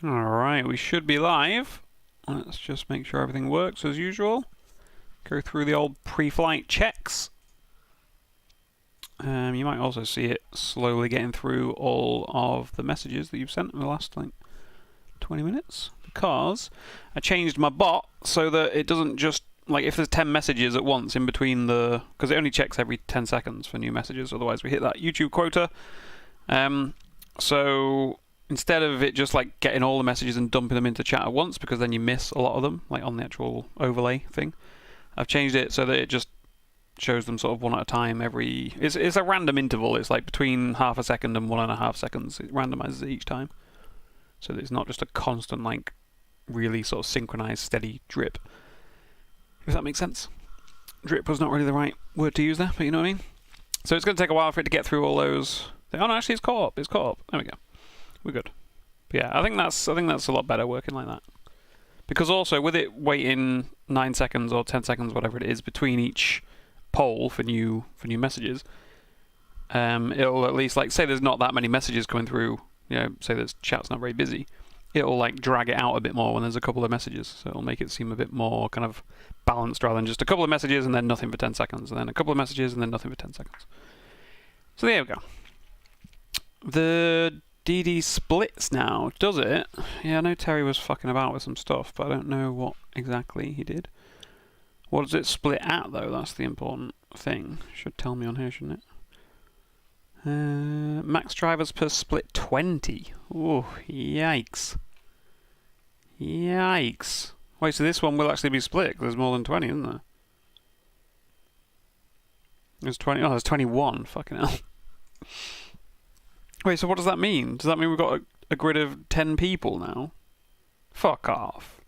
Alright, we should be live. Let's just make sure everything works as usual. Go through the old pre-flight checks. You might also see it slowly getting through all of the messages that you've sent in the last, like, 20 minutes. Because I changed my bot so that it doesn't just, like, if there's 10 messages at once in between the... Because it only checks every 10 seconds for new messages, otherwise we hit that YouTube quota. So instead of it just, like, getting all the messages and dumping them into chat at once, because then you miss a lot of them, like, on the actual overlay thing, I've changed it so that it just shows them sort of one at a time every... It's a random interval. It's like between half a second and 1.5 seconds. It randomizes it each time. So that it's not just a constant, like, really sort of synchronized, steady drip. If that makes sense. Drip was not really the right word to use there, but you know what I mean? So it's going to take a while for it to get through all those... Oh no, actually it's caught up. It's caught up. There we go. We're good. But yeah, I think that's a lot better working like that. Because also, with it waiting 9 seconds or 10 seconds, whatever it is, between each poll for new messages, it'll at least, like, say there's not that many messages coming through, you know, say this chat's not very busy, it'll, like, drag it out a bit more when there's a couple of messages. So it'll make it seem a bit more kind of balanced rather than just a couple of messages and then nothing for 10 seconds, and then a couple of messages and then nothing for 10 seconds. So there we go. The DD splits now, does it? Yeah, I know Terry was fucking about with some stuff, but I don't know what exactly he did. What does it split at, though? That's the important thing. Should tell me on here, shouldn't it? Max drivers per split 20. Ooh, yikes. Yikes. Wait, so this one will actually be split, 'cause there's more than 20, isn't there? There's 20. Oh, there's 21. Fucking hell. Wait, so what does that mean? Does that mean we've got a grid of 10 people now? Fuck off.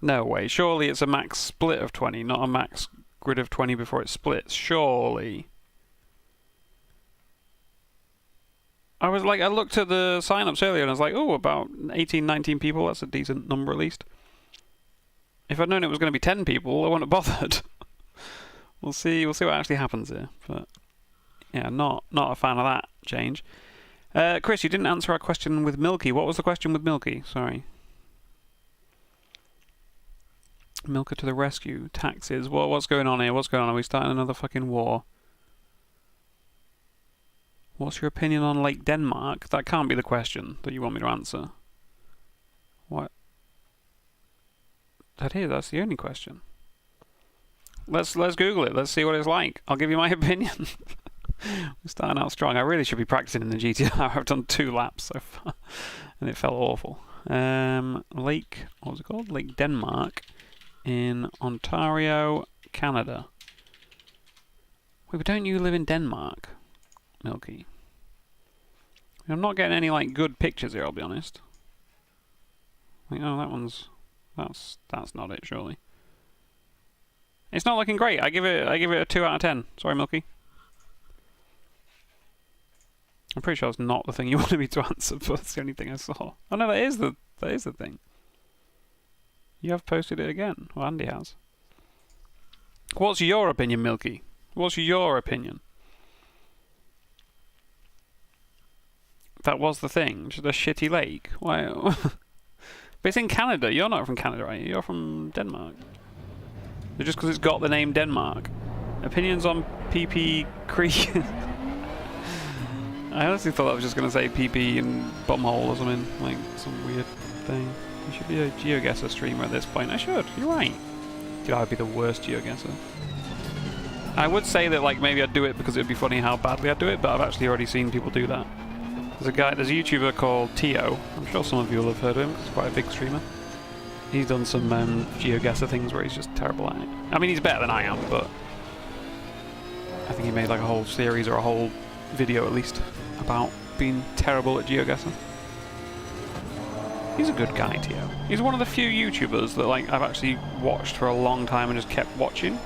No way. Surely it's a max split of 20, not a max grid of 20 before it splits. Surely. I looked at the sign-ups earlier and I was like, oh, about 18, 19 people. That's a decent number at least. If I'd known it was going to be 10 people, I wouldn't have bothered. We'll see what actually happens here. But yeah, not a fan of that change. Chris, you didn't answer our question with Milky. What was the question with Milky? Sorry. Milker to the rescue. Taxes. What's going on here? What's going on? Are we starting another fucking war? What's your opinion on Lake Denmark? That can't be the question that you want me to answer. What? That's the only question. Let's Google it. Let's see what it's like. I'll give you my opinion. We're starting out strong. I really should be practicing in the GTR. I've done 2 laps so far, and it felt awful. Lake, what was it called? Lake Denmark in Ontario, Canada. Wait, but don't you live in Denmark, Milky? I'm not getting any, like, good pictures here, I'll be honest. Like, oh, that one's... That's not it, surely. It's not looking great. I give it a 2 out of 10. Sorry, Milky. I'm pretty sure it's not the thing you wanted me to answer, but that's the only thing I saw. Oh no, that is the thing. You have posted it again. Well, Andy has. What's your opinion, Milky? What's your opinion? That was the thing. Just a shitty lake. Why? But it's in Canada. You're not from Canada, right? You're from Denmark. Just because it's got the name Denmark. Opinions on PP Creek. I honestly thought I was just going to say PP and bumhole or something. Like some weird thing. I should be a GeoGuessr streamer at this point. I should. You're right. Dude, I would be the worst GeoGuessr. I would say that, like, maybe I'd do it because it would be funny how badly I'd do it, but I've actually already seen people do that. There's a YouTuber called Tio. I'm sure some of you will have heard of him because he's quite a big streamer. He's done some GeoGuessr things where he's just terrible at it. I mean, he's better than I am, but I think he made like a whole series or a whole video at least about being terrible at GeoGuessr. He's a good guy, Tio. He's one of the few YouTubers that, like, I've actually watched for a long time and just kept watching.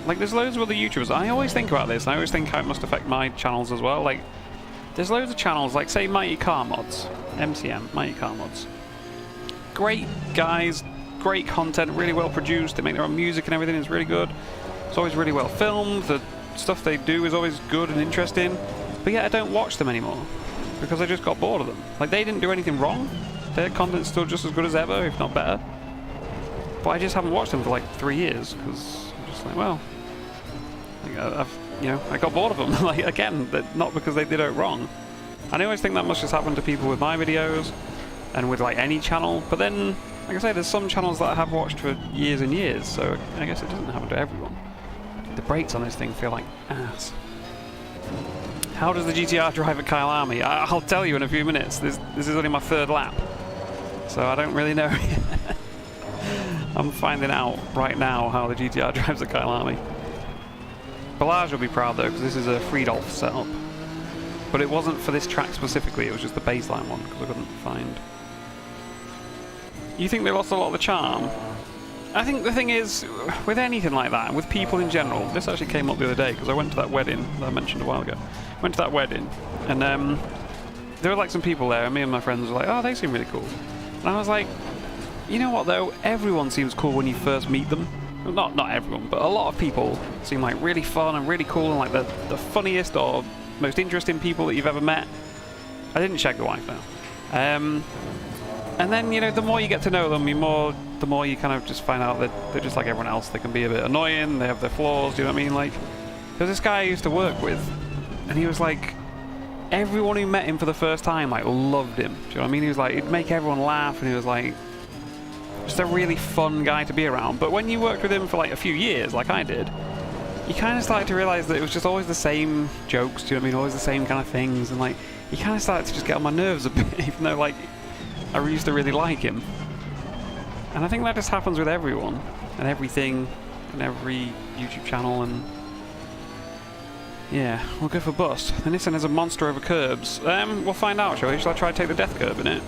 Like, there's loads of other YouTubers. I always think about this. I always think how it must affect my channels as well. Like, there's loads of channels, like, say, Mighty Car Mods. MCM, Mighty Car Mods. Great guys, great content, really well produced. They make their own music and everything. It's really good. It's always really well filmed. The stuff they do is always good and interesting. But yeah, I don't watch them anymore. because I just got bored of them. Like, they didn't do anything wrong. Their content's still just as good as ever, if not better. But I just haven't watched them for like 3 years, because I'm just like, well, like, I got bored of them. Like, again, not because they did it wrong. And I always think that must just happen to people with my videos, and with like any channel. But then, like I say, there's some channels that I have watched for years and years, so I guess it doesn't happen to everyone. The brakes on this thing feel like ass. How does the GTR drive at Kyle Army? I'll tell you in a few minutes. This is only my 3rd lap, so I don't really know yet. I'm finding out right now how the GTR drives at Kyle Army. Balaj will be proud though, because this is a Friedolf setup. But it wasn't for this track specifically, it was just the baseline one, because I couldn't find. You think they lost a lot of the charm? I think the thing is, with anything like that, with people in general, this actually came up the other day, because I went to that wedding that I mentioned a while ago. Went to that wedding, and there were like some people there, and me and my friends were like, oh, they seem really cool. And I was like, you know what though, everyone seems cool when you first meet them. Well, not everyone, but a lot of people seem like really fun and really cool, and like the funniest or most interesting people that you've ever met. I didn't check the wife now. And then, you know, the more you get to know them, the more you kind of just find out that they're just like everyone else. They can be a bit annoying, they have their flaws, do you know what I mean? Like, there's this guy I used to work with, and he was like, everyone who met him for the first time, like, loved him. Do you know what I mean? He was like, he'd make everyone laugh, and he was like, just a really fun guy to be around. But when you worked with him for like a few years, like I did, you kind of started to realize that it was just always the same jokes, do you know what I mean? Always the same kind of things, and like, you kind of started to just get on my nerves a bit, even though like, I used to really like him. And I think that just happens with everyone, and everything, and every YouTube channel, and yeah, we'll go for bust. The Nissan is a monster over curbs. We'll find out, shall we? Shall I try to take the death curb in it?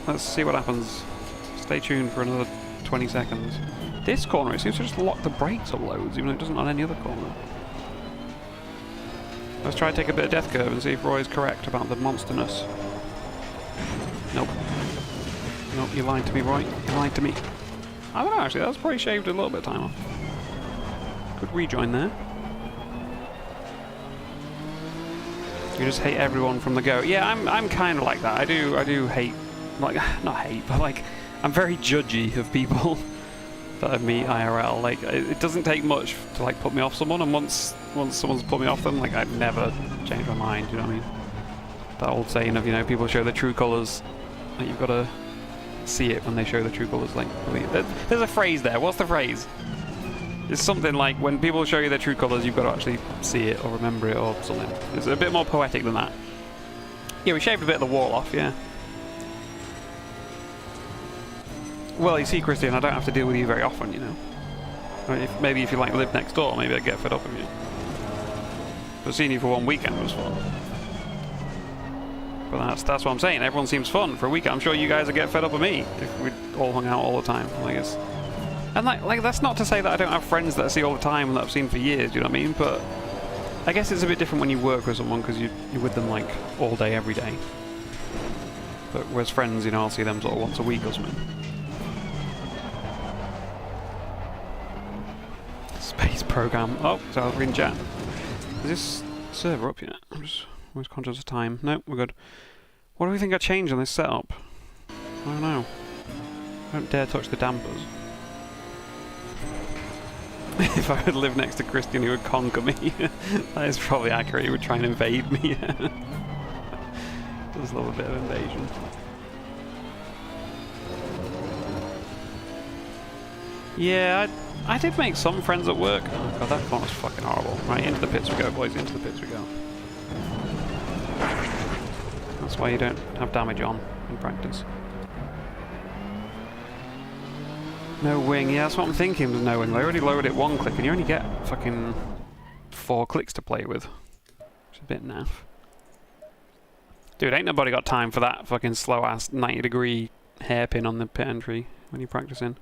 Let's see what happens. Stay tuned for another 20 seconds. This corner, it seems to just lock the brakes up loads, even though it doesn't on any other corner. Let's try to take a bit of death curb and see if Roy is correct about the monsterness. Nope. Nope, you lied to me, Roy. You lied to me. I don't know, actually, that's probably shaved a little bit of time off. Good rejoin there. You just hate everyone from the go. Yeah, I'm kind of like that. I do hate, like, not hate, but like, I'm very judgy of people that I meet IRL. Like, it doesn't take much to like put me off someone, and once someone's put me off them, like, I'd never change my mind. You know what I mean? That old saying of, you know, people show their true colours. Like, you've got to see it when they show the true colours. Like, there's a phrase there. What's the phrase? It's something like, when people show you their true colours, you've got to actually see it or remember it or something. It's a bit more poetic than that. Yeah, we shaved a bit of the wall off, yeah. Well, you see, Christian, I don't have to deal with you very often, you know. I mean, maybe if you like live next door, maybe I'd get fed up with you. But seeing you for one weekend was fun. But that's what I'm saying. Everyone seems fun for a weekend. I'm sure you guys would get fed up with me if we all hung out all the time, I guess. And like that's not to say that I don't have friends that I see all the time and that I've seen for years, do you know what I mean? But I guess it's a bit different when you work with someone, because you're with them like all day, every day. But whereas friends, you know, I'll see them sort of once a week or something. Space program. Oh, so I was reading chat. Is this server up yet? I'm just always conscious of time. No, we're good. What do we think I changed on this setup? I don't know. I don't dare touch the dampers. If I would live next to Christian, he would conquer me. That is probably accurate. He would try and invade me. Does love a bit of invasion. Yeah, I did make some friends at work. Oh god, that corner's fucking horrible. Right, into the pits we go, boys. Into the pits we go. That's why you don't have damage on in practice. No wing, yeah, that's what I'm thinking with no wing. I already lowered it 1 click and you only get fucking 4 clicks to play with. Which is a bit naff. Dude, ain't nobody got time for that fucking slow ass 90-degree hairpin on the pit entry when you're practicing.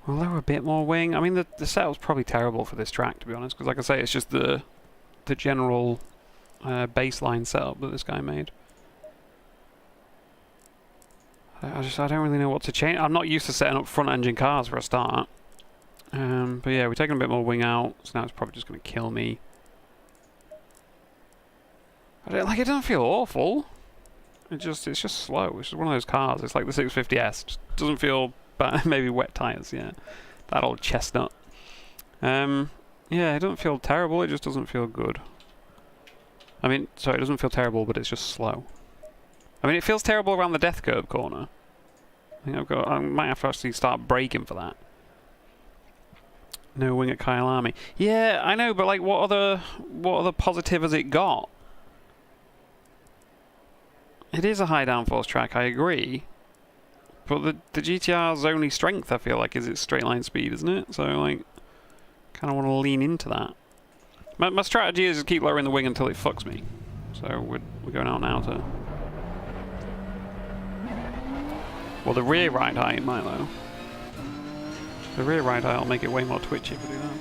We'll lower a bit more wing. I mean, the setup's probably terrible for this track, to be honest, because like I say, it's just the general baseline setup that this guy made. I don't really know what to change. I'm not used to setting up front engine cars for a start. But yeah, we're taking a bit more wing out, so now it's probably just going to kill me. It doesn't feel awful. it's just slow. It's just one of those cars. It's like the 650S. Just doesn't feel bad. Maybe wet tyres, yeah. That old chestnut. Yeah, it doesn't feel terrible, it just doesn't feel good. I mean, sorry, it doesn't feel terrible, but it's just slow. I mean, it feels terrible around the death curve corner. I might have to actually start braking for that. No wing at Kyle Army. Yeah, I know, but like, what other positive has it got? It is a high downforce track, I agree. But the GTR's only strength, I feel like, is its straight line speed, isn't it? So, like, kind of want to lean into that. My strategy is to keep lowering the wing until it fucks me. So we're going out now to... Well, the rear ride height might, though. The rear ride height will make it way more twitchy if we do that,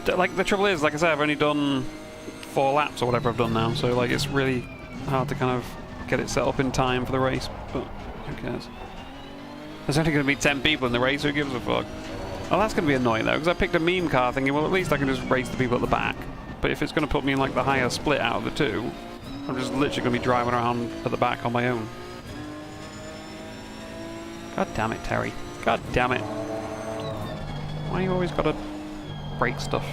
but... Like, the trouble is, like I said, I've only done 4 laps or whatever I've done now, so, like, it's really hard to kind of get it set up in time for the race, but who cares? There's only going to be 10 people in the race, who gives a fuck? Oh, that's going to be annoying, though, because I picked a meme car thinking, well, at least I can just race the people at the back. But if it's going to put me in, like, the higher split out of the two, I'm just literally going to be driving around at the back on my own. God damn it, Terry. God damn it. Why you always got to break stuff?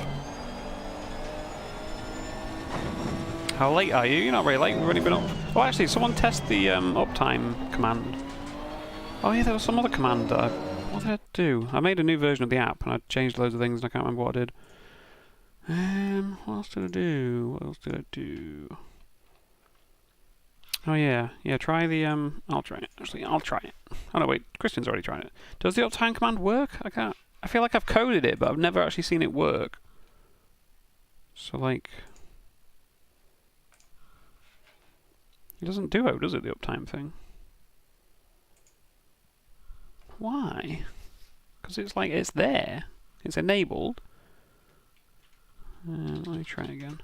How late are you? You're not very late. We've only been up... Oh, actually, someone test the uptime command. Oh, yeah, there was some other command. What did I do? I made a new version of the app, and I changed loads of things, and I can't remember what I did. What else did I do? What else did I do? Oh, yeah. Yeah, try the... I'll try it. Actually, I'll try it. Oh, no, wait. Christian's already tried it. Does the uptime command work? I can't... I feel like I've coded it, but I've never actually seen it work. So, like... It doesn't do it, does it, the uptime thing? Why? Because it's like, it's there. It's enabled. Let me try again.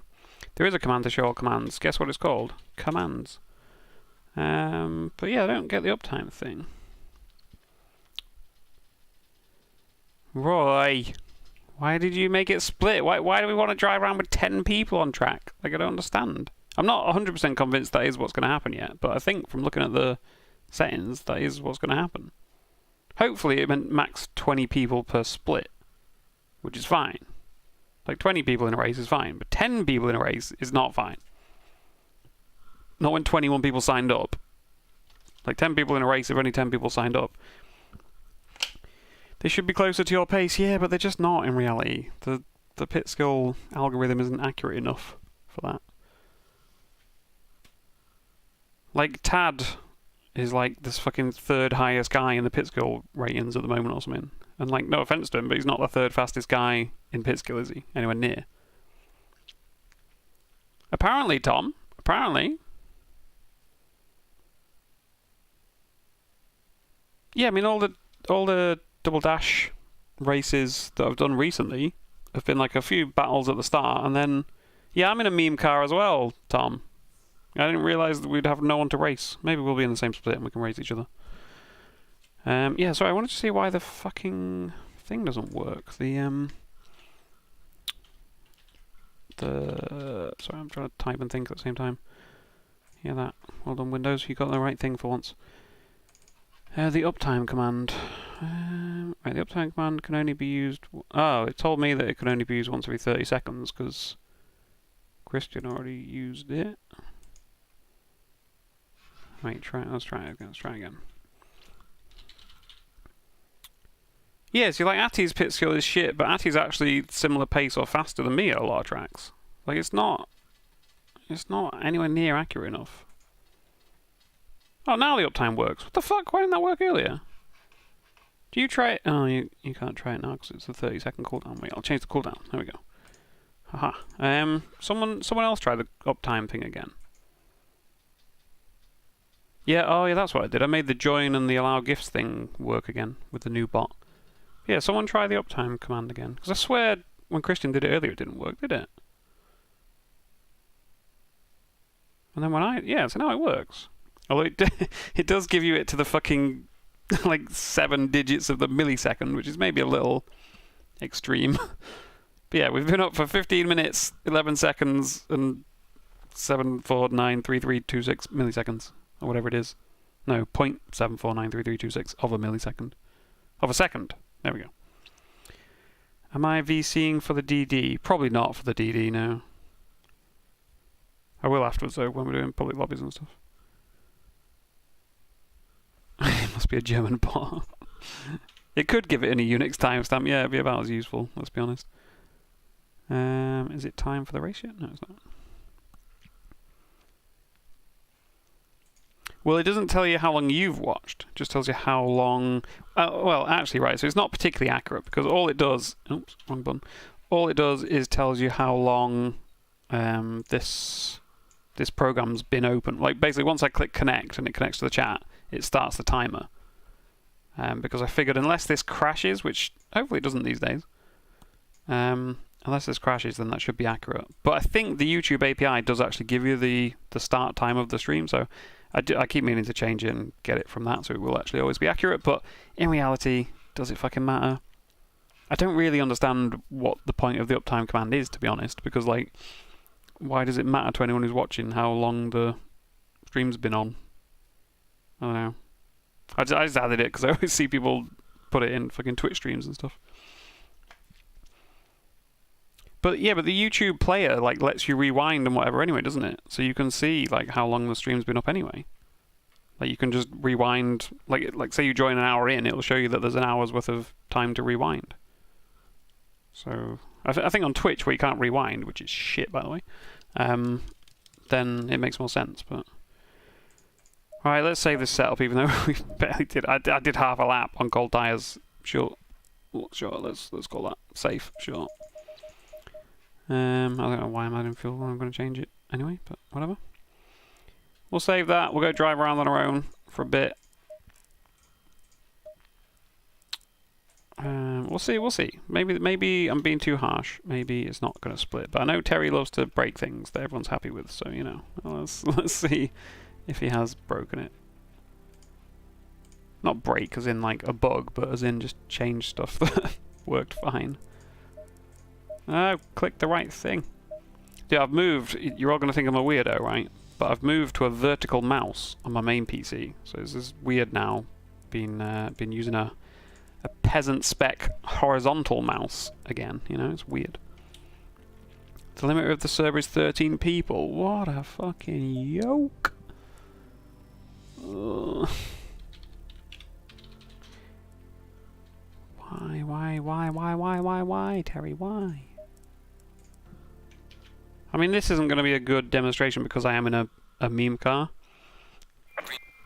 There is a command to show all commands. Guess what it's called? Commands. But yeah, I don't get the uptime thing. Roy! Why did you make it split? Why do we want to drive around with 10 people on track? Like, I don't understand. I'm not 100% convinced that is what's going to happen yet, but I think from looking at the settings, that is what's going to happen. Hopefully it meant max 20 people per split, which is fine. Like, 20 people in a race is fine, but 10 people in a race is not fine. Not when 21 people signed up. Like, 10 people in a race if only 10 people signed up. They should be closer to your pace, yeah, but they're just not in reality. The pit skill algorithm isn't accurate enough for that. Like, Tad is like this fucking 3rd highest guy in the pit skill ratings at the moment or something. And like, no offense to him, but he's not the 3rd fastest guy in pit skill, is he? Anywhere near. Apparently, Tom. Apparently. Yeah, I mean, all the double dash races that I've done recently have been like a few battles at the start, and then... Yeah, I'm in a meme car as well, Tom. I didn't realise that we'd have no one to race. Maybe we'll be in the same split and we can race each other. Yeah, sorry, I wanted to see why the fucking thing doesn't work. Sorry, I'm trying to type and think at the same time. Yeah, that. Well done, Windows. You got the right thing for once. The uptime command. Right, the uptime command can only be used... Oh, it told me that it can only be used once every 30 seconds, because Christian already used it. Wait, let's try again. Yeah, see, like, Atti's pit skill is shit, but Atti's actually similar pace or faster than me at a lot of tracks. Like, it's not anywhere near accurate enough. Oh, now the uptime works. What the fuck? Why didn't that work earlier? Do you try it? Oh, you can't try it now because it's a 30-second cooldown. Wait, I'll change the cooldown. There we go. Haha. Someone else try the uptime thing again. Yeah, oh yeah, that's what I did. I made the join and the allow gifts thing work again with the new bot. Yeah, someone try the uptime command again. Because I swear when Christian did it earlier it didn't work, did it? And then when yeah, so now it works. Although it does give you it to the fucking, like, 7 digits of the millisecond, which is maybe a little extreme. But yeah, we've been up for 15 minutes, 11 seconds, and 0.7493326 milliseconds, or whatever it is. No, 0.7493326 of a millisecond. Of a second. There we go. Am I VCing for the DD? Probably not for the DD, no. I will afterwards, though, when we're doing public lobbies and stuff. It must be a German bot. It could give it in a Unix timestamp. Yeah, it'd be about as useful, let's be honest. Is it time for the race yet? No, it's not. Well, it doesn't tell you how long you've watched. It just tells you how long... well, actually, right, so it's not particularly accurate, because all it does... Oops, wrong button. All it does is tells you how long this program's been open. Like, basically, once I click connect and it connects to the chat, it starts the timer. Because I figured unless this crashes, which hopefully it doesn't these days, unless this crashes, then that should be accurate. But I think the YouTube API does actually give you the start time of the stream, so I keep meaning to change it and get it from that, so it will actually always be accurate. But in reality, does it fucking matter? I don't really understand what the point of the uptime command is, to be honest, because, like, why does it matter to anyone who's watching how long the stream's been on? I don't know. I just added it because I always see people put it in fucking Twitch streams and stuff. But yeah, but the YouTube player like lets you rewind and whatever anyway, doesn't it? So you can see like how long the stream's been up anyway. Like you can just rewind, like say you join an hour in, it'll show you that there's an hour's worth of time to rewind. So I think on Twitch where you can't rewind, which is shit by the way, then it makes more sense. But alright, let's save this setup even though we barely did. I did half a lap on cold tires. Sure, let's call that safe. Sure. I don't know why I'm adding fuel. I'm going to change it anyway, but whatever. We'll save that. We'll go drive around on our own for a bit. We'll see. Maybe I'm being too harsh. Maybe it's not going to split. But I know Terry loves to break things that everyone's happy with, so you know. Let's see if he has broken it. Not break as in like a bug, but as in just change stuff that worked fine. Oh, click the right thing. Yeah, I've moved. You're all going to think I'm a weirdo, right? But I've moved to a vertical mouse on my main PC. So this is weird now. Been using a peasant spec horizontal mouse again. You know, it's weird. The limit of the server is 13 people. What a fucking yoke. Ugh. Why, Terry, why? I mean, this isn't going to be a good demonstration because I am in a meme car.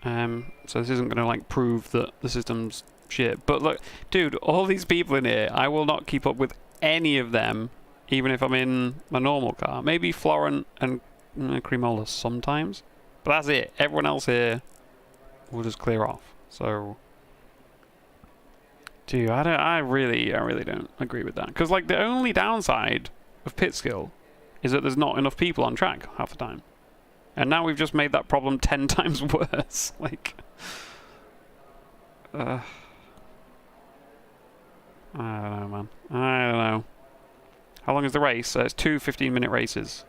So this isn't going to, like, prove that the system's shit. But look, dude, all these people in here, I will not keep up with any of them, even if I'm in my normal car. Maybe Florent and Cremola sometimes. But that's it. Everyone else here will just clear off. So... Dude, I really don't agree with that. Because, like, the only downside of pit skill is that there's not enough people on track half the time. And now we've just made that problem 10 times worse. Like... I don't know, man. I don't know. How long is the race? It's 2 15-minute races.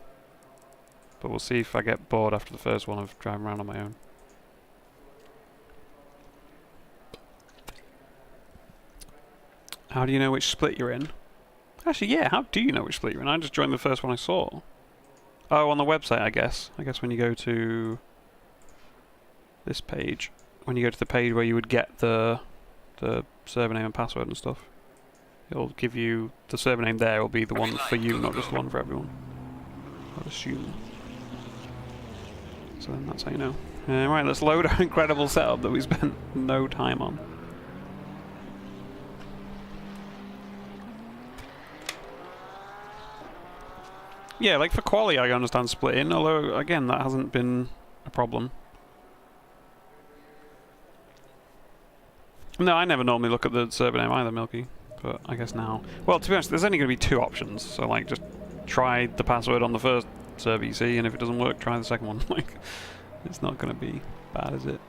But we'll see if I get bored after the first one of driving around on my own. How do you know which split you're in? Actually, yeah, how do you know which split you're in? I just joined the first one I saw. Oh, on the website, I guess. I guess when you go to this page, when you go to the page where you would get the server name and password and stuff, it'll give you the server name there will be the one for you, not just the one for everyone. I'd assume. So then that's how you know. Right, let's load our incredible setup that we spent no time on. Yeah, like for quali I understand splitting, although again that hasn't been a problem. No, I never normally look at the server name either, Milky, but I guess now. Well, to be honest, there's only going to be 2 options, so like just try the password on the first server you see, and if it doesn't work, try the second one. Like, it's not going to be bad, is it?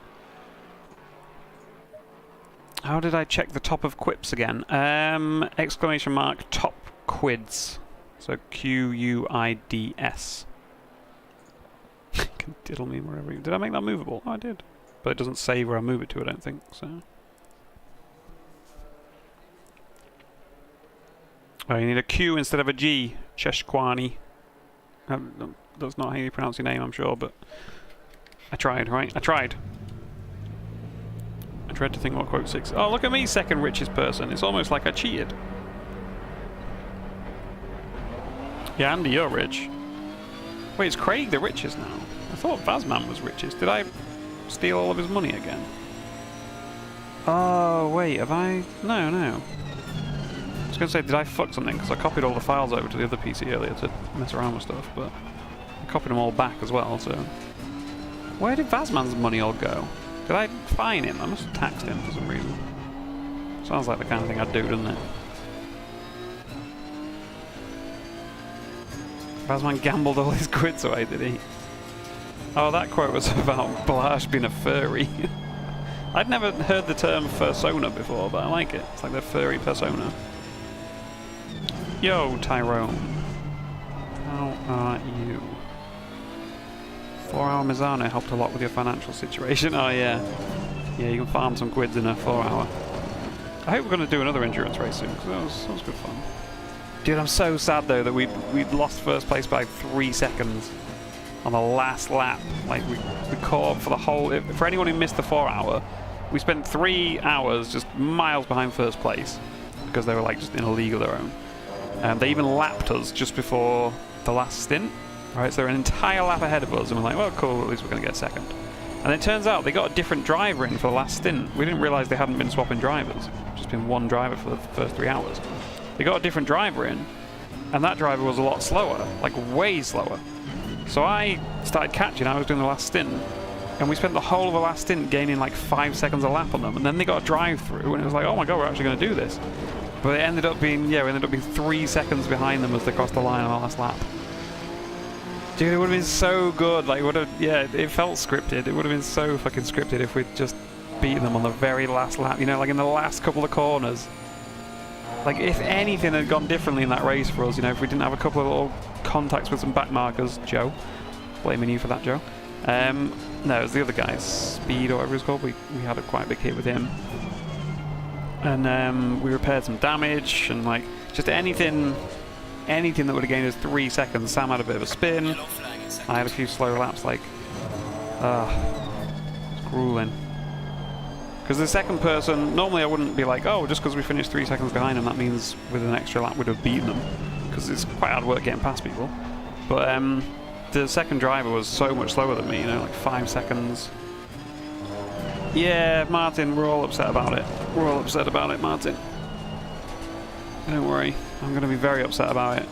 How did I check the top of quips again? Exclamation mark top quids. So Q-U-I-D-S. can diddle me wherever you... Did I make that movable? Oh, I did. But it doesn't say where I move it to, I don't think, so... Oh, you need a Q instead of a G, Cheshkwani. That's not how you pronounce your name, I'm sure, but... I tried, right? I tried. I tried to think what quote 6... Oh, look at me, second richest person. It's almost like I cheated. Yeah, Andy, you're rich. Wait, it's Craig the richest now? I thought Vazman was richest. Did I steal all of his money again? Oh, wait, have I... No, no. I was going to say, did I fuck something? Because I copied all the files over to the other PC earlier to mess around with stuff, but I copied them all back as well, so... Where did Vazman's money all go? Did I fine him? I must have taxed him for some reason. Sounds like the kind of thing I'd do, doesn't it? Vazman gambled all his quids away, did he? Oh, that quote was about Blash being a furry. I'd never heard the term fursona before, but I like it. It's like the furry persona. Yo, Tyrone. How are you? 4-hour Mizano helped a lot with your financial situation. Oh, yeah. Yeah, you can farm some quids in a 4-hour. I hope we're going to do another endurance race soon, because that was good fun. Dude, I'm so sad though that we'd lost first place by 3 seconds on the last lap. Like we caught up for the whole... For anyone who missed the 4-hour, we spent 3 hours just miles behind first place because they were like just in a league of their own. And they even lapped us just before the last stint. Right, so they're an entire lap ahead of us, and we're like, well, cool, at least we're going to get second. And it turns out they got a different driver in for the last stint. We didn't realise they hadn't been swapping drivers. Just been one driver for the first 3 hours. They got a different driver in, and that driver was a lot slower, like way slower. So I started catching, I was doing the last stint, and we spent the whole of the last stint gaining like 5 seconds a lap on them, and then they got a drive-through, and it was like, oh my god, we're actually going to do this. But it ended up being, yeah, we ended up being 3 seconds behind them as they crossed the line on the last lap. Dude, it would have been so good, like, yeah, it felt scripted. It would have been so fucking scripted if we'd just beaten them on the very last lap, you know, like in the last couple of corners. Like, if anything had gone differently in that race for us, you know, if we didn't have a couple of little contacts with some back markers, Joe, blaming you for that, Joe. No, it was the other guy's Speed or whatever it's called. We had a quite big hit with him. And we repaired some damage, and like, just anything that would have gained us 3 seconds. Sam had a bit of a spin. I had a few slow laps, like, it's grueling. Because the second person, normally I wouldn't be like, oh, just because we finished 3 seconds behind them, that means with an extra lap we'd have beaten them. Because it's quite hard work getting past people. But the second driver was so much slower than me, you know, like 5 seconds. Yeah, Martin, we're all upset about it. We're all upset about it, Martin. Don't worry, I'm going to be very upset about it.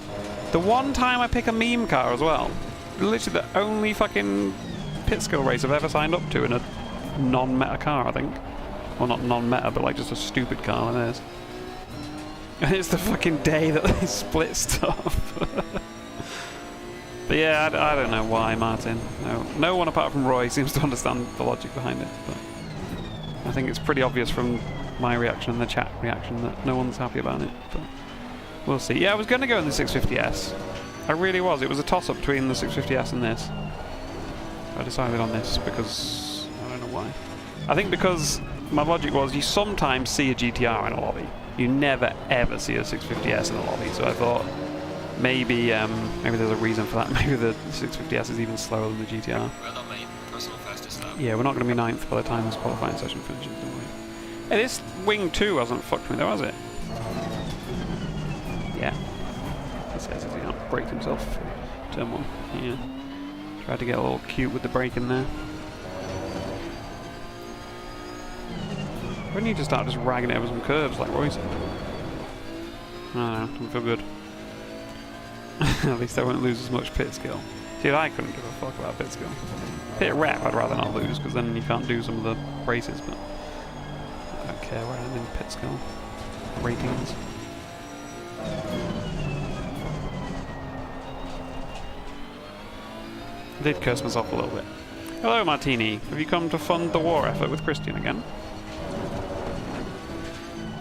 The one time I pick a meme car as well, literally the only fucking pit skill race I've ever signed up to in a non-meta car, I think. Well, not non-meta, but like just a stupid car like this. And it's the fucking day that they split stuff. But yeah, I don't know why, Martin. No one apart from Roy seems to understand the logic behind it. But I think it's pretty obvious from my reaction and the chat reaction that no one's happy about it. But we'll see. Yeah, I was going to go in the 650S. I really was. It was a toss-up between the 650S and this. I decided on this because I don't know why. I think because my logic was you sometimes see a GTR in a lobby. You never ever see a 650S in a lobby. So I thought maybe there's a reason for that. Maybe the 650S is even slower than the GTR. Yeah, we're not going to be 9th by the time this qualifying session finishes, don't we? Hey, this Wing 2 hasn't fucked me though, has it? Yeah. He says he's braked himself for turn 1. Yeah. Tried to get a little cute with the braking there. We need to start just ragging it over some curves like Roy said. I don't know, doesn't feel good. At least I won't lose as much pit skill. Dude, I couldn't give a fuck about pit skill. Pit rep I'd rather not lose, because then you can't do some of the races, but I don't care where I'm in pit skill. Ratings. I did curse myself a little bit. Hello, Martini. Have you come to fund the war effort with Christian again?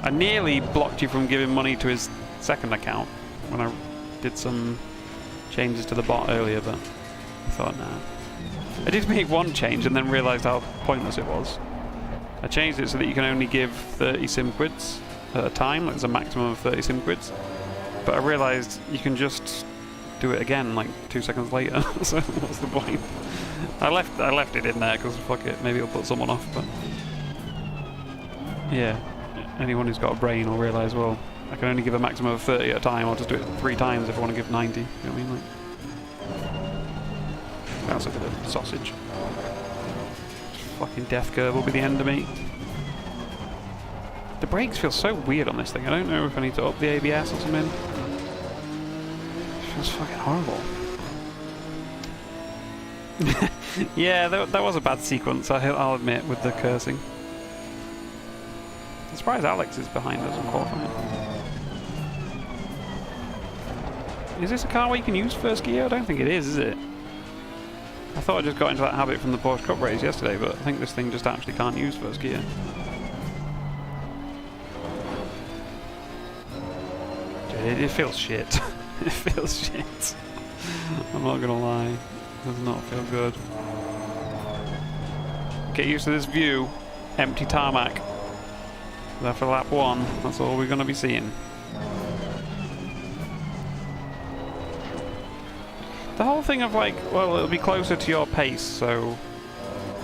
I nearly blocked you from giving money to his second account when I did some changes to the bot earlier, but I thought, nah, I did make one change and then realised how pointless it was. I changed it so that you can only give 30 SimQuids at a time, like there's a maximum of 30 SimQuids. But I realised you can just do it again like 2 seconds later, so what's the point? I left it in there because fuck it, maybe it'll put someone off, but... Yeah, anyone who's got a brain will realise, well, I can only give a maximum of 30 at a time, I'll just do it 3 times if I want to give 90, you know what I mean? Like, that's a bit of sausage. Fucking death curve will be the end of me. The brakes feel so weird on this thing. I don't know if I need to up the ABS or something. It feels fucking horrible. Yeah, that was a bad sequence, I'll admit, with the cursing. I'm surprised Alex is behind us in qualifying. Is this a car where you can use first gear? I don't think it is it? I thought I just got into that habit from the Porsche Cup race yesterday, but I think this thing just actually can't use first gear. It feels shit. It feels shit. I'm not gonna lie. It does not feel good. Get used to this view. Empty tarmac. After lap 1, that's all we're gonna be seeing. The whole thing of like, well, it'll be closer to your pace, so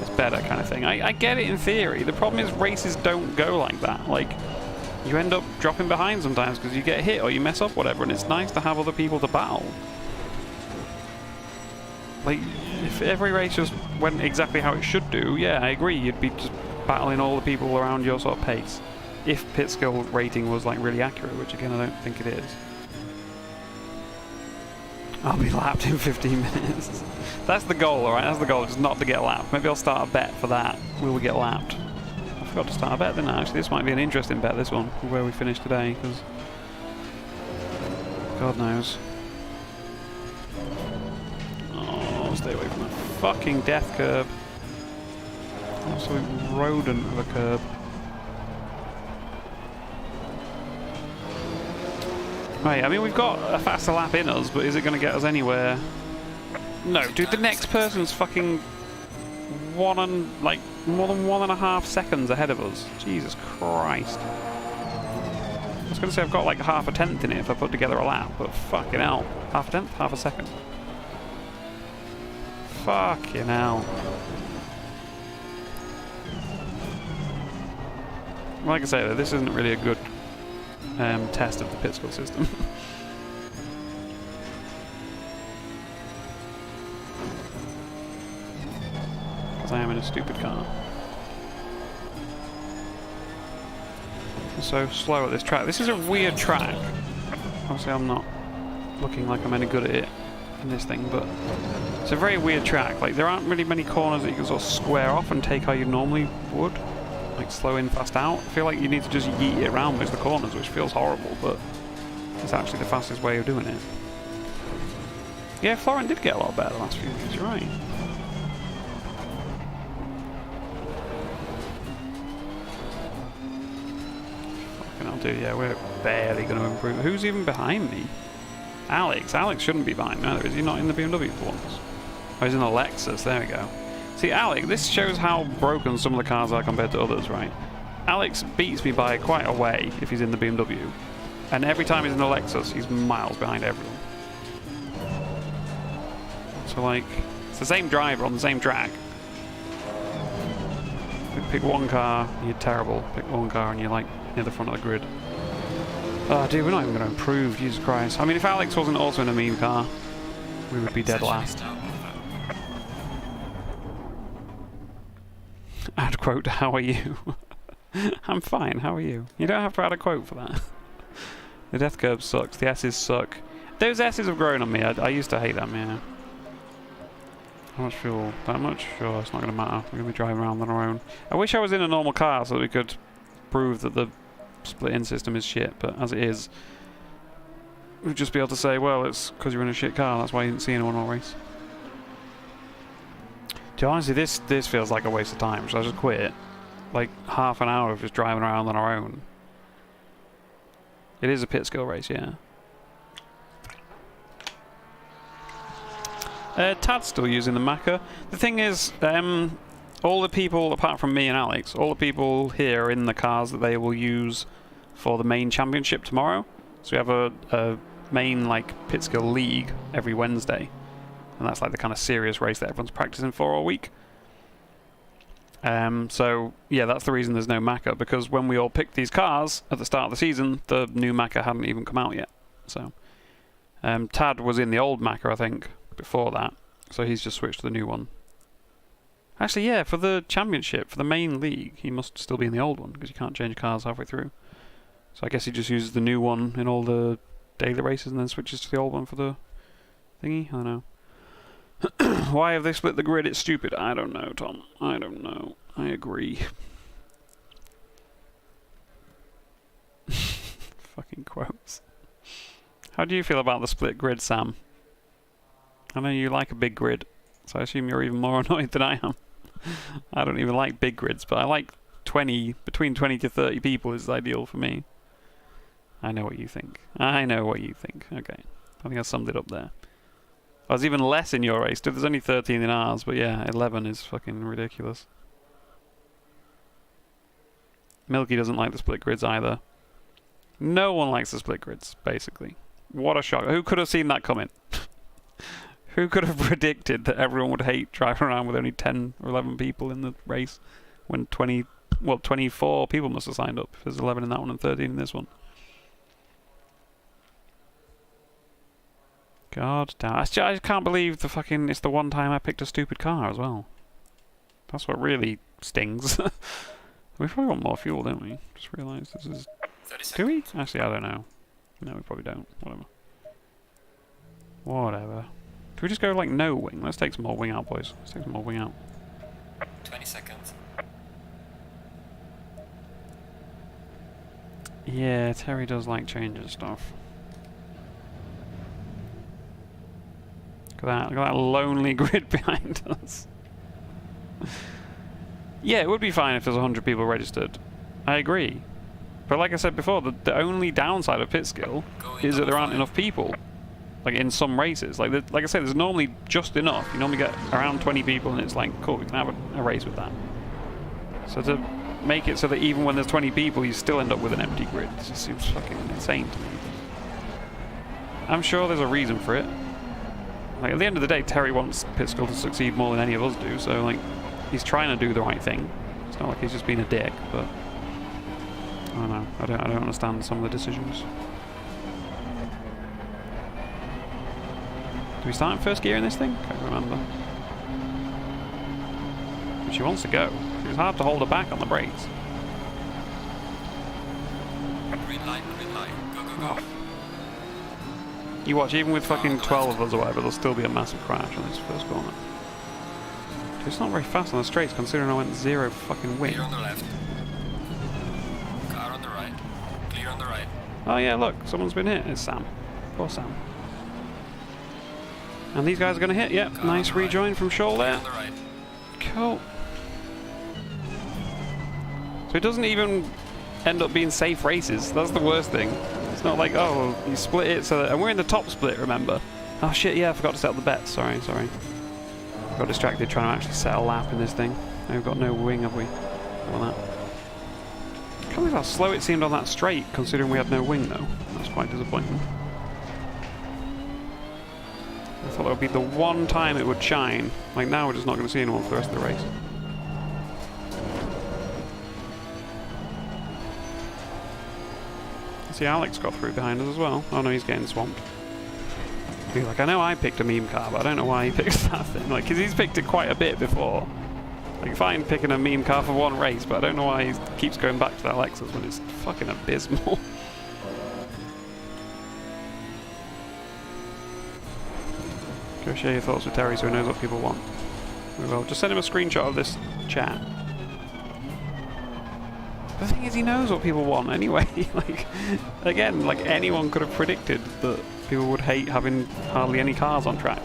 it's better kind of thing. I get it in theory. The problem is races don't go like that. Like, you end up dropping behind sometimes because you get hit or you mess up whatever, and it's nice to have other people to battle. Like, if every race just went exactly how it should do, yeah, I agree, you'd be just battling all the people around your sort of pace. If pit skill rating was like really accurate, which again I don't think it is. I'll be lapped in 15 minutes. That's the goal, alright? That's the goal, just not to get lapped. Maybe I'll start a bet for that. Will we get lapped? I forgot to start a bet, didn't I? Actually, this might be an interesting bet, this one, where we finish today, because... God knows. Oh, stay away from that fucking death curb. Absolute rodent of a curb. Right, I mean, we've got a faster lap in us, but is it going to get us anywhere? No, dude, the next person's fucking more than 1.5 seconds ahead of us. Jesus Christ. I was going to say I've got like half a tenth in it if I put together a lap, but fucking hell. Half a tenth? Half a second. Fucking hell. Like I say, though, this isn't really a good test of the pit skill system. Because I am in a stupid car. I'm so slow at this track. This is a weird track. Obviously I'm not looking like I'm any good at it in this thing, but it's a very weird track. Like, there aren't really many corners that you can sort of square off and take how you normally would. Like, slow in, fast out. I feel like you need to just yeet it around most of the corners, which feels horrible, but it's actually the fastest way of doing it. Yeah, Florent did get a lot better the last few years, you're right. Fucking I'll do, yeah, we're barely going to improve. Who's even behind me? Alex. Alex shouldn't be behind me either. Is he not in the BMW for once? Oh, he's in the Lexus, there we go. See, Alex, this shows how broken some of the cars are compared to others, right? Alex beats me by quite a way if he's in the BMW. And every time he's in the Lexus, he's miles behind everyone. So, like, it's the same driver on the same track. Pick one car, you're terrible. Pick one car and you're, like, near the front of the grid. Oh, dude, we're not even going to improve, Jesus Christ. I mean, if Alex wasn't also in a mean car, we would be dead last. Add a quote, how are you? I'm fine, how are you? You don't have to add a quote for that. The death curve sucks, the S's suck. Those S's have grown on me, I used to hate them, yeah. How much fuel? That much? Sure, it's not going to matter. We're going to be driving around on our own. I wish I was in a normal car so that we could prove that the split-in system is shit, but as it is, we'd just be able to say, well, it's because you're in a shit car, that's why you didn't see anyone all race. Dude, honestly, this feels like a waste of time, so I just quit. Like, half an hour of just driving around on our own. It is a pit skill race, yeah. Tad's still using the Macca. The thing is, all the people, apart from me and Alex, all the people here are in the cars that they will use for the main championship tomorrow. So we have a main like pit skill league every Wednesday, and that's like the kind of serious race that everyone's practicing for all week. So yeah, that's the reason there's no Macca, because when we all picked these cars at the start of the season, the new Macca hadn't even come out yet. So Tad was in the old Macca, I think, before that, so he's just switched to the new one. Actually, yeah, for the championship, for the main league, he must still be in the old one, because you can't change cars halfway through. So I guess he just uses the new one in all the daily races and then switches to the old one for the thingy. I don't know. Why have they split the grid? It's stupid. I don't know, Tom. I don't know. I agree. Fucking quotes. How do you feel about the split grid, Sam? I know you like a big grid, so I assume you're even more annoyed than I am. I don't even like big grids, but I like 20, between 20 to 30 people is ideal for me. I know what you think. I know what you think. Okay. I think I summed it up there. I was even less in your race. There's only 13 in ours, but yeah, 11 is fucking ridiculous. Milky doesn't like the split grids either. No one likes the split grids, basically. What a shock. Who could have seen that coming? Who could have predicted that everyone would hate driving around with only 10 or 11 people in the race when 24 people must have signed up. If there's 11 in that one and 13 in this one. God damn. I just can't believe it's the one time I picked a stupid car as well. That's what really stings. We probably want more fuel, don't we? Just realised this is... Do we? Actually, I don't know. No, we probably don't. Whatever. Whatever. Can we just go like no wing? Let's take some more wing out, boys. Let's take some more wing out. 20 seconds. Yeah, Terry does like changing stuff. Look at that lonely grid behind us. Yeah, it would be fine if there's 100 people registered. I agree. But like I said before, the only downside of pit skill is that there aren't enough people. Like in some races. Like I said, there's normally just enough. You normally get around 20 people and it's like, cool, we can have a race with that. So to make it so that even when there's 20 people, you still end up with an empty grid, it just seems fucking insane to me. I'm sure there's a reason for it. Like at the end of the day, Terry wants pit skill to succeed more than any of us do, so like he's trying to do the right thing. It's not like he's just being a dick, but I don't know. I don't understand some of the decisions. Do we start in first gear in this thing? Can't remember. But she wants to go. It's hard to hold her back on the brakes. Green light, go, go, go. Oh. You watch, even with fucking 12 of us or whatever, there'll still be a massive crash on this first corner. It's not very fast on the straights, considering I went zero fucking wing. Clear on the left. Car on the right. Clear on the right. Oh yeah, look, someone's been hit. It's Sam. Poor Sam. And these guys are going to hit. Yep, car nice rejoin from Shoal there. On the right. Cool. So it doesn't even end up being safe races. That's the worst thing. It's not like, oh, you split it so that... And we're in the top split, remember? Oh shit, yeah, I forgot to set up the bets. Sorry. Got distracted trying to actually set a lap in this thing. We've got no wing, have we? On that. I can't believe how slow it seemed on that straight, considering we had no wing, though. That's quite disappointing. I thought that would be the one time it would shine. Like now, we're just not going to see anyone for the rest of the race. See, Alex got through behind us as well. Oh no, he's getting swamped. Like, I know I picked a meme car, but I don't know why he picks that thing. Like, because he's picked it quite a bit before. Like, fine picking a meme car for one race, but I don't know why he keeps going back to that Lexus when it's fucking abysmal. Go share your thoughts with Terry so he knows what people want. We will. Just send him a screenshot of this chat. The thing is, he knows what people want anyway. Like, again, like anyone could have predicted that people would hate having hardly any cars on track.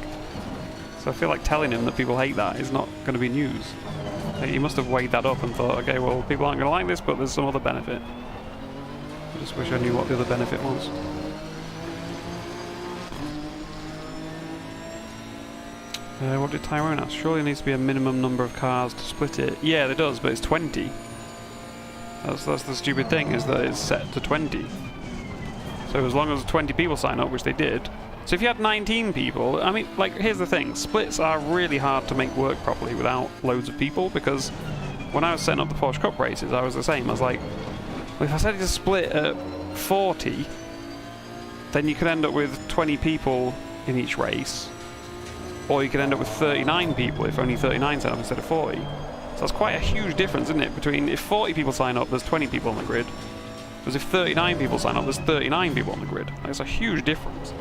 So I feel like telling him that people hate that is not going to be news. Like, he must have weighed that up and thought, okay, well, people aren't going to like this, but there's some other benefit. I just wish I knew what the other benefit was. What did Tyrone ask? Surely there needs to be a minimum number of cars to split it. Yeah, there does, but it's 20. That's the stupid thing, is that it's set to 20. So as long as 20 people sign up, which they did. So if you had 19 people, I mean, like, here's the thing. Splits are really hard to make work properly without loads of people, because when I was setting up the Porsche Cup races, I was the same. I was like, well, if I set it to split at 40, then you could end up with 20 people in each race. Or you could end up with 39 people if only 39 sign up instead of 40. So that's quite a huge difference, isn't it? Between if 40 people sign up, there's 20 people on the grid. Whereas if 39 people sign up, there's 39 people on the grid. Like, it's a huge difference.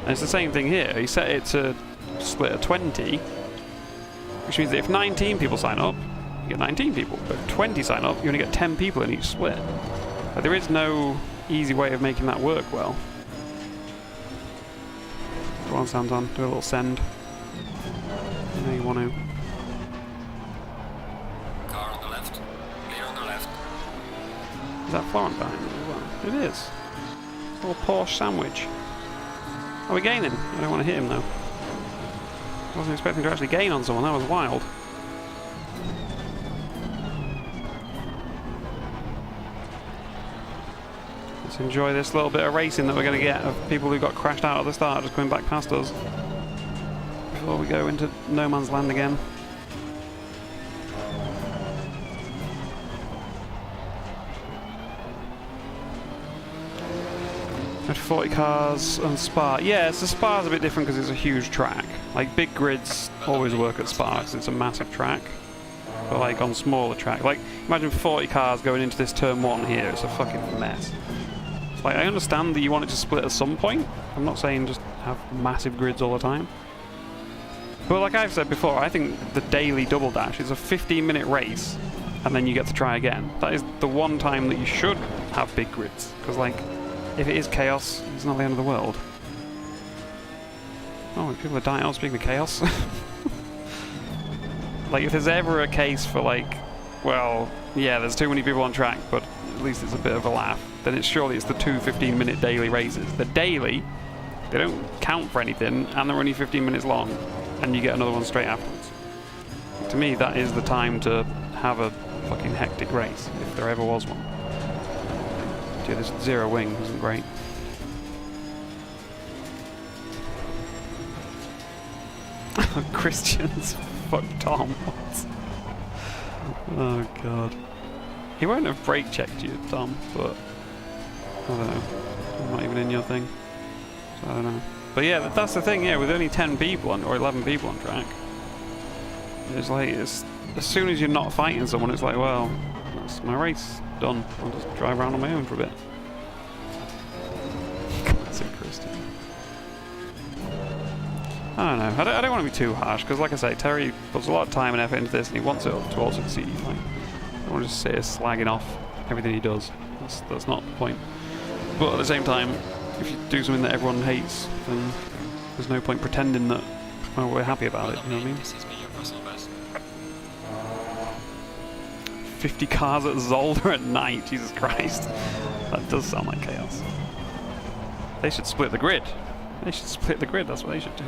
And it's the same thing here. You set it to split at 20, which means that if 19 people sign up, you get 19 people. But if 20 sign up, you only get 10 people in each split. Like, there is no easy way of making that work well. Go on, Santon, do a little send. You know you want to. Car on the left. Clear on the left. Is that Florentine as well? It is. It's a little Porsche sandwich. Are we gaining? I don't want to hit him though. I wasn't expecting to actually gain on someone, that was wild. Let's enjoy this little bit of racing that we're going to get of people who got crashed out at the start just coming back past us. Before we go into no man's land again. At 40 cars on Spa. Yeah, so Spa's a bit different because it's a huge track. Like, big grids always work at Spa because it's a massive track. But like on smaller track, like imagine 40 cars going into this turn 1 here, it's a fucking mess. It's like, I understand that you want it to split at some point. I'm not saying just have massive grids all the time. But like I've said before, I think the daily double dash is a 15-minute race and then you get to try again. That is the one time that you should have big grids. Because like, if it is chaos, it's not the end of the world. Oh, people are dying. Oh, speaking of chaos. Like, if there's ever a case for like, well, yeah, there's too many people on track, but at least it's a bit of a laugh, then it's surely it's the 2 15-minute daily races. The daily, they don't count for anything, and they're only 15 minutes long, and you get another one straight afterwards. To me, that is the time to have a fucking hectic race, if there ever was one. Dude, this zero wing isn't great. Christians, fuck Tom. What? Oh god. He won't have brake checked you, Tom, but I don't know. I'm not even in your thing, so I don't know. But yeah, that's the thing. Yeah, with only 10 people on, or 11 people on track, it's like as soon as you're not fighting someone, it's like, well, that's my race done. I'll just drive around on my own for a bit. Classic Christian. I don't know. I don't want to be too harsh because, like I say, Terry puts a lot of time and effort into this, and he wants it to all succeed. Like, I don't want to just sit here slagging off everything he does. That's not the point. But at the same time, if you do something that everyone hates, then there's no point pretending that we're happy about it. You know what I mean? This is me, your personal best. 50 cars at Zolder at night. Jesus Christ, that does sound like chaos. They should split the grid. They should split the grid. That's what they should do.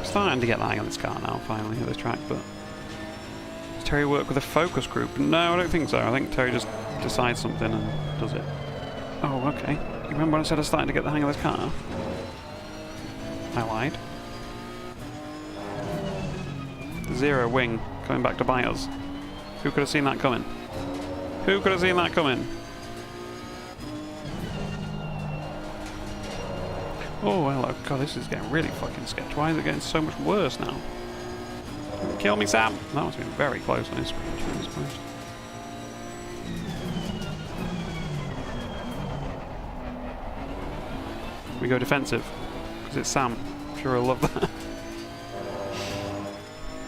Starting to get the hang of this car now, finally, at this track, but does Terry work with a focus group? No, I don't think so. I think Terry just decides something and does it. Oh, okay. You remember when I said I was starting to get the hang of this car? I lied. Zero wing coming back to bite us. Who could have seen that coming? Who could have seen that coming? Oh, hello. God, this is getting really fucking sketch. Why is it getting so much worse now? Kill me, Sam! That must have been very close on his screen. Jesus Christ. We go defensive, because it's Sam. I'm sure he'll love that.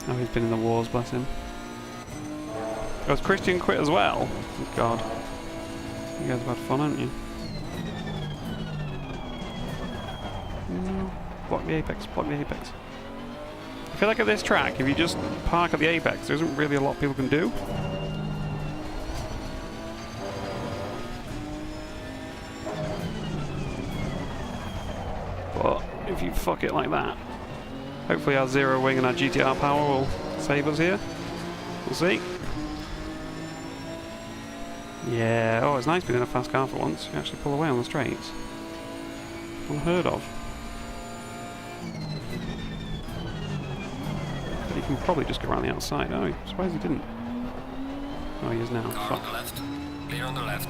Oh, he's been in the wars, bless him. Oh, has Christian quit as well? Oh, God. You guys have had fun, haven't you? Block the apex, block the apex. I feel like at this track, if you just park at the apex, there isn't really a lot people can do. But if you fuck it like that, hopefully our zero wing and our GTR power will save us here. We'll see. Yeah, oh, it's nice being in a fast car for once. You actually pull away on the straights. Unheard of. But he can probably just go around the outside. Oh, I'm surprised he didn't. Oh, he is now. Car Fuck. on the left. Clear on the left.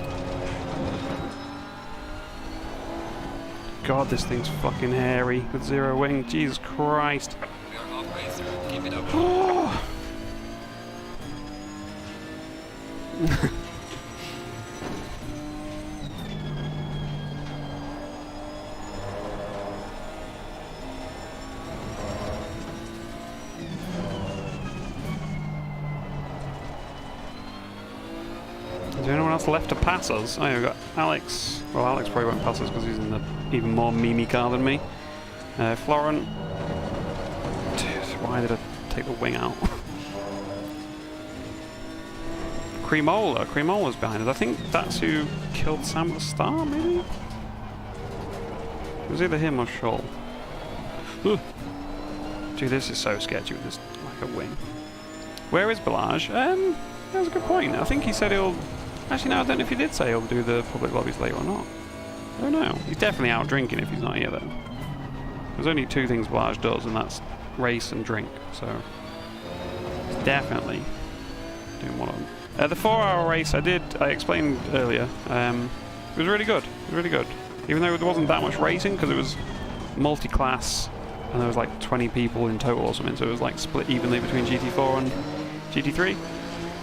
God, this thing's fucking hairy with zero wing. Jesus Christ. We are halfway through. Keep it up. Oh. Is there anyone else left to pass us? Oh, yeah, we've got Alex. Well, Alex probably won't pass us because he's in the even more memey car than me. Florent. Why did I take the wing out? Cremola. Cremola's behind us. I think that's who killed Sam at the start, maybe? It was either him or Scholl. Dude, this is so sketchy with this like a wing. Where is Balaj? That's a good point. I think he said he'll... Actually, no, I don't know if he did say he'll do the public lobbies later or not. I don't know. He's definitely out drinking if he's not here, though. There's only two things Balaj does, and that's race and drink, so... He's definitely doing one of them. The 4-hour race I explained earlier, it was really good. It was really good. Even though there wasn't that much racing, because it was multi-class, and there was like 20 people in total or something, so it was like split evenly between GT4 and GT3.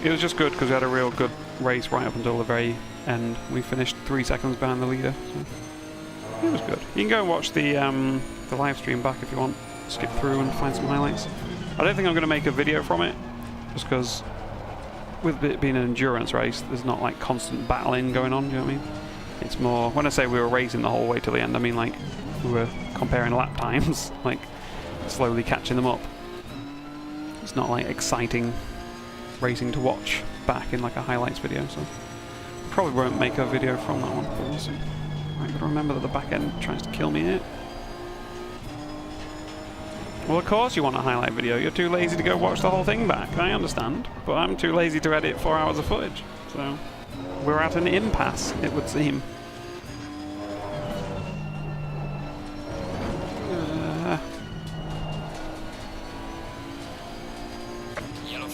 It was just good because we had a real good race right up until the very end. We finished 3 seconds behind the leader, so it was good. You can go and watch the live stream back if you want. Skip through and find some highlights. I don't think I'm going to make a video from it, just because with it being an endurance race, there's not like constant battling going on, you know what I mean? It's more, when I say we were racing the whole way to the end, I mean like we were comparing lap times, like slowly catching them up. It's not like exciting racing to watch back in like a highlights video, so probably won't make a video from that one, but we'll see. Right, gotta remember that the back end tries to kill me here. Well, of course you want a highlight video. You're too lazy to go watch the whole thing back. I understand, but I'm too lazy to edit 4 hours of footage. So we're at an impasse, it would seem.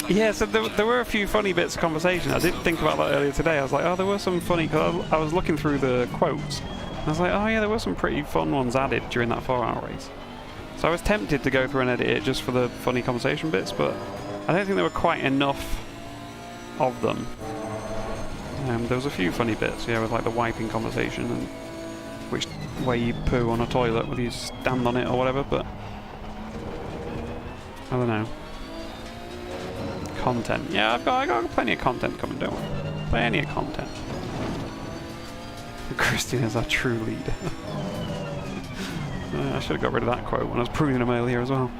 Yeah, so there were a few funny bits of conversation. I did think about that earlier today. I was like, oh, there were some funny... Cause I was looking through the quotes. And I was like, oh yeah, there were some pretty fun ones added during that 4-hour race. So I was tempted to go through and edit it just for the funny conversation bits, but I don't think there were quite enough of them. There was a few funny bits, yeah, with like the wiping conversation and which way you poo on a toilet, whether you stand on it or whatever, but I don't know. Content. Yeah, I got plenty of content coming, don't worry. Plenty of content. Christian is our true leader. I should have got rid of that quote when I was proving him earlier as well.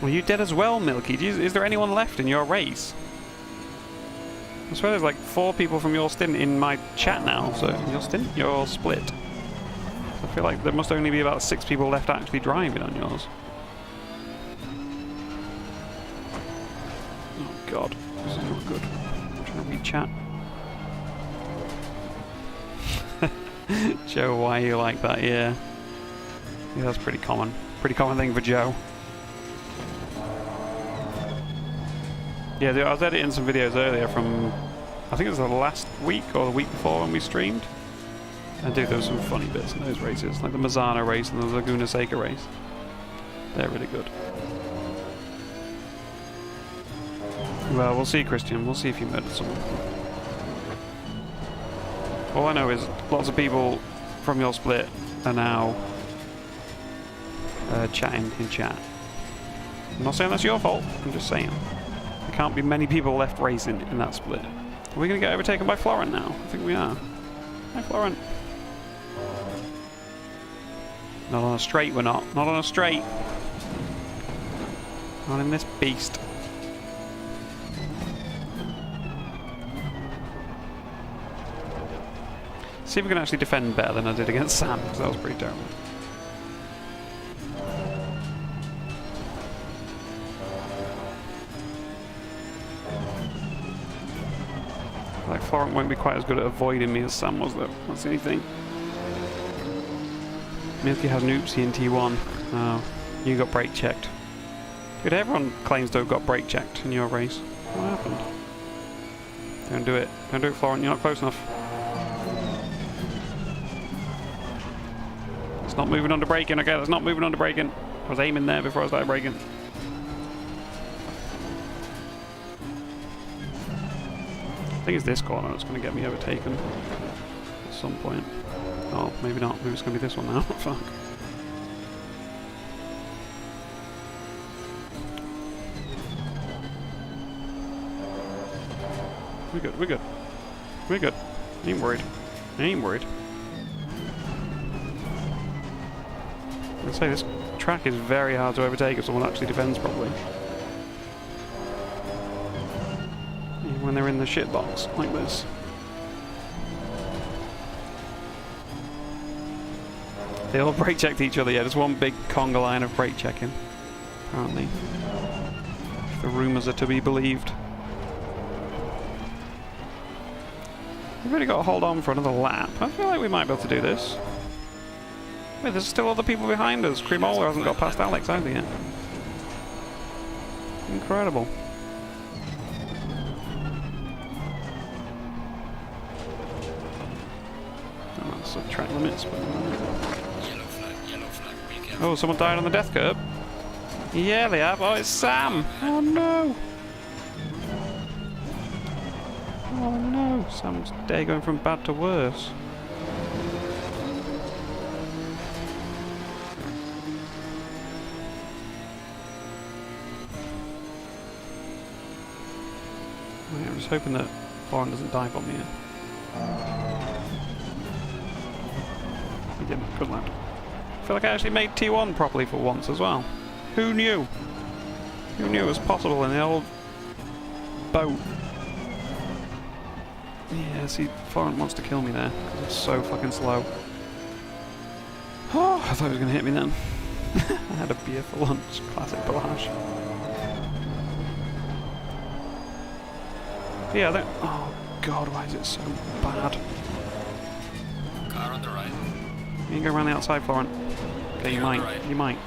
Well, you dead as well, Milky. Is there anyone left in your race? I swear there's like 4 people from your stint in my chat now, so your stint? You're split. I feel like there must only be about 6 people left actually driving on yours. Oh god, this is not good. I'm trying to read chat. Joe, why are you like that? Yeah. Yeah, that's pretty common. Pretty common thing for Joe. Yeah, I was editing some videos earlier from, I think it was the last week or the week before when we streamed. And dude, there was some funny bits in those races, like the Mazzana race and the Laguna Seca race. They're really good. Well, we'll see, Christian. We'll see if you murdered someone. All I know is lots of people from your split are now chatting in chat. I'm not saying that's your fault, I'm just saying. There can't be many people left racing in that split. Are we going to get overtaken by Florent now? I think we are. Hi, Florent. Not on a straight, we're not. Not on a straight. Not in this beast. see if we can actually defend better than I did against Sam, because that was pretty terrible. Like, Florent won't be quite as good at avoiding me as Sam was, though. That's the only thing. Milky has an oopsie in T1. Oh, you got brake checked. Dude, everyone claims to have got brake checked in your race. What happened? Don't do it. Don't do it, Florent. You're not close enough. It's not moving under braking. Okay, that's not moving under braking. I was aiming there before I started braking. I think it's this corner that's going to get me overtaken at some point. Oh, maybe not. Maybe it's going to be this one now. Fuck. We're good, we're good. We're good. I ain't worried. I ain't worried. I'd say this track is very hard to overtake if someone actually defends properly. When they're in the shit box, like this. They all brake checked each other, yeah, just one big conga line of brake checking, apparently. If the rumours are to be believed. We've really got to hold on for another lap. I feel like we might be able to do this. Wait, there's still other people behind us. Cremola hasn't got past Alex either yet. Incredible. Track limits, but Yellow flag, be careful. oh, someone died on the death curb. Yeah, they have. Oh, it's Sam. Oh no. Oh no. Sam's day going from bad to worse. Wait, I'm just hoping that Florent doesn't dive on me here. Good lad. I feel like I actually made T1 properly for once as well. Who knew? Who knew it was possible in the old boat? Yeah, see, Florent wants to kill me there because it's so fucking slow. Oh, I thought he was going to hit me then. I had a beer for lunch. Classic Balash. Yeah, that. Oh god, why is it so bad? Car on the right. You can go around the outside, Florent. Okay, you might. Right. You might.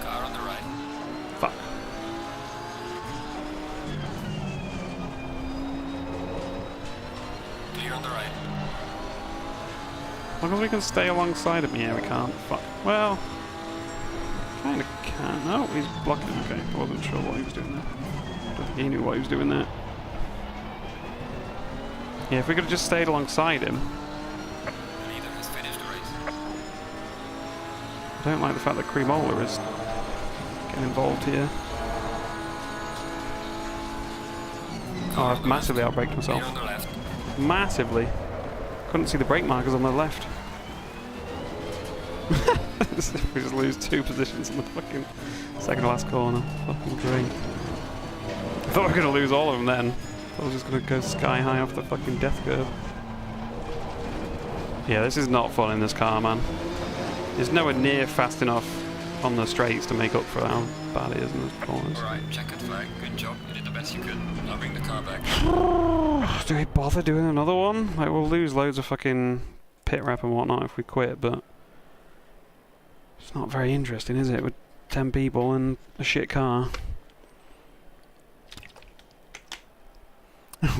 Car on the right. Fuck. Clear on the right. As long as we can stay alongside of me, yeah, we can't. Fuck. Well, kind of can. No, he's blocking. Okay, I wasn't sure what he was doing there. I don't think he knew what he was doing there. Yeah, if we could have just stayed alongside him. The leader has finished the race. I don't like the fact that Cremola is getting involved here. Oh, I've massively outbraked myself. Clear on the left. Massively. Couldn't see the brake markers on the left. We just lose 2 positions in the fucking second to last corner. Fucking great. I thought we were going to lose all of them then. I was just going to go sky high off the fucking death curve. Yeah, this is not fun in this car, man. It's nowhere near fast enough on the straights to make up for how bad it is in the corners. Alright, checkered flag. Good job. You did the best you could. Now bring the car back. Do we bother doing another one? Like, we'll lose loads of fucking pit rep and whatnot if we quit, but it's not very interesting, is it? With 10 people and a shit car.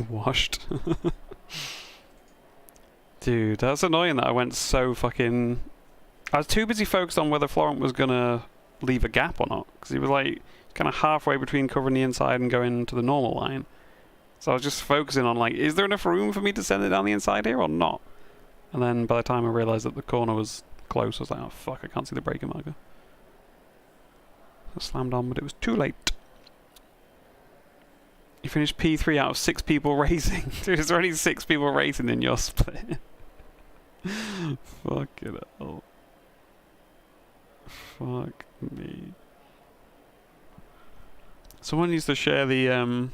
Washed. Dude, that's annoying that I went so fucking... I was too busy focused on whether Florent was gonna leave a gap or not, because he was like kind of halfway between covering the inside and going to the normal line. So I was just focusing on like, is there enough room for me to send it down the inside here or not? And then by the time I realised that the corner was close, I was like, oh fuck, I can't see the braking marker. I slammed on, but it was too late. You finished P3 out of 6 people racing. Dude, is there only 6 people racing in your split? Fucking hell. Fuck me. Someone needs to share the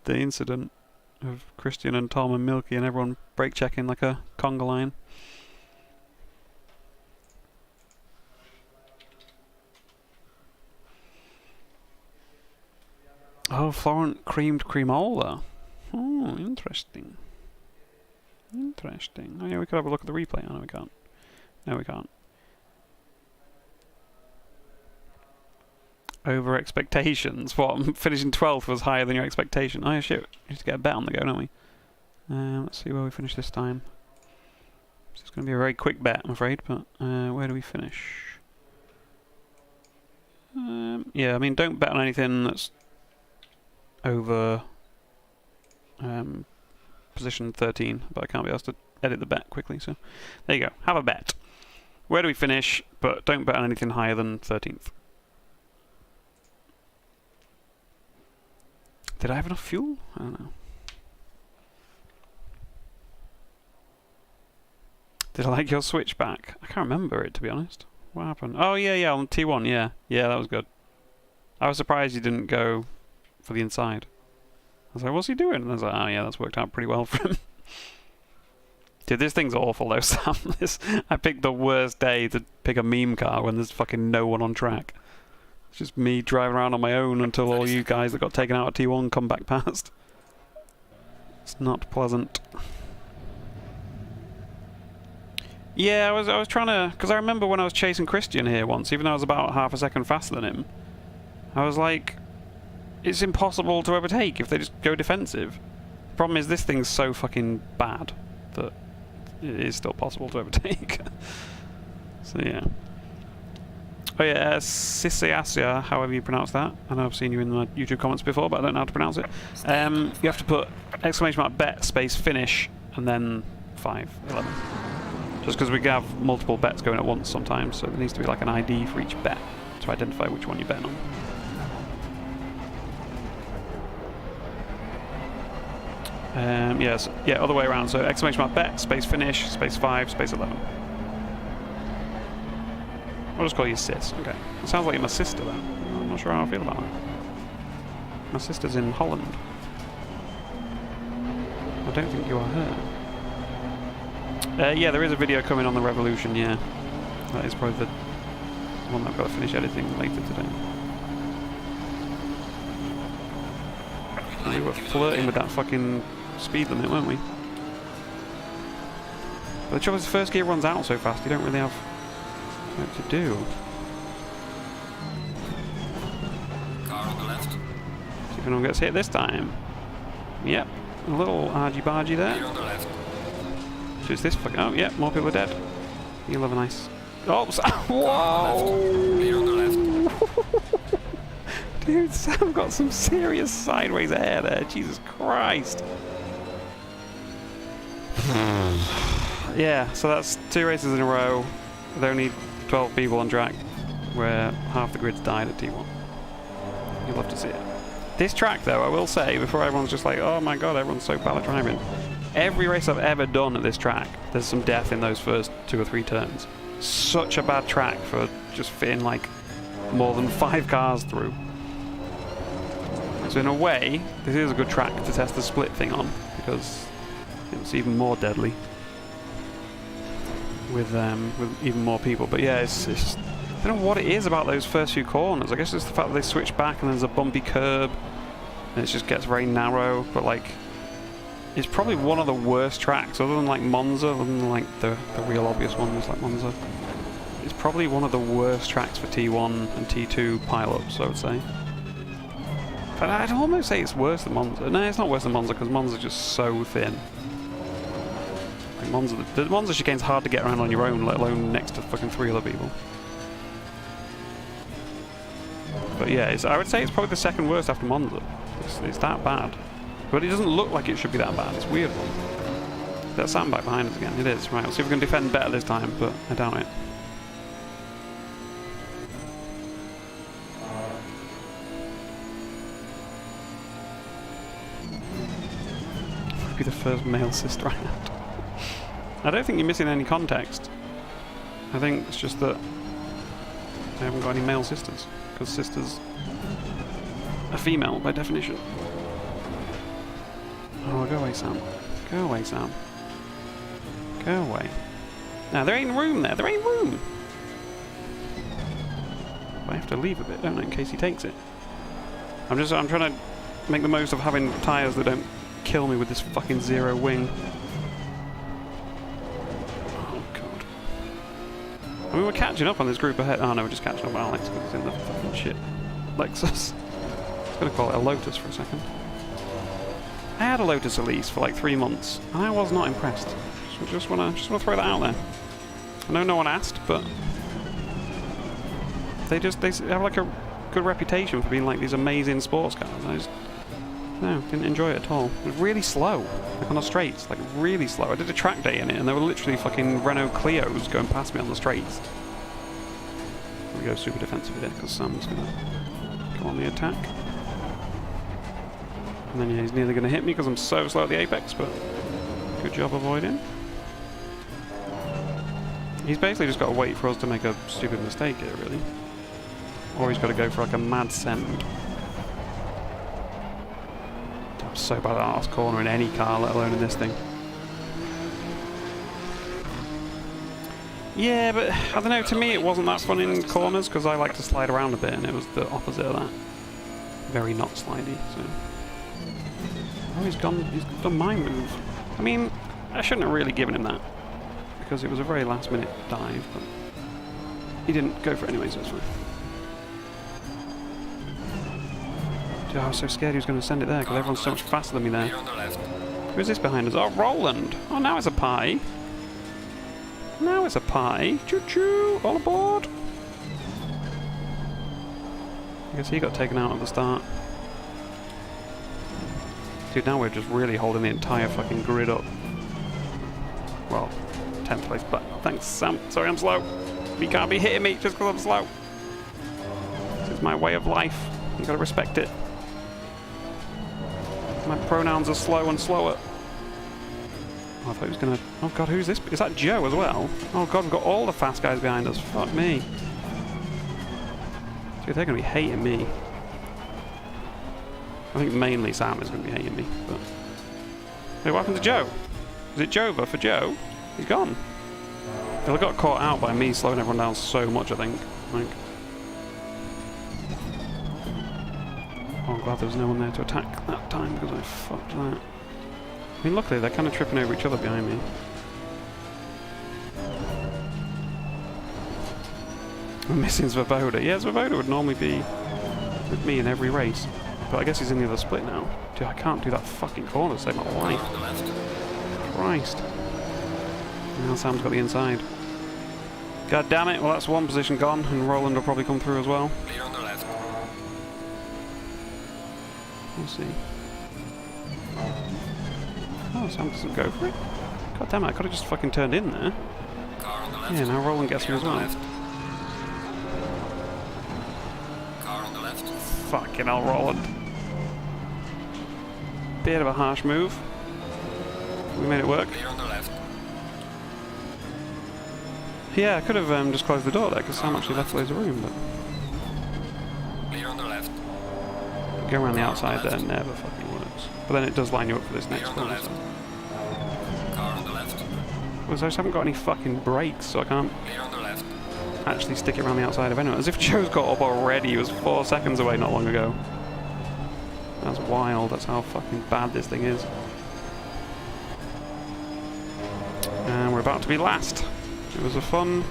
incident of Christian and Tom and Milky and everyone brake checking like a conga line. Oh, Florent creamed cremola. Oh, interesting. Interesting. Oh yeah, we could have a look at the replay. Oh no, we can't. No, we can't. Over expectations. What? Finishing 12th was higher than your expectation. Oh yeah, shit. We need to get a bet on the go, don't we? Let's see where we finish this time. This is going to be a very quick bet, I'm afraid, but where do we finish? Yeah, I mean, don't bet on anything that's over position 13, but I can't be asked to edit the bet quickly, so there you go. Have a bet. Where do we finish? But don't bet on anything higher than 13th. Did I have enough fuel? I don't know. Did I like your switchback? I can't remember it, to be honest. What happened? Oh, yeah, on T1, yeah. Yeah, that was good. I was surprised you didn't go for the inside. I was like, what's he doing? And I was like, oh yeah, that's worked out pretty well for him. Dude, this thing's awful though, Sam. I picked the worst day to pick a meme car when there's fucking no one on track. It's just me driving around on my own until all you guys that got taken out of T1 come back past. It's not pleasant. Yeah, I was trying to... Because I remember when I was chasing Christian here once, even though I was about half a second faster than him, I was like... It's impossible to overtake if they just go defensive. The problem is this thing's so fucking bad that it is still possible to overtake. So yeah. Oh yeah, Sisiasia, however you pronounce that. I know I've seen you in my YouTube comments before, but I don't know how to pronounce it. You have to put exclamation mark bet space finish and then 511. Just because we can have multiple bets going at once sometimes, so there needs to be like an ID for each bet to identify which one you're betting on. Yes, yeah, other way around. So exclamation mark bet, space finish, space 5, space 11. I'll just call you Sis. Okay. It sounds like you're my sister though. I'm not sure how I feel about that. My sister's in Holland. I don't think you are her. Yeah, there is a video coming on the Revolution, yeah. That is probably the one that I've got to finish editing later today. We were flirting with that fucking speed limit, weren't we? But the trouble is, first gear runs out so fast, you don't really have what to do. Car on the left. See if anyone gets hit this time. Yep, a little argy-bargy there. Clear on the left. So it's this fucking... Oh, yeah, more people are dead. You'll have a nice... Oh, Whoa! Clear on the left. Dude, Sam got some serious sideways air there. Jesus Christ. Yeah, so that's 2 races in a row with only 12 people on track, where half the grid's died at T1. You'll love to see it. This track, though, I will say, before everyone's just like, oh my god, everyone's so bad at driving. Every race I've ever done at this track, there's some death in those first 2 or 3 turns. Such a bad track for just fitting, like, more than 5 cars through. So in a way, this is a good track to test the split thing on, because it's even more deadly with even more people. But yeah, it's I don't know what it is about those first few corners. I guess it's the fact that they switch back and there's a bumpy curb, and it just gets very narrow. But like, it's probably one of the worst tracks, other than like Monza, other than like the real obvious ones like Monza. It's probably one of the worst tracks for T1 and T2 pile-ups, I would say. But I'd almost say it's worse than Monza. No, it's not worse than Monza, because Monza's just so thin. Like the Monza chicane's hard to get around on your own, let alone next to fucking 3 other people. But yeah, I would say it's probably the second worst after Monza. It's that bad. But it doesn't look like it should be that bad. It's a weird one. That sandbag behind us again. It is. Right, we'll see if we can defend better this time, but I doubt it. Be the first male sister I had. I don't think you're missing any context. I think it's just that I haven't got any male sisters, because sisters are female by definition. Oh, go away, Sam. Go away, Sam. Go away. Now, there ain't room there. There ain't room. I have to leave a bit, don't I, in case he takes it. I'm trying to make the most of having tyres that don't kill me with this fucking zero wing. Oh, God. I mean, we're catching up on this group ahead. Oh, no, we're just catching up on Alex because he's in the fucking shit Lexus. I was going to call it a Lotus for a second. I had a Lotus Elise for like 3 months, and I was not impressed. So just wanna throw that out there. I know no one asked, but they have like a good reputation for being like these amazing sports cars. I just didn't enjoy it at all. It was really slow, like on the straights, like really slow. I did a track day in it, and there were literally fucking Renault Clios going past me on the straights. We go super defensive with it because Sam's gonna go on the attack. And then yeah, he's nearly going to hit me because I'm so slow at the apex, but good job avoiding. He's basically just got to wait for us to make a stupid mistake here, really. Or he's got to go for like a mad send. I'm so bad at arse corner in any car, let alone in this thing. Yeah, but I don't know, to me it wasn't that fun in corners because I like to slide around a bit, and it was the opposite of that. Very not slidey, so... Oh, he's done my move. I mean, I shouldn't have really given him that, because it was a very last minute dive, but he didn't go for it anyway, so it's fine. Dude, I was so scared he was going to send it there, because everyone's so much faster than me there. Who's this behind us? Oh, Roland! Oh, now it's a pie. Now it's a pie. Choo-choo! All aboard! I guess he got taken out at the start. Dude, now we're just really holding the entire fucking grid up. Well, 10th place, but thanks, Sam. Sorry I'm slow. You can't be hitting me just because I'm slow. This is my way of life. You gotta respect it. My pronouns are slow and slower. Oh, I thought he was gonna... Oh god, who's this? Is that Joe as well? Oh god, we've got all the fast guys behind us. Fuck me. Dude, they're gonna be hating me. I think mainly Sam is going to be hating me, but... Wait, what happened to Joe? Is it Jova for Joe? He's gone. They got caught out by me slowing everyone down so much, I think. Oh, I'm glad there was no one there to attack that time, because I fucked that. I mean, luckily, they're kind of tripping over each other behind me. I'm missing Svoboda. Yeah, Svoboda would normally be with me in every race. But I guess he's in the other split now. Dude, I can't do that fucking corner to save my life. Christ. Now Sam's got the inside. God damn it, well that's one position gone, and Roland will probably come through as well. Clear on the left. We'll see. Oh, Sam doesn't go for it. God damn it, I could have just fucking turned in there. Car on the left. Yeah, now Roland gets me as well. Car on the left. Fucking hell, Roland. Bit of a harsh move. We made it work. Clear on the left. Yeah, I could have just closed the door there because Sam actually left loads of room, but... Clear on the left. Go around the outside there never fucking works. But then it does line you up for this next Clear on the corner. left. So. Car on the left. Well, I just haven't got any fucking brakes, so I can't Clear on the left. actually stick it around the outside of anyone. As if Joe's got up already. He was 4 seconds away not long ago. That's wild. That's how fucking bad this thing is. And we're about to be last. It was a fun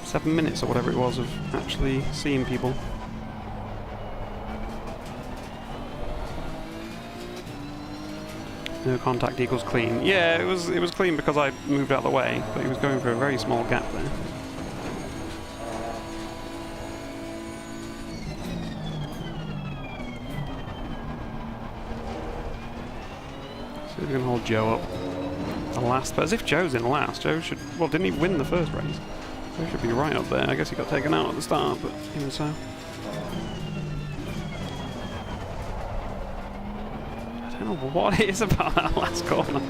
7 minutes or whatever it was of actually seeing people. No contact equals clean. Yeah, it was clean because I moved out of the way, but he was going for a very small gap there. So we're going to hold Joe up. The last, but as if Joe's in last. Joe should... Well, didn't he win the first race? Joe should be right up there. I guess he got taken out at the start, but even so. I don't know what it is about that last corner.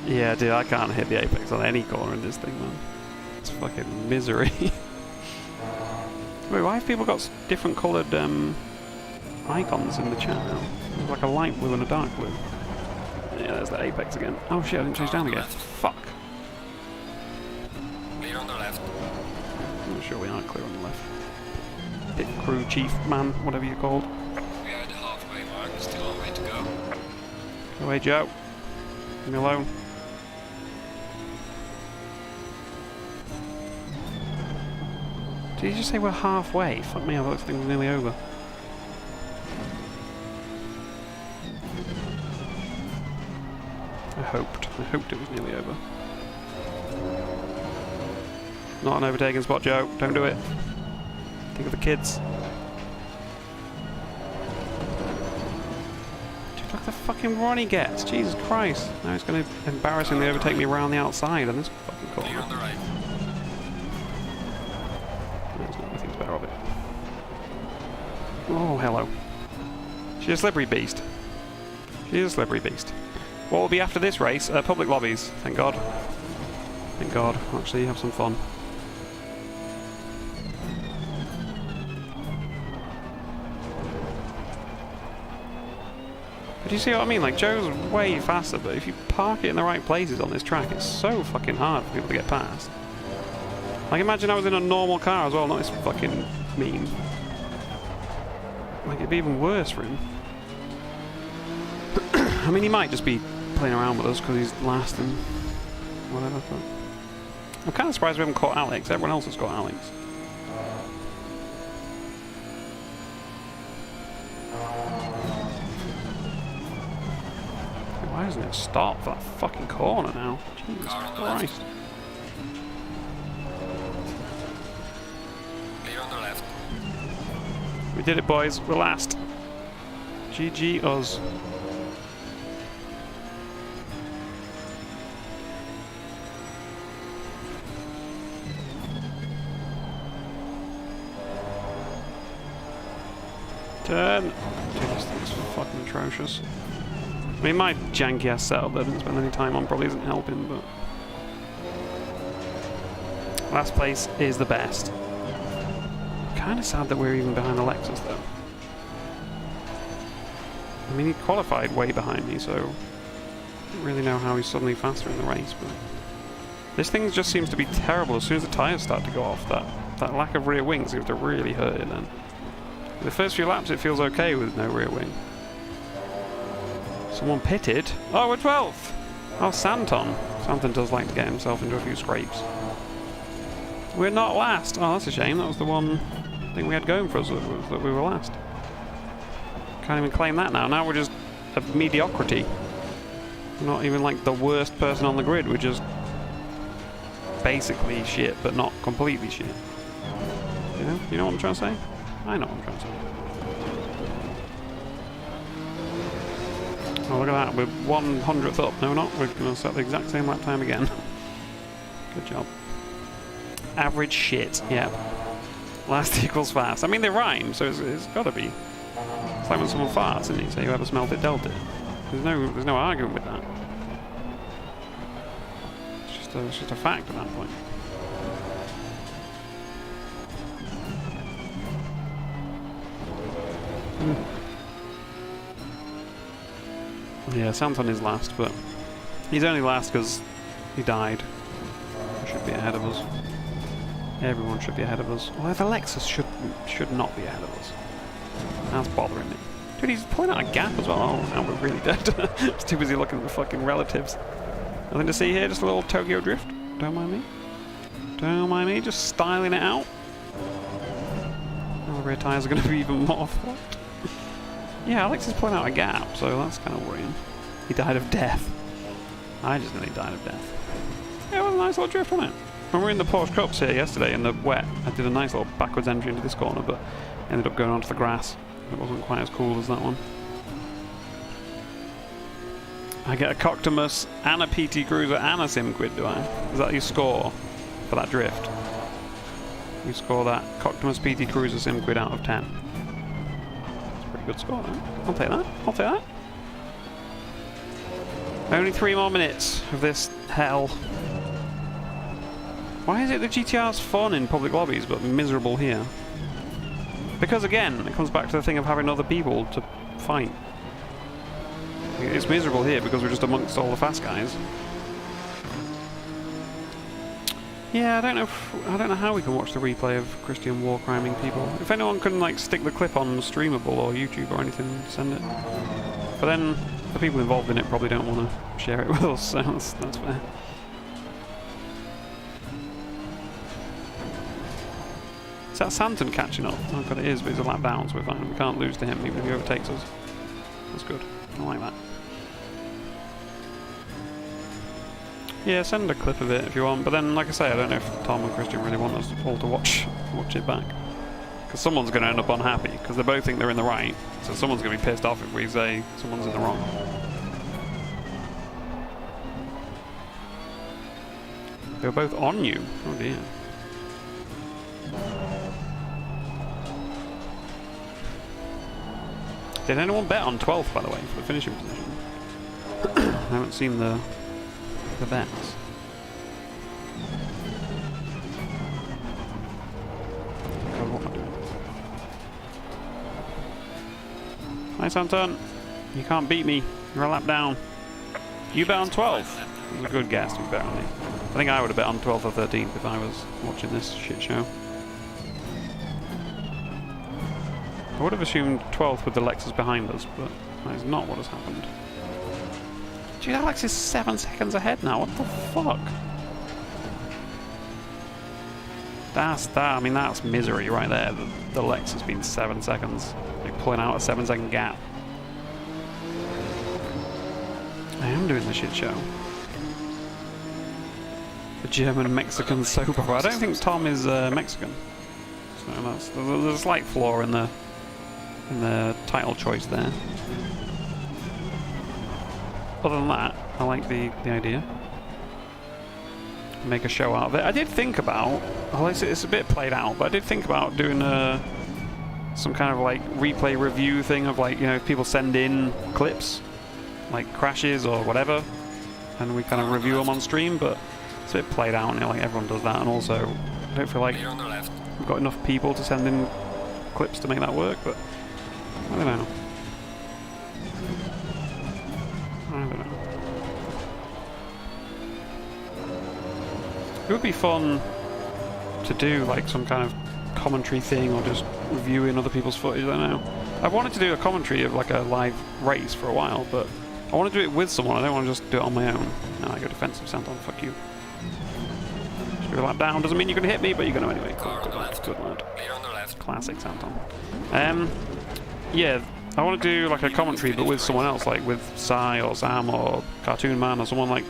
Yeah, dude, I can't hit the apex on any corner in this thing, man. It's fucking misery. Wait, why have people got different coloured icons in the chat now. There's like a light blue and a dark blue. Yeah, there's the apex again. Oh shit, I didn't change down again. Fuck. Clear on the left. I'm sure we are clear on the left. Pit crew chief man, whatever you're called. We are at the halfway mark, still a long way to go. Go away, Joe. Leave me alone. Did you just say we're halfway? Fuck me, I thought this thing was nearly over. I hoped it was nearly over. Not an overtaking spot, Joe. Don't do it. Think of the kids. Dude, look at the fucking run he gets. Jesus Christ. Now he's going to embarrassingly overtake me around the outside on this fucking corner. Clear on the right. There's not anything's better of it. Oh, hello. She's a slippery beast. She's a slippery beast. What will be after this race? Public lobbies. Thank God. Thank God. Actually, have some fun. But do you see what I mean? Like, Joe's way faster, but if you park it in the right places on this track, it's so fucking hard for people to get past. Like, imagine I was in a normal car as well, not this fucking meme. Like, it'd be even worse for him. I mean, he might just be playing around with us because he's last and whatever, but I'm kind of surprised we haven't caught Alex. Everyone else has caught Alex. Why doesn't it stop for that fucking corner now? Jesus Christ. Clear on the left. We did it, boys. We're last. GG us. Turn. Dude, this thing's fucking atrocious. I mean, my janky ass setup that I didn't spend any time on probably isn't helping, but last place is the best. Kind of sad that we're even behind Alexis, though. I mean, he qualified way behind me, so I don't really know how he's suddenly faster in the race, but this thing just seems to be terrible as soon as the tyres start to go off. That lack of rear wing seems to really hurt it then. The first few laps it feels okay with no rear wing. Someone pitted. Oh, we're 12th! Oh, Santon. Santon does like to get himself into a few scrapes. We're not last. Oh, that's a shame. That was the one thing we had going for us, was that we were last. Can't even claim that now. Now we're just a mediocrity. We're not even like the worst person on the grid. We're just basically shit, but not completely shit. You know what I'm trying to say? I know what I'm trying to say. Oh, look at that. We're 100th up. No, we're not. We're going to set the exact same lap time again. Good job. Average shit. Yep. Last equals fast. I mean, they rhyme, so it's got to be. It's like when someone farts, isn't it? So whoever smelt it dealt it. There's no arguing with that. It's just a fact at that point. Yeah, Santon is last, but he's only last because he died. He should be ahead of us. Everyone should be ahead of us. Well, if Alexis should not be ahead of us. That's bothering me. Dude, he's pulling out a gap as well. Oh, now we're really dead. Just too busy looking at the fucking relatives. Nothing to see here, just a little Tokyo drift. Don't mind me. Don't mind me, just styling it out. Now the rear tyres are going to be even more fucked. Yeah, Alex is pulling out a gap, so that's kind of worrying. He died of death. I just nearly died of death. Yeah, it was a nice little drift, wasn't it? When we were in the Porsche Cups here yesterday in the wet, I did a nice little backwards entry into this corner, but ended up going onto the grass. It wasn't quite as cool as that one. I get a Coctomus and a PT Cruiser and a SimQuid, do I? Is that your score for that drift? You score that Coctomus PT Cruiser SimQuid out of 10. Good score, then. I'll take that. I'll take that. Only 3 more minutes of this hell. Why is it that GTR's fun in public lobbies but miserable here? Because again, it comes back to the thing of having other people to fight. It's miserable here because we're just amongst all the fast guys. Yeah, I don't know how we can watch the replay of Christian war criming people. If anyone can like stick the clip on Streamable or YouTube or anything, send it. But then the people involved in it probably don't want to share it with us, so that's fair. Is that Santon catching up? Oh god, it is, but he's a lap down, so we're fine. We can't lose to him even if he overtakes us. That's good. I like that. Yeah, send a clip of it if you want, but then, like I say, I don't know if Tom and Christian really want us all to watch it back. Because someone's going to end up unhappy, because they both think they're in the right, so someone's going to be pissed off if we say someone's in the wrong. They were both on you. Oh dear. Did anyone bet on 12th, by the way, for the finishing position? I haven't seen the bets. God, what am I doing? Hi, Santon. You can't beat me. You're a lap down. You bet on 12th. It was a good guess to be bet on me. I think I would have bet on 12th or 13th if I was watching this shit show. I would have assumed 12th with the Lexus behind us, but that is not what has happened. Gee, Alex is 7 seconds ahead now. What the fuck? I mean, that's misery right there. The Lex has been 7 seconds. Like pulling out a 7-second gap. I am doing the shit show. The German-Mexican soap opera. I don't think Tom is Mexican. So there's a slight flaw in the title choice there. Other than that, I like the idea. Make a show out of it. I did think about, well, it's a bit played out, but I did think about doing some kind of like replay review thing of like, you know, if people send in clips, like crashes or whatever, and we kind of review them on stream, but it's a bit played out, and like everyone does that, and also I don't feel like we've got enough people to send in clips to make that work, but I don't know. It would be fun to do like some kind of commentary thing or just reviewing other people's footage, I don't know. I've wanted to do a commentary of like a live race for a while, but I want to do it with someone, I don't want to just do it on my own. No, I go defensive, Santon, fuck you. Just do a lap down, doesn't mean you're going to hit me, but you're going to anyway. Cool, good lad. Classic Santon. Yeah, I want to do like a commentary but with someone else, like with Sai or Sam or Cartoon Man or someone like.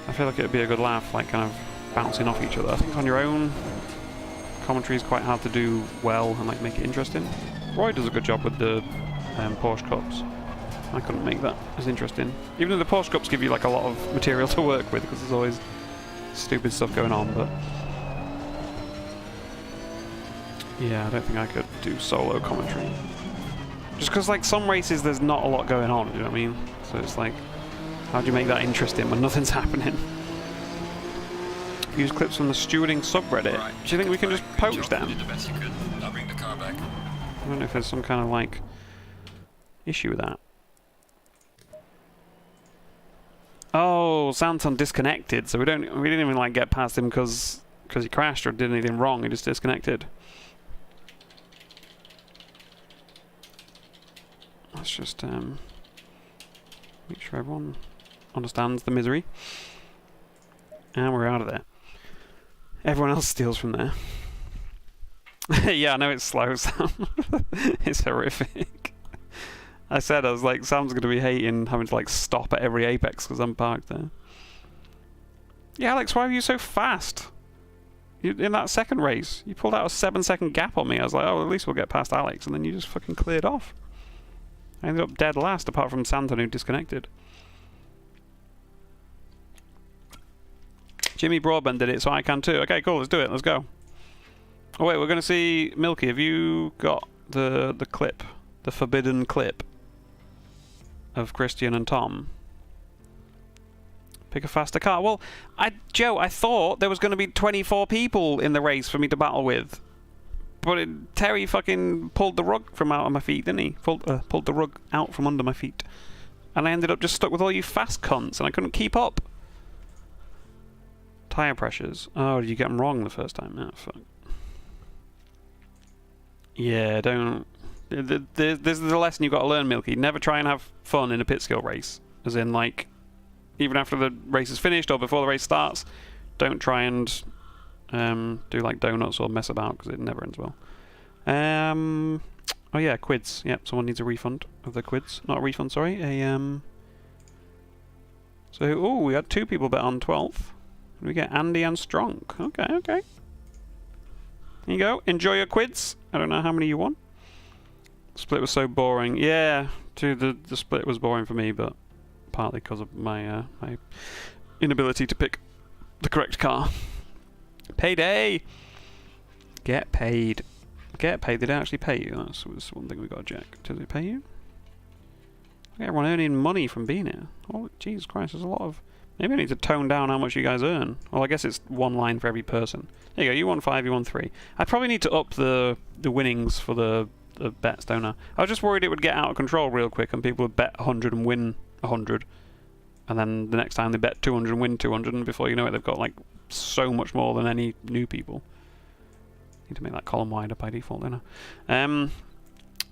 I feel like it would be a good laugh, like kind of bouncing off each other. I think on your own, commentary is quite hard to do well and like make it interesting. Roy does a good job with the Porsche Cups. I couldn't make that as interesting. Even though the Porsche Cups give you like a lot of material to work with because there's always stupid stuff going on, but yeah, I don't think I could do solo commentary. Just because like some races there's not a lot going on, you know what I mean? So it's like, how do you make that interesting when nothing's happening? Use clips from the stewarding subreddit. Right, do you think we can just poach them? You did the best you could. I'll bring the car back. I don't know if there's some kind of like issue with that. Oh, Santon disconnected, so we didn't even like get past him because he crashed or did anything wrong. He just disconnected. Let's just make sure everyone understands the misery. And we're out of there. Everyone else steals from there. Yeah, I know it's slow, Sam. It's horrific. I was like, Sam's going to be hating having to like stop at every apex because I'm parked there. Yeah, Alex, why are you so fast? In that second race, you pulled out a 7-second gap on me. I was like, oh, at least we'll get past Alex, and then you just fucking cleared off. I ended up dead last, apart from Santon, who disconnected. Jimmy Broadbent did it, so I can too. Okay, cool, let's do it, let's go. Oh wait, we're going to see Milky. Have you got the clip, the forbidden clip of Christian and Tom? Pick a faster car. Well, Joe, I thought there was going to be 24 people in the race for me to battle with. but Terry fucking pulled the rug from out of my feet, didn't he? Pulled the rug out from under my feet. And I ended up just stuck with all you fast cunts, and I couldn't keep up. Tyre pressures. Oh, did you get them wrong the first time? Oh, fuck. Yeah, don't... This is the lesson you've got to learn, Milky. Never try and have fun in a pit skill race. As in, like, even after the race is finished or before the race starts, don't try and do, like, donuts or mess about, because it never ends well. Oh yeah, quids. Yep, someone needs a refund of the quids. Not a refund, sorry. So, oh, we had 2 people bet on 12th. We get Andy and Strong. Okay, okay. Here you go. Enjoy your quids. I don't know how many you won. Split was so boring. Yeah, the split was boring for me, but partly because of my my inability to pick the correct car. Payday! Get paid. Get paid. Did it actually pay you? That's one thing we got to check. Did it pay you? Everyone earning money from being here. Oh, Jesus Christ, there's a lot of... Maybe I need to tone down how much you guys earn. Well, I guess it's 1 line for every person. There you go, you won 5, you won 3. I probably need to up the winnings for the bets, don't I? I was just worried it would get out of control real quick and people would bet 100 and win 100. And then the next time they bet 200 and win 200, and before you know it, they've got like so much more than any new people. Need to make that column wider by default, don't I?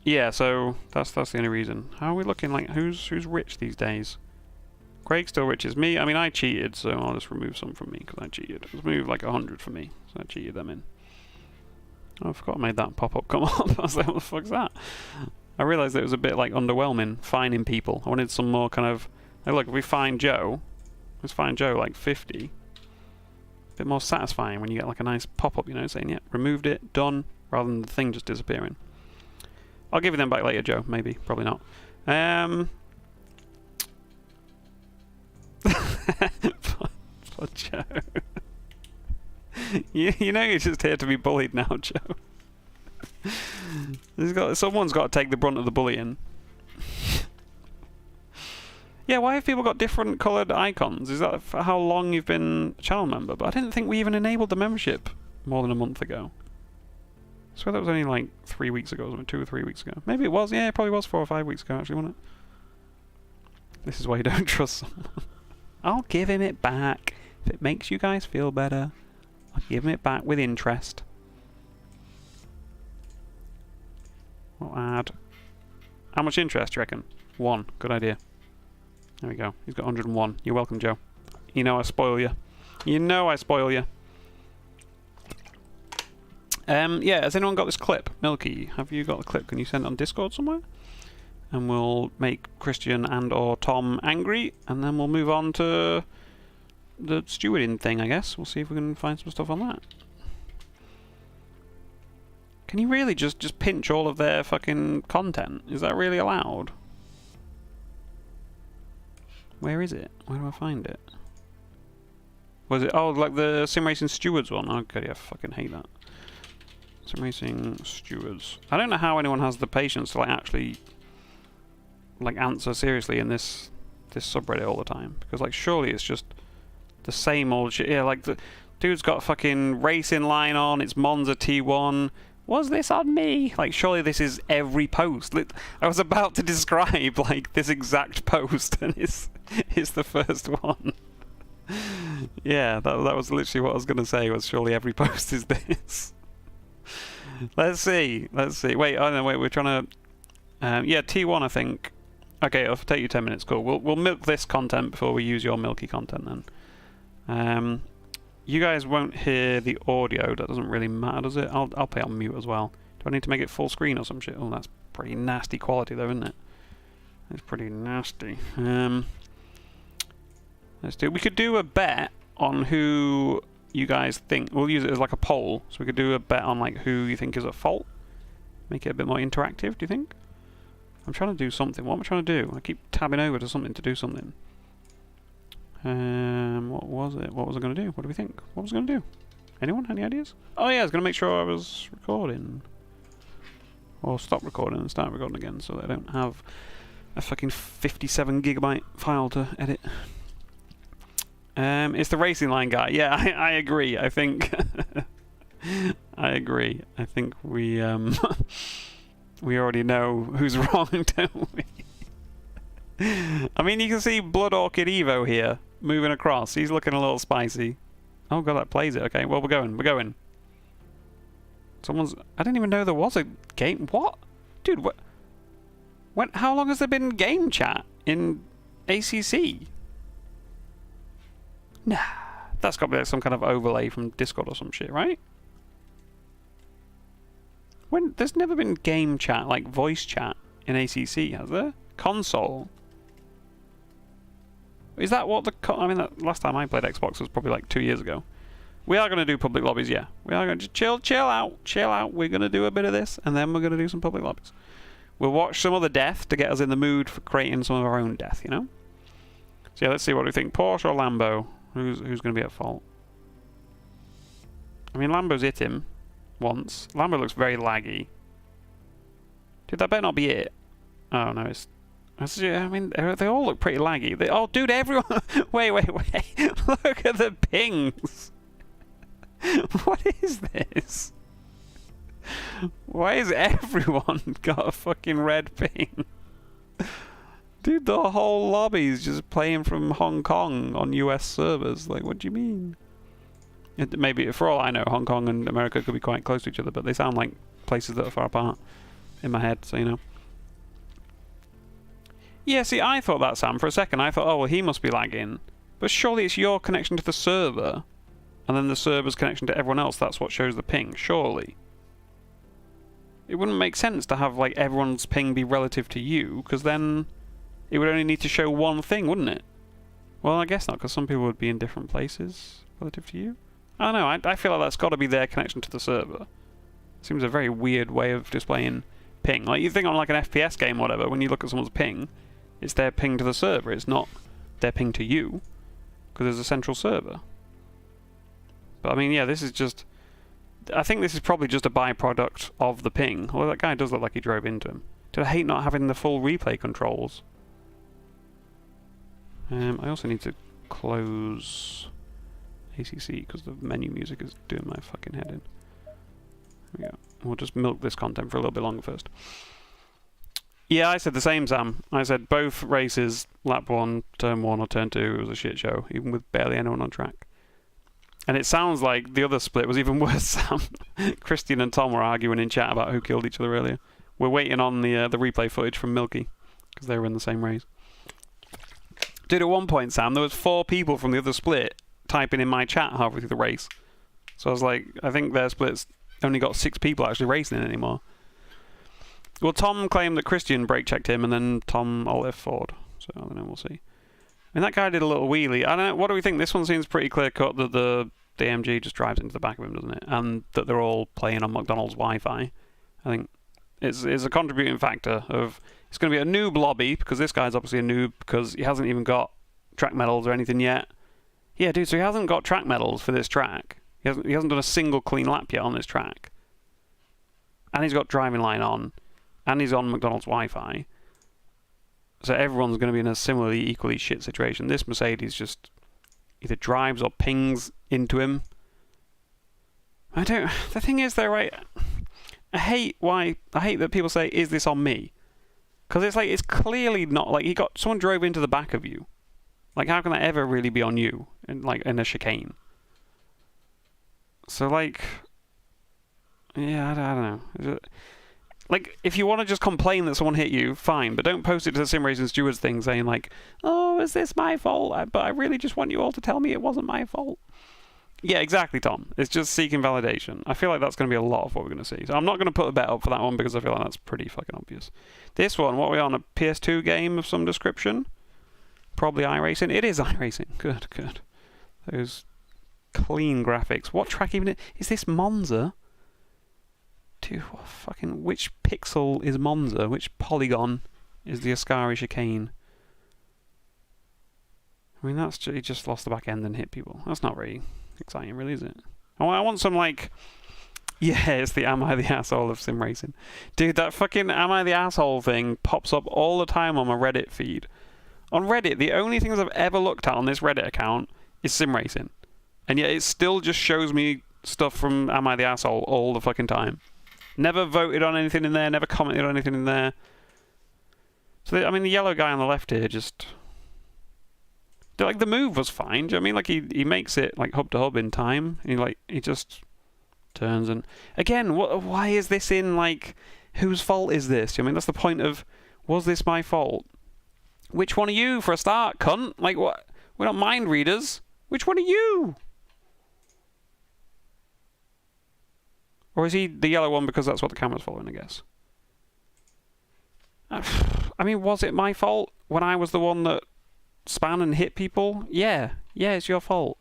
Yeah, so that's the only reason. How are we looking? Like, who's rich these days? Craig's still rich as me. I mean, I cheated, so I'll just remove some from me because I cheated. Let's move like 100 for me, so I cheated them in. Oh, I forgot I made that pop-up come up. I was like, what the fuck's that? I realised it was a bit like underwhelming, fining people. I wanted some more kind of... Like, look, if we find Joe, let's find Joe like 50. A bit more satisfying when you get like a nice pop-up, you know, saying, yeah, removed it, done, rather than the thing just disappearing. I'll give you them back later, Joe. Maybe. Probably not. Poor Joe. you know you're just here to be bullied now, Joe. Someone's got to take the brunt of the bullying. Yeah, why have people got different coloured icons? Is that for how long you've been a channel member? But I didn't think we even enabled the membership more than a month ago. I swear that was only like 3 weeks ago, wasn't it? 2 or 3 weeks ago. Maybe it was. Yeah, it probably was 4 or 5 weeks ago, actually, wasn't it? This is why you don't trust someone. I'll give him it back. If it makes you guys feel better, I'll give him it back with interest. We'll add... How much interest, do you reckon? 1. Good idea. There we go. He's got 101. You're welcome, Joe. You know I spoil you. You know I spoil you. Yeah, has anyone got this clip? Milky, have you got the clip? Can you send it on Discord somewhere? And we'll make Christian and or Tom angry, and then we'll move on to the stewarding thing, I guess. We'll see if we can find some stuff on that. Can you really just pinch all of their fucking content? Is that really allowed? Where is it? Where do I find it? Was it? Oh, like the Sim Racing Stewards one? Oh god, yeah, I fucking hate that. Sim Racing Stewards. I don't know how anyone has the patience to like actually like answer seriously in this subreddit all the time, because like surely it's just the same old shit. Yeah, like the dude's got a fucking racing line on. It's Monza T1. Was this on me? Like, surely this is every post. I was about to describe, like, this exact post, and it's the first one. Yeah, that was literally what I was going to say, was surely every post is this. Let's see. Wait, oh no, wait, we're trying to... yeah, T1, I think. Okay, it'll take you 10 minutes, cool. We'll milk this content before we use your milky content, then. You guys won't hear the audio. That doesn't really matter, does it? I'll put it on mute as well. Do I need to make it full screen or some shit? Oh, that's pretty nasty quality though, isn't it? It's pretty nasty. Let's do... We could do a bet on who you guys think... We'll use it as like a poll. So we could do a bet on like who you think is at fault. Make it a bit more interactive, do you think? I'm trying to do something. What am I trying to do? I keep tabbing over to something to do something. What was it? What was I going to do? What do we think? What was I going to do? Anyone? Any ideas? Oh yeah, I was going to make sure I was recording. Or stop recording and start recording again so that I don't have a fucking 57 gigabyte file to edit. It's the racing line guy. Yeah, I agree. I think... I agree. I think we we already know who's wrong, don't we? I mean, you can see Blood Orchid Evo here moving across. He's looking a little spicy. Oh god, that plays it. Okay, well, we're going. Someone's... I didn't even know there was a game... What? Dude, what... How long has there been game chat in ACC? Nah. That's got to be like some kind of overlay from Discord or some shit, right? There's never been game chat, like voice chat, in ACC, has there? Console. Is that what the... I mean, last time I played Xbox was probably like 2 years ago. We are going to do public lobbies, yeah. We are going to chill out. We're going to do a bit of this, and then we're going to do some public lobbies. We'll watch some other death to get us in the mood for creating some of our own death, you know? So yeah, let's see what we think. Porsche or Lambo? Who's going to be at fault? I mean, Lambo's hit him once. Lambo looks very laggy. Dude, that better not be it. Oh, no, it's... I mean, they all look pretty laggy. Oh, dude, everyone... Wait. Look at the pings. What is this? Why has everyone got a fucking red ping? Dude, the whole lobby's just playing from Hong Kong on US servers. Like, what do you mean? Maybe, for all I know, Hong Kong and America could be quite close to each other, but they sound like places that are far apart in my head, so you know. Yeah, see, I thought that, Sam, for a second. I thought, oh, well, he must be lagging. But surely it's your connection to the server, and then the server's connection to everyone else. That's what shows the ping, surely. It wouldn't make sense to have, like, everyone's ping be relative to you, because then it would only need to show one thing, wouldn't it? Well, I guess not, because some people would be in different places relative to you. I don't know, I feel like that's got to be their connection to the server. Seems a very weird way of displaying ping. Like, you think on, like, an FPS game or whatever, when you look at someone's ping, it's their ping to the server, it's not their ping to you, because there's a central server. But I mean, yeah, this is just... I think this is probably just a byproduct of the ping. Although that guy does look like he drove into him. Dude, I hate not having the full replay controls. I also need to close ACC, because the menu music is doing my fucking head in. There we go. We'll just milk this content for a little bit longer first. Yeah, I said the same, Sam. I said both races, lap 1, turn 1 or turn 2, it was a shit show, even with barely anyone on track. And it sounds like the other split was even worse, Sam. Christian and Tom were arguing in chat about who killed each other earlier. We're waiting on the replay footage from Milky, because they were in the same race. Dude, at one point, Sam, there was 4 people from the other split typing in my chat halfway through the race. So I was like, I think their split's only got 6 people actually racing it anymore. Well, Tom claimed that Christian brake-checked him, and then Tom alt Ford. So, I don't know, we'll see. I mean, that guy did a little wheelie. I don't know, what do we think? This one seems pretty clear-cut that the AMG just drives into the back of him, doesn't it? And that they're all playing on McDonald's Wi-Fi. I think it's a contributing factor of... It's going to be a noob lobby, because this guy's obviously a noob, because he hasn't even got track medals or anything yet. Yeah, dude, so he hasn't got track medals for this track. He hasn't done a single clean lap yet on this track. And he's got driving line on. And he's on McDonald's Wi-Fi. So everyone's going to be in a similarly equally shit situation. This Mercedes just either drives or pings into him. The thing is though, right, I hate that people say, is this on me? Because it's like, it's clearly not, like, someone drove into the back of you. Like, how can that ever really be on you in a chicane? So like, yeah, I don't know. Like, if you want to just complain that someone hit you, fine, but don't post it to the Sim Racing Stewards thing saying like, oh, is this my fault? But I really just want you all to tell me it wasn't my fault. Yeah, exactly, Tom. It's just seeking validation. I feel like that's going to be a lot of what we're going to see. So I'm not going to put a bet up for that one because I feel like that's pretty fucking obvious. This one, what are we on? A PS2 game of some description? Probably iRacing. It is iRacing. Good. Those clean graphics. What track even is this? Monza? Dude, which pixel is Monza? Which polygon is the Ascari chicane? I mean, he just lost the back end and hit people. That's not very exciting, really, is it? Oh, I want some, like... Yeah, it's the Am I the Asshole of Sim Racing. Dude, that fucking Am I the Asshole thing pops up all the time on my Reddit feed. On Reddit, the only things I've ever looked at on this Reddit account is Sim Racing. And yet it still just shows me stuff from Am I the Asshole all the fucking time. Never voted on anything in there, never commented on anything in there. So, I mean, the yellow guy on the left here just... Like, the move was fine. Do you know what I mean? Like, he makes it, like, hub to hub in time. And he just turns and... Again, why is this in, like... Whose fault is this? I mean, that's the point of... Was this my fault? Which one are you, for a start, cunt? Like, what? We're not mind readers. Which one are you? Or is he the yellow one because that's what the camera's following, I guess? I mean, was it my fault when I was the one that span and hit people? Yeah, it's your fault.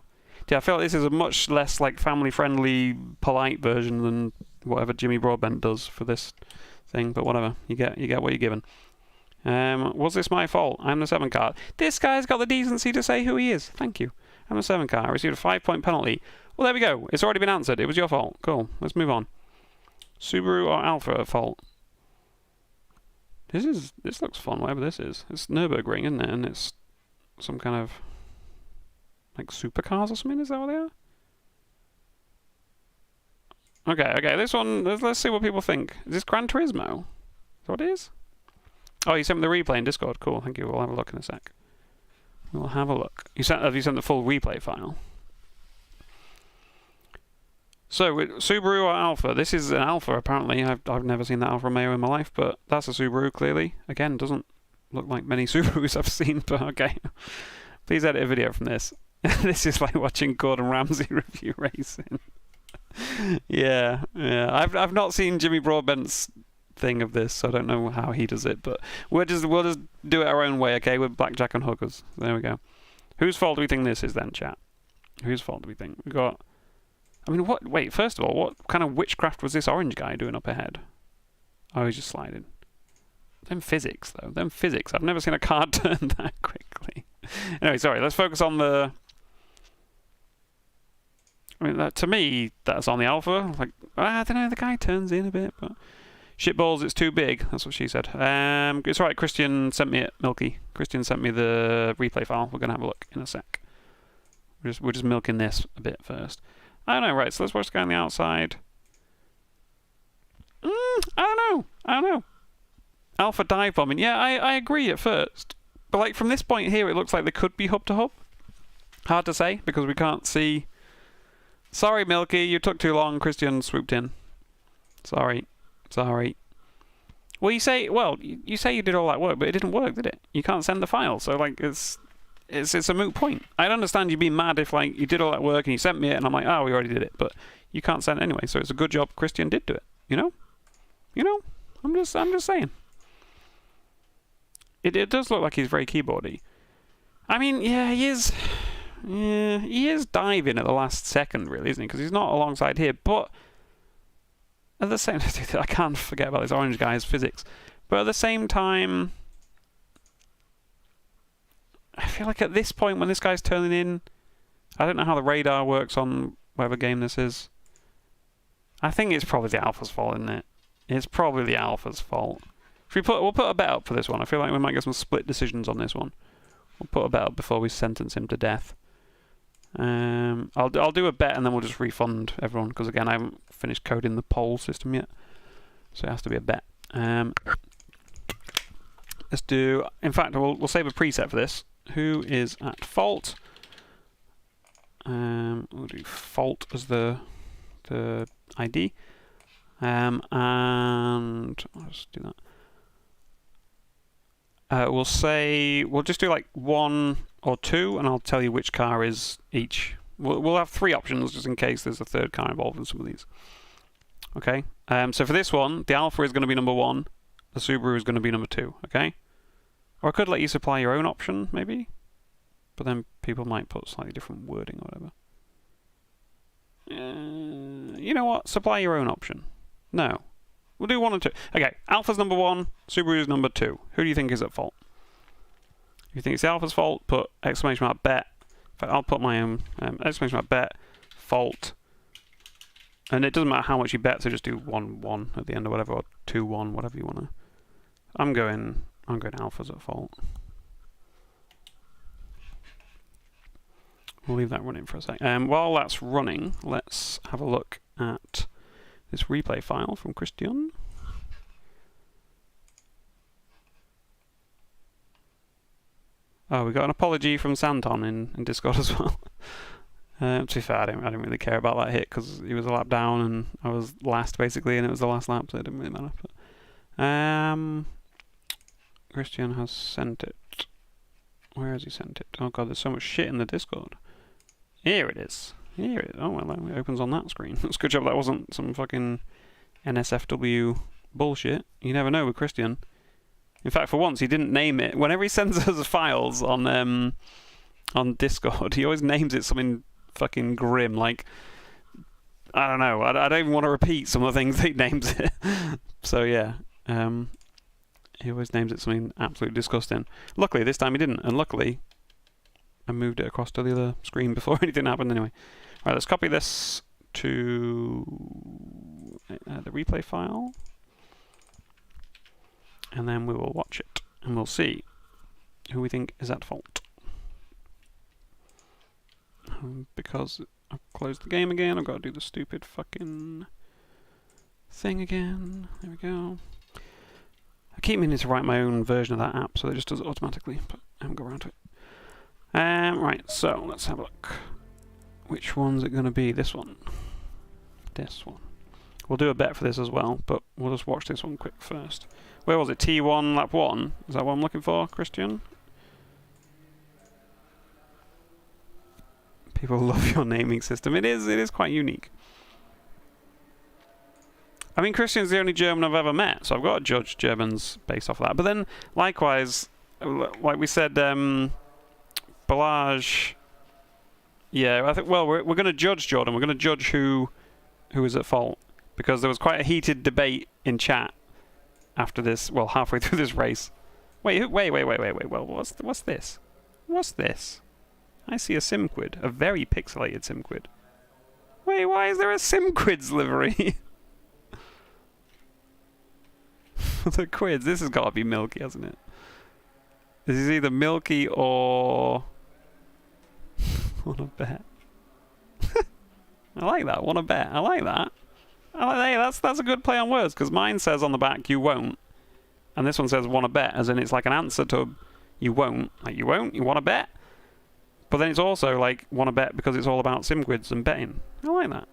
Yeah, I feel like this is a much less like family-friendly, polite version than whatever Jimmy Broadbent does for this thing. But whatever, you get what you're given. Was this my fault? I'm the 7 car. This guy's got the decency to say who he is. Thank you. I'm the 7 car. I received a 5-point penalty. Well, there we go. It's already been answered. It was your fault. Cool. Let's move on. Subaru or Alpha at fault? This looks fun, whatever this is. It's Nürburgring, isn't it? And it's some kind of like supercars or something. Is that what they are? Okay. This one. Let's see what people think. Is this Gran Turismo? Is that what it is? Oh, you sent me the replay in Discord. Cool. Thank you. We'll have a look in a sec. We'll have a look. Have you sent the full replay file? So, Subaru or Alpha? This is an Alpha, apparently. I've never seen that Alfa Romeo in my life, but that's a Subaru, clearly. Again, doesn't look like many Subarus I've seen, but okay. Please edit a video from this. This is like watching Gordon Ramsay review racing. yeah. I've not seen Jimmy Broadbent's thing of this, so I don't know how he does it, but we'll just do it our own way, okay? With blackjack and hookers. There we go. Whose fault do we think this is then, chat? Whose fault do we think? We've got... I mean, what... Wait, first of all, what kind of witchcraft was this orange guy doing up ahead? Oh, he's just sliding. Them physics, though. Them physics. I've never seen a car turn that quickly. Anyway, sorry. Let's focus on the... I mean, to me, that's on the Alpha. Like, I don't know, the guy turns in a bit, but... Shitballs, it's too big. That's what she said. It's right. Christian sent me it, Milky. Christian sent me the replay file. We're going to have a look in a sec. We're just milking this a bit first. I don't know, right, so let's watch the guy on the outside. I don't know. Alpha dive bombing. Yeah, I agree at first. But like from this point here, it looks like they could be hub to hub. Hard to say, because we can't see... Sorry, Milky, you took too long. Christian swooped in. Sorry. Well, you say you did all that work, but it didn't work, did it? You can't send the file, so like it's a moot point. I'd understand you being mad if like you did all that work and you sent me it and I'm like, oh, we already did it, but you can't send it anyway. So it's a good job Christian did do it. You know. I'm just saying. It does look like he's very keyboardy. I mean, yeah, he is. Yeah, he is diving at the last second, really, isn't he? Because he's not alongside here, but. At the same I can't forget about this orange guy's physics. But at the same time, I feel like at this point when this guy's turning in, I don't know how the radar works on whatever game this is. I think it's probably the Alpha's fault, isn't it? It's probably the Alpha's fault. If we'll put a bet up for this one. I feel like we might get some split decisions on this one. We'll put a bet up before we sentence him to death. I'll do a bet and then we'll just refund everyone because again I haven't finished coding the poll system yet, so it has to be a bet. Let's do. In fact, we'll save a preset for this. Who is at fault? We'll do fault as the ID, and I'll just do that. We'll just do like 1 or 2, and I'll tell you which car is each. We'll have 3 options just in case there's a third car involved in some of these. Okay. So for this one, the Alpha is going to be number 1. The Subaru is going to be number 2. Okay. Or I could let you supply your own option, maybe. But then people might put slightly different wording or whatever. You know what? Supply your own option. No. We'll do 1 and 2. Okay. Alpha's number 1. Subaru's number 2. Who do you think is at fault? If you think it's the Alpha's fault, put exclamation mark bet. In fact, I'll put my own exclamation mark bet fault. And it doesn't matter how much you bet, so just do 1-1 at the end or whatever, or 2-1, whatever you want to. I'm going Alpha's at fault. We'll leave that running for a sec. While that's running, let's have a look at this replay file from Christian. Oh, we got an apology from Santon in Discord as well. To be fair, I didn't really care about that hit because he was a lap down and I was last basically, and it was the last lap, so it didn't really matter. But, Christian has sent it. Where has he sent it? Oh god, there's so much shit in the Discord. Here it is. Here it is. Oh well, it opens on that screen. It's a good job that wasn't some fucking NSFW bullshit. You never know with Christian. In fact, for once, he didn't name it. Whenever he sends us files on Discord, he always names it something fucking grim. Like, I don't know. I don't even want to repeat some of the things he names it. So yeah, he always names it something absolutely disgusting. Luckily, this time he didn't, and luckily, I moved it across to the other screen before anything happened. Anyway, right, let's copy this to the replay file. And then we will watch it, and we'll see who we think is at fault. Because I've closed the game again, I've got to do the stupid fucking thing again. There we go. I keep meaning to write my own version of that app, so it just does it automatically, but I haven't got around to it. Right, so let's have a look. Which one's it going to be? This one. This one. We'll do a bet for this as well, but we'll just watch this one quick first. Where was it? T1, lap 1? Is that what I'm looking for, Christian? People love your naming system. It is quite unique. I mean, Christian's the only German I've ever met, so I've got to judge Germans based off of that. But then, likewise, like we said, Balaj... Yeah, I think, well, we're going to judge Jordan. We're going to judge who is at fault. Because there was quite a heated debate in chat after this, well, halfway through this race. Wait. Well, what's this? What's this? I see a SimQuid, a very pixelated SimQuid. Wait, why is there a SimQuids livery? The quids. This has got to be Milky, hasn't it? This is either Milky or... Want a bet? I like that. Want a bet? I like that. Hey, that's a good play on words, because mine says on the back, you won't. And this one says, want to bet, as in it's like an answer to you won't. Like, you won't? You want to bet? But then it's also like, want to bet because it's all about SimQuids and betting. I like that.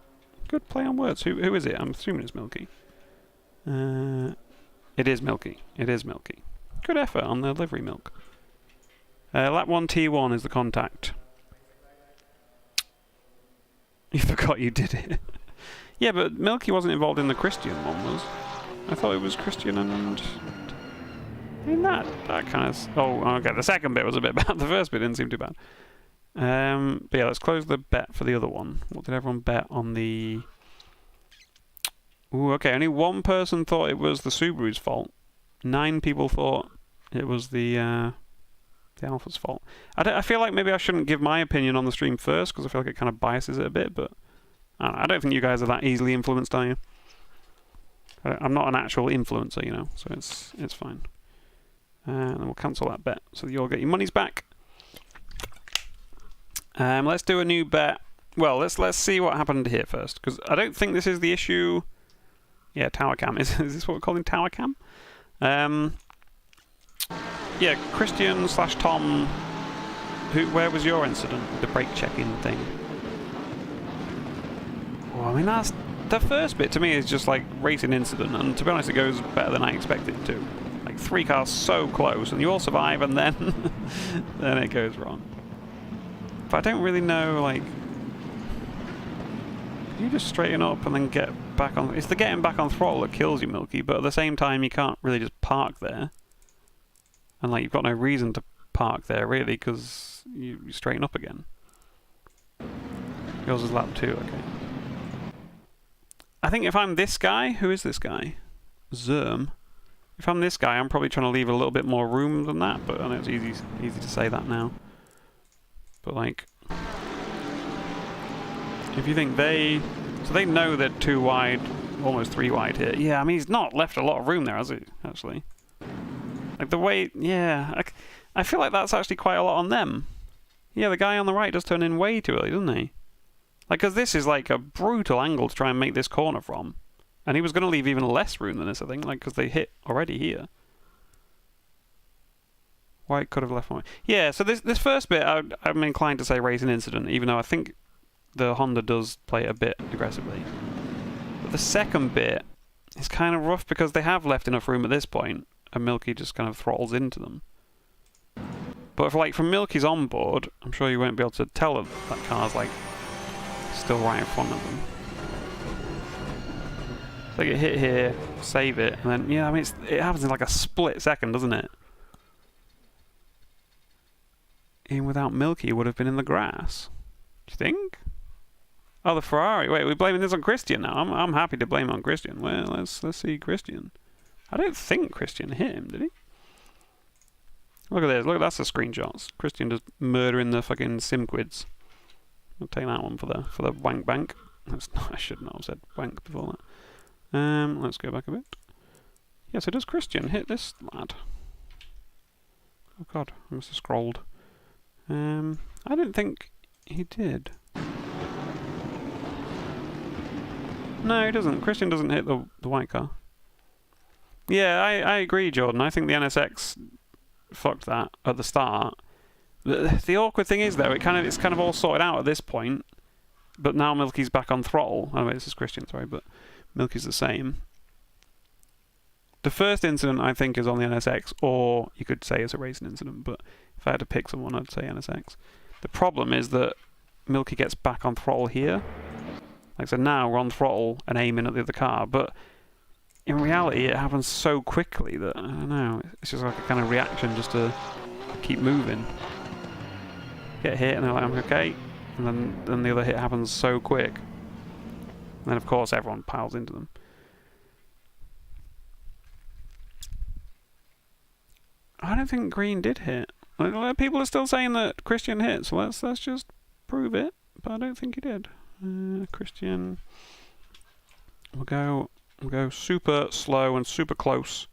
Good play on words. Who is it? I'm assuming it's Milky. It is Milky. It is Milky. Good effort on the livery milk. Lap 1 T1 is the contact. You forgot you did it. Yeah, but Milky wasn't involved in the Christian one, was? I thought it was Christian and... I mean, that kind of... Oh, okay, the second bit was a bit bad. The first bit didn't seem too bad. But yeah, let's close the bet for the other one. What did everyone bet on the... Ooh, okay, only one person thought it was the Subaru's fault. 9 people thought it was the Alpha's fault. I feel like maybe I shouldn't give my opinion on the stream first, because I feel like it kind of biases it a bit, but... I don't think you guys are that easily influenced, are you? I'm not an actual influencer, you know, so it's fine. And we'll cancel that bet, so you'll get your monies back. Let's do a new bet. Well, let's see what happened here first, because I don't think this is the issue. Yeah, tower cam. Is this what we're calling tower cam? Yeah, Christian/Tom. Where was your incident with the brake checking thing? Well, I mean, that's the first bit to me is just like racing incident, and to be honest, it goes better than I expected it to. Like 3 cars so close, and you all survive, and then then it goes wrong. But I don't really know, like, can you just straighten up and then get back on? It's the getting back on throttle that kills you, Milky. But at the same time, you can't really just park there, and like you've got no reason to park there really, because you straighten up again. Yours is lap 2, okay. I think if I'm this guy, who is this guy? Zerm. If I'm this guy, I'm probably trying to leave a little bit more room than that, but I know it's easy to say that now. But like, if you think so they know they're 2 wide, almost 3 wide here. Yeah, I mean, he's not left a lot of room there, has he, actually? Like the way, yeah, I feel like that's actually quite a lot on them. Yeah, the guy on the right does turn in way too early, doesn't he? Like, because this is like a brutal angle to try and make this corner from. And he was going to leave even less room than this, I think, like, because they hit already here. White could have left one. Yeah, so this first bit, I'm inclined to say racing incident, even though I think the Honda does play it a bit aggressively. But the second bit is kind of rough because they have left enough room at this point, and Milky just kind of throttles into them. But if, like, from Milky's onboard, I'm sure you won't be able to tell that that car's, like, still right in front of them. So they get hit here, save it, and then, yeah, I mean, it happens in like a split second, doesn't it? Even without Milky, it would have been in the grass. Do you think? Oh, the Ferrari. Wait, we're blaming this on Christian now. I'm happy to blame it on Christian. Well, let's see Christian. I don't think Christian hit him, did he? Look at this. Look, that's the screenshots. Christian just murdering the fucking SimQuids. I'll take that one for the wank bank. That's not, I should not have said wank before that. Let's go back a bit. Yeah, so does Christian hit this lad? Oh god, I must have scrolled. I don't think he did. No, he doesn't. Christian doesn't hit the white car. Yeah, I agree, Jordan. I think the NSX fucked that at the start. The awkward thing is, though, it's kind of all sorted out at this point. But now Milky's back on throttle. Oh wait, this is Christian, sorry, but Milky's the same. The first incident, I think, is on the NSX, or you could say it's a racing incident, but if I had to pick someone, I'd say NSX. The problem is that Milky gets back on throttle here. Like, so now we're on throttle and aiming at the other car, but in reality it happens so quickly that, I don't know, it's just like a kind of reaction just to keep moving. Get hit and they're like, I'm okay, and then the other hit happens so quick. And then of course everyone piles into them. I don't think Green did hit. People are still saying that Christian hit, so let's just prove it. But I don't think he did. Christian, we'll go super slow and super close.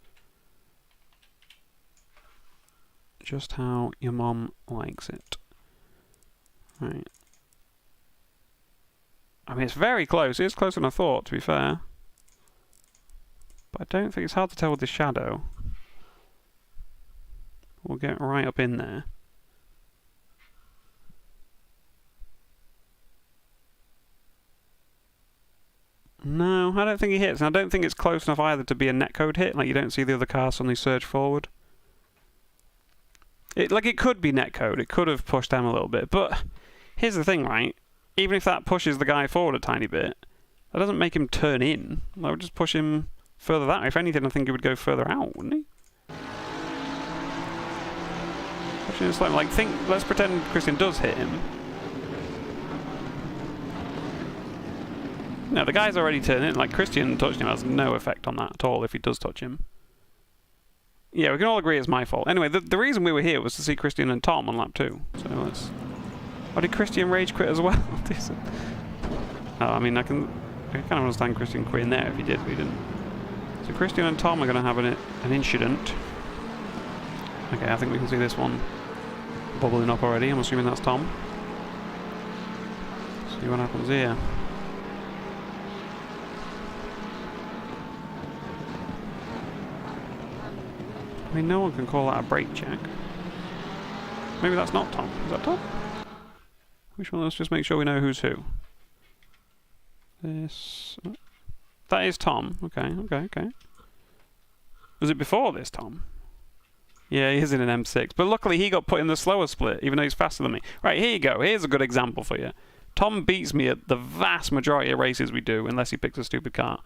Just how your mom likes it. Right. I mean, it's very close. It's closer than I thought, to be fair. But I don't think it's hard to tell with the shadow. We'll get right up in there. No, I don't think he hits. And I don't think it's close enough either to be a netcode hit. Like, you don't see the other car suddenly surge forward. It could be netcode. It could have pushed them a little bit. But here's the thing, right? Even if that pushes the guy forward a tiny bit, that doesn't make him turn in. That would just push him further that way. If anything, I think he would go further out, wouldn't he? It's like, let's pretend Christian does hit him. No, the guy's already turned in. Like, Christian touching him has no effect on that at all if he does touch him. Yeah, we can all agree it's my fault. Anyway, the reason we were here was to see Christian and Tom on lap 2. So let's... Oh, did Christian rage quit as well? Oh, I mean, I kind of understand Christian quitting there if he did, but he didn't. So Christian and Tom are going to have an incident. Okay, I think we can see this one bubbling up already. I'm assuming that's Tom. See what happens here. I mean, no one can call that a brake check. Maybe that's not Tom. Is that Tom? Which one? Let's just make sure we know who's who. This... That is Tom. Okay. Was it before this Tom? Yeah, he is in an M6. But luckily he got put in the slower split, even though he's faster than me. Right, here you go. Here's a good example for you. Tom beats me at the vast majority of races we do, unless he picks a stupid car.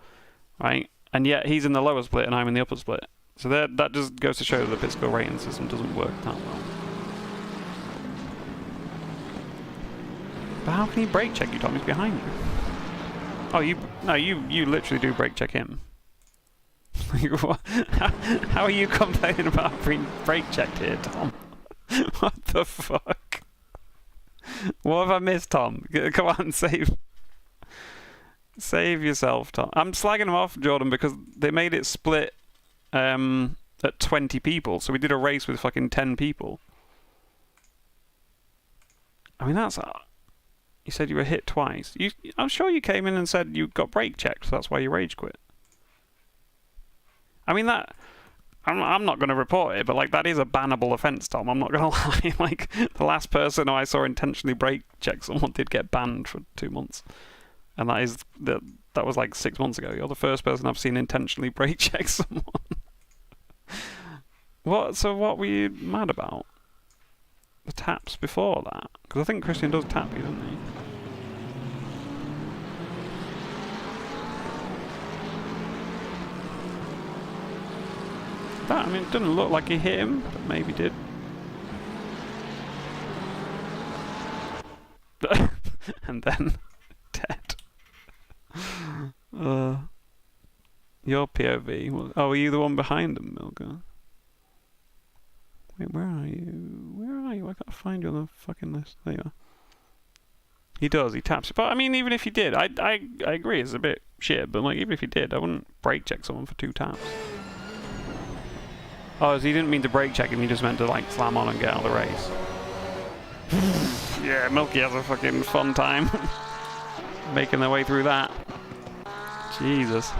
Right? And yet he's in the lower split and I'm in the upper split. So that just goes to show that the pit skill rating system doesn't work that well. But how can he brake check you, Tom? He's behind you. Oh, you literally do brake check him. How are you complaining about being brake checked here, Tom? What the fuck? What have I missed, Tom? Come on, save yourself, Tom. I'm slagging him off, Jordan, because they made it split at 20 people, so we did a race with fucking 10 people. I mean, that's... You said you were hit twice. I'm sure you came in and said you got brake checked, so that's why you rage quit. I mean, that... I'm not going to report it, but like that is a bannable offence, Tom. I'm not going to lie. Like the last person who I saw intentionally brake check someone did get banned for 2 months, and that was like 6 months ago. You're the first person I've seen intentionally brake check someone. What? So what were you mad about? The taps before that? Because I think Christian does tap you, doesn't he? That, I mean, it doesn't look like he hit him, but maybe did. And then dead. Your POV was... Oh, were you the one behind him, Milka? Wait, where are you? Where are you? I can't find you on the fucking list. There you are. He does, he taps it. But I mean, even if he did, I agree, it's a bit shit, but like, even if he did, I wouldn't brake check someone for 2 taps. Oh, so he didn't mean to brake check him, he just meant to like slam on and get out of the race. Yeah, Milky has a fucking fun time making their way through that. Jesus.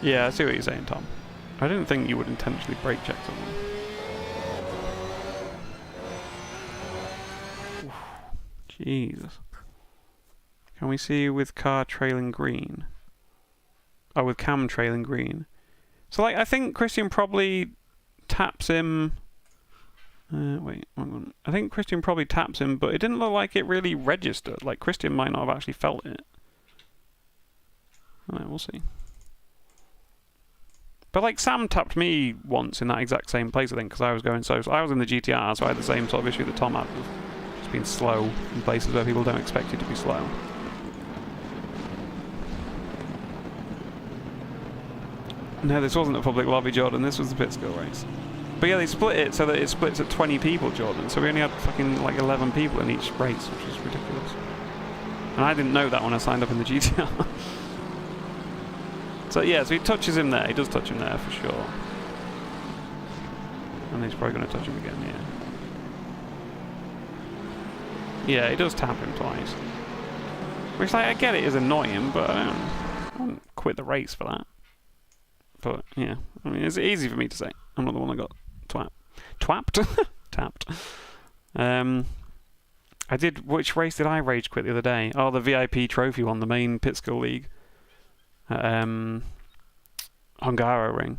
Yeah, I see what you're saying, Tom. I didn't think you would intentionally brake check someone. Oof. Jesus. Can we see with car trailing green? Oh, with cam trailing green. So, like, I think Christian probably taps him... wait, hang on. I think Christian probably taps him, but it didn't look like it really registered. Like, Christian might not have actually felt it. Alright, we'll see. But, like, Sam tapped me once in that exact same place, I think, because I was going so... I was in the GTR, so I had the same sort of issue that Tom had with just being slow in places where people don't expect you to be slow. No, this wasn't a public lobby, Jordan. This was the pit skill race. But yeah, they split it so that it splits at 20 people, Jordan. So we only had fucking like 11 people in each race, which is ridiculous. And I didn't know that when I signed up in the GTR. So yeah, so he touches him there. He does touch him there for sure. And he's probably going to touch him again, yeah. Yeah, he does tap him twice. Which, like, I get it is annoying, but I don't quit the race for that. But, yeah, I mean, it's easy for me to say. I'm not the one that got tapped. I did... Which race did I rage quit the other day? Oh, the VIP trophy one, the main pit skill league. Hungaro ring.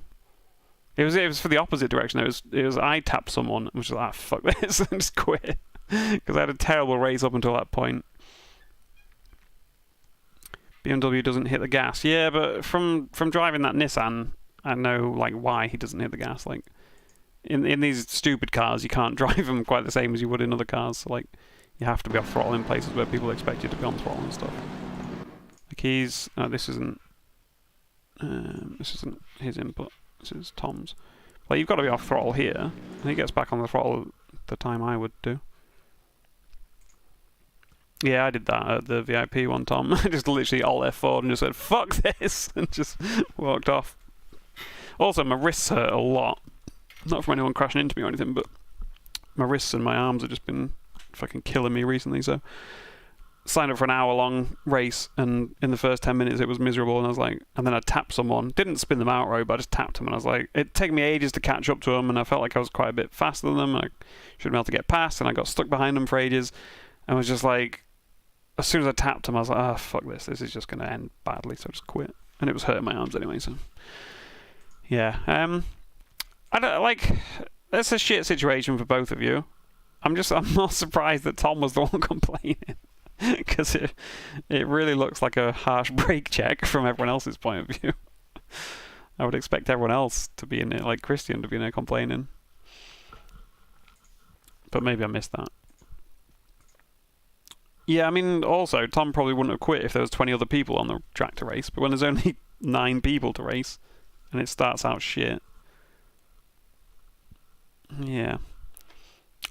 It was for the opposite direction. It was I tapped someone and was just like, fuck this, and just quit. Because I had a terrible race up until that point. BMW doesn't hit the gas. Yeah, but from driving that Nissan, I know like why he doesn't hit the gas. Like in these stupid cars, you can't drive them quite the same as you would in other cars. So, like you have to be off throttle in places where people expect you to be on throttle and stuff. Like he's this isn't his input. This is Tom's. Like you've got to be off throttle here, and he gets back on the throttle the time I would do. Yeah, I did that at the VIP one, Tom. I just literally alt F4 and just said, fuck this, and just walked off. Also, my wrists hurt a lot. Not from anyone crashing into me or anything, but my wrists and my arms have just been fucking killing me recently, so... Signed up for an hour-long race, and in the first 10 minutes it was miserable, and I was like... And then I tapped someone. Didn't spin them out right, but I just tapped them, and I was like... It'd take me ages to catch up to them, and I felt like I was quite a bit faster than them, and I shouldn't be able to get past, and I got stuck behind them for ages, and was just like... As soon as I tapped him, I was like, oh, fuck this. This is just going to end badly, so I just quit. And it was hurting my arms anyway, so... Yeah. I don't, like... That's a shit situation for both of you. I'm not surprised that Tom was the one complaining. Because it really looks like a harsh brake check from everyone else's point of view. I would expect everyone else to be in it, like Christian to be in there complaining. But maybe I missed that. Yeah, I mean, also, Tom probably wouldn't have quit if there was 20 other people on the track to race. But when there's only 9 people to race, and it starts out shit. Yeah.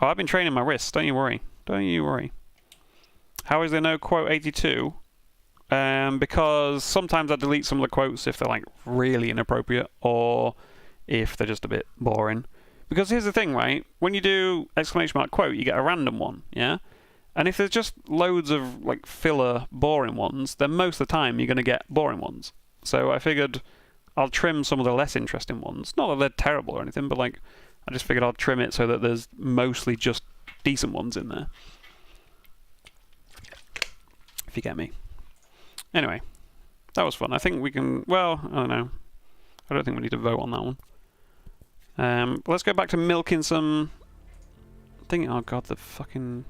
Oh, I've been training my wrists, don't you worry. Don't you worry. How is there no quote 82? Because sometimes I delete some of the quotes if they're, like, really inappropriate, or if they're just a bit boring. Because here's the thing, right? When you do exclamation mark quote, you get a random one, yeah? And if there's just loads of like filler boring ones, then most of the time you're going to get boring ones. So I figured I'll trim some of the less interesting ones. Not that they're terrible or anything, but like I just figured I'll trim it so that there's mostly just decent ones in there. If you get me. Anyway, that was fun. I think we can, well, I don't know. I don't think we need to vote on that one. Let's go back to milking some thing. Oh god, the fucking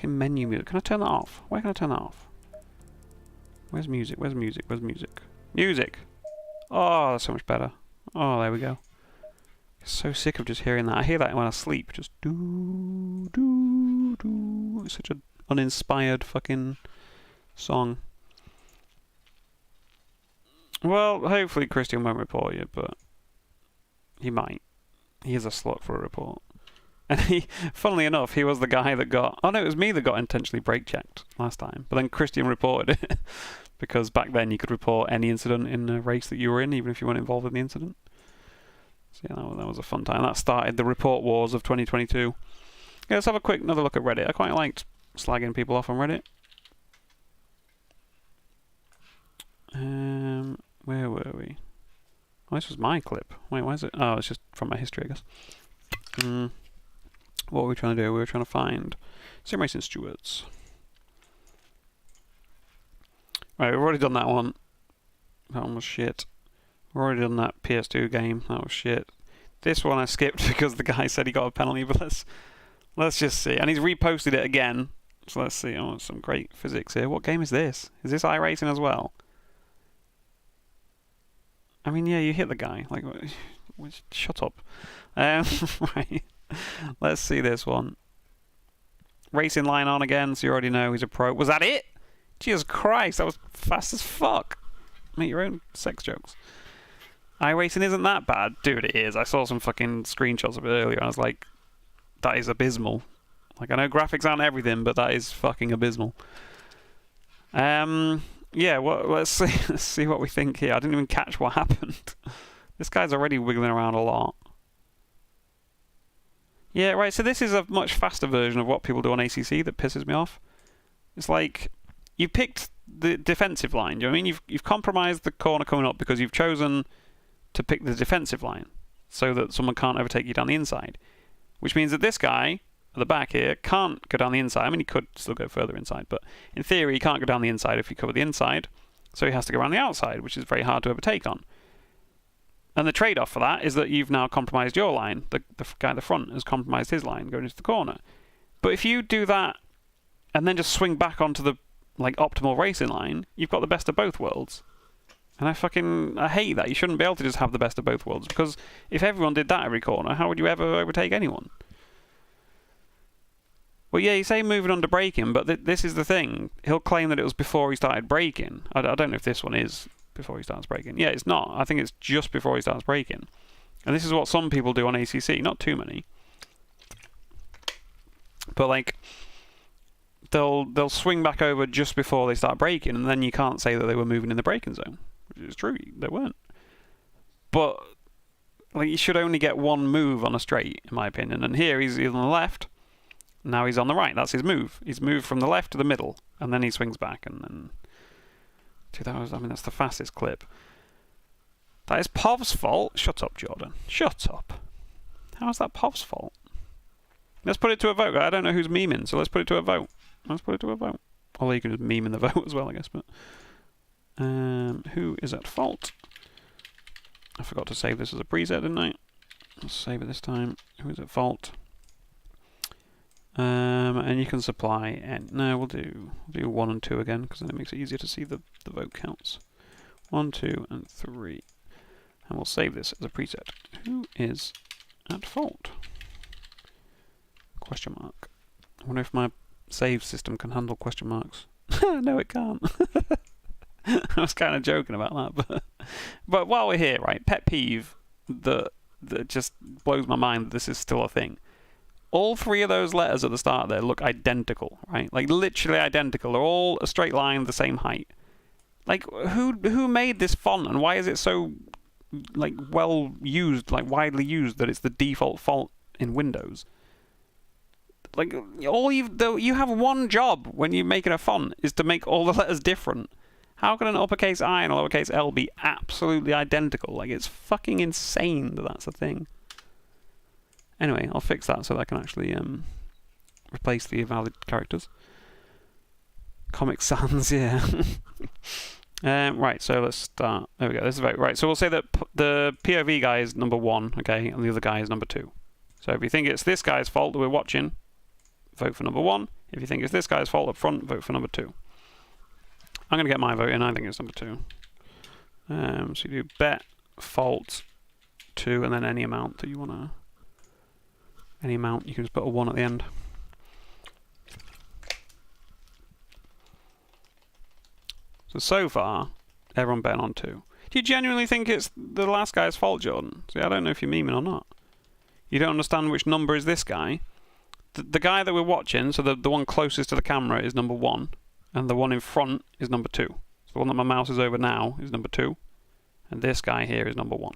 menu music. Can I turn that off? Where can I turn that off? Where's music? Where's music? Where's music? Music! Oh, that's so much better. Oh, there we go. So sick of just hearing that. I hear that when I sleep. Just do do do. It's such an uninspired fucking song. Well, hopefully Christian won't report you, but he might. He is a slut for a report. And he, funnily enough, he was the guy that got... Oh no, it was me that got intentionally brake checked last time. But then Christian reported it. Because back then you could report any incident in a race that you were in, even if you weren't involved in the incident. So yeah, that was a fun time. That started the report wars of 2022. Yeah, let's have a quick another look at Reddit. I quite liked slagging people off on Reddit. Where were we? Oh, this was my clip. Wait, why is it? Oh, it's just from my history, I guess. What were we trying to do? We were trying to find Sim Racing Stewards. Right, we've already done that one. That one was shit. We've already done that PS2 game. That was shit. This one I skipped because the guy said he got a penalty, but let's just see. And he's reposted it again. So let's see. Oh, some great physics here. What game is this? Is this iRacing as well? I mean, yeah, you hit the guy. Like, shut up. Right. Let's see this one. Racing line on again, so you already know he's a pro. Was that it? Jesus Christ, that was fast as fuck. Make your own sex jokes. iRacing isn't that bad. Dude, it is. I saw some fucking screenshots of it earlier, and I was like, that is abysmal. Like, I know graphics aren't everything, but that is fucking abysmal. Yeah, well, let's see what we think here. I didn't even catch what happened. This guy's already wiggling around a lot. Yeah, right, so this is a much faster version of what people do on ACC that pisses me off. It's like, you picked the defensive line, do you know what I mean? You've compromised the corner coming up because you've chosen to pick the defensive line so that someone can't overtake you down the inside. Which means that this guy at the back here can't go down the inside. I mean, he could still go further inside, but in theory, he can't go down the inside if you cover the inside, so he has to go around the outside, which is very hard to overtake on. And the trade-off for that is that you've now compromised your line. The guy at the front has compromised his line going into the corner. But if you do that and then just swing back onto the like optimal racing line, you've got the best of both worlds. And I hate that. You shouldn't be able to just have the best of both worlds, because if everyone did that every corner, how would you ever overtake anyone? Well, yeah, you say moving on to braking, but this is the thing. He'll claim that it was before he started braking. I don't know if this one is before he starts braking. Yeah, it's not. I think it's just before he starts braking. And this is what some people do on ACC. Not too many. But, like, they'll swing back over just before they start braking, and then you can't say that they were moving in the braking zone. Which is true. They weren't. But, like, you should only get one move on a straight, in my opinion. And here, he's on the left. Now he's on the right. That's his move. He's moved from the left to the middle, and then he swings back, and then... I mean, that's the fastest clip. That is Pov's fault? Shut up, Jordan. Shut up. How is that Pov's fault? Let's put it to a vote. I don't know who's memeing, so let's put it to a vote. Let's put it to a vote. Although you can just meme in the vote as well, I guess. But who is at fault? I forgot to save this as a preset, didn't I? Let's save it this time. Who is at fault? And you can supply, and no, we'll do 1 and 2 again, because then it makes it easier to see the vote counts. 1, 2, and 3. And we'll save this as a preset. Who is at fault? Question mark. I wonder if my save system can handle question marks. No, it can't. I was kind of joking about that, but while we're here, right, pet peeve that just blows my mind that this is still a thing. All 3 of those letters at the start there look identical, right? Like, literally identical. They're all a straight line, the same height. Like, who made this font, and why is it so like well used, like widely used, that it's the default font in Windows. Like you have one job when you're making a font is to make all the letters different. How can an uppercase I and a lowercase L be absolutely identical? Like, it's fucking insane that that's a thing. Anyway, I'll fix that so that I can actually replace the invalid characters. Comic Sans, yeah. Right, so let's start. There we go. This is vote. Right, so we'll say that the POV guy is number 1, okay, and the other guy is number 2. So if you think it's this guy's fault that we're watching, vote for number 1. If you think it's this guy's fault up front, vote for number 2. I'm going to get my vote in. I think it's number 2. So you do bet, fault, 2, and then any amount that you want to... Any amount, you can just put a 1 at the end. So far, everyone betting on 2. Do you genuinely think it's the last guy's fault, Jordan? See, I don't know if you're memeing or not. You don't understand which number is this guy. The guy that we're watching, so the one closest to the camera is number 1, and the one in front is number 2. So the one that my mouse is over now is number 2, and this guy here is number 1.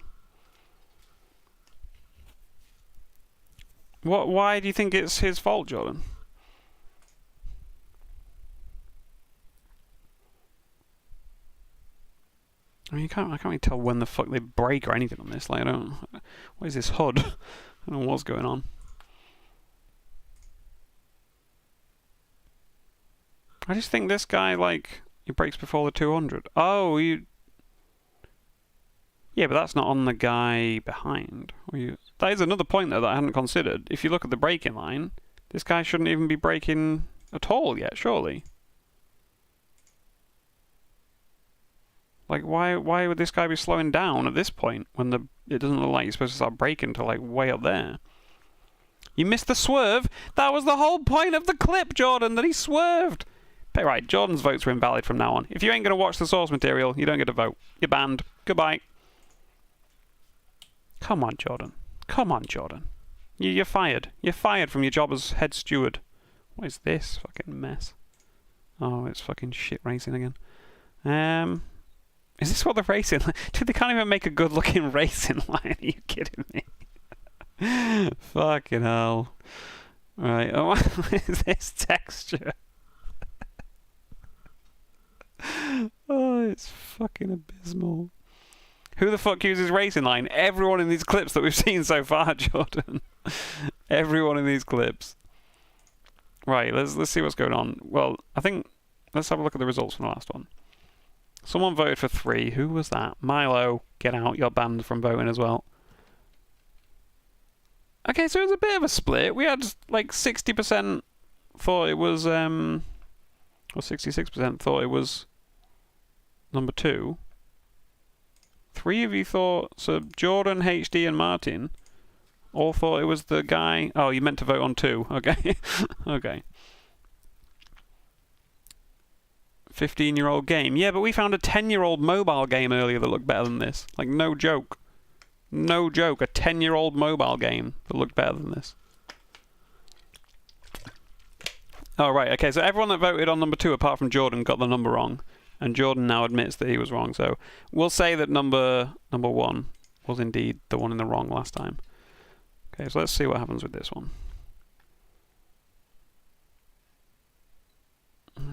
Why do you think it's his fault, Jordan? I mean, I can't really tell when the fuck they break or anything on this. Like, I don't... What is this HUD? I don't know what's going on. I just think this guy, like, he breaks before the 200. Oh, you... Yeah, but that's not on the guy behind. That is another point, though, that I hadn't considered. If you look at the braking line, this guy shouldn't even be braking at all yet, surely. Like, why would this guy be slowing down at this point when it doesn't look like you're supposed to start braking until, like, way up there? You missed the swerve? That was the whole point of the clip, Jordan, that he swerved! Right, Jordan's votes are invalid from now on. If you ain't going to watch the source material, you don't get a vote. You're banned. Goodbye. Come on, Jordan. Come on, Jordan. You're fired. You're fired from your job as head steward. What is this fucking mess? Oh, it's fucking shit racing again. Is this what the racing... Dude, they can't even make a good-looking racing line. Are you kidding me? Fucking hell. Right. Oh, what is this texture? Oh, it's fucking abysmal. Who the fuck uses racing line? Everyone in these clips that we've seen so far, Jordan. Everyone in these clips. Right, let's see what's going on. Well, I think... Let's have a look at the results from the last one. Someone voted for 3. Who was that? Milo, get out. You're banned from voting as well. Okay, so it was a bit of a split. We had, like, 60% thought it was... Or 66% thought it was number 2. 3 of you thought... So Jordan, HD, and Martin all thought it was the guy... Oh, you meant to vote on 2. Okay. Okay. 15-year-old game. Yeah, but we found a 10-year-old mobile game earlier that looked better than this. Like, no joke. No joke. A 10-year-old mobile game that looked better than this. Oh, right. Okay, so everyone that voted on number 2, apart from Jordan, got the number wrong. And Jordan now admits that he was wrong. So we'll say that number 1 was indeed the one in the wrong last time. Okay, so let's see what happens with this one.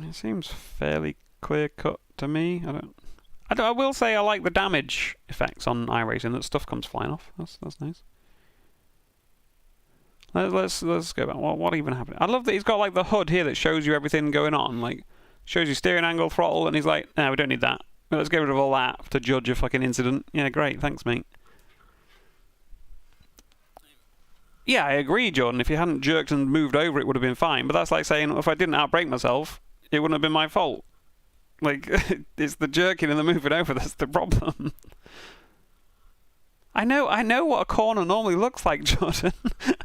It seems fairly clear-cut to me. I will say I like the damage effects on iRacing, that stuff comes flying off. That's nice. Let's go back. What even happened? I love that he's got like the HUD here that shows you everything going on. Like, shows you steering angle, throttle, and he's like, no, we don't need that. Let's get rid of all that to judge a fucking incident. Yeah, great. Thanks, mate. Yeah, I agree, Jordan. If you hadn't jerked and moved over, it would have been fine. But that's like saying, if I didn't outbrake myself, it wouldn't have been my fault. Like, it's the jerking and the moving over that's the problem. I know what a corner normally looks like, Jordan.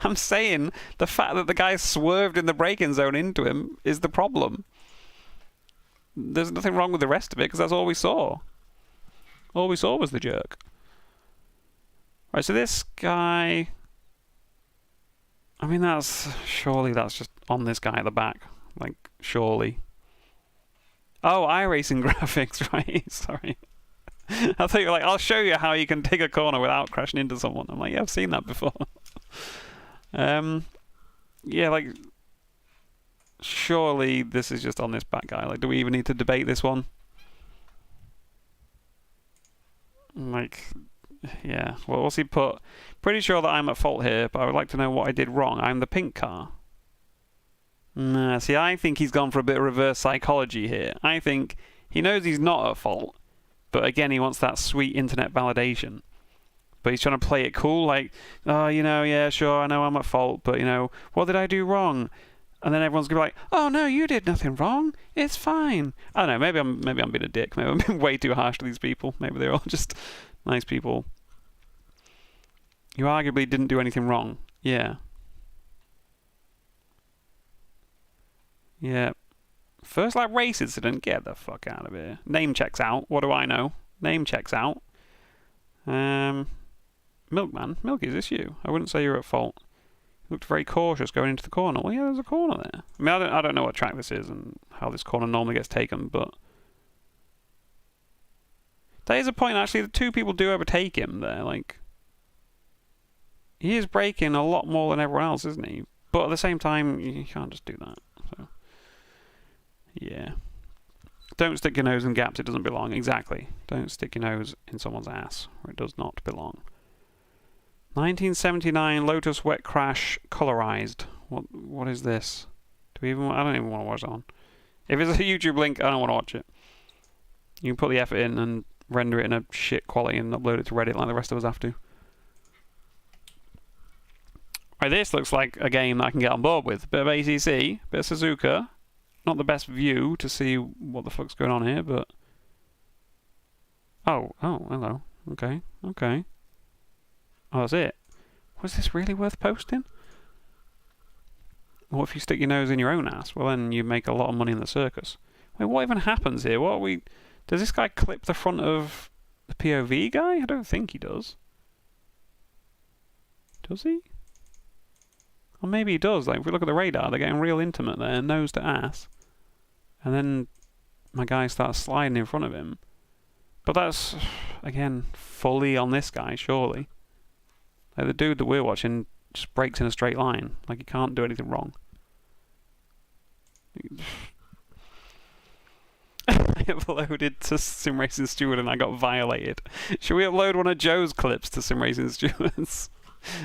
I'm saying the fact that the guy swerved in the braking zone into him is the problem. There's nothing wrong with the rest of it, because that's all we saw. All we saw was the jerk. Right, so this guy... I mean, surely that's just on this guy at the back. Like, surely. Oh, iRacing graphics, right? Sorry. I thought you were like, I'll show you how you can take a corner without crashing into someone. I'm like, yeah, I've seen that before. Yeah, like, surely this is just on this back guy. Like, do we even need to debate this one? Like, yeah. Well, what's he put? Pretty sure that I'm at fault here, but I would like to know what I did wrong. I'm the pink car. Nah, see, I think he's gone for a bit of reverse psychology here. I think he knows he's not at fault, but again, he wants that sweet internet validation. But he's trying to play it cool, like, oh, you know, yeah, sure, I know I'm at fault, but, you know, what did I do wrong? And then everyone's gonna be like, oh no, you did nothing wrong. It's fine. I don't know. Maybe I'm being a dick. Maybe I'm being way too harsh to these people. Maybe they're all just nice people. You arguably didn't do anything wrong. Yeah. Yeah. First lap race incident. Get the fuck out of here. Name checks out. What do I know? Name checks out. Milkman. Milky, is this you? I wouldn't say you're at fault. Looked very cautious going into the corner. Well, yeah, there's a corner there. I mean, I don't know what track this is and how this corner normally gets taken, but there is a point, actually, the two people do overtake him there. Like, he is braking a lot more than everyone else, isn't he? But at the same time, you can't just do that. So, yeah. Don't stick your nose in gaps it doesn't belong. Exactly. Don't stick your nose in someone's ass where it does not belong. 1979 Lotus Wet Crash colorized. What is this? Do we even? I don't even want to watch it on. If it's a YouTube link, I don't want to watch it. You can put the effort in and render it in a shit quality and upload it to Reddit like the rest of us have to. Right, this looks like a game that I can get on board with. Bit of ACC, bit of Suzuka. Not the best view to see what the fuck's going on here, but oh, hello. Okay. Oh, that's it. Was this really worth posting? What if you stick your nose in your own ass? Well, then you make a lot of money in the circus. Wait, what even happens here? What are we? Does this guy clip the front of the POV guy? I don't think he does. Does he? Or maybe he does. Like, if we look at the radar, they're getting real intimate there, nose to ass. And then my guy starts sliding in front of him. But that's, again, fully on this guy, surely. Like, the dude that we're watching just breaks in a straight line. Like, he can't do anything wrong. I uploaded to Sim Racing Steward and I got violated. Should we upload one of Joe's clips to Sim Racing Stewards?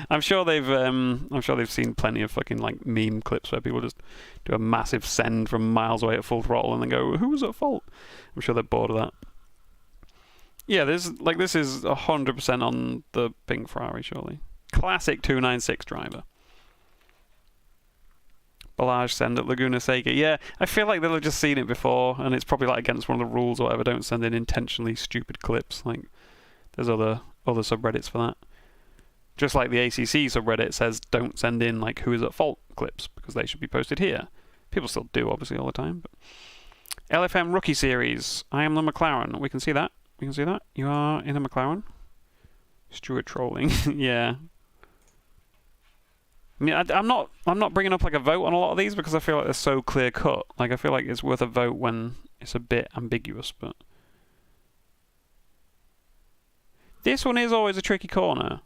I'm sure they've seen plenty of fucking like meme clips where people just do a massive send from miles away at full throttle and then go, "Who was at fault?" I'm sure they're bored of that. Yeah, this is 100% on the pink Ferrari, surely. Classic 296 driver. Balaj send at Laguna Seca. Yeah, I feel like they'll have just seen it before, and it's probably like against one of the rules or whatever. Don't send in intentionally stupid clips. Like, there's other subreddits for that. Just like the ACC subreddit says, don't send in like who is at fault clips because they should be posted here. People still do, obviously, all the time. But LFM Rookie Series. I am the McLaren. We can see that. We can see that. You are in a McLaren. Stewart trolling. Yeah. I mean, I'm not bringing up like a vote on a lot of these because I feel like they're so clear cut. Like, I feel like it's worth a vote when it's a bit ambiguous. But this one is always a tricky corner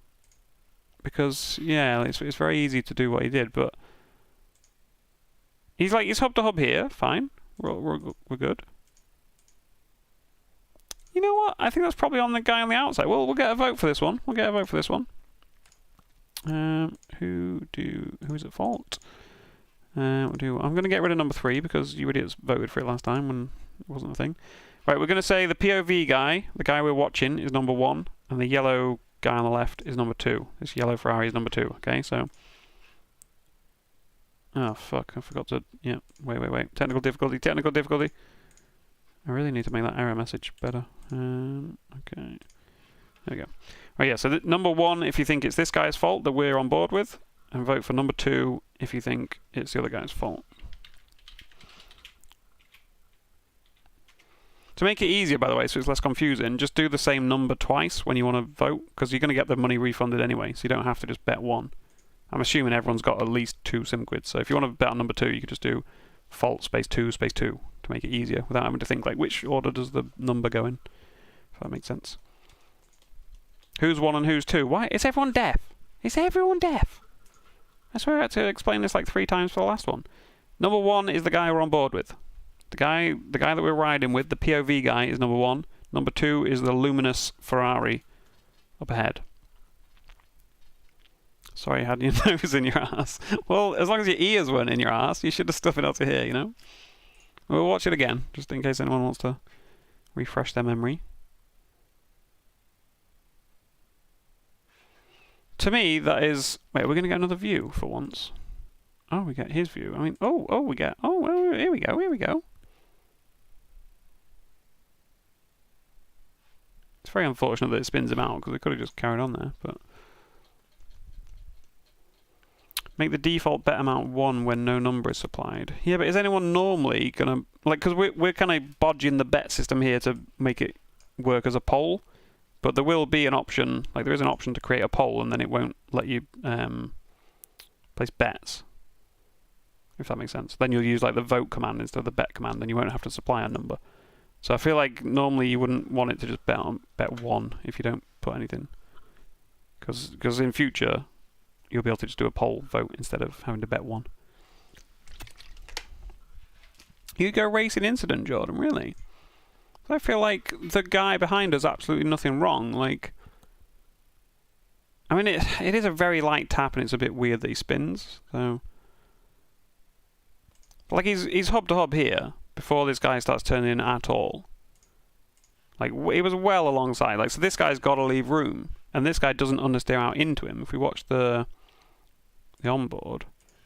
because yeah, it's very easy to do what he did. But he's hub to hub here. Fine, we're good. You know what? I think that's probably on the guy on the outside. Well, we'll get a vote for this one. Who's at fault? I'm going to get rid of number 3 because you idiots voted for it last time when it wasn't a thing. Right, we're going to say the POV guy, the guy we're watching, is number 1, and the yellow guy on the left is number 2. This yellow Ferrari is number 2. Okay, so. Oh fuck! I forgot to. Yeah, wait. Technical difficulty. I really need to make that error message better. Okay. There we go. Right, yeah, so number 1 if you think it's this guy's fault that we're on board with, and vote for number 2 if you think it's the other guy's fault. To make it easier, by the way, so it's less confusing, just do the same number twice when you want to vote, because you're going to get the money refunded anyway, so you don't have to just bet one. I'm assuming everyone's got at least 2 SimQuids, so if you want to bet on number 2, you could just do fault space 2 space 2 to make it easier, without having to think, like, which order does the number go in? If that makes sense. Who's 1 and who's 2? Why? Is everyone deaf? Is everyone deaf? I swear I had to explain this like 3 times for the last one. Number 1 is the guy we're on board with. The guy that we're riding with, the POV guy, is number 1. Number 2 is the luminous Ferrari up ahead. Sorry, you had your nose in your ass. Well, as long as your ears weren't in your ass, you should have stuff it out to here, you know? We'll watch it again, just in case anyone wants to refresh their memory. To me, that is... Wait, we're going to get another view for once. Oh, we get his view. I mean, we get... Oh, well, here we go. It's very unfortunate that it spins him out, because we could have just carried on there, but... Make the default bet amount 1 when no number is supplied. Yeah, but is anyone normally going to... Like, because we're kind of bodging the bet system here to make it work as a poll. But there will be an option, like there is an option to create a poll, and then it won't let you place bets. If that makes sense. Then you'll use like the vote command instead of the bet command, and you won't have to supply a number. So I feel like normally you wouldn't want it to just bet 1 if you don't put anything. Because in future, you'll be able to just do a poll vote instead of having to bet 1. You go racing incident, Jordan, really? I feel like the guy behind us absolutely nothing wrong. Like, I mean, it is a very light tap, and it's a bit weird that he spins. So, but like he's hub to hub here before this guy starts turning in at all. Like he was well alongside. Like, so this guy's got to leave room, and this guy doesn't understeer out into him. If we watch the onboard,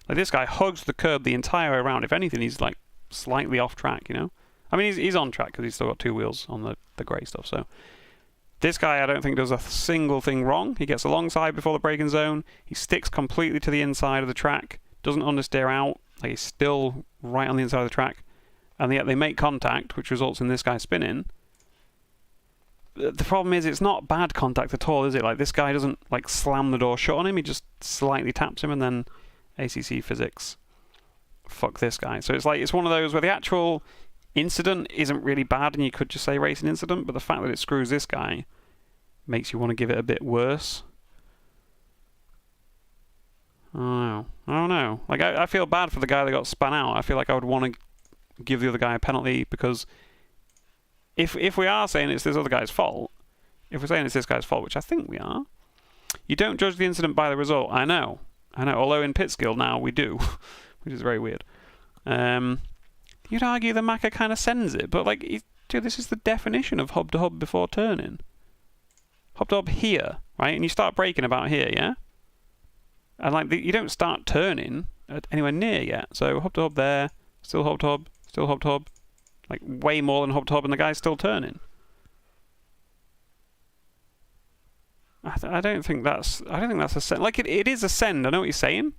like this guy hugs the curb the entire way around. If anything, he's like slightly off track, you know. I mean, he's on track because he's still got 2 wheels on the grey stuff. So this guy, I don't think does a single thing wrong. He gets alongside before the braking zone. He sticks completely to the inside of the track. Doesn't understeer out. Like, he's still right on the inside of the track. And yet they make contact, which results in this guy spinning. The problem is it's not bad contact at all, is it? Like, this guy doesn't like slam the door shut on him. He just slightly taps him, and then ACC physics. Fuck this guy. So it's like, it's one of those where the actual incident isn't really bad, and you could just say racing incident, but the fact that it screws this guy makes you want to give it a bit worse. I don't know. Like, I feel bad for the guy that got spun out. I feel like I would want to give the other guy a penalty, because if we are saying it's this other guy's fault, if we're saying it's this guy's fault, which I think we are, you don't judge the incident by the result. I know. Although in pit skill now we do, which is very weird. You'd argue the Macca kind of sends it, but like, dude, this is the definition of hub to hub before turning. Hub to hub here, right? And you start braking about here, yeah? And like, you don't start turning anywhere near yet. So hub to hub there, still hub to hub, still hub to hub. Like, way more than hub to hub, and the guy's still turning. I don't think that's a send. Like, it is a send, I know what you're saying.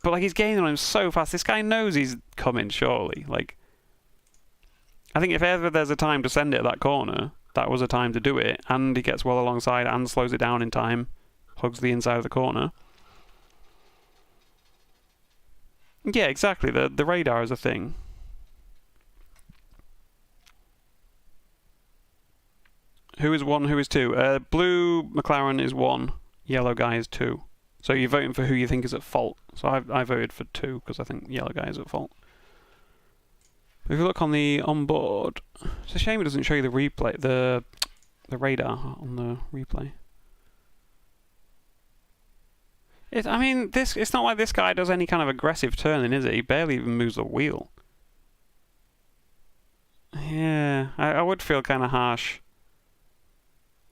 But like, he's gaining on him so fast. This guy knows he's coming, surely. Like, I think if ever there's a time to send it at that corner, that was a time to do it. And he gets well alongside and slows it down in time. Hugs the inside of the corner. Yeah, exactly. The radar is a thing. Who is 1, who is 2? Blue McLaren is 1. Yellow guy is 2. So you're voting for who you think is at fault. So I voted for 2 because I think yellow guy is at fault. But if you look on the onboard, it's a shame it doesn't show you the replay, the radar on the replay. I mean, it's not like this guy does any kind of aggressive turning, is it? He barely even moves the wheel. Yeah, I would feel kind of harsh.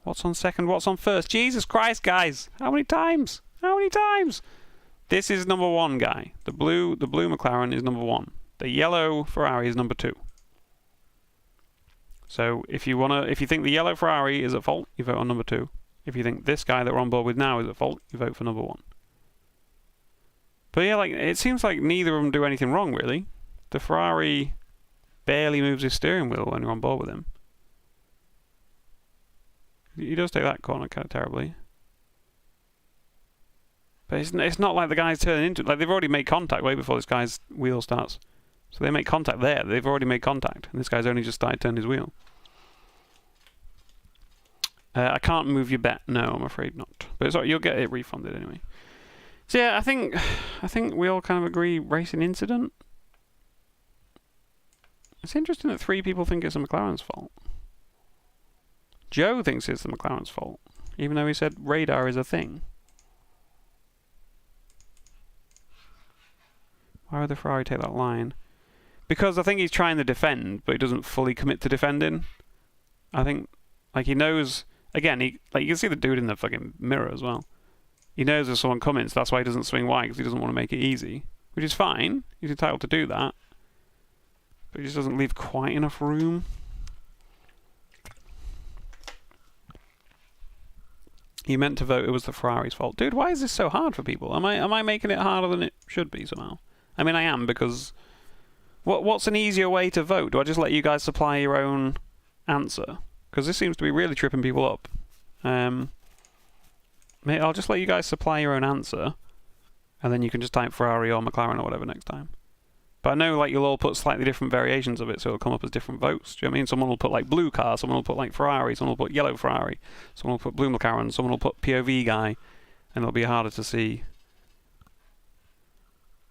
What's on second? What's on first? Jesus Christ, guys! How many times? How many times? This is number 1 guy. The blue McLaren is number 1. The yellow Ferrari is number 2. So if you think the yellow Ferrari is at fault, you vote on number 2. If you think this guy that we're on board with now is at fault, you vote for number 1. But yeah, like, it seems like neither of them do anything wrong, really. The Ferrari barely moves his steering wheel when you're on board with him. He does take that corner kind of terribly. But it's not like the guy's turning into... Like, they've already made contact way before this guy's wheel starts. So they make contact there. They've already made contact. And this guy's only just started turning his wheel. I can't move your bet. No, I'm afraid not. But it's all right, you'll get it refunded anyway. So yeah, I think we all kind of agree racing incident. It's interesting that 3 people think it's the McLaren's fault. Joe thinks it's the McLaren's fault, even though he said radar is a thing. Why would the Ferrari take that line? Because I think he's trying to defend, but he doesn't fully commit to defending. I think, like, he knows. Again, you can see the dude in the fucking mirror as well. He knows there's someone coming, so that's why he doesn't swing wide, because he doesn't want to make it easy. Which is fine. He's entitled to do that. But he just doesn't leave quite enough room. He meant to vote it was the Ferrari's fault. Dude, why is this so hard for people? Am I making it harder than it should be somehow? I mean, I am, because... What's an easier way to vote? Do I just let you guys supply your own answer? Because this seems to be really tripping people up. I'll just let you guys supply your own answer, and then you can just type Ferrari or McLaren or whatever next time. But I know, like, you'll all put slightly different variations of it, so it'll come up as different votes. Do you know what I mean? Someone will put, like, blue car, someone will put, like, Ferrari, someone will put yellow Ferrari, someone will put blue McLaren, someone will put POV guy, and it'll be harder to see.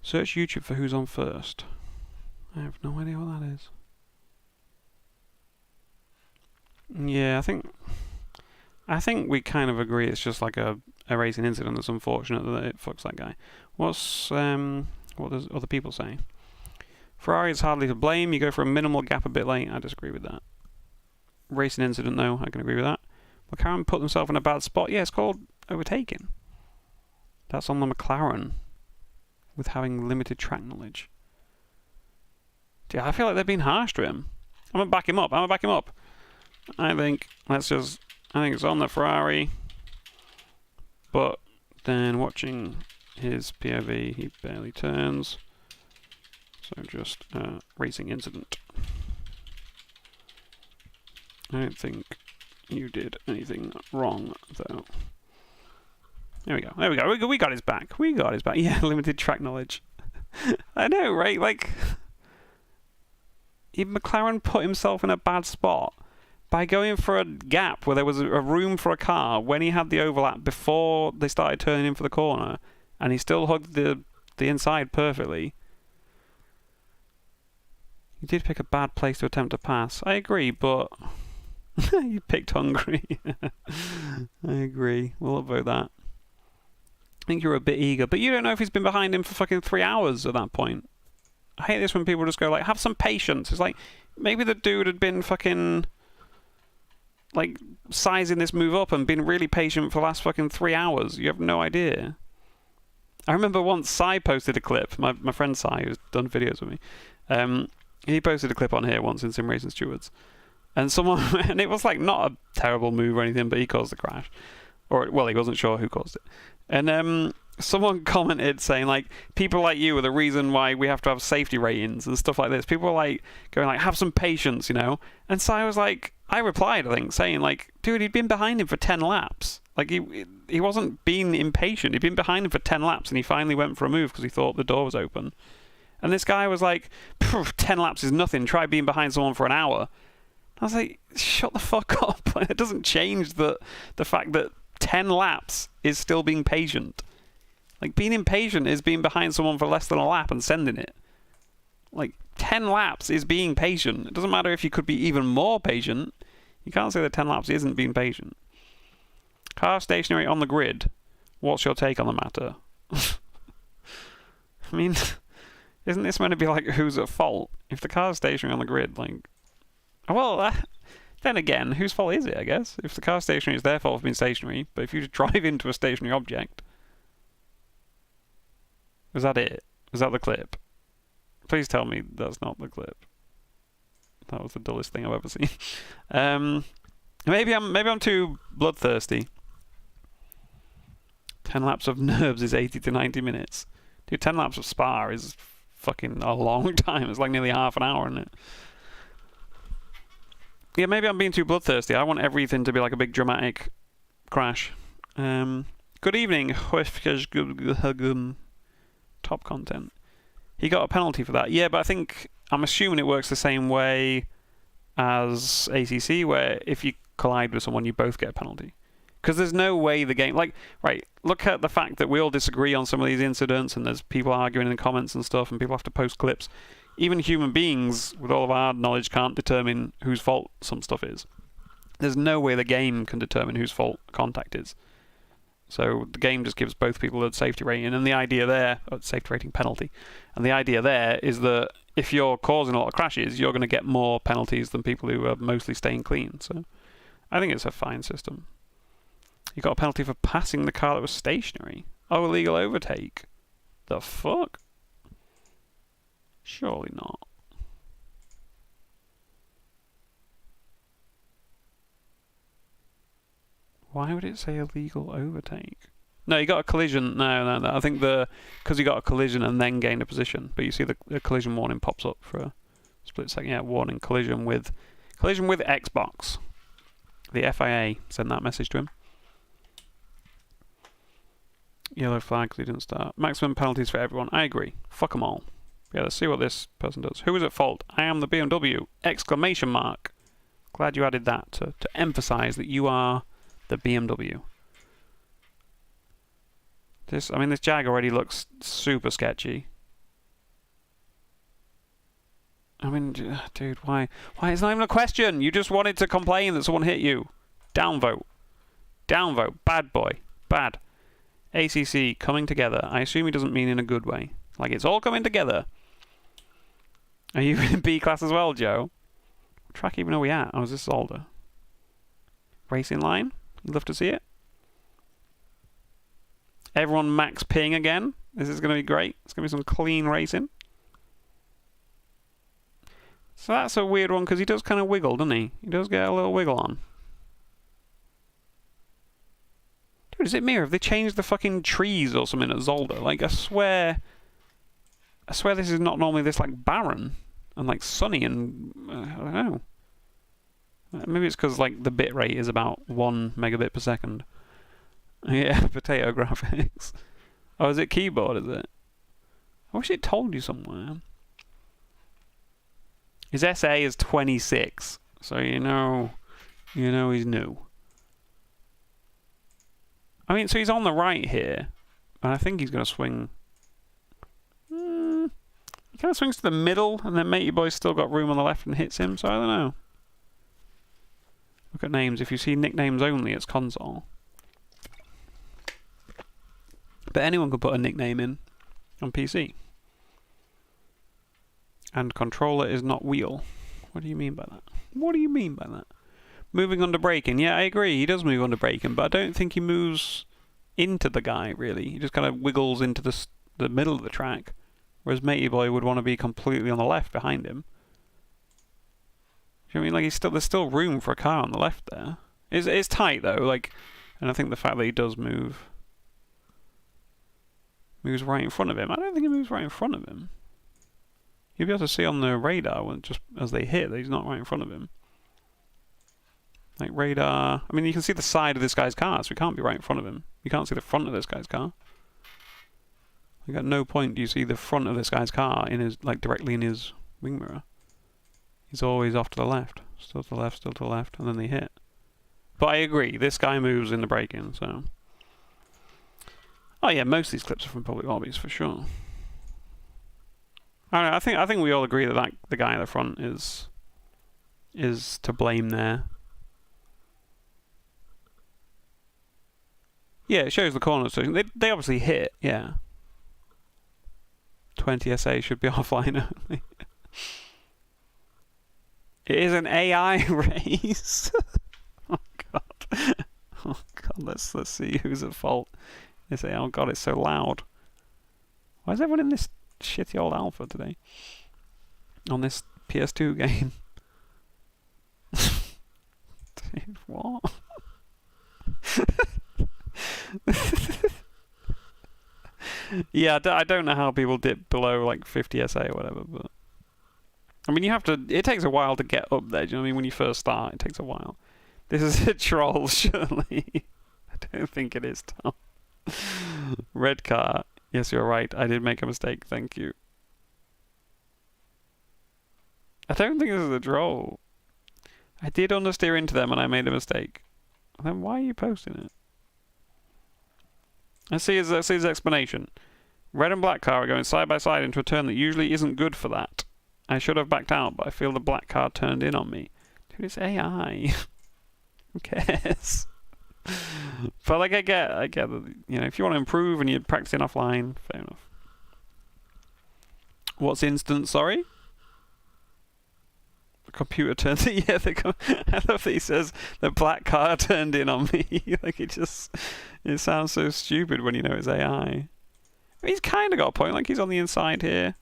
Search YouTube for who's on first. I have no idea what that is. Yeah, I think we kind of agree it's just like a racing incident that's unfortunate that it fucks that guy. What does other people say? Ferrari is hardly to blame. You go for a minimal gap a bit late. I disagree with that. Racing incident, though, I can agree with that. McLaren put themselves in a bad spot. Yeah, it's called overtaking. That's on the McLaren with having limited track knowledge. Yeah, I feel like they've been harsh to him. I'm gonna back him up. I think it's on the Ferrari. But then watching his POV, he barely turns. So just a racing incident. I don't think you did anything wrong, though. There we go. We got his back. Yeah, limited track knowledge. I know, right? Like, McLaren put himself in a bad spot by going for a gap where there was a room for a car when he had the overlap before they started turning in for the corner, and he still hugged the inside perfectly. You did pick a bad place to attempt to pass. I agree, but you picked Hungary. I agree. We'll upvote that. I think you're a bit eager, but you don't know if he's been behind him for fucking 3 hours at that point. I hate this when people just go like, have some patience. It's like, maybe the dude had been fucking, like, sizing this move up and been really patient for the last fucking 3 hours. You have no idea. I remember once Sai posted a clip, my friend Sai, who's done videos with me, he posted a clip on here once in Sim Racing Stewards, and and it was like not a terrible move or anything, but he caused the crash. Or, well, he wasn't sure who caused it. And someone commented saying, like, people like you are the reason why we have to have safety ratings and stuff like this. People are, like, going, like, have some patience, you know? And so I was like, I replied, I think, saying, like, dude, he'd been behind him for 10 laps. Like, he wasn't being impatient. He'd been behind him for 10 laps, and he finally went for a move because he thought the door was open. And this guy was like, 10 laps is nothing. Try being behind someone for an hour. I was like, shut the fuck up. It doesn't change the fact that 10 laps is still being patient. Like, being impatient is being behind someone for less than a lap and sending it. Like, 10 laps is being patient. It doesn't matter if you could be even more patient. You can't say that 10 laps isn't being patient. Car stationary on the grid. What's your take on the matter? I mean, isn't this meant to be like who's at fault? If the car's stationary on the grid, like... Well, then again, whose fault is it, I guess? If the car's stationary, it's their fault for being stationary. But if you just drive into a stationary object... Was that it? Was that the clip? Please tell me that's not the clip. That was the dullest thing I've ever seen. Maybe I'm too bloodthirsty. 10 laps of Nerbs is 80 to 90 minutes. Dude, 10 laps of Spa is fucking a long time. It's like nearly half an hour, isn't it? Yeah, maybe I'm being too bloodthirsty. I want everything to be like a big dramatic crash. Good evening. Top content. He got a penalty for that. Yeah, but I'm assuming it works the same way as ACC, where if you collide with someone, you both get a penalty. Because there's no way the game... Like, right, look at the fact that we all disagree on some of these incidents, and there's people arguing in the comments and stuff, and people have to post clips. Even human beings, with all of our knowledge, can't determine whose fault some stuff is. There's no way the game can determine whose fault contact is. So the game just gives both people a safety rating, and the idea there... safety rating penalty. And the idea there is that if you're causing a lot of crashes, you're going to get more penalties than people who are mostly staying clean. So I think it's a fine system. You got a penalty for passing the car that was stationary. Oh, illegal overtake. The fuck? Surely not. Why would it say illegal overtake? No, you got a collision. No. I think because you got a collision and then gained a position. But you see the collision warning pops up for a split second. Yeah, warning collision with Xbox. The FIA sent that message to him. Yellow flag because he didn't start. Maximum penalties for everyone. I agree. Fuck them all. Yeah, let's see what this person does. Who is at fault? I am the BMW! Exclamation mark. Glad you added that to emphasize that you are the BMW. This Jag already looks super sketchy. I mean, dude, why? Why? It's not even a question. You just wanted to complain that someone hit you. Downvote. Downvote. Bad boy. Bad. ACC coming together. I assume he doesn't mean in a good way. Like, it's all coming together. Are you in B class as well, Joe? What track even are we at? Oh, is this older? Racing line? You'd love to see it. Everyone max ping again. This is going to be great. It's going to be some clean racing. So that's a weird one because he does kind of wiggle, doesn't he? He does get a little wiggle on. Dude, is it me or have they changed the fucking trees or something at Zolder? Like, I swear this is not normally this, like, barren and, like, sunny and, I don't know. Maybe it's because, like, the bit rate is about 1 megabit per second. Yeah, potato graphics. Oh, is it keyboard, is it? I wish it told you somewhere. His SA is 26, so you know he's new. I mean, so he's on the right here, and I think he's going to swing. He kind of swings to the middle, and then Matey Boy's still got room on the left and hits him, so I don't know. Look at names. If you see nicknames only, it's console. But anyone could put a nickname in on PC. And controller is not wheel. What do you mean by that? What do you mean by that? Moving under braking. Yeah, I agree. He does move under braking, but I don't think he moves into the guy, really. He just kind of wiggles into the middle of the track, whereas Matey Boy would want to be completely on the left behind him. Do you know what I mean? Like, there's still room for a car on the left there. It's tight, though, like, and I think the fact that he does moves right in front of him. I don't think he moves right in front of him. You'll be able to see on the radar when just as they hit that he's not right in front of him. Like radar... I mean, you can see the side of this guy's car, so he can't be right in front of him. You can't see the front of this guy's car. Like, at no point do you see the front of this guy's car in his, like, directly in his wing mirror. He's always off to the left. Still to the left, still to the left, and then they hit. But I agree, this guy moves in the braking, so... Oh yeah, most of these clips are from public lobbies, for sure. I don't know, I think we all agree that the guy at the front is to blame there. Yeah, it shows the corner, so they obviously hit, yeah. 20 SA should be offline only. It is an AI race. Oh god. Oh god, let's see who's at fault. They say, oh god, it's so loud. Why is everyone in this shitty old alpha today? On this PS2 game. Dude, what? Yeah, I don't know how people dip below like 50 SA or whatever, but I mean, it takes a while to get up there, do you know what I mean? When you first start, it takes a while. This is a troll, surely. I don't think it is, Tom. Red car. Yes, you're right. I did make a mistake. Thank you. I don't think this is a troll. I did understeer into them and I made a mistake. Then why are you posting it? Let's see his explanation. Red and black car are going side by side into a turn that usually isn't good for that. I should have backed out, but I feel the black car turned in on me. Dude, it's AI. Who cares? But like, I get that, you know, if you want to improve and you're practicing offline, fair enough. What's instant? Sorry. The computer turns. Yeah, I love that he says the black car turned in on me. Like it sounds so stupid when you know it's AI. I mean, he's kind of got a point. Like he's on the inside here.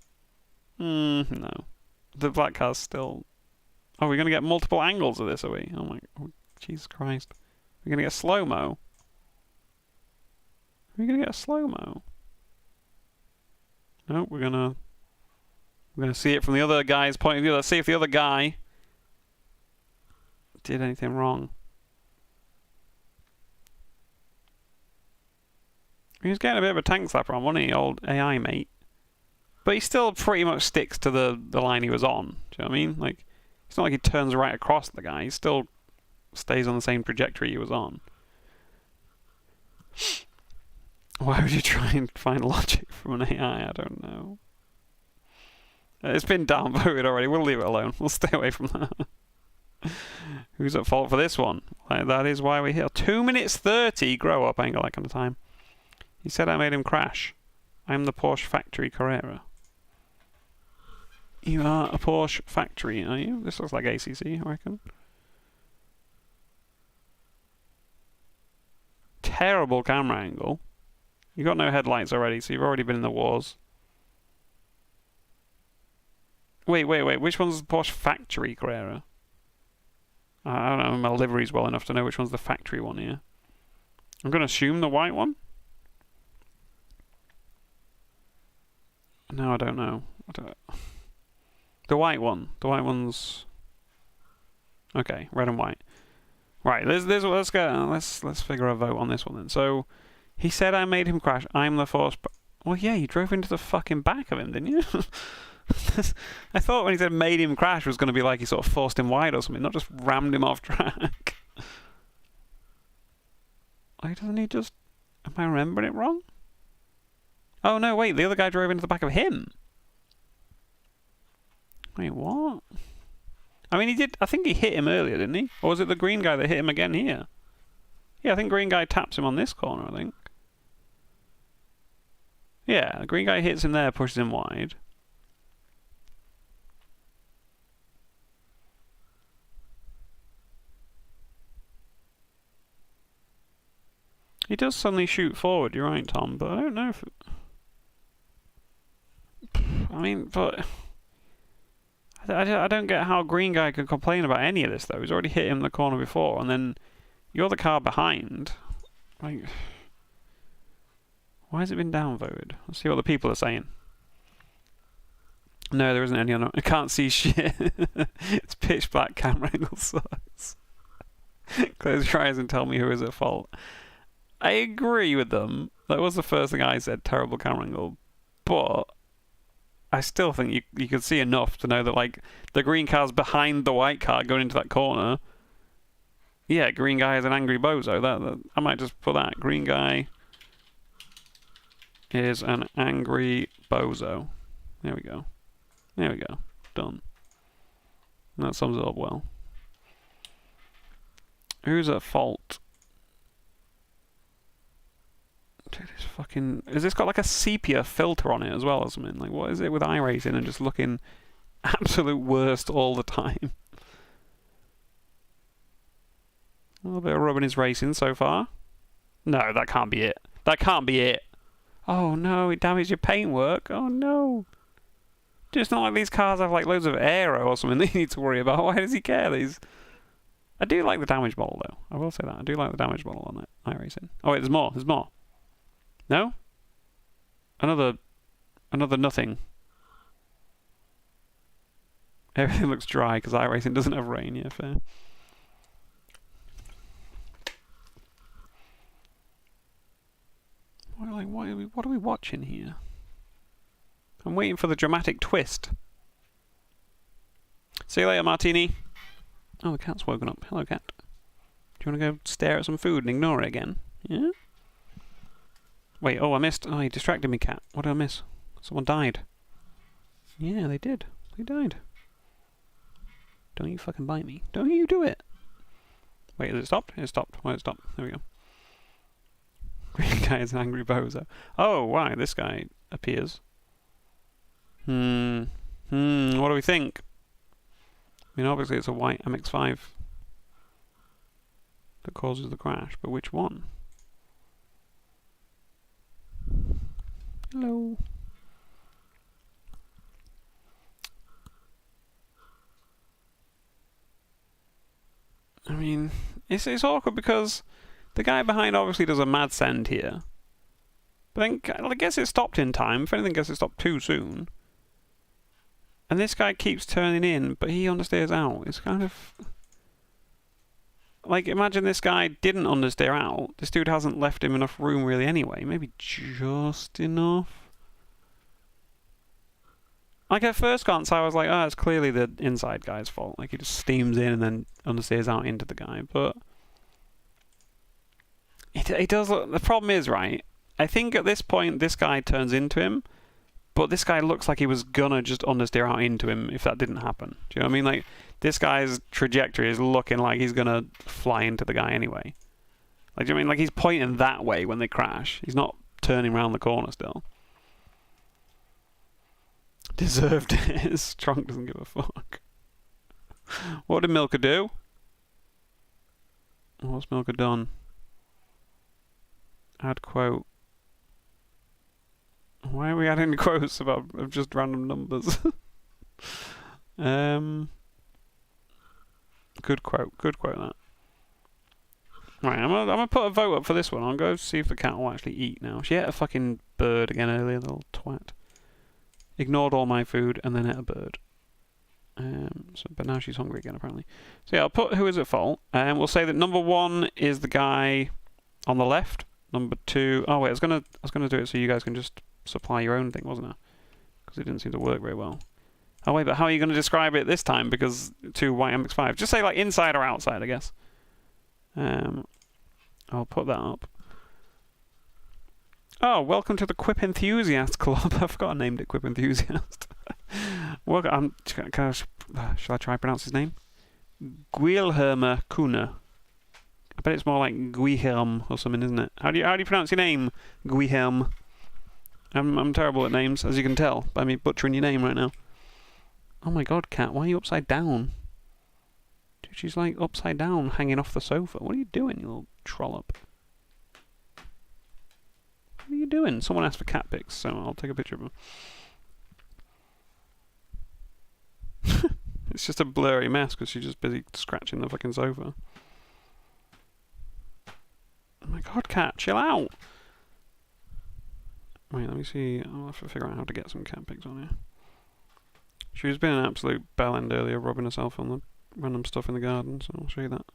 No, the black car's still. Oh, we're gonna get multiple angles of this, are we? Oh, Jesus Christ. We're gonna get slow-mo. Are we gonna get a slow-mo? No, we're gonna see it from the other guy's point of view. Let's see if the other guy did anything wrong. He was getting a bit of a tank slapper on, wasn't he, old AI mate? But he still pretty much sticks to the line he was on. Do you know what I mean? Like, it's not like he turns right across the guy. He still stays on the same trajectory he was on. Why would you try and find logic from an AI? I don't know. It's been downvoted already. We'll leave it alone. We'll stay away from that. Who's at fault for this one? Like, that is why we're here. 2 minutes 30. Grow up. I ain't got that kind of time. He said I made him crash. I'm the Porsche factory Carrera. You are a Porsche factory, are you? This looks like ACC, I reckon. Terrible camera angle. You've got no headlights already, so you've already been in the wars. Wait. Which one's the Porsche factory Carrera? I don't know my liveries well enough to know which one's the factory one here. I'm going to assume the white one. No, I don't know. The white one. The white one's... Okay, red and white. Right, let's figure a vote on this one then. So, he said I made him crash. I'm the force... Well, yeah, you drove into the fucking back of him, didn't you? I thought when he said made him crash was going to be like he sort of forced him wide or something, not just rammed him off track. Like, doesn't he just... Am I remembering it wrong? Oh, no, wait, the other guy drove into the back of him. Wait, what? I mean, he did... I think he hit him earlier, didn't he? Or was it the green guy that hit him again here? Yeah, I think green guy taps him on this corner, I think. Yeah, the green guy hits him there, pushes him wide. He does suddenly shoot forward, you're right, Tom, but I don't know if... I mean, but... I don't get how green guy could complain about any of this, though. He's already hit him in the corner before, and then you're the car behind. Like... Why has it been downvoted? Let's see what the people are saying. No, there isn't any on... I can't see shit. It's pitch black, camera angle sucks. Close your eyes and tell me who is at fault. I agree with them. That was the first thing I said, terrible camera angle. But I still think you could see enough to know that, like, the green car's behind the white car going into that corner. Yeah, green guy is an angry bozo. I might just put that. Green guy is an angry bozo. There we go. There we go. Done. That sums it up well. Who's at fault? Dude, this fucking... Has this got like a sepia filter on it as well or something? Like, what is it with iRacing and just looking absolute worst all the time? A little bit of rubbing his racing so far. No, that can't be it. That can't be it. Oh no, it damaged your paintwork. Oh no. It's not like these cars have like loads of aero or something they need to worry about. Why does he care? I do like the damage model though. I will say that. I do like the damage model on it. iRacing. Oh wait, there's more. There's more. No? Another nothing. Everything looks dry because iRacing doesn't have rain. Yeah, fair. What are we watching here? I'm waiting for the dramatic twist. See you later, Martini. Oh, the cat's woken up. Hello, cat. Do you want to go stare at some food and ignore it again? Yeah? Wait, oh, I missed. Oh, you distracted me, cat. What did I miss? Someone died. Yeah, they did. They died. Don't you fucking bite me. Don't you do it. Wait, has it stopped? It stopped. Why it stopped? There we go. Green guy is an angry bozo. Oh, why? This guy appears. What do we think? I mean, obviously it's a white MX-5 that causes the crash, but which one? Hello. I mean, it's awkward because the guy behind obviously does a mad send here. But then I guess it stopped in time. If anything, I guess it stopped too soon. And this guy keeps turning in, but he understeers out. It's kind of... Like, imagine this guy didn't understeer out. This dude hasn't left him enough room really anyway. Maybe just enough. Like, at first glance, I was like, oh, it's clearly the inside guy's fault. Like, he just steams in and then understeers out into the guy. But... It does look... The problem is, right, I think at this point, this guy turns into him. But this guy looks like he was gonna just understeer out into him if that didn't happen. Do you know what I mean? Like, this guy's trajectory is looking like he's gonna fly into the guy anyway. Like, do you know what I mean? Like, he's pointing that way when they crash. He's not turning around the corner still. Deserved it. Strong doesn't give a fuck. What did Milka do? What's Milka done? Add quote. Why are we adding quotes about just random numbers? Good quote. Good quote, that. Right, I'm gonna put a vote up for this one. I'll go see if the cat will actually eat now. She ate a fucking bird again earlier, the little twat. Ignored all my food and then ate a bird. But now she's hungry again, apparently. So yeah, I'll put who is at fault. And we'll say that number 1 is the guy on the left. Number 2... Oh, wait, I was gonna do it so you guys can just supply your own thing, wasn't I? Because it didn't seem to work very well. Oh wait, but how are you going to describe it this time? Because 2 white MX-5. Just say like inside or outside, I guess. I'll put that up. Oh, welcome to the Quip Enthusiast Club. I forgot I named it Quip Enthusiast. Welcome. Shall I try to pronounce his name? Guilherme Kuna. I bet it's more like Guilherme or something, isn't it? How do you pronounce your name, Guilherme? I'm terrible at names, as you can tell by me butchering your name right now. Oh my god, cat, why are you upside down? Dude, she's like upside down, hanging off the sofa. What are you doing, you little trollop? What are you doing? Someone asked for cat pics, so I'll take a picture of them. It's just a blurry mess because she's just busy scratching the fucking sofa. Oh my god, cat, chill out! Wait, let me see. I'll have to figure out how to get some cat pics on here. She was being an absolute bellend earlier, rubbing herself on the random stuff in the garden, so I'll show you that.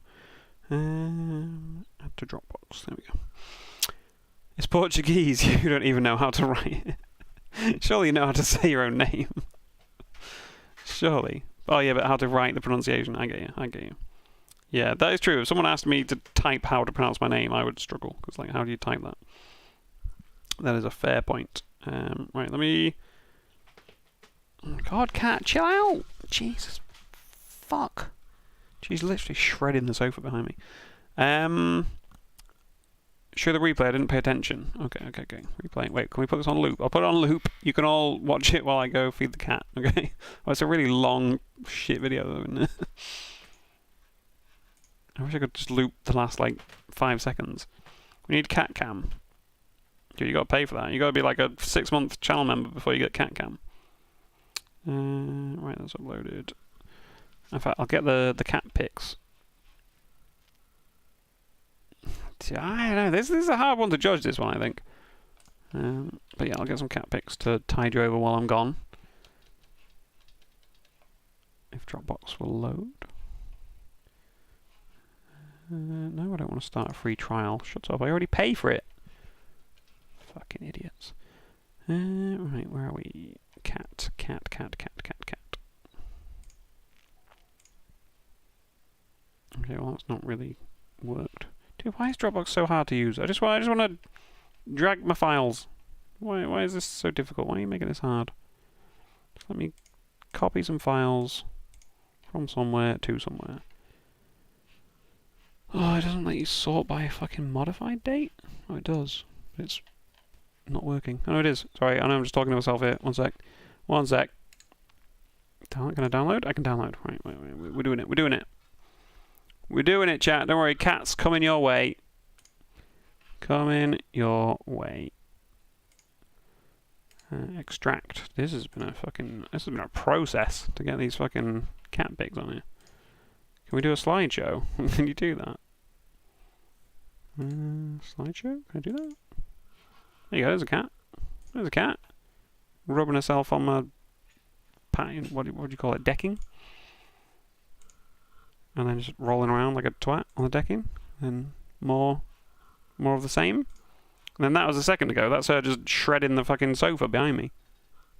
Add to Dropbox. There we go. It's Portuguese. You don't even know how to write it. Surely you know how to say your own name. Surely. Oh yeah, but how to write the pronunciation. I get you. I get you. Yeah, that is true. If someone asked me to type how to pronounce my name, I would struggle. Because, like, how do you type that? That is a fair point. Right, let me... Oh my god, cat, chill out! Jesus. Fuck. She's literally shredding the sofa behind me. Show the replay, I didn't pay attention. Okay. Replay. Wait, can we put this on loop? I'll put it on loop. You can all watch it while I go feed the cat, okay? Oh, it's a really long shit video though, isn't it? I wish I could just loop the last, like, 5 seconds. We need cat cam. Dude, you gotta pay for that. You gotta be like a 6-month channel member before you get cat cam. Right, that's uploaded. In fact, I'll get the cat pics. I don't know. This is a hard one to judge, this one, I think. But yeah, I'll get some cat pics to tide you over while I'm gone. If Dropbox will load. No, I don't want to start a free trial. Shut up, I already pay for it. Fucking idiots. Right, where are we? Cat. Okay, well that's not really worked. Dude, why is Dropbox so hard to use? I just want to drag my files. Why is this so difficult? Why are you making this hard? Just let me copy some files from somewhere to somewhere. Oh, it doesn't let you sort by a fucking modified date? Oh, it does. It's not working. Oh, no, it is. Sorry, I know I'm just talking to myself here. One sec. One sec. Can I download? I can download. Right, wait. We're doing it. We're doing it. We're doing it, chat. Don't worry. Cats coming your way. Coming your way. Extract. This has been a process to get these fucking cat pics on here. Can we do a slideshow? Can you do that? Slideshow? Can I do that? There you go, there's a cat. There's a cat. Rubbing herself on my patio, what do you call it, decking? And then just rolling around like a twat on the decking. And more of the same. And then that was a second ago. That's her just shredding the fucking sofa behind me.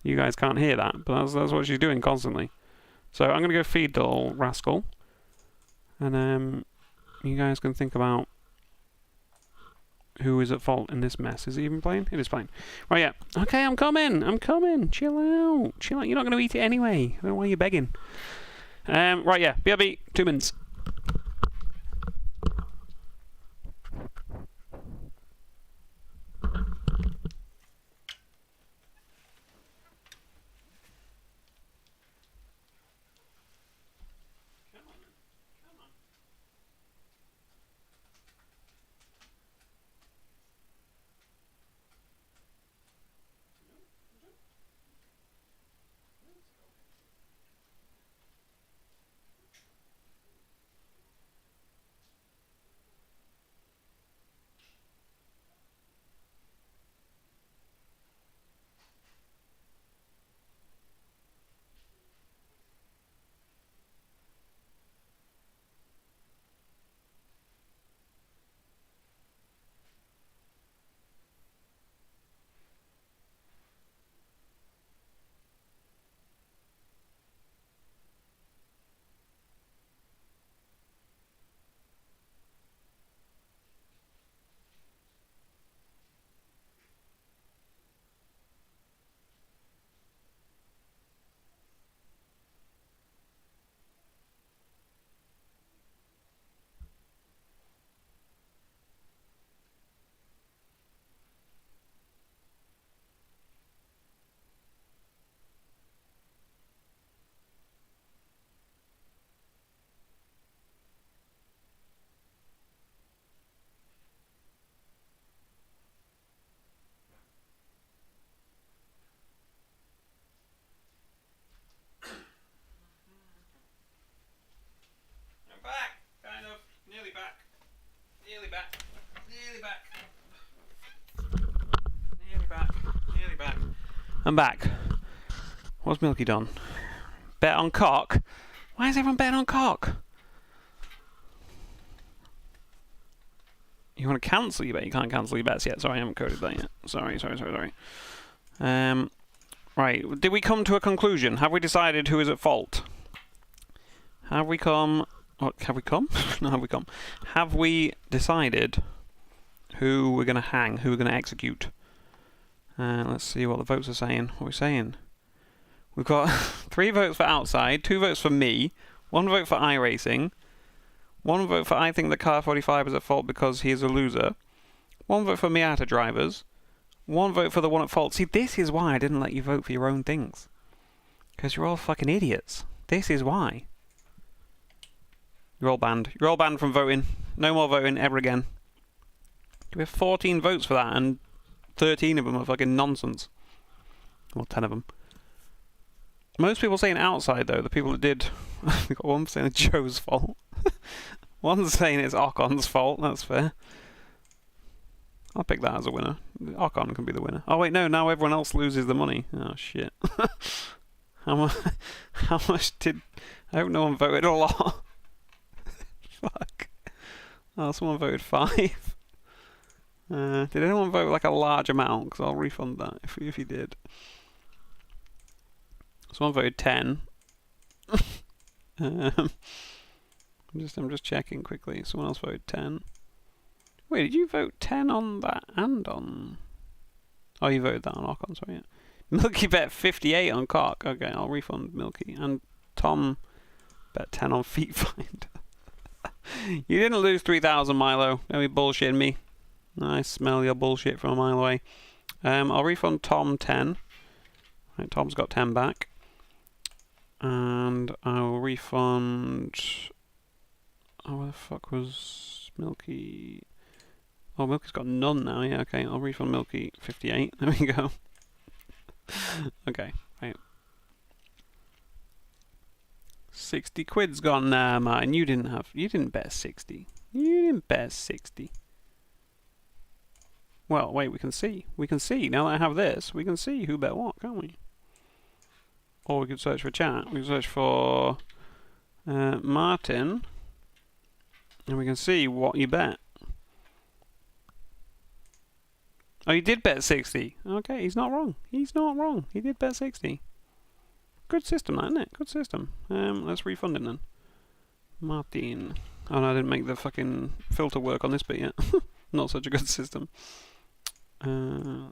You guys can't hear that, but that's what she's doing constantly. So I'm going to go feed the little rascal. And you guys can think about who is at fault in this mess. Is it even playing? It is playing. Right, yeah. Okay, I'm coming. Chill out. You're not going to eat it anyway. I don't know why you're begging. Right, yeah. BRB, 2 minutes. I'm back. What's Milky done? Bet on cock? Why is everyone betting on cock? You want to cancel your bet? You can't cancel your bets yet. Sorry, I haven't coded that yet. Sorry. Right, did we come to a conclusion? Have we decided who is at fault? Have we come? No, have we come? Have we decided who we're going to hang, who we're going to execute? Let's see what the votes are saying. What are we saying? We've got 3 votes for outside, 2 votes for me, 1 vote for iRacing, 1 vote for I think the Car 45 is at fault because he is a loser, 1 vote for Miata drivers, 1 vote for the one at fault. See, this is why I didn't let you vote for your own things. Because you're all fucking idiots. This is why. You're all banned. You're all banned from voting. No more voting ever again. We have 14 votes for that, and 13 of them are fucking nonsense. Well, 10 of them. Most people saying outside, though. The people that did... We've got one saying it's Joe's fault. One's saying it's Ocon's fault. That's fair. I'll pick that as a winner. Ocon can be the winner. Oh, wait, no. Now everyone else loses the money. Oh, shit. How much did... I hope no one voted a lot. Fuck. Oh, someone voted 5. Did anyone vote like a large amount? Because I'll refund that if you did. Someone voted 10. I'm just checking quickly. Someone else voted 10. Wait, did you vote 10 on that and on... Oh, you voted that on Ocon, sorry. Yeah. Milky bet 58 on Cock. Okay, I'll refund Milky. And Tom bet 10 on Feet Find. You didn't lose 3,000, Milo. Don't be bullshitting me. I smell your bullshit from a mile away. I'll refund Tom 10. Right, Tom's got 10 back. And I'll refund... Oh, where the fuck was Milky? Oh, Milky's got none now. Yeah, okay. I'll refund Milky 58. There we go. Okay, right. 60 quid's gone now, Martin. You didn't bet 60. You didn't bet 60. Well, wait, we can see. We can see. Now that I have this, we can see who bet what, can't we? Or we could search for chat. We can search for Martin. And we can see what you bet. Oh, you did bet 60. Okay, he's not wrong. He's not wrong. He did bet 60. Good system, that, isn't it? Good system. Let's refund him then. Martin. Oh no, I didn't make the fucking filter work on this bit yet. Not such a good system.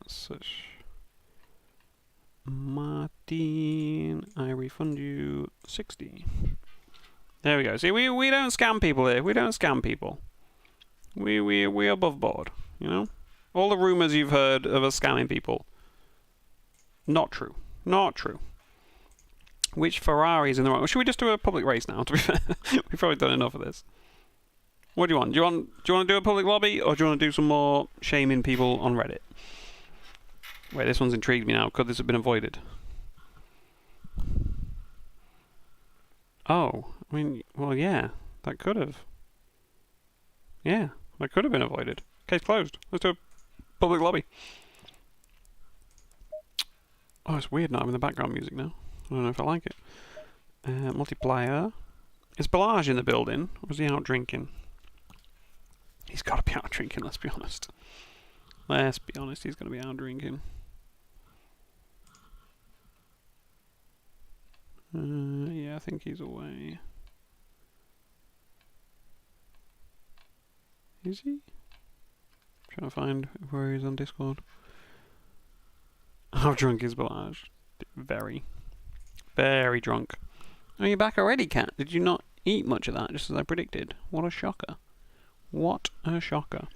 Search. Martin, I refund you 60. There we go. See, we don't scam people here. We don't scam people. We're above board, you know? All the rumours you've heard of us scamming people. Not true. Not true. Which Ferrari's in the wrong? Should we just do a public race now, to be fair? We've probably done enough of this. What do you want? Do you want to do a public lobby, or do you want to do some more shaming people on Reddit? Wait, this one's intrigued me now. Could this have been avoided? Oh, I mean, well, yeah, that could have. Yeah, that could have been avoided. Case closed. Let's do a public lobby. Oh, it's weird not having the background music now. I don't know if I like it. Multiplier. Is Balaj in the building, or is he out drinking? He's got to be out drinking, let's be honest. Let's be honest, he's going to be out drinking. Yeah, I think he's away. Is he? Trying to find where he's on Discord. How drunk is Balaj? Very. Very drunk. Are you back already, Kat? Did you not eat much of that, just as I predicted? What a shocker. What a shocker.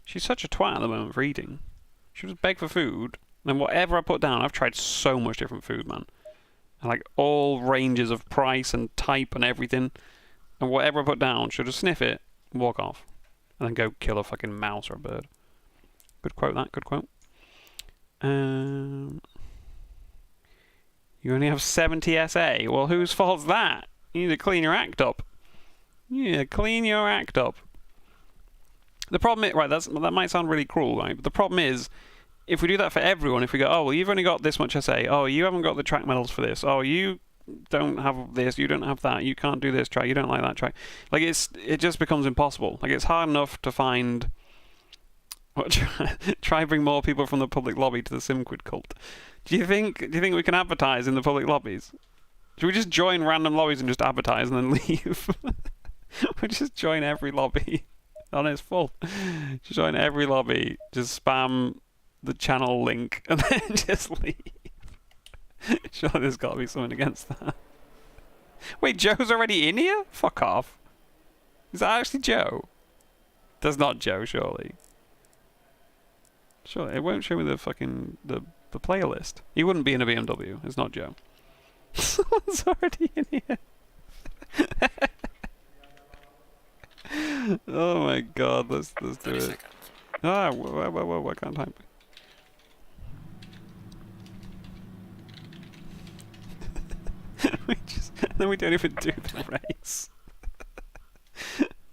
She's such a twat at the moment for eating. She'll just beg for food, and whatever I put down, I've tried so much different food, man. Like, all ranges of price and type and everything. And whatever I put down, she'll just sniff it, walk off, and then go kill a fucking mouse or a bird. Good quote, that. Good quote. You only have 70 SA. Well, whose fault's that? You need to clean your act up. Yeah, clean your act up. The problem is, right, that might sound really cruel, right? But the problem is, if we do that for everyone, if we go, oh, well, you've only got this much SA. Oh, you haven't got the track medals for this. Oh, you don't have this. You don't have that. You can't do this track. You don't like that track. Like, it just becomes impossible. Like, it's hard enough to find... Try bring more people from the public lobby to the SimQuid cult. Do you think we can advertise in the public lobbies? Should we just join random lobbies and just advertise and then leave? We just join every lobby. Oh, no, it's full. Just join every lobby. Just spam the channel link and then just leave. Surely there's got to be something against that. Wait, Joe's already in here? Fuck off. Is that actually Joe? That's not Joe, surely. Surely, it won't show me the fucking... the playlist. He wouldn't be in a BMW. It's not Joe. Someone's already in here. Oh my god, let's do it. Seconds. Ah, whoa, I can't type. Then we don't even do the race.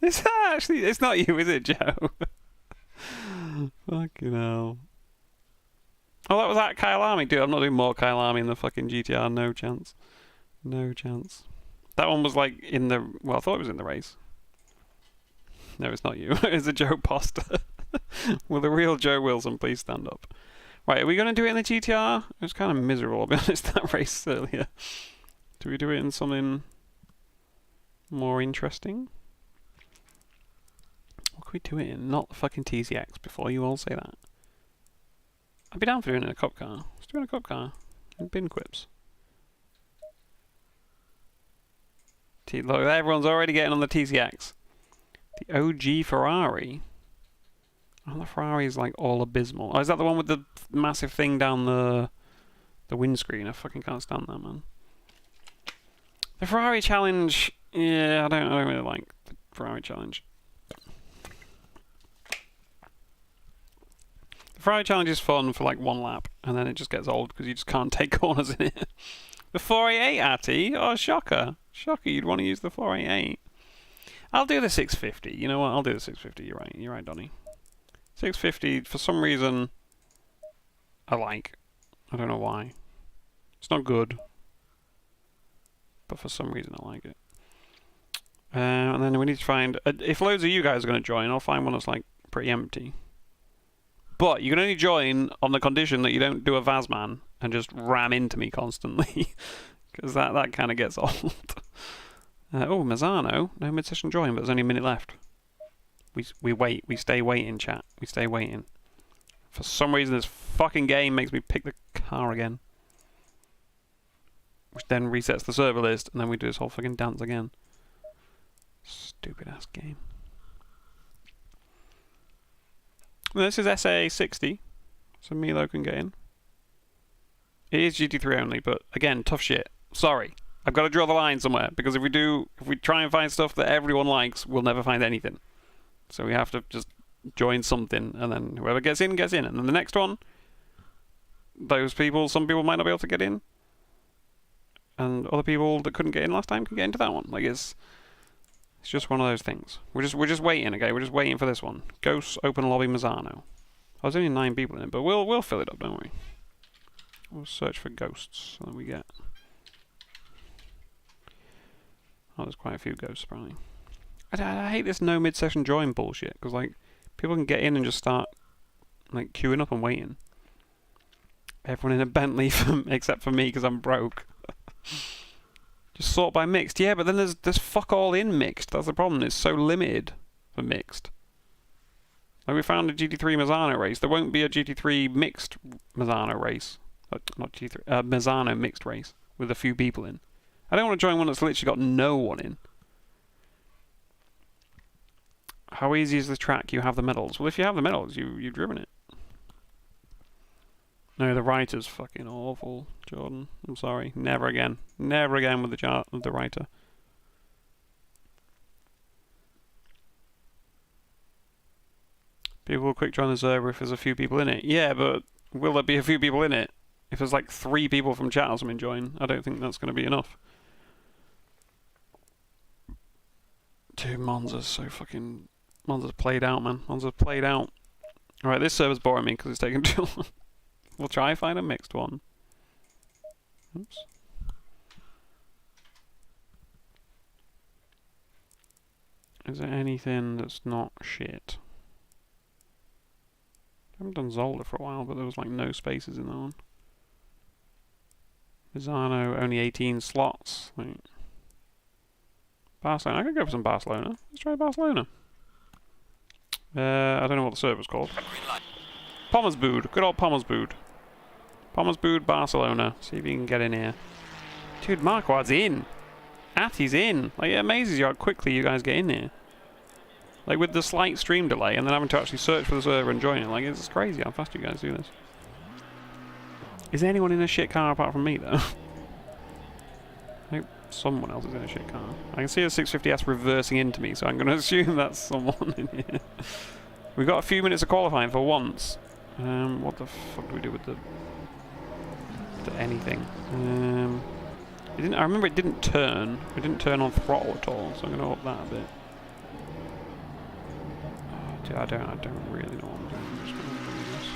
Is that actually... It's not you, is it, Joe? Fucking hell. Oh, that was that Kyle Army. Dude, I'm not doing more Kyle Army in the fucking GTR. No chance. No chance. That one was like in the... Well, I thought it was in the race. No, it's not you. It's a Joe Poster. Will the real Joe Wilson please stand up? Right, are we going to do it in the GTR? It was kind of miserable, I'll be honest, that race earlier. Do we do it in something more interesting? are we doing? Not the fucking TZX before you all say that. I'd be down for doing it in a cop car. Let's do it in a cop car. In bin quips. Look, everyone's already getting on the TZX. The OG Ferrari. Oh, the Ferrari is like all abysmal. Oh, is that the one with the massive thing down the windscreen? I fucking can't stand that, man. The Ferrari challenge, yeah, I don't really like the Ferrari challenge. The Ferrari challenge is fun for like one lap, and then it just gets old because you just can't take corners in it. The 488, Atty? Oh, shocker. Shocker, you'd want to use the 488. I'll do the 650. You know what? I'll do the 650. You're right. You're right, Donnie. 650, for some reason, I like. I don't know why. It's not good. But for some reason, I like it. And then we need to find... if loads of you guys are going to join, I'll find one that's like pretty empty. But you can only join on the condition that you don't do a Vazman and just ram into me constantly. Because that kind of gets old. Oh, Mazzano. No mid-session join, but there's only a minute left. We wait. We stay waiting, chat. We stay waiting. For some reason, this fucking game makes me pick the car again. Which then resets the server list, and then we do this whole fucking dance again. Stupid-ass game. Well, this is SA60, so Milo can get in. It is GT3 only, but again, tough shit. Sorry. I've got to draw the line somewhere, because if we try and find stuff that everyone likes, we'll never find anything. So we have to just join something, and then whoever gets in, gets in. And then the next one, some people might not be able to get in. And other people that couldn't get in last time can get into that one. Like, it's just one of those things. We're just waiting, okay? We're just waiting for this one. Ghosts Open Lobby Mazzano. There's only 9 people in it, but we'll fill it up, don't we? We'll search for ghosts that we get. Oh, there's quite a few ghosts, apparently. I hate this no mid-session join bullshit, because, like, people can get in and just start, like, queuing up and waiting. Everyone in a Bentley, except for me, because I'm broke. Just sort by mixed. Yeah, but then there's fuck all in mixed. That's the problem. It's so limited for mixed. Like, we found a GT3 Mazzano race. There won't be a GT3 mixed Mazzano race. Not GT3, Mazzano mixed race with a few people in. I don't want to join one that's literally got no one in. How easy is the track? You have the medals. Well, if you have the medals, you've driven it. No, the writer's fucking awful, Jordan. I'm sorry. Never again. Never again with the writer. People will quick join the server if there's a few people in it. Yeah, but will there be a few people in it? If there's like 3 people from chat or something join, I don't think that's going to be enough. Dude, Monza's so fucking... Monza's played out, man. Monza's played out. Alright, this server's boring me because it's taken too long. We'll try and find a mixed one. Oops. Is there anything that's not shit? I haven't done Zolder for a while, but there was like no spaces in that one. Mazzano, only 18 slots. Wait. Barcelona. I could go for some Barcelona. Let's try Barcelona. I don't know what the server's called. Pommersbood. Good old Pommersbood. Pommersbood, Barcelona. See if you can get in here. Dude, Marquard's in. Atty's in. Like, it amazes you how quickly you guys get in here. Like, with the slight stream delay and then having to actually search for the server and join it. Like, it's crazy how fast you guys do this. Is there anyone in a shit car apart from me, though? I hope someone else is in a shit car. I can see a 650S reversing into me, so I'm going to assume that's someone in here. We've got a few minutes of qualifying for once. What the fuck do we do with the anything? I remember it didn't turn. It didn't turn on throttle at all, so I'm going to up that a bit. Oh, dude, I don't really know what I'm doing. I'm just going to do this.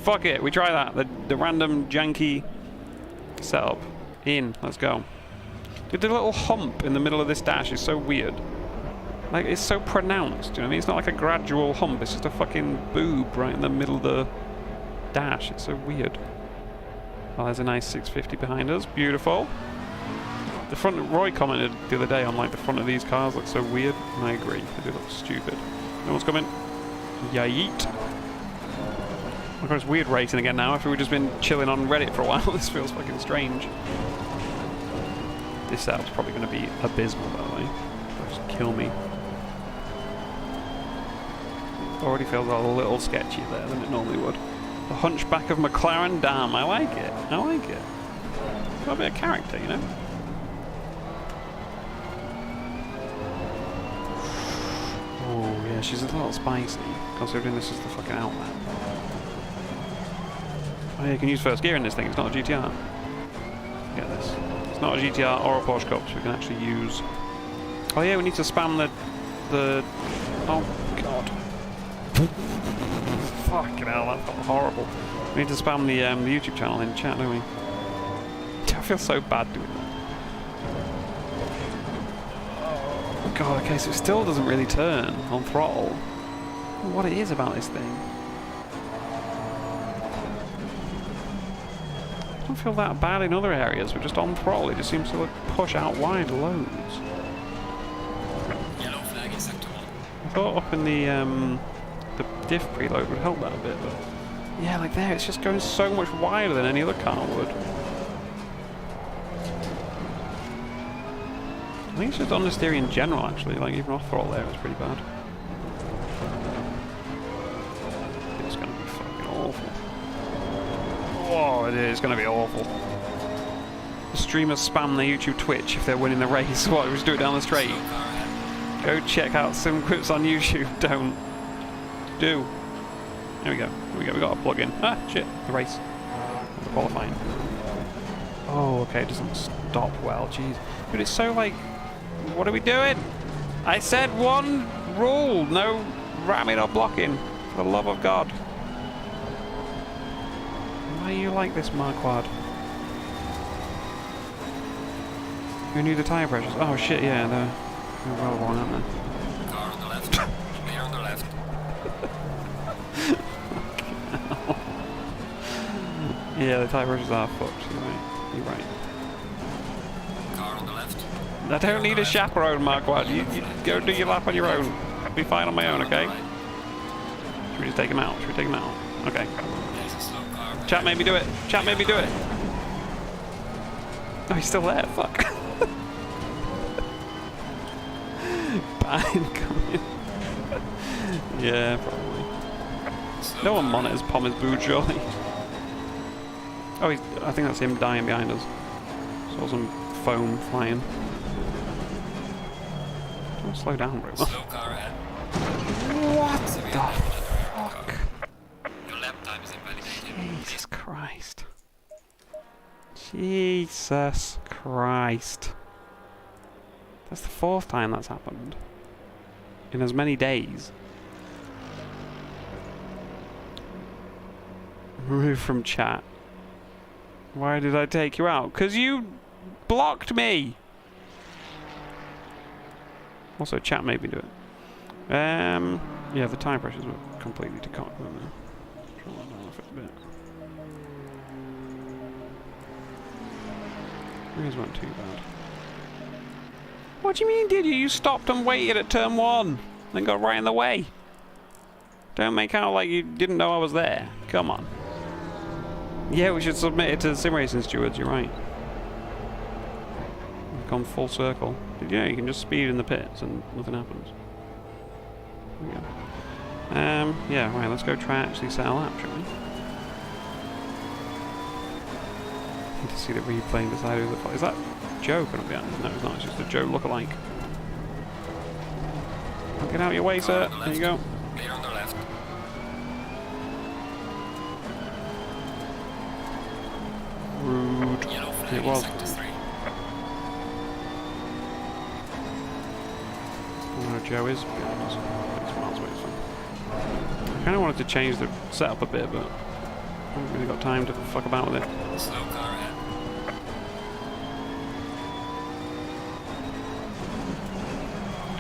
Fuck it, we try that. The random janky setup. In, let's go. Dude, the little hump in the middle of this dash is so weird. Like, it's so pronounced, you know what I mean? It's not like a gradual hump, it's just a fucking boob right in the middle of the dash. It's so weird. Oh, there's a nice 650 behind us. Beautiful. The front, Roy commented the other day on like the front of these cars looks so weird, and I agree, they do look stupid. No one's coming. Yeet. Oh my god, it's weird racing again now after we've just been chilling on Reddit for a while. This feels fucking strange. This setup's probably going to be abysmal, by the way. It'll just kill me. Already feels a little sketchier there than it normally would. The Hunchback of McLaren, damn, I like it. I like it. It's got a bit of character, you know? Oh, yeah, she's a little spicy, considering this is the fucking Outback. Oh, yeah, you can use first gear in this thing, it's not a GTR. Get this. It's not a GTR or a Porsche Cup, so we can actually use... Oh yeah, we need to spam the... Oh, God. Fucking hell, that felt horrible. We need to spam the YouTube channel in chat, don't we? I feel so bad doing that. Oh, God, okay, so it still doesn't really turn on throttle. I don't know what it is about this thing. I don't feel that bad in other areas, but just on throttle it just seems to push out wide loads. Yellow flag in sector 1. I thought up in the diff preload would help that a bit, but yeah, like there, it's just going so much wider than any other car would. I think it's just understeer in general, actually. Like even off throttle there, it's pretty bad. It's gonna be fucking awful. Oh, it is gonna be awful. The streamers spam their YouTube Twitch if they're winning the race. What? We just do it down the straight. Go check out SimQuids on YouTube. Don't. Do. There we go. Here we go. We got a plug-in. Ah, shit. The race. The qualifying. Oh, okay. It doesn't stop well. Jeez. Dude, it's so like... What are we doing? I said one rule. No ramming or blocking. For the love of God. Why are you like this, Marquardt? Who knew the tyre pressures? Oh shit, yeah, they're well wrong, aren't they? Car on the left. Clear on the left. Yeah, the tyre pressures are fucked, you're right. You're right. Car on the left. I don't need a chaperone, Marquardt. You go do your lap on your own. I'll be fine on my own, okay? Should we just take him out? Should we take him out? Okay. There's a slow car. Chat made me do it. Chat made me do it. Oh, he's still there. Fuck. Bang coming. Yeah, probably. No one monitors Pommer's boot, surely. Oh, I think that's him dying behind us. Saw some foam flying. Don't slow down, bro. Slow car ahead. What the fuck? Your lap time is invalidated. Jesus Christ. Jesus Christ. That's the 4th time that's happened. In as many days. Remove from chat. Why did I take you out? 'Cause you blocked me! Also, chat made me do it. Yeah, the tyre pressures were completely decocked, weren't they? Control that down off it a bit. These weren't too bad. What do you mean, did you? You stopped and waited at turn 1, then got right in the way. Don't make out like you didn't know I was there. Come on. Yeah, we should submit it to the sim racing stewards, you're right. We've gone full circle. Did you know you can just speed in the pits and nothing happens? There we go. Yeah, right, let's go try actually set a lap, shall we? Need to see the replay and decide who the fuck. Is that Joe coming behind us? No, it's not, it's just a Joe lookalike. Get out of your way, sir. There you go. Clear on the left. Rude. Yellow flag It in was. sector 3. Where Joe is behind us. It's miles away, it's fine. I kind of wanted to change the setup a bit, but I haven't really got time to fuck about with it. Slow car ahead.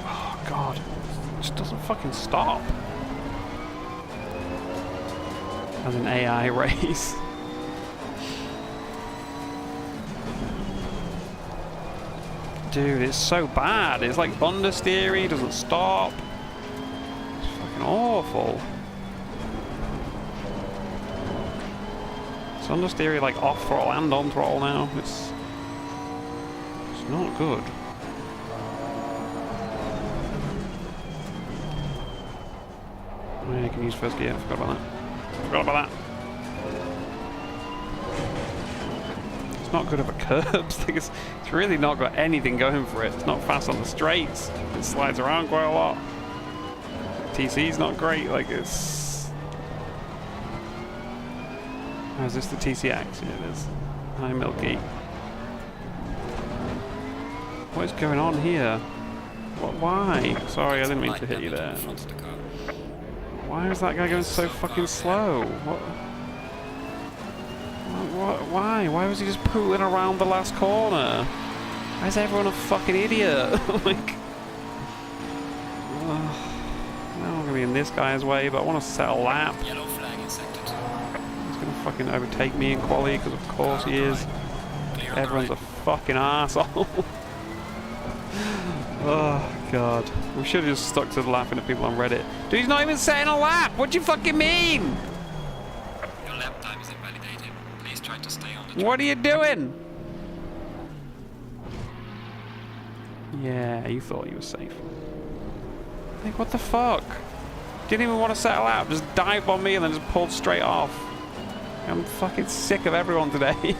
Oh god, it just doesn't fucking stop. As an AI race. Dude, it's so bad. It's like understeering, doesn't stop. It's fucking awful. It's understeering like off throttle and on throttle now. It's not good. Oh, yeah, you can use first gear. Forgot about that. Forgot about that. It's not good over curbs. It's really not got anything going for it. It's not fast on the straights. It slides around quite a lot. TC's not great. Like it's. Oh, is this the TCX? Yeah, it is. Hi, Milky. What is going on here? What? Why? Sorry, I didn't mean to hit you there. Why is that guy going so fucking slow? What? Why? Why was he just pooling around the last corner? Why is everyone a fucking idiot? Like, now I'm gonna be in this guy's way, but I want to set a lap. Yellow flag in sector 2. He's gonna fucking overtake me in quali, because of course he is. Everyone's a fucking arsehole. Oh god. We should have just stuck to the laughing at people on Reddit. Dude, he's not even setting a lap! What do you fucking mean? Your lap time is invalidated. Please try to stay on the track. What are you doing? Yeah, you thought you were safe. Like, what the fuck? Didn't even want to set a lap, just dived on me and then just pulled straight off. I'm fucking sick of everyone today.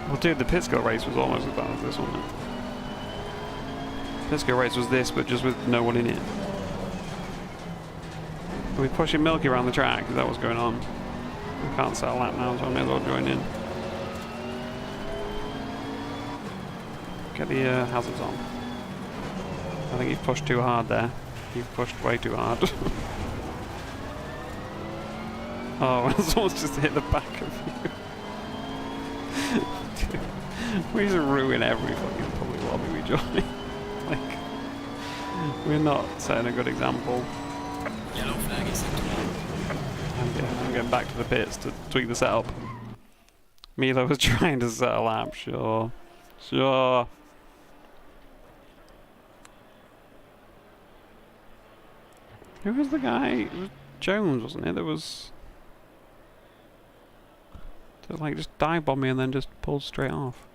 Well, dude, the Pittsburgh race was almost as bad as this one. The Pittsburgh race was this, but just with no one in it. Are we pushing Milky around the track? Is that what's going on? We can't set a lap now, so I may as well join in. Get the hazards on. I think you've pushed too hard there. You've pushed way too hard. Oh, someone's just hit the back of you. We just ruin every fucking public lobby we join. Like, we're not setting a good example. Yellow flag is sector 1. I'm getting back to the pits to tweak the setup. Milo was trying to set a lap, sure. Sure. Who was the guy? It was Jones, wasn't it? That was... that like just dive bombed me and then just pulled straight off.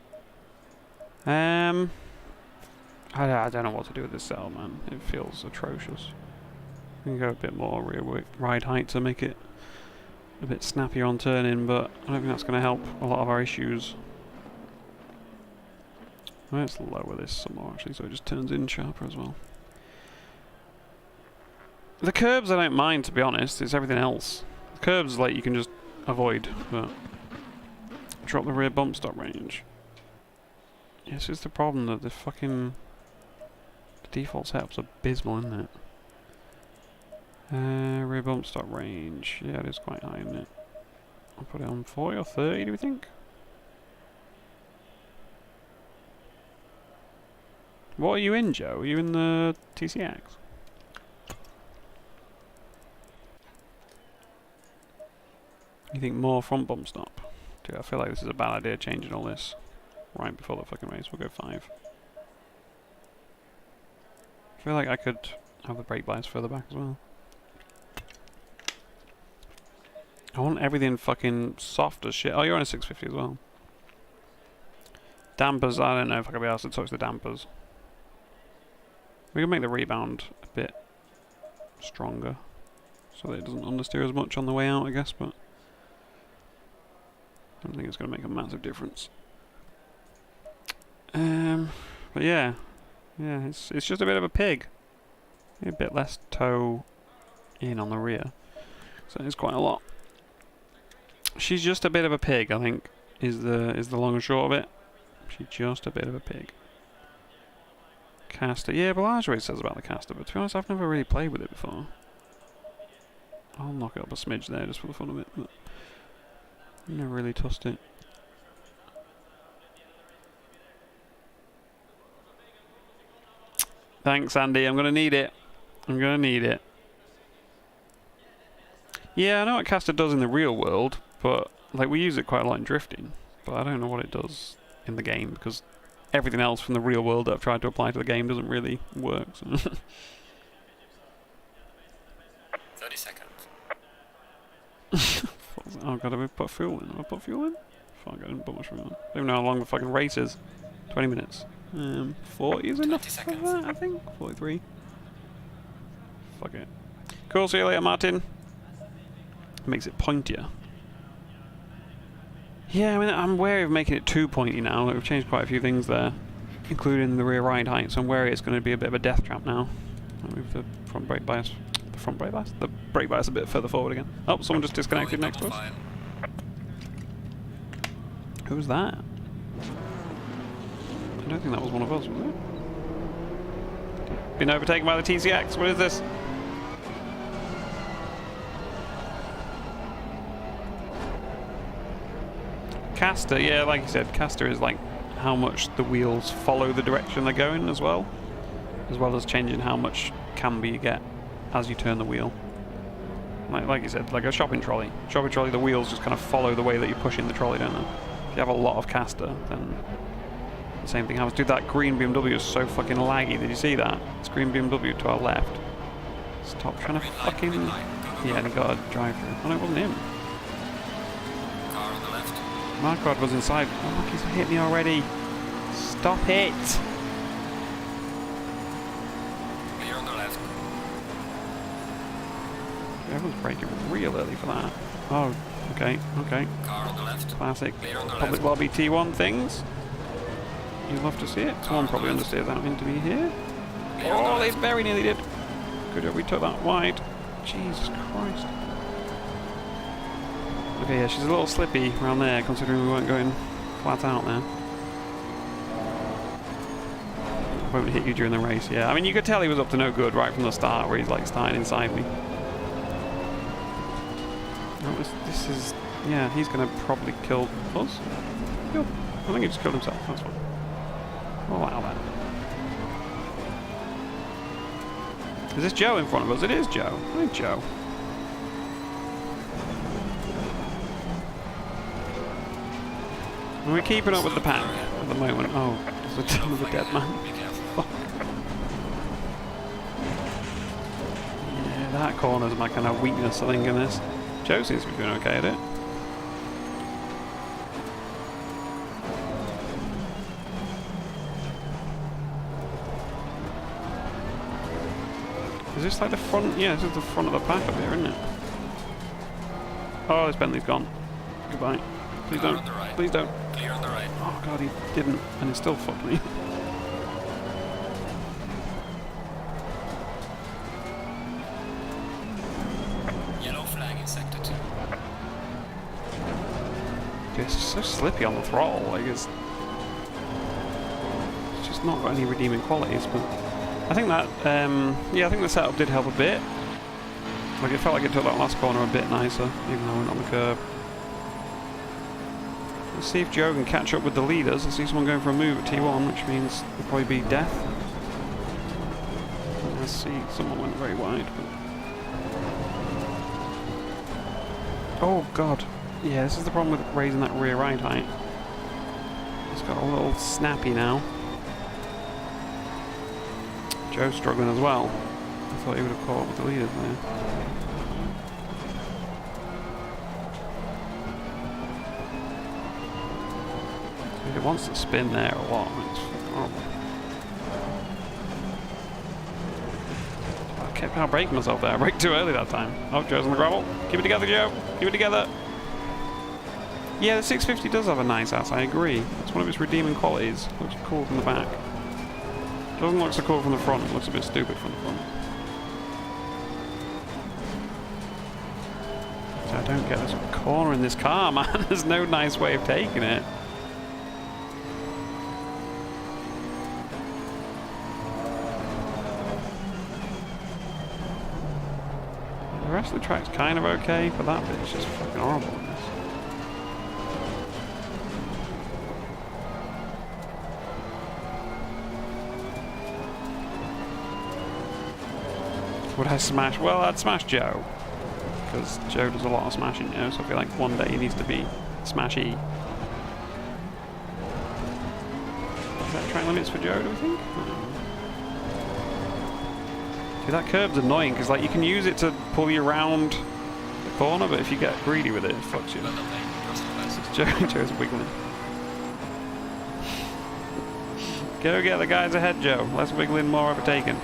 I don't know what to do with this setup, man. It feels atrocious. We can go a bit more rear ride height to make it a bit snappier on turning, but I don't think that's going to help a lot of our issues. Let's lower this some more actually, so it just turns in sharper as well. The curbs I don't mind, to be honest. It's everything else. The curbs, like, you can just avoid, but drop the rear bump stop range. Yes, it's the problem that the fucking default setup's abysmal, isn't it? Rear bump stop range. Yeah, it is quite high, isn't it? I'll put it on 40 or 30, do we think? What are you in, Joe? Are you in the TCX? You think more front bump stop? Dude, I feel like this is a bad idea, changing all this right before the fucking race. We'll go 5. I feel like I could have the brake bias further back as well. I want everything fucking soft as shit. Oh, you're on a 650 as well. Dampers, I don't know if I can be asked to touch the dampers. We can make the rebound a bit stronger so that it doesn't understeer as much on the way out, I guess, but I don't think it's going to make a massive difference. But yeah, it's just a bit of a pig. A bit less toe in on the rear, so it's quite a lot. She's just a bit of a pig, I think, is the long and short of it. She's just a bit of a pig. Caster, yeah, Bellagio says about the caster, but to be honest, I've never really played with it before. I'll knock it up a smidge there just for the fun of it, but I've never really tossed it. Thanks, Andy. I'm gonna need it. I'm gonna need it. Yeah, I know what caster does in the real world, but like we use it quite a lot in drifting, but I don't know what it does in the game because everything else from the real world that I've tried to apply to the game doesn't really work. So. 30 seconds. Oh god, have I put fuel in? Have I put fuel in? Fuck, I didn't put much fuel in. I don't even know how long the fucking race is. 20 minutes. 40 is enough for that, I think. 43. Fuck it. Cool, see you later, Martin. Makes it pointier. Yeah, I mean, I'm wary of making it too pointy now. Like, we've changed quite a few things there, including the rear ride height, so I'm wary it's going to be a bit of a death trap now. I'll move the front brake bias. The front brake bias? The brake bias a bit further forward again. Oh, someone just disconnected next to us. Who was that? I don't think that was one of us, was it? Been overtaken by the TCX. What is this? Caster, yeah, like you said, caster is like how much the wheels follow the direction they're going as well as changing how much camber you get as you turn the wheel. Like you said, like a shopping trolley. Shopping trolley, the wheels just kind of follow the way that you're pushing the trolley, don't they? If you have a lot of caster, then the same thing happens. Dude, that green BMW is so fucking laggy. Did you see that? It's green BMW to our left. Stop trying to fucking... Yeah, and he got a drive-through. Oh no, it wasn't him. Car on the left. Marquardt was inside. Oh look, he's hit me already. Stop it! Clear on the left. Everyone's braking real early for that. Oh, okay, okay. Car on the left. Classic Clear on the public left. lobby T1 things. You'd love to see it. Someone probably understeered that into me here. Clear on the Oh, they left. very nearly did. Good job we took that wide. Jesus Christ. Okay, yeah, she's a little slippy around there, considering we weren't going flat out there. Won't hit you during the race, yeah. I mean, you could tell he was up to no good right from the start, where he's like starting inside me. Oh, this is... Yeah, he's going to probably kill us. Yep. I think he just killed himself, that's fine. We'll allow that. Is this Joe in front of us? It is Joe. Hi, Joe. And we're keeping up with the pack at the moment. Oh, there's a ton of a dead man. Be careful. Fuck. Yeah, that corner's my kind of weakness, I think, in this. Joe seems to be doing okay at it. Is this like the front? Yeah, this is the front of the pack up here, isn't it? Oh, this Bentley's gone. Goodbye. Please Car don't. on the right. Please don't. Clear on the right. Oh god, he didn't, and it still fucked me. Yellow flag in sector 2. Dude, it's just so slippy on the throttle. Like it's just not got any redeeming qualities. But I think that, yeah, I think the setup did help a bit. Like it felt like it took that last corner a bit nicer, even though I went on the curb. Let's see if Joe can catch up with the leaders. I see someone going for a move at T1, which means it'll probably be death. I see someone went very wide. But... Oh god. Yeah, this is the problem with raising that rear ride height. It's got a little snappy now. Joe's struggling as well. I thought he would have caught up with the leaders there. It wants to spin there a lot. It's fucking horrible. I kept out braking myself there. I braked too early that time. Oh, Joe's on the gravel. Keep it together, Joe. Keep it together. Yeah, the 650 does have a nice ass. I agree. It's one of its redeeming qualities. Looks cool from the back. Doesn't look so cool from the front. It looks a bit stupid from the front. So I don't get this corner in this car, man. There's no nice way of taking it. The rest of the track's kind of okay, but that bit's just fucking horrible in this. Would I smash? Well, I'd smash Joe. because Joe does a lot of smashing, you know, so I feel like one day he needs to be smashy. Is that track limits for Joe, do we think? See, that curb's annoying, because like you can use it to pull you around the corner, but if you get greedy with it, it fucks you. Joe's wiggling. Go get the guys ahead, Joe. Less wiggling, more overtaken.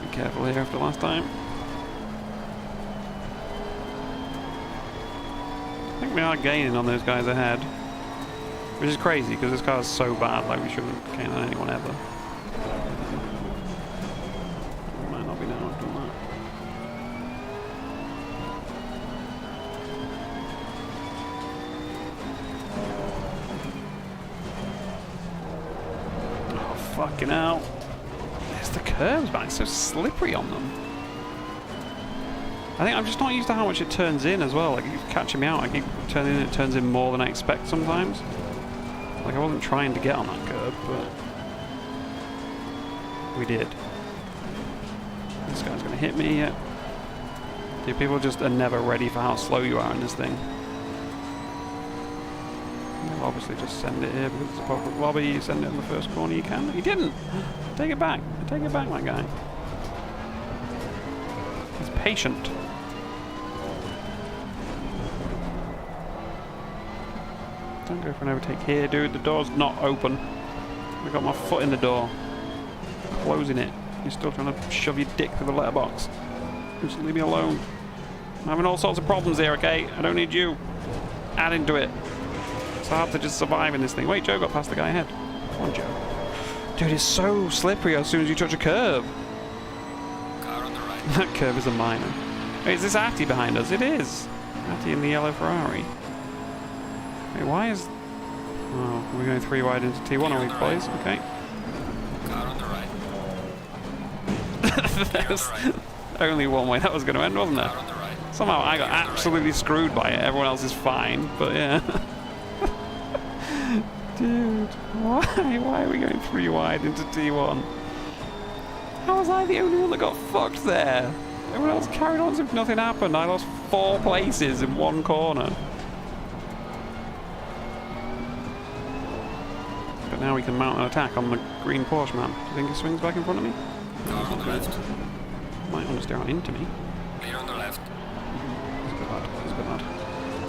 Be careful here after last time. I think we are gaining on those guys ahead. Which is crazy, because this car's so bad, like we shouldn't gain on anyone ever. Might not be now, I've done that. Oh, fucking hell. It's the curbs, man, it's so slippery on them. I think I'm just not used to how much it turns in as well, like it's catching me out. I keep turning in, it turns in more than I expect sometimes. Like I wasn't trying to get on that curb, but we did. This guy's gonna hit me, yeah. Dude, people just are never ready for how slow you are in this thing. You'll obviously just send it here because it's a public lobby. You send it in the first corner you can. You didn't! Take it back. Take it back, my guy. He's patient. Don't go for an overtake here, dude. The door's not open. I got my foot in the door. Closing it. You're still trying to shove your dick through the letterbox. Just leave me alone. I'm having all sorts of problems here, okay? I don't need you. Add into it. It's hard to just survive in this thing. Wait, Joe got past the guy ahead. Come on, Joe. Dude, it's so slippery as soon as you touch a curb. Car on the right. That curb is a minor. Wait, is this Atty behind us? It is. Atty in the yellow Ferrari. Wait, why is... Oh, we're going 3 wide into T1, are we, boys? Okay. Car on the right. There's only one way that was going to end, wasn't there? Car on the right. Somehow I got absolutely screwed by it. Everyone else is fine, but yeah. Dude, why? Why are we going 3 wide into T1? How was I the only one that got fucked there? Everyone else carried on as if nothing happened. I lost 4 places in 1 corner. But now we can mount an attack on the green Porsche man. Do you think he swings back in front of me? Car on the left. Might want to steer on into me. Clear on the left. He's a good lad. He's a good lad.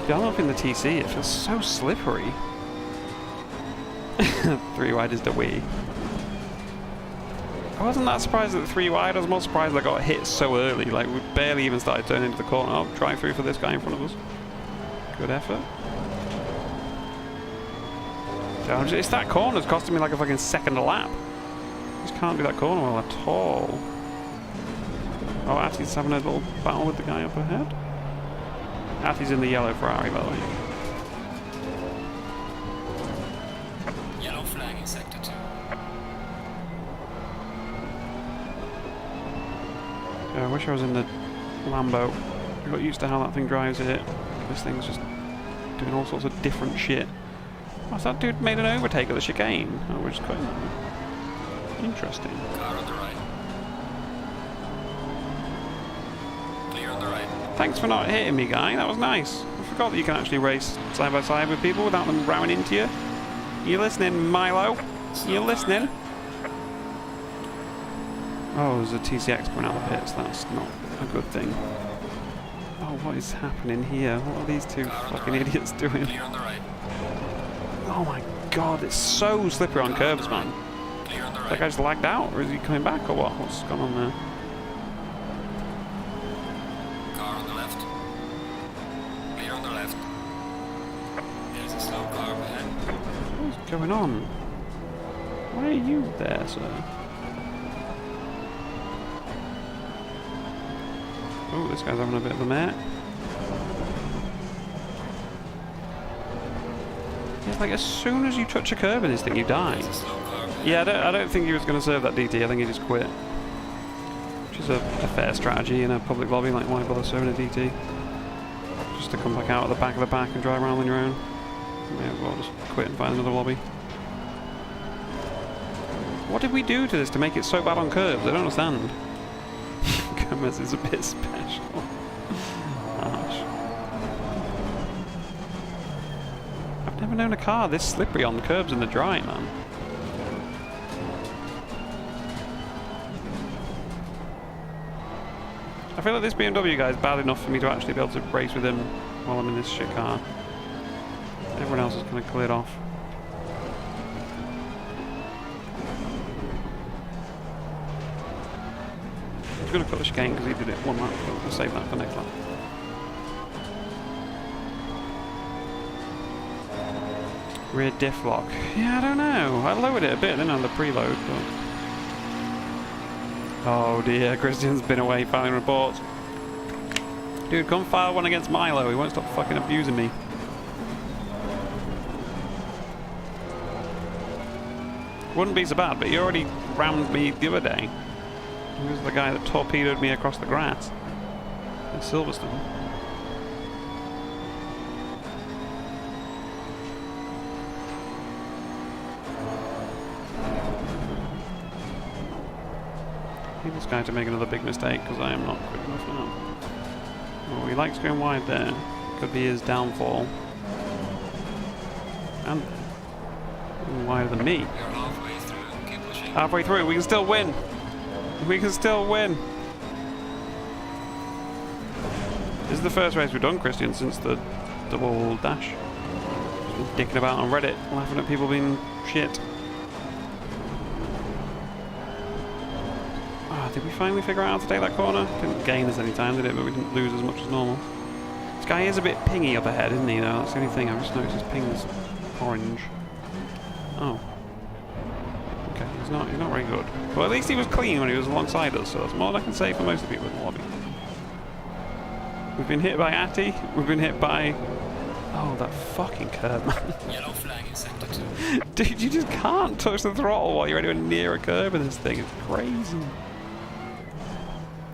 Yeah, I'm up in the TC. It feels so slippery. 3 wide is the wee. I wasn't that surprised at the 3 wide. I was more surprised I got hit so early. Like, we barely even started turning into the corner. Oh, drive through for this guy in front of us. Good effort. It's that corner's costing me like a fucking second a lap. Just can't do that corner well at all. Oh, Atty's having a little battle with the guy up ahead. Atty's in the yellow Ferrari, by the way. Yellow flag in sector 2. Yeah, I wish I was in the Lambo. I got used to how that thing drives it. This thing's just doing all sorts of different shit. Oh, so that dude made an overtake at the chicane. Oh, we're just quitting that. Interesting. Car on the right. Clear on the right. Thanks for not hitting me, guy. That was nice. I forgot that you can actually race side by side with people without them ramming into you. You listening, Milo? You listening? Oh, there's a TCX coming out of the pits. That's not a good thing. Oh, what is happening here? What are these 2 fucking idiots doing? Clear on the right. Oh my god, it's so slippery on curves, man. Clear on the right. That guy's lagged out, or is he coming back, or what? What's going on there? Car on the left. Clear on the left. There's a slow car ahead. What's going on? Why are you there, sir? Oh, this guy's having a bit of a mare. Yeah, like as soon as you touch a curb in this thing, you die. There's a slow car ahead. Yeah, I don't think he was going to serve that DT. I think he just quit. Which is a fair strategy in a public lobby. Like, why bother serving a DT? Just to come back out at the back of the pack and drive around on your own. May as well just quit and find another lobby. What did we do to this to make it so bad on curbs? I don't understand. Gomez is a bit special. Harsh. I've never known a car this slippery on the curbs in the dry, man. I feel like this BMW guy is bad enough for me to actually be able to race with him while I'm in this shit car. Everyone else is kind of cleared off. I'm going to cut the chicane because he did it one lap, but we'll save that for next lap. Rear diff lock. Yeah, I don't know. I lowered it a bit then on the preload, but... Oh dear, Christian's been away filing reports. Dude, come file one against Milo. He won't stop fucking abusing me. Wouldn't be so bad, but he already rammed me the other day. He was the guy that torpedoed me across the grass in Silverstone. I need this guy to make another big mistake because I am not quick enough now. Oh, he likes going wide there. Could be his downfall. And wider than me. You're halfway through. Keep pushing. Halfway through, we can still win. We can still win. This is the first race we've done, Christian, since the double dash. Just been dicking about on Reddit, laughing at people being shit. Did we finally figure out how to take that corner? Didn't gain us any time, did it? But we didn't lose as much as normal. This guy is a bit pingy up ahead, isn't he, though? That's the only thing. I've just noticed his ping's orange. Oh. Okay, he's not very good. But at least he was clean when he was alongside us, so that's more than I can say for most of the people in the lobby. We've been hit by Atty. We've been hit by... Oh, that fucking curb, man. Yellow flag in sector 2. Dude, you just can't touch the throttle while you're anywhere near a curb in this thing. It's crazy.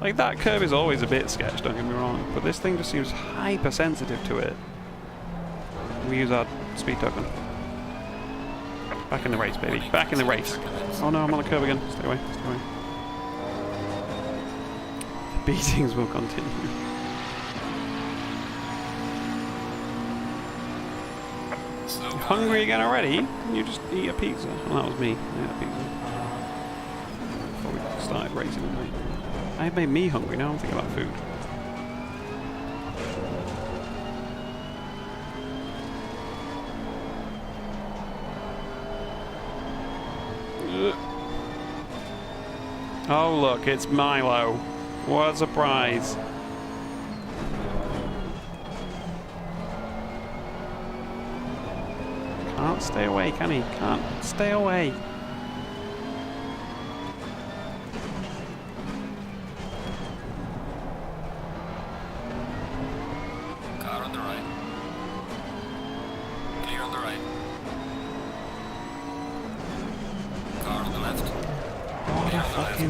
Like, that curve is always a bit sketch, don't get me wrong, but this thing just seems hypersensitive to it. We use our speed token. Back in the race, baby. Back in the race. Oh no, I'm on the curve again. Stay away, stay away. The beatings will continue. You're hungry again already? You just eat a pizza. Well, that was me. I ate a pizza. Before we started racing, didn't we? It made me hungry, now I'm thinking about food. Oh look, it's Milo. What a surprise. Can't stay away, can he? Can't stay away.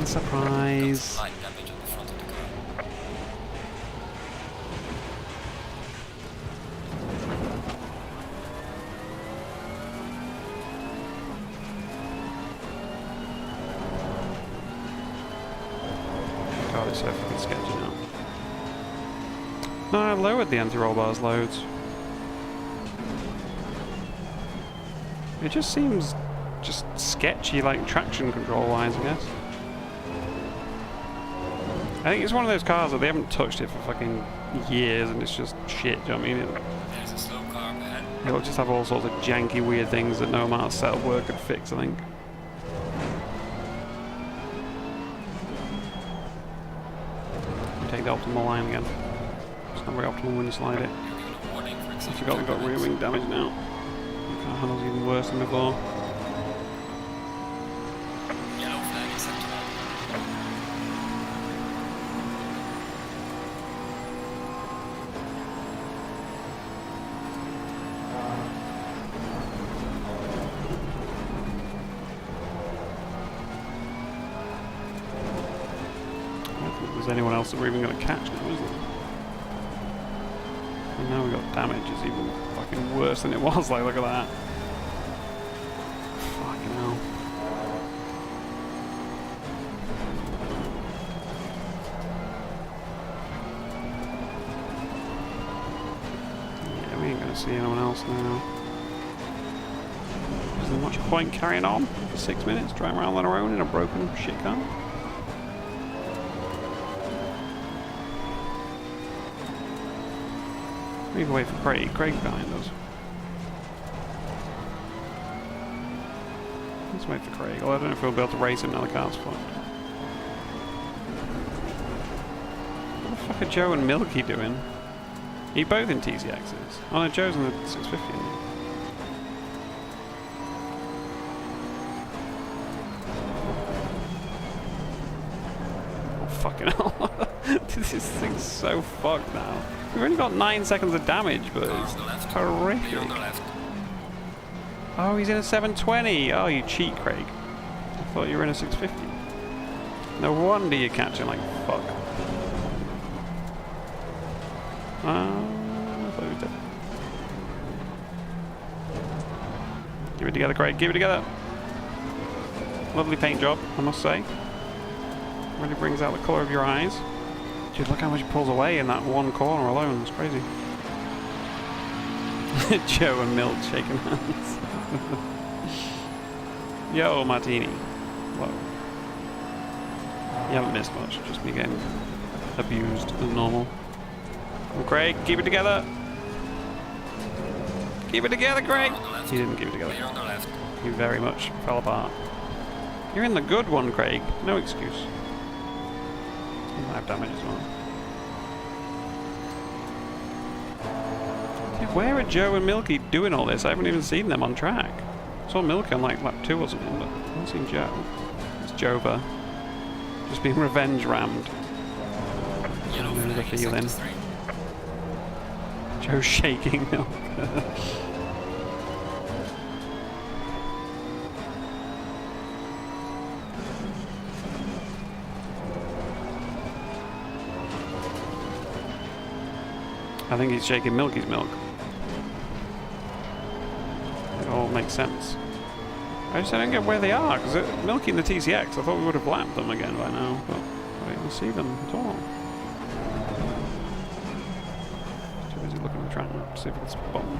Surprise. God, it's so fucking sketchy now. No, I lowered the anti-roll bars loads. It just seems just sketchy, like traction control wise, I guess. I think it's one of those cars that they haven't touched it for fucking years and it's just shit, do you know what I mean? There's a slow car ahead. It'll just have all sorts of janky, weird things that no amount of setup work could fix, I think. Take the optimal line again. It's not very optimal when you slide it. I forgot we've got rear wing damage now. The car handles even worse than before. Anyone else that we're even going to catch now, is there? And now we've got damage, it's even fucking worse than it was, like, look at that. Fucking hell. see anyone else now. Is there much point carrying on for 6 minutes, driving around on our own in a broken shit car? We can wait for Craig. Craig's behind us. Let's wait for Craig. Well, I don't know if we'll be able to race him now the car's fucked. What the fuck are Joe and Milky doing? Are you both in TCXs? Oh no, Joe's in the 650, isn't he? Oh fucking hell. This thing's so fucked now. We've only got 9 seconds of damage, but it's horrific. Oh, he's in a 720. Oh, you cheat, Craig. I thought you were in a 650. No wonder you're catching like fuck. I thought he was dead. Give it together, Craig. Give it together. Lovely paint job, I must say. Really brings out the colour of your eyes. Dude, look how much he pulls away in that one corner alone. It's crazy. Joe and Milt shaking hands. Yo, Martini. Whoa. You haven't missed much, just me getting abused as normal. Come on, Craig, keep it together. Keep it together, Craig. He didn't keep it together. He very much fell apart. You're in the good one, Craig. No excuse. You might have damage as well. Dude, where are Joe and Milky doing all this? I haven't even seen them on track. I saw Milky on like lap 2 or something, but I haven't seen Joe. It's Jova. Just being revenge rammed. Yellow I know the flag, feeling. sector 3. Joe's shaking Milk. I think he's shaking Milky's milk. It all makes sense. I don't get where they are, because Milky and the TCX, I thought we would have lapped them again by now, but I don't see them at all. Too busy looking at the track map to see if I can spot them.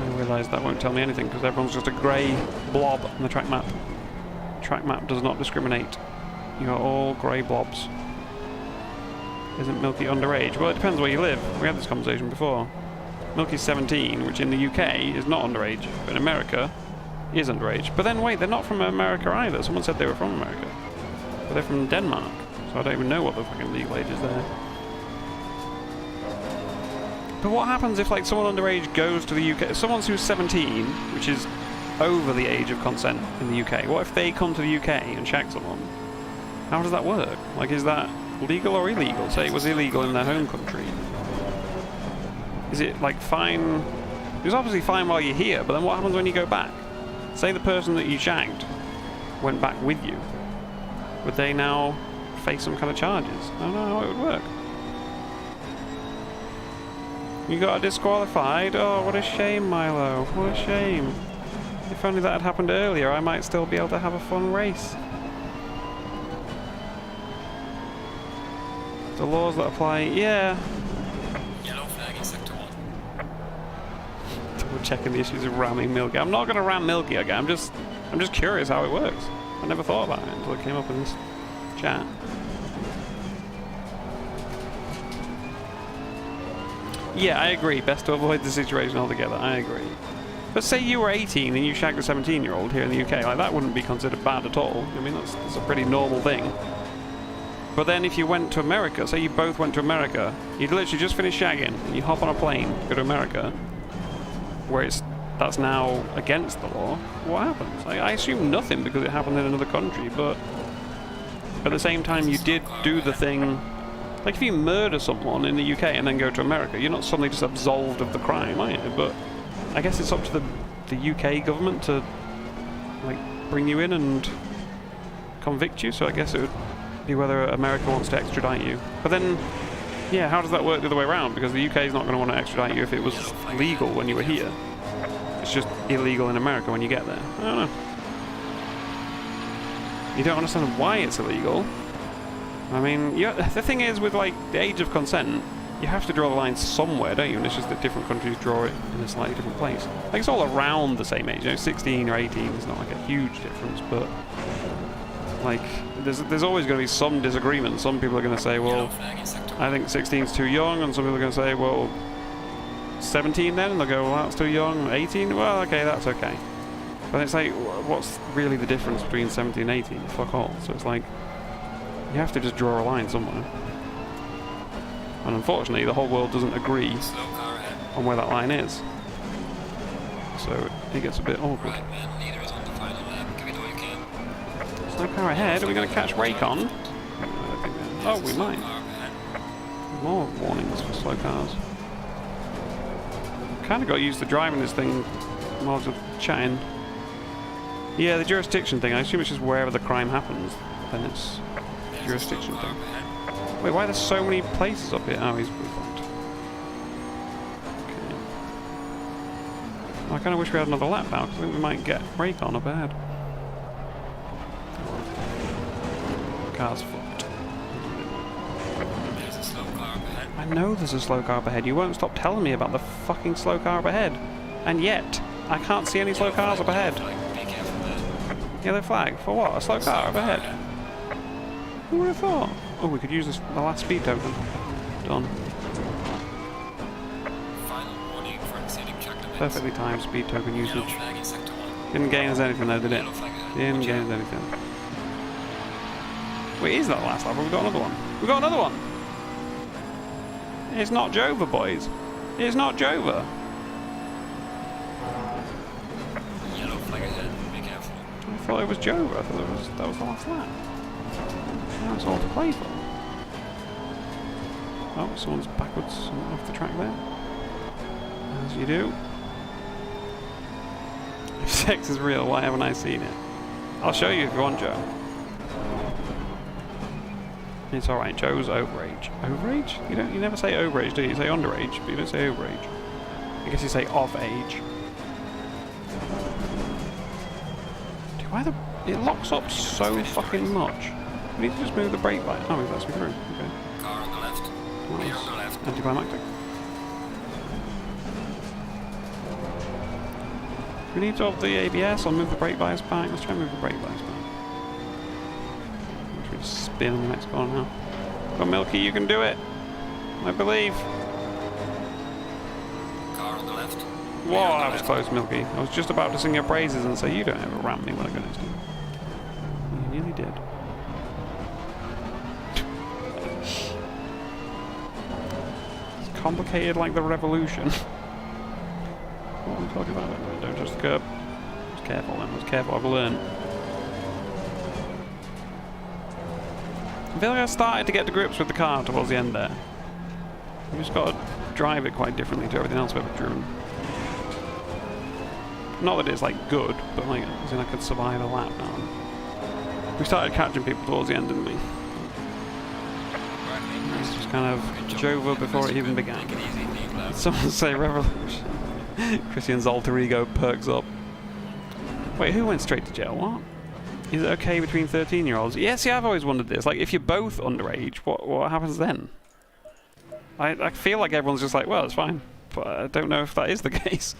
I realise that won't tell me anything, because everyone's just a grey blob on the track map. Track map does not discriminate. You are all grey blobs. Isn't Milky underage? Well, it depends where you live. We had this conversation before. Milky's 17, which in the UK is not underage, but in America is underage. But then wait, they're not from America either. Someone said they were from America. But they're from Denmark, so I don't even know what the fucking legal age is there. But what happens if like someone underage goes to the UK? Someone who's 17, which is over the age of consent in the UK, what if they come to the UK and shag someone? How does that work? Like, is that legal or illegal? Say it was illegal in their home country. Is it like fine? It's obviously fine while you're here, but then what happens when you go back? Say the person that you shagged went back with you. Would they now face some kind of charges? I don't know how it would work. You got disqualified? Oh, what a shame, Milo. What a shame. If only that had happened earlier, I might still be able to have a fun race. The laws that apply, yeah. Yellow flag in sector 1. Double checking the issues of ramming Milky. I'm not going to ram Milky again. I'm just curious how it works. I never thought about it until it came up in this chat. Yeah, I agree. Best to avoid the situation altogether. I agree. But say you were 18 and you shagged a 17-year-old here in the UK, like that wouldn't be considered bad at all. I mean, that's a pretty normal thing. But then if you went to America, say you both went to America, you'd literally just finish shagging, and you hop on a plane, go to America, where that's now against the law, what happens? I assume nothing because it happened in another country, but at the same time you did do the thing. Like if you murder someone in the UK and then go to America, you're not suddenly just absolved of the crime, are you? But I guess it's up to the UK government to like bring you in and convict you, so I guess it would be whether America wants to extradite you. But then, yeah, how does that work the other way around? Because the UK is not going to want to extradite you if it was legal when you were here. It's just illegal in America when you get there. I don't know. You don't understand why it's illegal. I mean, the thing is with like the age of consent, you have to draw the line somewhere, don't you? And it's just that different countries draw it in a slightly different place. Like, it's all around the same age. You know, 16 or 18 is not like a huge difference, but like, there's always going to be some disagreement. Some people are going to say, well, I think 16 is too young, and some people are going to say, well, 17 then, and they'll go, well, that's too young. 18, well, okay, that's okay. But it's like, what's really the difference between 17 and 18? Fuck all. So it's like, you have to just draw a line somewhere. And unfortunately, the whole world doesn't agree on where that line is. So it gets a bit awkward. Slow car ahead, are we going to catch Raycon? Oh, we might. More warnings for slow cars. Kind of got used to driving this thing while just chatting. Yeah, the jurisdiction thing, I assume it's just wherever the crime happens, then it's jurisdiction thing. Wait, why are there so many places up here? Oh, he's fucked. Okay. Well, I kind of wish we had another lap now, because I think we might get Raycon up ahead. The car's fucked. There's a slow car up ahead. I know there's a slow car up ahead. You won't stop telling me about the fucking slow car up ahead. And yet, I can't see any slow cars up ahead. Be careful there. Yellow flag? For what? A slow car up ahead? Who would have thought? Oh, we could use this, the last speed token. Done. Final warning for exceeding track limits. Perfectly timed speed token Yellow usage. flag in sector 1. Didn't gain us anything though, did it? Yellow flag ahead. Didn't Watch gain out. us anything. Wait, is that the last lap? We've got another one. We've got another one! It's not Jova, boys. It's not Jova. Yellow flag ahead. Be careful. I thought it was Jova. I thought that was the last lap. Now it's all to play for. Oh, someone's backwards off the track there. As you do. If sex is real, why haven't I seen it? I'll show you if you want, Joe. It's alright, Joe's overage. Overage? You never say overage, do you? You say underage, but you don't say overage. I guess you say of age. Dude, why the... It locks up so fucking much. We need to just move the brake light. Oh, that's me through. Okay. Car on the left. Clear on the left. Anticlimactic. We need to have the ABS. I'll move the brake bias back. Let's try and move the brake bias back. Should we just spin on the next corner now? Come on, Milky, you can do it. I believe. Car on the left. Whoa, that was close, Milky. I was just about to sing your praises and say you don't ever ram me when I go next to you. You nearly did. Complicated like the revolution. What are we talking about? Don't touch the curb. I was careful then, I was careful, I've learned. I feel like I started to get to grips with the car towards the end there. You just got to drive it quite differently to everything else I've ever driven. Not that it's like good, but like as in I could survive a lap now. We started catching people towards the end, didn't we? It's just kind of Jova before it even began. Take it easy, lead left. Someone say revolution. Christian's alter ego perks up. Wait, who went straight to jail? What? Is it okay between 13-year-olds? Yeah, see, I've always wondered this. Like, if you're both underage, what happens then? I feel like everyone's just like, well, it's fine. But I don't know if that is the case.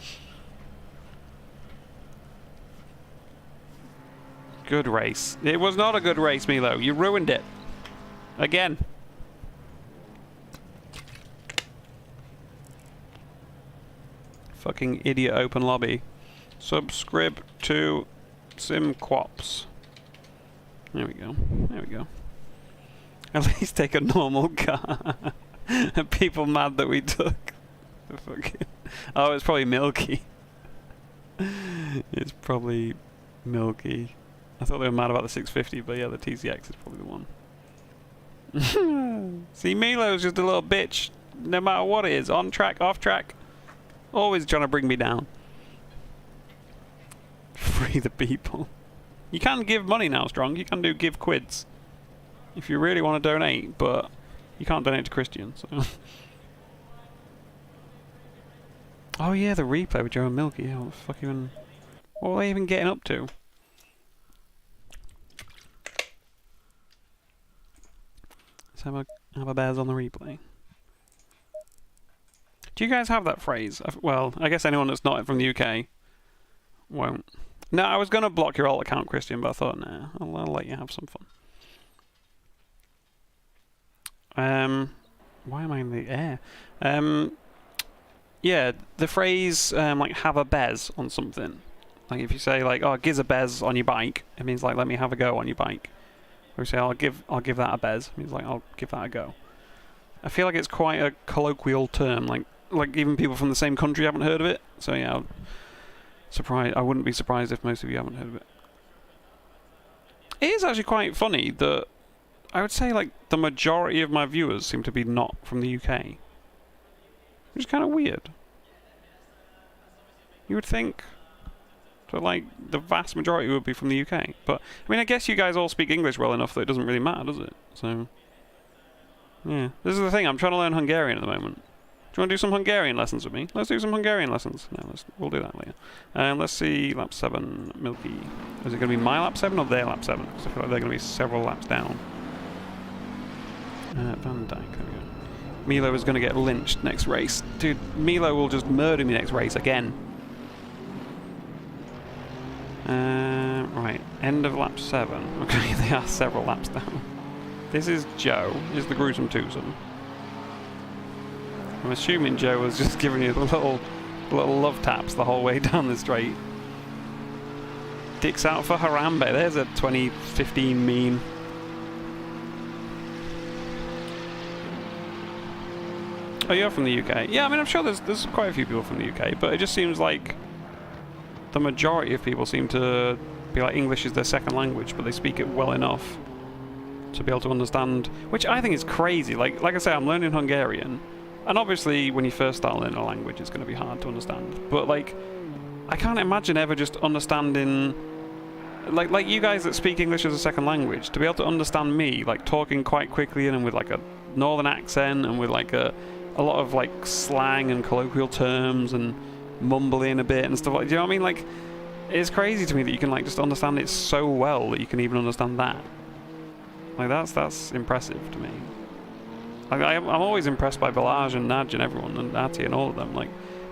Good race. It was not a good race, Milo. You ruined it. Again. Fucking idiot open lobby. Subscribe to SimQuids. There we go. There we go. At least take a normal car. Are people mad that we took the fucking... Oh, it's probably Milky. It's probably Milky. I thought they were mad about the 650, but yeah, the TCX is probably the one. See, Milo's just a little bitch. No matter what it is. On track, off track. Always trying to bring me down. Free the people. You can give money now, Strong. You can do give quids. If you really want to donate, but you can't donate to Christian, so... Oh yeah, the replay with Joe and Milky. Yeah, what the fuck even... What were they even getting up to? Let's have a bears on the replay. Do you guys have that phrase? Well, I guess anyone that's not from the UK won't. No, I was going to block your alt account, Christian, but I thought, nah, I'll let you have some fun. Why am I in the air? Yeah, the phrase, like, have a bez on something. Like, if you say, like, oh, giz a bez on your bike, it means, like, let me have a go on your bike. Or you say, I'll give that a bez, it means, like, I'll give that a go. I feel like it's quite a colloquial term, like even people from the same country haven't heard of it. So yeah, I wouldn't be surprised if most of you haven't heard of it. It is actually quite funny that I would say like the majority of my viewers seem to be not from the UK. Which is kind of weird. You would think that like the vast majority would be from the UK. But I mean, I guess you guys all speak English well enough that it doesn't really matter, does it? So yeah, this is the thing. I'm trying to learn Hungarian at the moment. Do you want to do some Hungarian lessons with me? Let's do some Hungarian lessons. No, we'll do that later. Let's see, lap 7, Milky. Is it going to be my lap 7 or their lap 7? Because I feel like they're going to be several laps down. Van Dijk, there we go. Milo is going to get lynched next race. Dude, Milo will just murder me next race again. Right, end of lap 7. Okay, they are several laps down. This is Joe. This is the gruesome twosome. I'm assuming Joe was just giving you the little love taps the whole way down the straight. Dicks out for Harambe. There's a 2015 meme. Oh, you're from the UK? Yeah, I mean, I'm sure there's quite a few people from the UK, but it just seems like the majority of people seem to be like English is their second language, but they speak it well enough to be able to understand, which I think is crazy. Like I say, I'm learning Hungarian, and obviously when you first start learning a language, it's going to be hard to understand. But like, I can't imagine ever just understanding, like you guys that speak English as a second language, to be able to understand me, like talking quite quickly and with like a northern accent and with like a lot of like slang and colloquial terms and mumbling a bit and stuff like. Do you know what I mean? Like, it's crazy to me that you can like just understand it so well that you can even understand that. Like that's impressive to me. Like I'm always impressed by Balazs and Naj and everyone and Ati and all of them. Like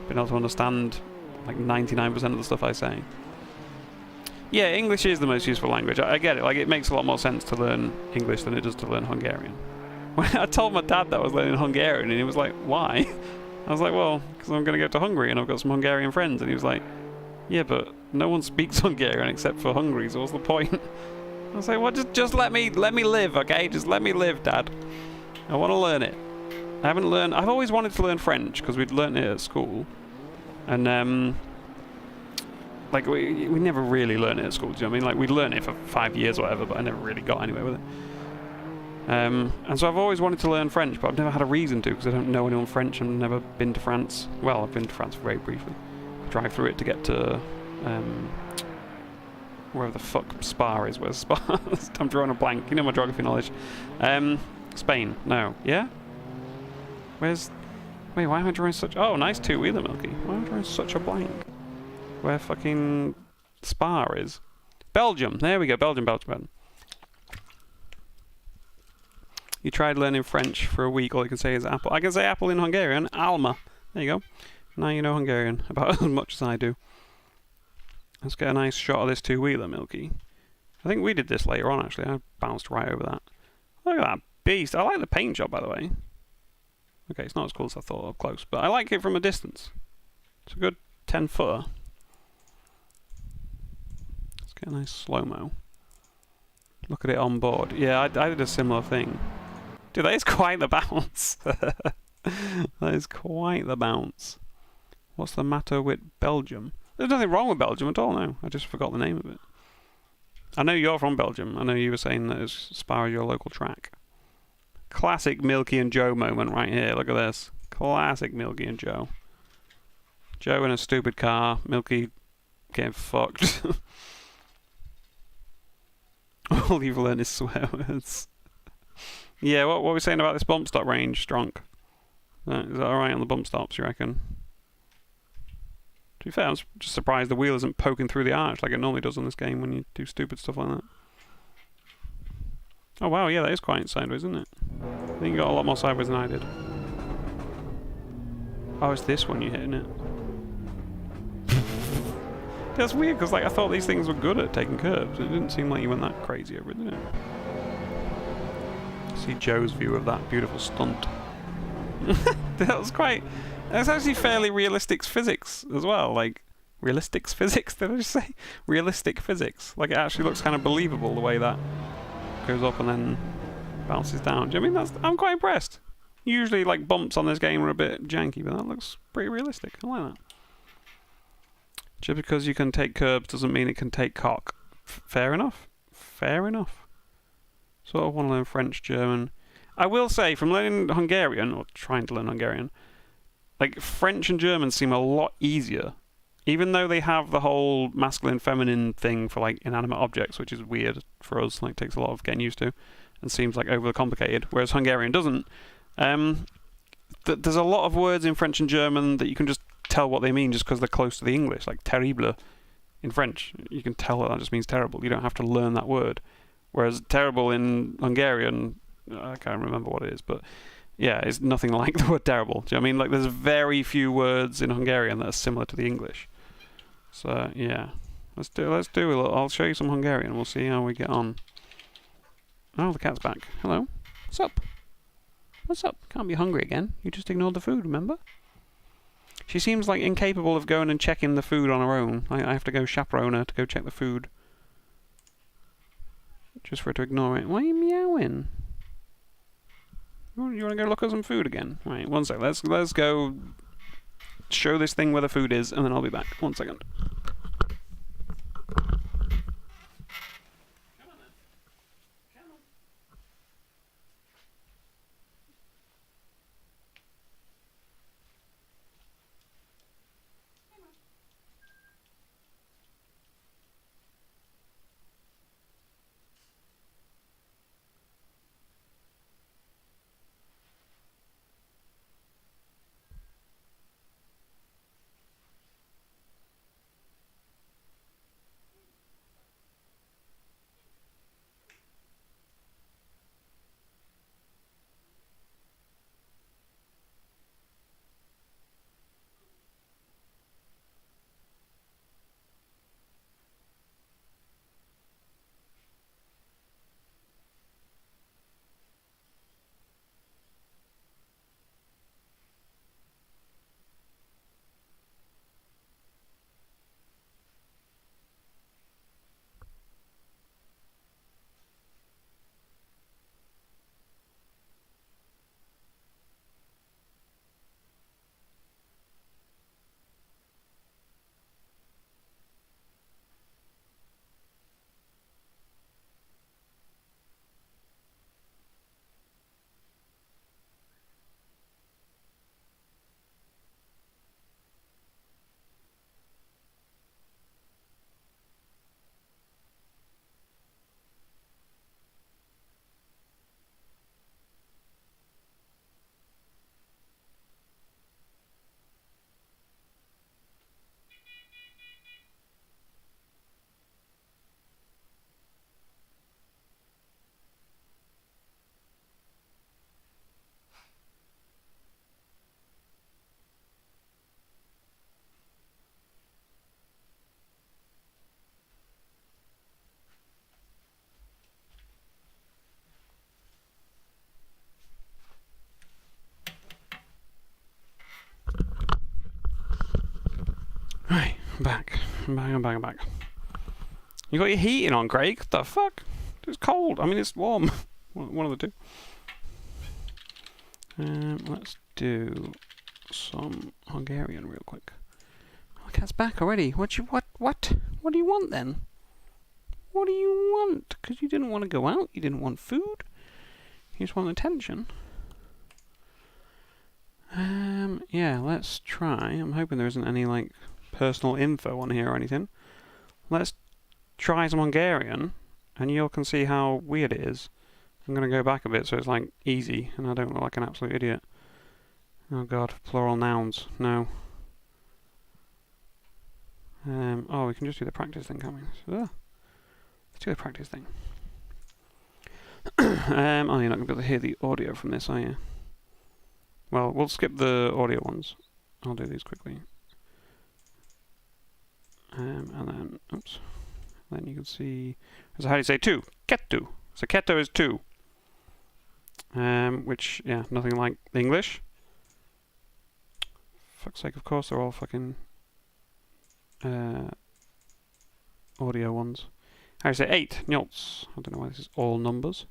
being able to understand like 99% of the stuff I say. Yeah, English is the most useful language. I get it. Like it makes a lot more sense to learn English than it does to learn Hungarian. When I told my dad that I was learning Hungarian, and he was like, "Why?" I was like, "Well, because I'm going to go to Hungary and I've got some Hungarian friends." And he was like, "Yeah, but no one speaks Hungarian except for Hungary. So what's the point?" I was like, well, just let me live, okay? Just let me live, Dad. I want to learn it. I've always wanted to learn French because we'd learned it at school, and like we never really learned it at school. Do you know what I mean? Like we'd learned it for 5 years or whatever, but I never really got anywhere with it. And so I've always wanted to learn French, but I've never had a reason to because I don't know anyone French and I've never been to France. Well, I've been to France very briefly. Drive through it to get to wherever the fuck Spa is. Where's Spa? I'm drawing a blank. You know my geography knowledge. Spain. No. Yeah? Wait, why am I drawing such... Oh, nice two-wheeler, Milky. Why am I drawing such a blank? Where fucking Spa is. Belgium. There we go. Belgium. You tried learning French for a week. All you can say is apple. I can say apple in Hungarian. Alma. There you go. Now you know Hungarian. About as much as I do. Let's get a nice shot of this two-wheeler, Milky. I think we did this later on, actually. I bounced right over that. Look at that beast. I like the paint job, by the way. Okay, it's not as cool as I thought up close, but I like it from a distance. It's a good 10-footer. Let's get a nice slow-mo. Look at it on board. Yeah, I did a similar thing. Dude, that is quite the bounce. That is quite the bounce. What's the matter with Belgium? There's nothing wrong with Belgium at all, no. I just forgot the name of it. I know you're from Belgium. I know you were saying that as Spa is your local track. Classic Milky and Joe moment right here. Look at this. Classic Milky and Joe. Joe in a stupid car. Milky getting fucked. All you've learned is swear words. Yeah, what were we saying about this bump stop range, Stronk? Is that alright on the bump stops, you reckon? To be fair, I'm just surprised the wheel isn't poking through the arch like it normally does on this game when you do stupid stuff like that. Oh wow, yeah, that is quite sideways, isn't it? I think you got a lot more sideways than I did. Oh, it's this one you're hitting it. That's weird, because like I thought these things were good at taking curbs. It didn't seem like you went that crazy over it, did it? See Joe's view of that beautiful stunt. That was quite... That's actually fairly realistic physics as well. Like, realistic physics, did I just say? Realistic physics. Like, it actually looks kind of believable the way that goes up and then bounces down. Do you know what I mean? I'm quite impressed. Usually, like, bumps on this game are a bit janky, but that looks pretty realistic. I like that. Just because you can take curbs doesn't mean it can take cock. Fair enough. Fair enough. Sort of want to learn French, German. I will say, from learning Hungarian, or trying to learn Hungarian, like, French and German seem a lot easier. Even though they have the whole masculine-feminine thing for, like, inanimate objects, which is weird for us, like, takes a lot of getting used to, and seems, like, overly complicated, whereas Hungarian doesn't. There's a lot of words in French and German that you can just tell what they mean just because they're close to the English, like terrible in French. You can tell that just means terrible. You don't have to learn that word. Whereas terrible in Hungarian, I can't remember what it is, but yeah, it's nothing like the word terrible. Do you know what I mean? Like, there's very few words in Hungarian that are similar to the English. So yeah, let's do a little. I'll show you some Hungarian. We'll see how we get on. Oh, the cat's back. Hello. What's up? What's up? Can't be hungry again. You just ignored the food, remember? She seems like incapable of going and checking the food on her own. I have to go chaperone her to go check the food. Just for her to ignore it. Why are you meowing? You want to go look at some food again? Right, one sec. Let's go show this thing where the food is, and then I'll be back. 1 second. Right, I'm back. I'm back. You got your heating on, Craig? What the fuck? It's cold. I mean, it's warm. One of the two. Let's do some Hungarian real quick. Oh, the cat's back already. What do you want then? What do you want? Because you didn't want to go out. You didn't want food. You just want attention. Yeah, let's try. I'm hoping there isn't any, like, personal info on here or anything. Let's try some Hungarian, and you all can see how weird it is. I'm going to go back a bit so it's, like, easy, and I don't look like an absolute idiot. Oh god, plural nouns. No. Oh, we can just do the practice thing, can't we? So, let's do the practice thing. Oh, you're not going to be able to hear the audio from this, are you? Well, we'll skip the audio ones. I'll do these quickly. And then, oops. Then you can see, so how do you say 2? Kettu. So ketto is 2. Which, yeah, nothing like English. Fuck's sake, of course, they're all fucking audio ones. How do you say 8? Njots. I don't know why this is all numbers.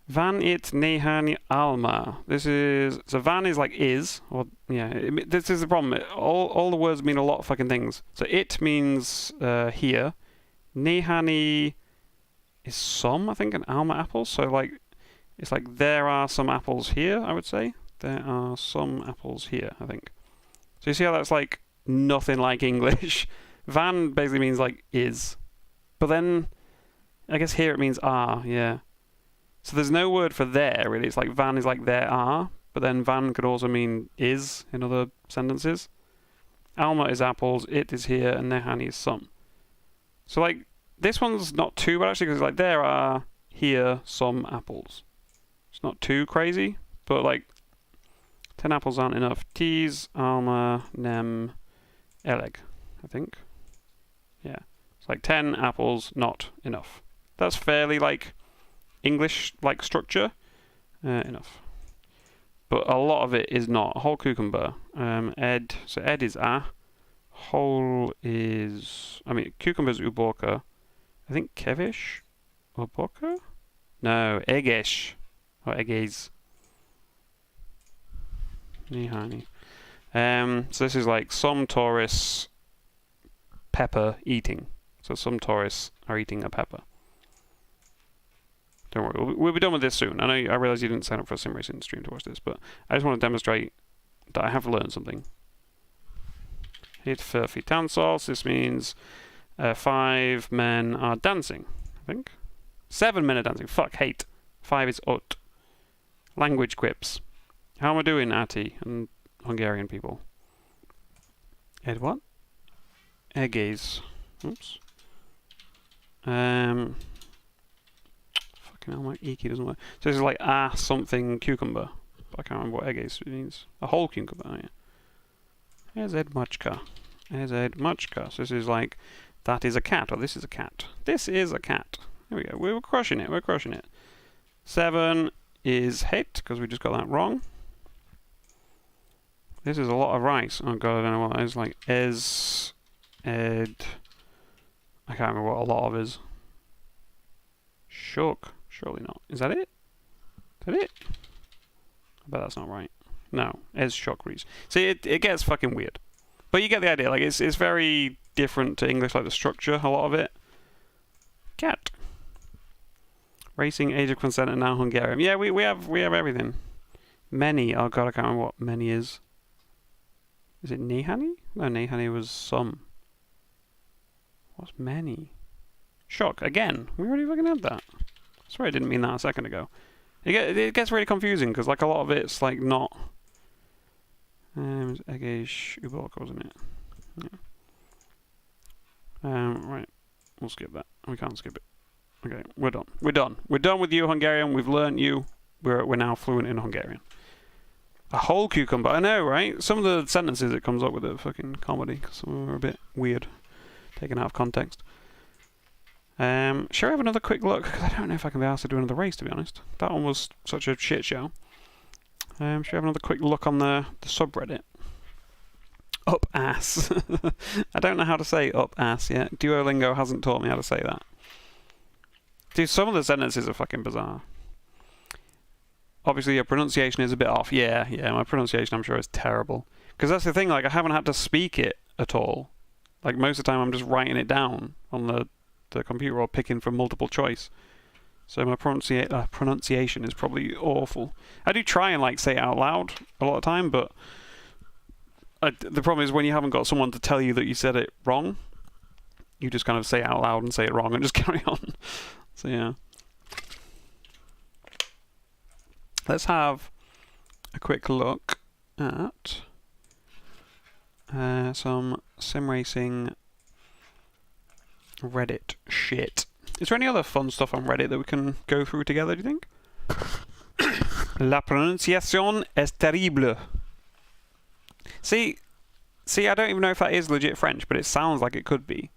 Van it nehani alma. This is, so van is like is, or yeah, this is the problem. All the words mean a lot of fucking things. So it means here. Nehani is some, I think, and alma apples. So like, it's like there are some apples here, I would say. There are some apples here, I think. So you see how that's like nothing like English. Van basically means like is. But then, I guess here it means are, yeah. So there's no word for there, really. It's like van is like there are, but then van could also mean is in other sentences. Alma is apples, it is here, and nehani is some. So like, this one's not too bad actually, because like there are here some apples. It's not too crazy, but like 10 apples aren't enough. Tees, alma, nem, eleg, I think. Yeah. It's like 10 apples, not enough. That's fairly like English-like structure, enough. But a lot of it is not. Whole cucumber. Ed. So ed is a. Whole is. I mean, cucumber is uborka. I think kevish. Uborka? No, eggish. Or eggies. Nihani. So this is like some tourists pepper eating. So some tourists are eating a pepper. Don't worry, we'll be done with this soon. I realise you didn't sign up for a sim racing stream to watch this, but I just want to demonstrate that I have learned something. Hit furfy tansals. This means 5 men are dancing, I think. 7 men are dancing. Fuck, hate. 5 is ut. Language quips. How am I doing, Ati and Hungarian people? Ed what? Eggies. Oops. Fucking hell, my Iki doesn't work. So this is like something cucumber. But I can't remember what eggies means. A whole cucumber, oh yeah. Here's Ed Muchka. Here's Ed Muchka. So this is like, that is a cat, or this is a cat. This is a cat. There we go. We're crushing it. We're crushing it. 7 is hit, because we just got that wrong. This is a lot of rice. Oh god, I don't know what that is. Like, ed... I can't remember what a lot of is. Shook. Surely not. Is that it? Is that it? I bet that's not right. No. Es shock reads. See, it gets fucking weird. But you get the idea. Like, it's very different to English, like the structure, a lot of it. Cat. Racing, age of consent, and now Hungarian. Yeah, we have everything. Many. Oh god, I can't remember what many is. Is it Nehani? No, Nehani was some. What's many? Shock. Again. We already fucking had that. I swear I didn't mean that a second ago. It gets really confusing, because like a lot of it's like not... Eggish Uborka, wasn't it? Yeah. Right. We'll skip that. We can't skip it. Okay, we're done. We're done. We're done with you, Hungarian. We've learnt you. We're now fluent in Hungarian. A whole cucumber. I know, right? Some of the sentences it comes up with are fucking comedy, because some of them are a bit weird, taken out of context. Shall I have another quick look? Because I don't know if I can be asked to do another race, to be honest. That one was such a shit show. Shall I have another quick look on the subreddit? Up ass. I don't know how to say up ass yet. Duolingo hasn't taught me how to say that. Dude, some of the sentences are fucking bizarre. Obviously, your pronunciation is a bit off. Yeah, my pronunciation, I'm sure, is terrible. Because that's the thing, like, I haven't had to speak it at all. Like, most of the time, I'm just writing it down on the computer or picking from multiple choice. So my pronunciation is probably awful. I do try and, like, say it out loud a lot of the time, but the problem is when you haven't got someone to tell you that you said it wrong, you just kind of say it out loud and say it wrong and just carry on. So, yeah. Let's have a quick look at some sim racing Reddit shit. Is there any other fun stuff on Reddit that we can go through together, do you think? La pronunciación es terrible. See, I don't even know if that is legit French, but it sounds like it could be.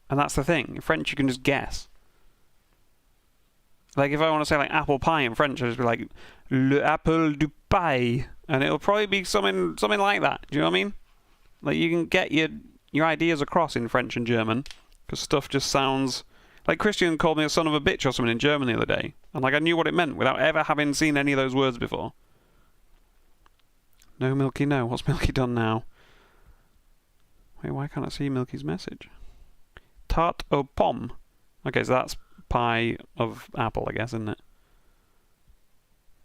And that's the thing. In French, you can just guess. Like, if I want to say, like, apple pie in French, I'll just be like, le apple du pie. And it'll probably be something like that. Do you know what I mean? Like, you can get your ideas across in French and German, because stuff just sounds... Like, Christian called me a son of a bitch or something in German the other day. And, like, I knew what it meant without ever having seen any of those words before. No, Milky, no. What's Milky done now? Wait, why can't I see Milky's message? Tarte aux pommes. Okay, so that's pie of apple, I guess, isn't it?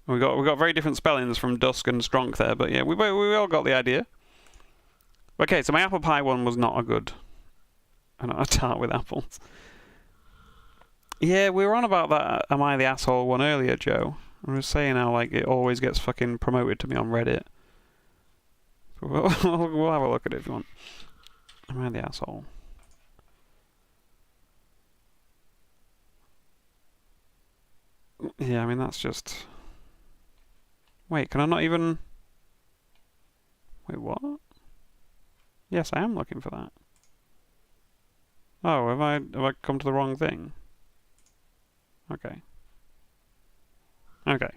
We got very different spellings from Dusk and Stronk there, but yeah, we all got the idea. Okay, so my apple pie one was not a good... not a tart with apples. Yeah, we were on about that Am I the Asshole one earlier, Joe. I was saying how, like, it always gets fucking promoted to me on Reddit. We'll have a look at it if you want. Am I the asshole? Yeah, I mean, that's just... Wait, can I not even... Wait, what? Yes, I am looking for that. Oh, have I come to the wrong thing? Okay. Okay.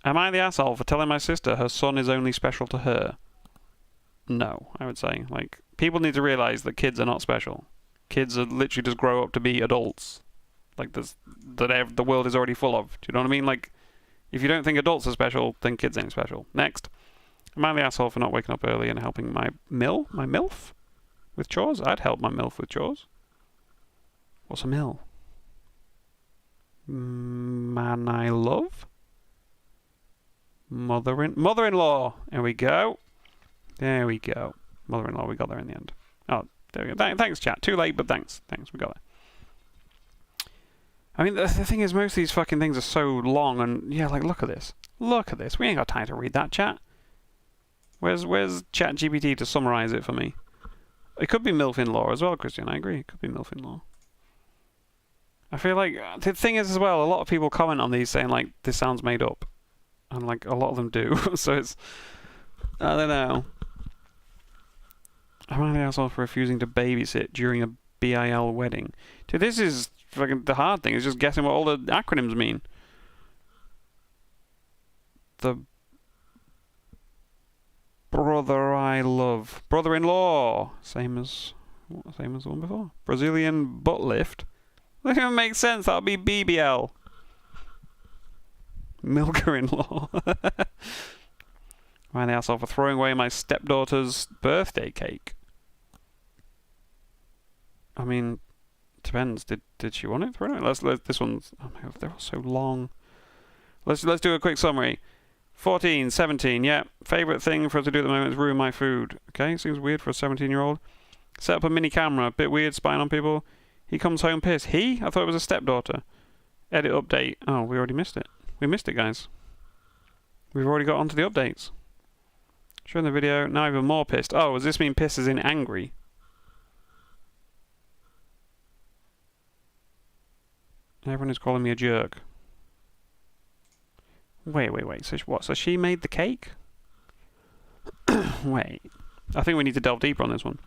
Am I the asshole for telling my sister her son is only special to her? No, I would say. Like, people need to realise that kids are not special. Kids are literally just grow up to be adults. Like, the world is already full of. Do you know what I mean? Like, if you don't think adults are special, then kids ain't special. Next. Am I the asshole for not waking up early and helping my MILF with chores? I'd help my MILF with chores. What's a mill? Man I love? Mother-in-law. There we go. Mother-in-law, we got there in the end. Oh, there we go. Thanks, chat. Too late, but thanks. We got there. I mean, the thing is, most of these fucking things are so long, and yeah, like, look at this. We ain't got time to read that, chat. Where's ChatGPT to summarise it for me? It could be MILF-in-law as well, Christian. I agree. It could be MILF-in-law. I feel like the thing is as well, a lot of people comment on these saying, like, this sounds made up. And, like, a lot of them do. So it's... I don't know. Am I the asshole for refusing to babysit during a BIL wedding? Dude, this is fucking the hard thing. Is just guessing what all the acronyms mean. The... Brother I love. Brother-in-law. Same as the one before. Brazilian butt lift. That doesn't even make sense. That would be BBL. Milker-in-law. Am I the asshole for throwing away my stepdaughter's birthday cake? I mean, depends. Did she want it thrown away? Let's this one's... Oh my god, they're all so long. Let's do a quick summary. 14, 17, yeah. Favourite thing for us to do at the moment is ruin my food. Okay, seems weird for a 17-year-old. Set up a mini camera. Bit weird, spying on people. He comes home pissed. He? I thought it was a stepdaughter. Edit update. Oh, we already missed it. We missed it, guys. We've already got onto the updates. Showing the video. Now even more pissed. Oh, does this mean pissed as in angry? Everyone is calling me a jerk. Wait. So what? So she made the cake? Wait. I think we need to delve deeper on this one.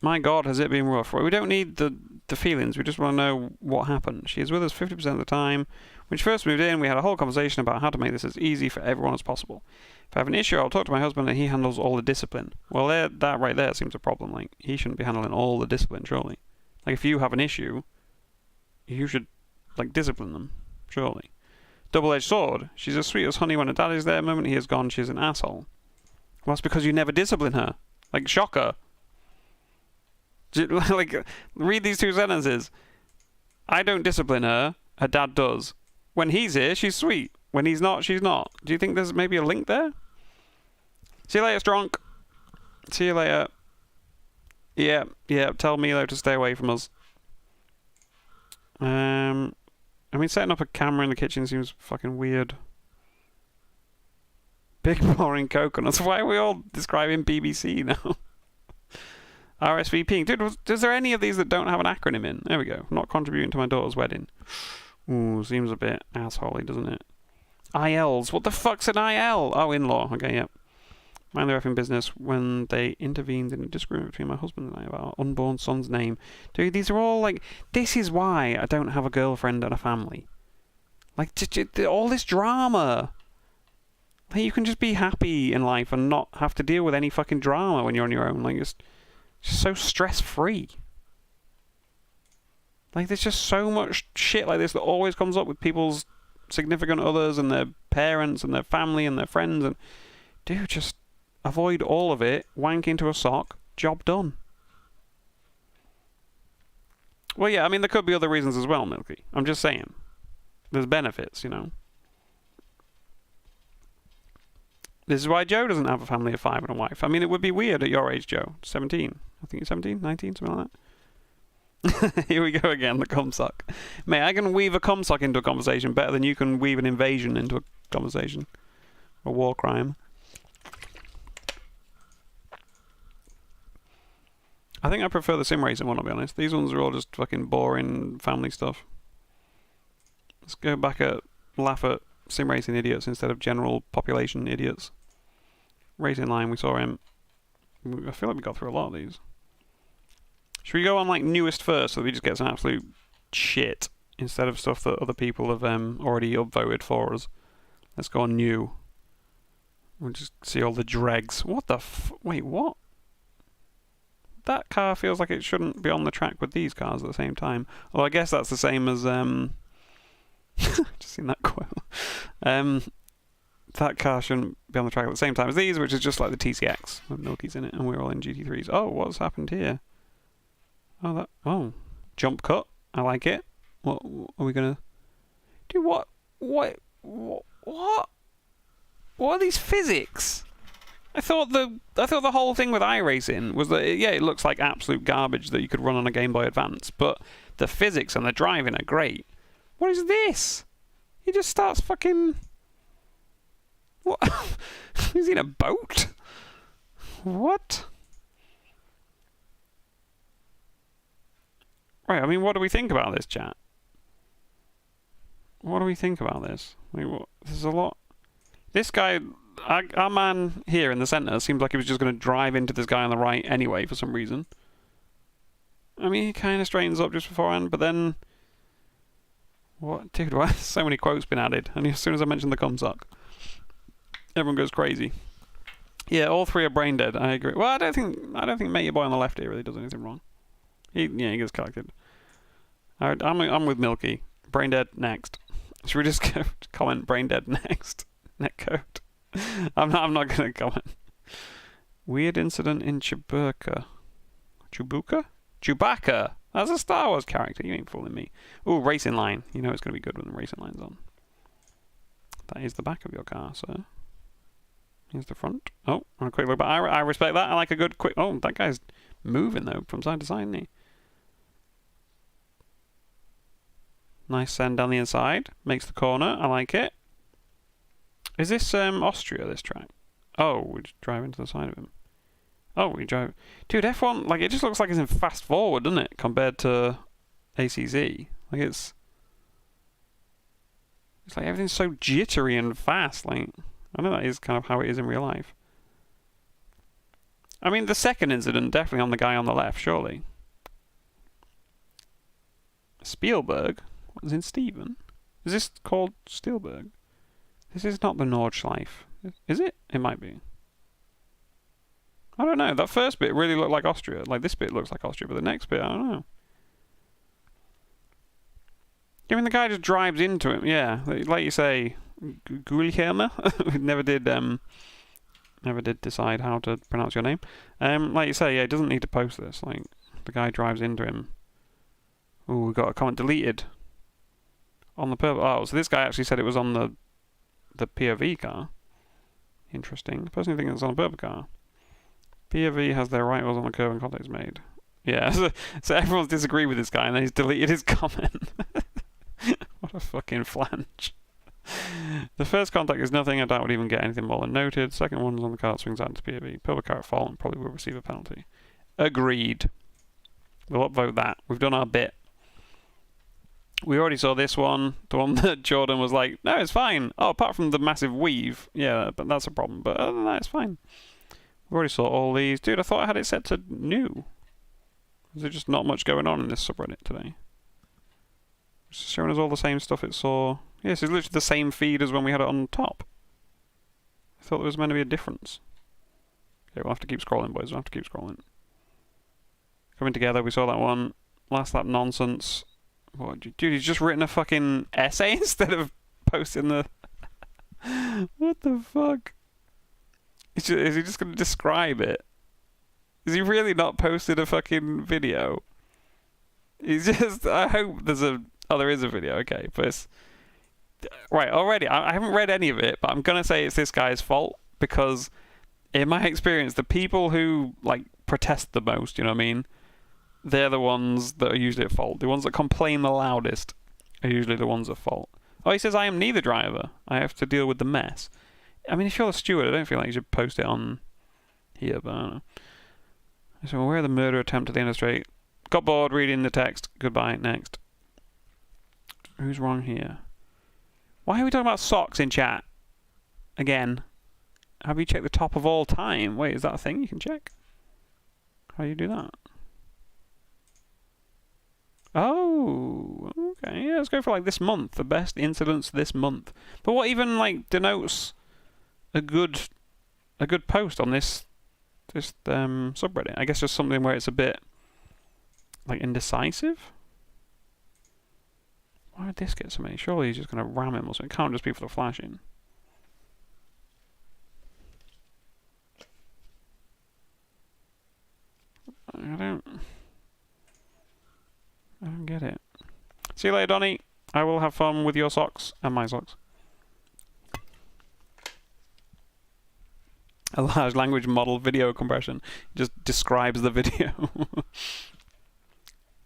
My God, has it been rough? We don't need the feelings. We just want to know what happened. She is with us 50% of the time. When she first moved in, we had a whole conversation about how to make this as easy for everyone as possible. If I have an issue, I'll talk to my husband and he handles all the discipline. Well, that right there seems a problem. Like, he shouldn't be handling all the discipline, surely. Like, if you have an issue, you should, like, discipline them, surely. Double-edged sword. She's as sweet as honey when her dad is there. The moment he is gone, she's an asshole. Well, that's because you never discipline her. Like, shocker. Like, read these two sentences. I don't discipline her. Her dad does. When he's here, she's sweet. When he's not, she's not. Do you think there's maybe a link there? See you later, Stronk. See you later. Yeah. Tell Milo to stay away from us. I mean, setting up a camera in the kitchen seems fucking weird. Big boring coconuts. Why are we all describing BBC now? RSVPing. Dude, is there any of these that don't have an acronym in? There we go. Not contributing to my daughter's wedding. Ooh, seems a bit assholey, doesn't it? ILs. What the fuck's an IL? Oh, in-law. Okay, yep. Mind their effing business when they intervened in a disagreement between my husband and I about our unborn son's name. Dude, these are all like... This is why I don't have a girlfriend and a family. Like, all this drama. Like, you can just be happy in life and not have to deal with any fucking drama when you're on your own. Like, it's just so stress-free. Like, there's just so much shit like this that always comes up with people's significant others and their parents and their family and their friends. And dude, just avoid all of it. Wank into a sock. Job done. Well, yeah, I mean, there could be other reasons as well, Milky. I'm just saying. There's benefits, you know. This is why Joe doesn't have a family of 5 and a wife. I mean, it would be weird at your age, Joe. 17. I think you're 17, 19, something like that. Here we go again, the cum suck. Mate, I can weave a cum suck into a conversation better than you can weave an invasion into a conversation. A war crime. I think I prefer the sim racing one, I'll be honest. These ones are all just fucking boring family stuff. Let's go back at laugh at sim racing idiots instead of general population idiots. Racing line, we saw him. I feel like we got through a lot of these. Should we go on like newest first so that we just get some absolute shit instead of stuff that other people have already upvoted for us? Let's go on new. We'll just see all the dregs. What the wait, what? That car feels like it shouldn't be on the track with these cars at the same time. Well, I guess that's the same as just seen that quote. That car shouldn't be on the track at the same time as these, which is just like the TCX with Milky's in it, and we're all in GT3s. Oh, what's happened here? Oh, jump cut. I like it. What are we gonna do? What are these physics? I thought the whole thing with iRacing was that it looks like absolute garbage that you could run on a Game Boy Advance, but the physics and the driving are great. What is this? He just starts fucking... What? Is he in a boat? What? Right, I mean, what do we think about this, chat? What do we think about this? I mean, there's a lot... This guy... Our man here in the centre seems like he was just going to drive into this guy on the right anyway for some reason. I mean, he kind of straightens up just beforehand, but then... What? Dude, why has so many quotes been added? And as soon as I mention the cum suck, everyone goes crazy. Yeah, all three are brain dead. I agree. Well, I don't think Mate Your Boy on the left here really does anything wrong. He gets collected. Alright, I'm with Milky. Brain dead next. Should we just go comment brain dead next? Netcode. I'm not gonna comment. Weird incident in Chewbacca. Chewbacca. That's a Star Wars character. You ain't fooling me. Ooh, racing line. You know it's gonna be good when the racing line's on. That is the back of your car, sir. Here's the front. Oh, a quick look. But I respect that. I like a good quick... Oh, that guy's moving, though, from side to side, isn't he? Nice send down the inside. Makes the corner. I like it. Is this Austria, this track? Oh, we just drive into the side of him. Oh, we drive... Dude, F1, like, it just looks like it's in fast forward, doesn't it? Compared to ACC. Like, it's like everything's so jittery and fast. Like, I know that is kind of how it is in real life. I mean, the second incident, definitely on the guy on the left, surely. Spielberg? What was in Steven? Is this called Spielberg? This is not the Nordschleife. Is it? It might be. I don't know. That first bit really looked like Austria. Like, this bit looks like Austria, but the next bit, I don't know. I mean, the guy just drives into him. Yeah, like you say, Guilherme. We never did decide how to pronounce your name. Like you say, yeah, he doesn't need to post this. Like, the guy drives into him. Ooh, we got a comment deleted. On the purple. Oh, so this guy actually said it was on the POV car. Interesting. The person who thinks it's on a purple car. POV has their right wheels on the curve and contact is made. Yeah, so everyone's disagreed with this guy and then he's deleted his comment. What a fucking flange. The first contact is nothing. I doubt would even get anything more than noted. Second one's on the car that swings out into POV. Purple car at fault and probably will receive a penalty. Agreed. We'll upvote that. We've done our bit. We already saw this one, the one that Jordan was like, no, it's fine. Oh, apart from the massive weave. Yeah, but that's a problem. But other than that, it's fine. We already saw all these. Dude, I thought I had it set to new. Is there just not much going on in this subreddit today? It's showing us all the same stuff it saw. Yes, it's literally the same feed as when we had it on top. I thought there was meant to be a difference. Okay, we'll have to keep scrolling, boys. We'll have to keep scrolling. Coming together, we saw that one. Last lap nonsense. What, dude, he's just written a fucking essay instead of posting the... What the fuck? Is he just going to describe it? Is he really not posted a fucking video? He's just... I hope there's a... Oh, there is a video, okay. But it's... Right, already, I haven't read any of it, but I'm going to say it's this guy's fault, because in my experience, the people who, like, protest the most, you know what I mean? They're the ones that are usually at fault. The ones that complain the loudest are usually the ones at fault. Oh, he says, I am neither driver. I have to deal with the mess. I mean, if you're the steward, I don't feel like you should post it on here, but I don't know. So, where the murder attempt at the end of the straight? Got bored reading the text. Goodbye. Next. Who's wrong here? Why are we talking about socks in chat? Again. Have you checked the top of all time? Wait, is that a thing you can check? How do you do that? Oh, okay. Yeah, let's go for like this month. The best incidents this month. But what even like denotes a good post on this subreddit? I guess just something where it's a bit like indecisive. Why did this get so many? Surely he's just gonna ram him or something. It can't just be for the flashing. I don't get it. See you later, Donnie. I will have fun with your socks and my socks. A large language model video compression just describes the video.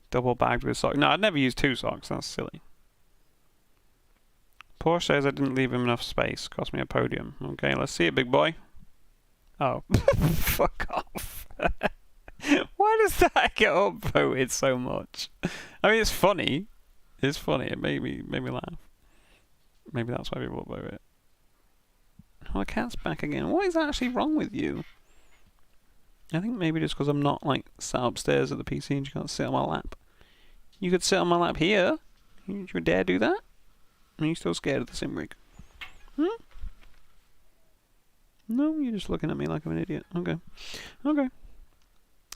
Double bagged with socks. No, I'd never use 2 socks. That's silly. Porsche says I didn't leave him enough space. Cost me a podium. Okay, let's see it, big boy. Oh, fuck off. Why does that get upvoted so much? I mean, it's funny. It's funny. It made me laugh. Maybe that's why people upvote it. Oh, the cat's back again. What is actually wrong with you? I think maybe just because I'm not like sat upstairs at the PC and you can't sit on my lap. You could sit on my lap here. You would dare do that? Are you still scared of the sim rig? Hmm? No, you're just looking at me like I'm an idiot. Okay. Okay.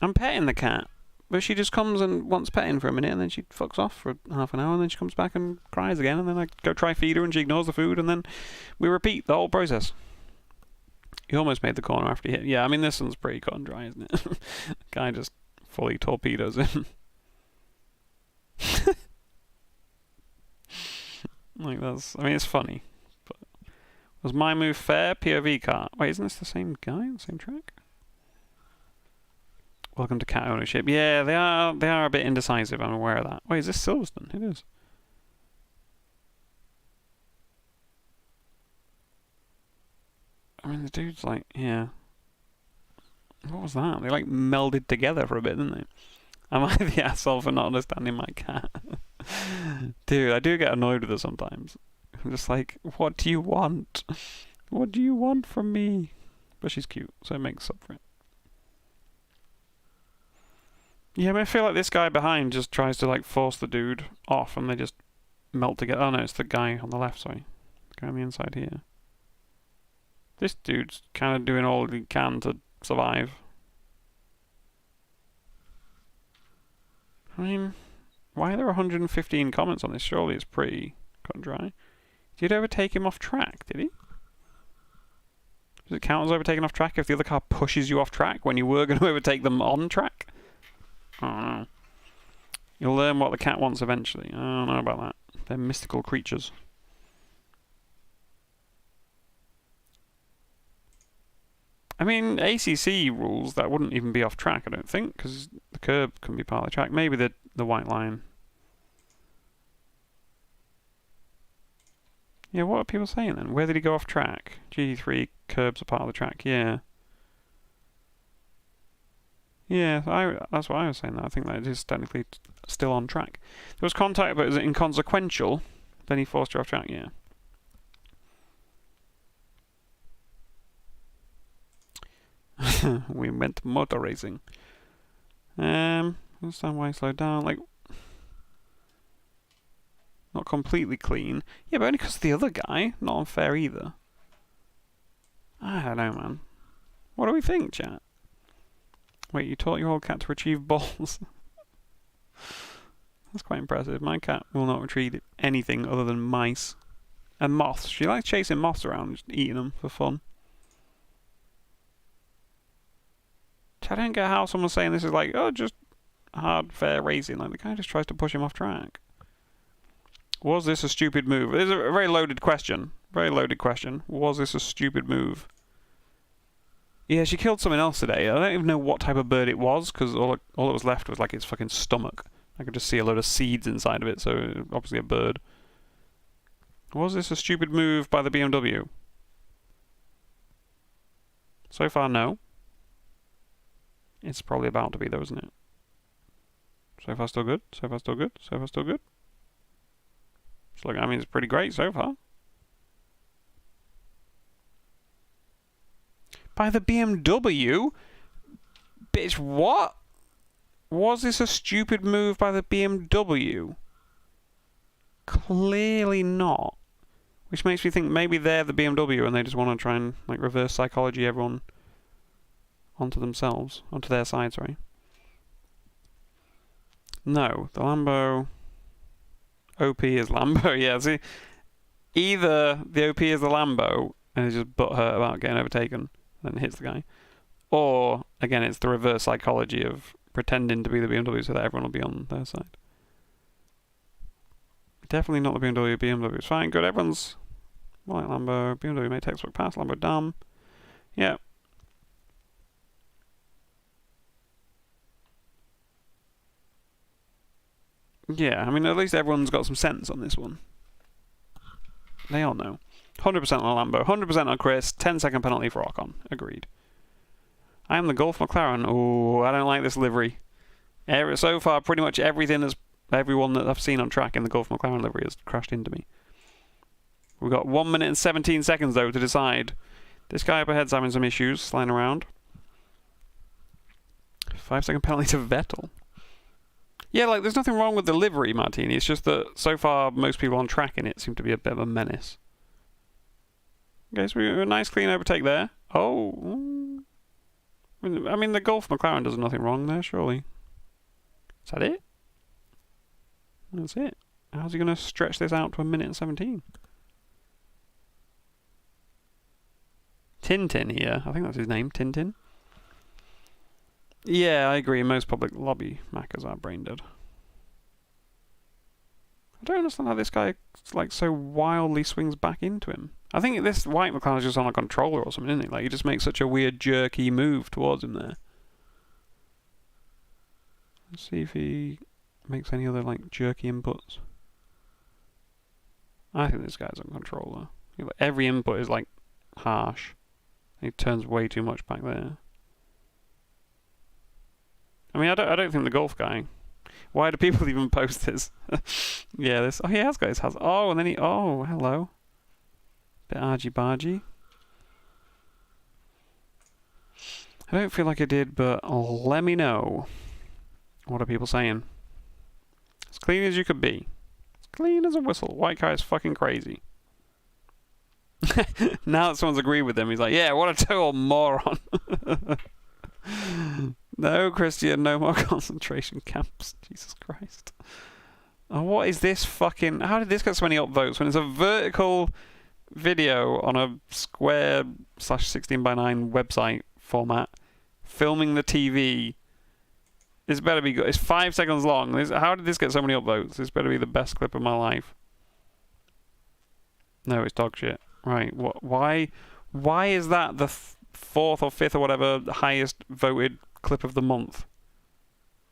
I'm petting the cat, but she just comes and wants petting for a minute, and then she fucks off for half an hour, and then she comes back and cries again, and then I go try feed her, and she ignores the food, and then we repeat the whole process. You almost made the corner after you hit. Yeah, I mean, this one's pretty cut and dry, isn't it? The guy just fully torpedoes him. Like, that's... I mean, it's funny. But was my move fair? POV car. Wait, isn't this the same guy? The same track? Welcome to cat ownership. Yeah, they are a bit indecisive. I'm aware of that. Wait, is this Silverstone? It is. I mean, the dude's like, yeah. What was that? They like melded together for a bit, didn't they? Am I the asshole for not understanding my cat? Dude, I do get annoyed with her sometimes. I'm just like, what do you want? What do you want from me? But she's cute, so it makes up for it. Yeah, but I feel like this guy behind just tries to like force the dude off and they just melt together. Oh no, it's the guy on the left, sorry. The guy on the inside here. This dude's kind of doing all he can to survive. I mean, why are there 115 comments on this? Surely it's pretty cut and dry. Did you overtake him off track, did he? Does it count as overtaking off track if the other car pushes you off track when you were going to overtake them on track? I don't know. You'll learn what the cat wants eventually. I don't know about that. They're mystical creatures. I mean, ACC rules, that wouldn't even be off track, I don't think, because the curb can be part of the track. Maybe the white line. Yeah, what are people saying then? Where did he go off track? GT3 curbs are part of the track, yeah. Yeah, that's what I was saying. I think that it is technically still on track. There was contact, but is it inconsequential? Then he forced you off track. Yeah. We went motor racing. Understand why he slowed down. Like, not completely clean. Yeah, but only because of the other guy. Not unfair either. I don't know, man. What do we think, chat? Wait, you taught your old cat to retrieve balls? That's quite impressive. My cat will not retrieve anything other than mice. And moths. She likes chasing moths around and just eating them for fun. I don't get how someone's saying this is like, oh, just hard, fair racing. Like, the guy just tries to push him off track. Was this a stupid move? It's a very loaded question. Very loaded question. Was this a stupid move? Yeah, she killed something else today. I don't even know what type of bird it was, because all it was left was like its fucking stomach. I could just see a load of seeds inside of it, so obviously a bird. Was this a stupid move by the BMW? So far, no. It's probably about to be, though, isn't it? So far, still good. So far, still good. So far, still good. So, look, I mean, it's pretty great so far. By the BMW? Bitch, what? Was this a stupid move by the BMW? Clearly not. Which makes me think maybe they're the BMW and they just want to try and like reverse psychology everyone onto themselves, onto their side, sorry. No, the Lambo OP is Lambo, yeah, see, either the OP is the Lambo and it's just butthurt about getting overtaken and hits the guy, or again it's the reverse psychology of pretending to be the BMW so that everyone will be on their side. Definitely not the BMW. BMW is fine, good, everyone's like Lambo, BMW made textbook pass, Lambo dumb. Yeah. Yeah, I mean, at least everyone's got some sense on this one. They all know. 100% on Lambo, 100% on Chris, 10-second penalty for Ocon. Agreed. I am the Golf McLaren. Ooh, I don't like this livery. So far, pretty much everyone that I've seen on track in the Golf McLaren livery has crashed into me. We've got 1 minute and 17 seconds, though, to decide. This guy up ahead's having some issues, sliding around. 5-second penalty to Vettel. Yeah, like, there's nothing wrong with the livery, Martini. It's just that, so far, most people on track in it seem to be a bit of a menace. Okay, so we have a nice clean overtake there. Oh. I mean, the Golf McLaren does nothing wrong there, surely. Is that it? That's it. How's he going to stretch this out to 1 minute and 17? Tintin here. I think that's his name, Tintin. Yeah, I agree. Most public lobby Maccas are brain dead. I don't understand how this guy like so wildly swings back into him. I think this white McLaren is just on a controller or something, isn't it? Like, he just makes such a weird jerky move towards him there. Let's see if he makes any other like jerky inputs. I think this guy's on controller. Every input is like harsh. He turns way too much back there. I mean, I don't think the golf guy. Why do people even post this? Yeah, this. Oh, he has got his house. Oh, and then he. Oh, hello. Bit argy-bargy. I don't feel like I did, but let me know. What are people saying? As clean as you could be. As clean as a whistle. White guy is fucking crazy. Now that someone's agreed with him, he's like, yeah, what a total moron. No, Christian, no more concentration camps. Jesus Christ. Oh, what is this fucking... How did this get so many upvotes when it's a vertical video on a square /16:9 website format filming the TV? This better be good. It's 5 seconds long. How did this get so many upvotes? This better be the best clip of my life. No, it's dog shit. Right. Why is that the fourth or fifth or whatever highest voted clip of the month?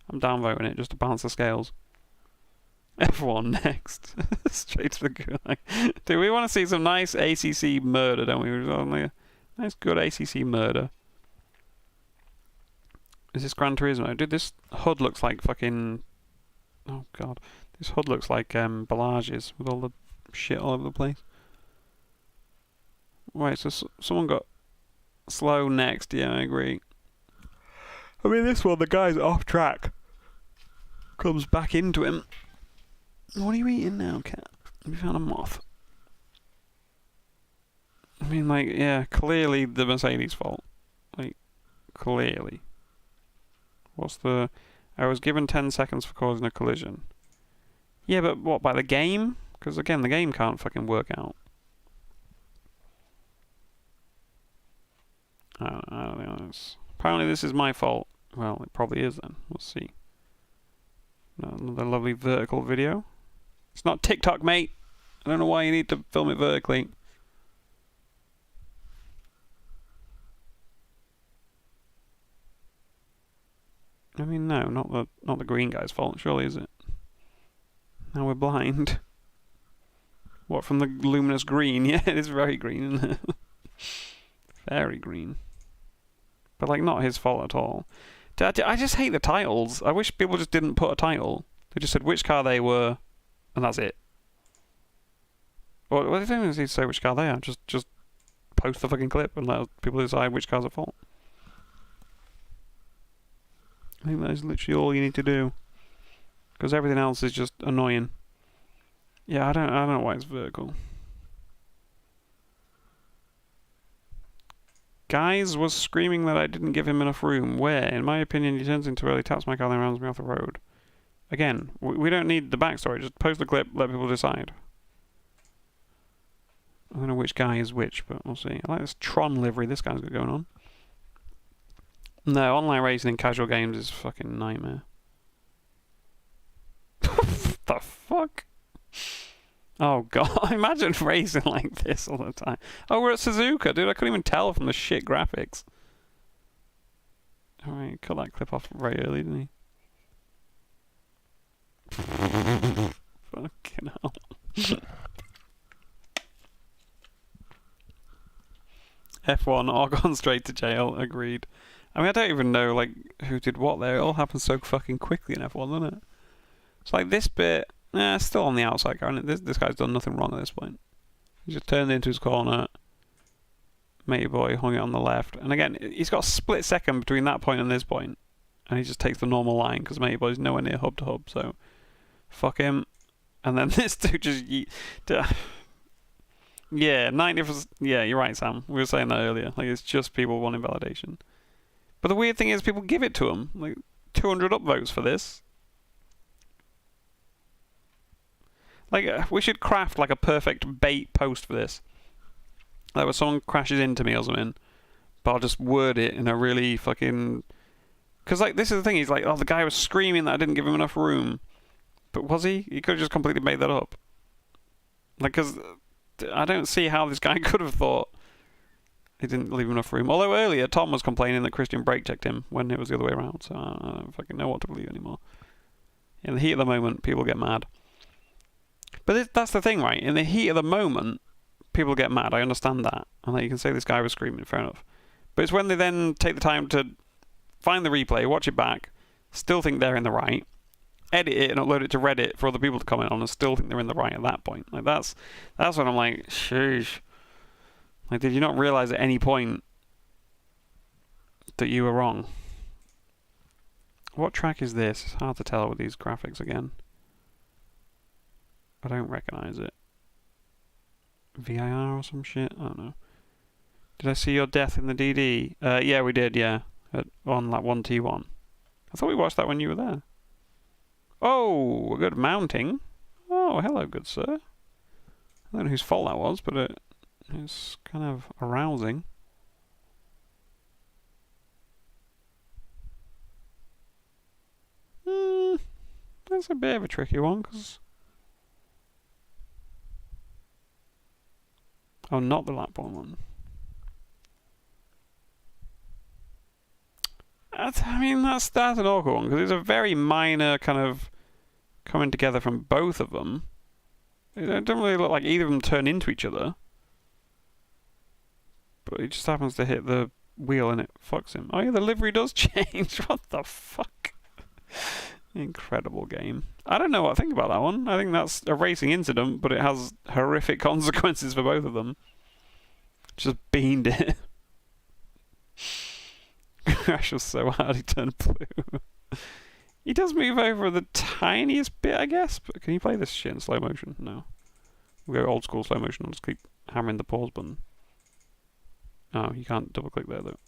I'm downvoting it just to balance the scales. F1 next. Straight to the gulag. Do we want to see some nice ACC murder, don't we? Only a nice good ACC murder. Is this Gran Turismo? Dude, this HUD looks like fucking... Oh, God. This HUD looks like Ballage's with all the shit all over the place. Right, so someone got slow next. Yeah, I agree. I mean, this one, the guy's off track. Comes back into him. What are you eating now, cat? Have you found a moth? I mean, like, yeah, clearly the Mercedes' fault. Like, clearly. What's the... I was given 10 seconds for causing a collision. Yeah, but what, by the game? Because, again, the game can't fucking work out. I don't think that's... Apparently this is my fault. Well, it probably is then. We'll see. Another lovely vertical video. It's not TikTok, mate. I don't know why you need to film it vertically. I mean, no, not the green guy's fault, surely, is it? Now we're blind. What, from the luminous green? Yeah, it is very green, isn't it? Very green. But, like, not his fault at all. I just hate the titles. I wish people just didn't put a title. They just said which car they were, and that's it. Well, they don't even need to say which car they are. Just post the fucking clip and let people decide which car's at fault. I think that is literally all you need to do. Because everything else is just annoying. Yeah, I don't know why it's vertical. Guys was screaming that I didn't give him enough room. Where? In my opinion, he turns in too early, taps my car, then rounds me off the road. Again, we don't need the backstory. Just post the clip, let people decide. I don't know which guy is which, but we'll see. I like this Tron livery this guy's got going on. No, online racing in casual games is a fucking nightmare. The fuck? Oh god, imagine racing like this all the time. Oh, we're at Suzuka, dude, I couldn't even tell from the shit graphics. Alright, cut that clip off very early, didn't he? Fucking hell. F1, all gone straight to jail, agreed. I mean, I don't even know, like, who did what there. It all happens so fucking quickly in F1, doesn't it? It's like this bit, still on the outside car, and this guy's done nothing wrong at this point. He just turned into his corner. Matey boy hung it on the left. And again, he's got a split second between that point and this point. And he just takes the normal line, because Matey boy's nowhere near hub to hub, so... Fuck him. And then this dude just... Yeah, 90%... Yeah, you're right, Sam. We were saying that earlier. Like, it's just people wanting validation. But the weird thing is, people give it to him. Like, 200 upvotes for this. Like, we should craft, like, a perfect bait post for this. Like, when someone crashes into me or something, but I'll just word it in a really fucking... Because, like, this is the thing. He's like, oh, the guy was screaming that I didn't give him enough room. But was he? He could have just completely made that up. Like, because I don't see how this guy could have thought he didn't leave enough room. Although earlier, Tom was complaining that Christian brake checked him when it was the other way around. So I don't fucking know what to believe anymore. In the heat of the moment, people get mad. But that's the thing, right? In the heat of the moment, people get mad. I understand that. And like, you can say this guy was screaming, fair enough. But it's when they then take the time to find the replay, watch it back, still think they're in the right, edit it and upload it to Reddit for other people to comment on and still think they're in the right at that point. Like, that's when I'm like, sheesh. Like, did you not realise at any point that you were wrong? What track is this? It's hard to tell with these graphics again. I don't recognise it. VIR or some shit? I don't know. Did I see your death in the DD? Yeah, we did, yeah. On that 1T1. I thought we watched that when you were there. Oh, good mounting. Oh, hello, good sir. I don't know whose fault that was, but it's kind of arousing. That's a bit of a tricky one, because... Oh, not the Lapborn one. I mean, that's an awkward one, because it's a very minor kind of coming together from both of them. It doesn't really look like either of them turn into each other. But he just happens to hit the wheel and it fucks him. Oh yeah, the livery does change. What the fuck? Incredible game. I don't know what I think about that one. I think that's a racing incident, but it has horrific consequences for both of them. Just beamed it. Crash was so hard he turned blue. He does move over the tiniest bit, I guess, but can you play this shit in slow motion? No. We'll go old school slow motion. I'll just keep hammering the pause button. Oh, you can't double click there though.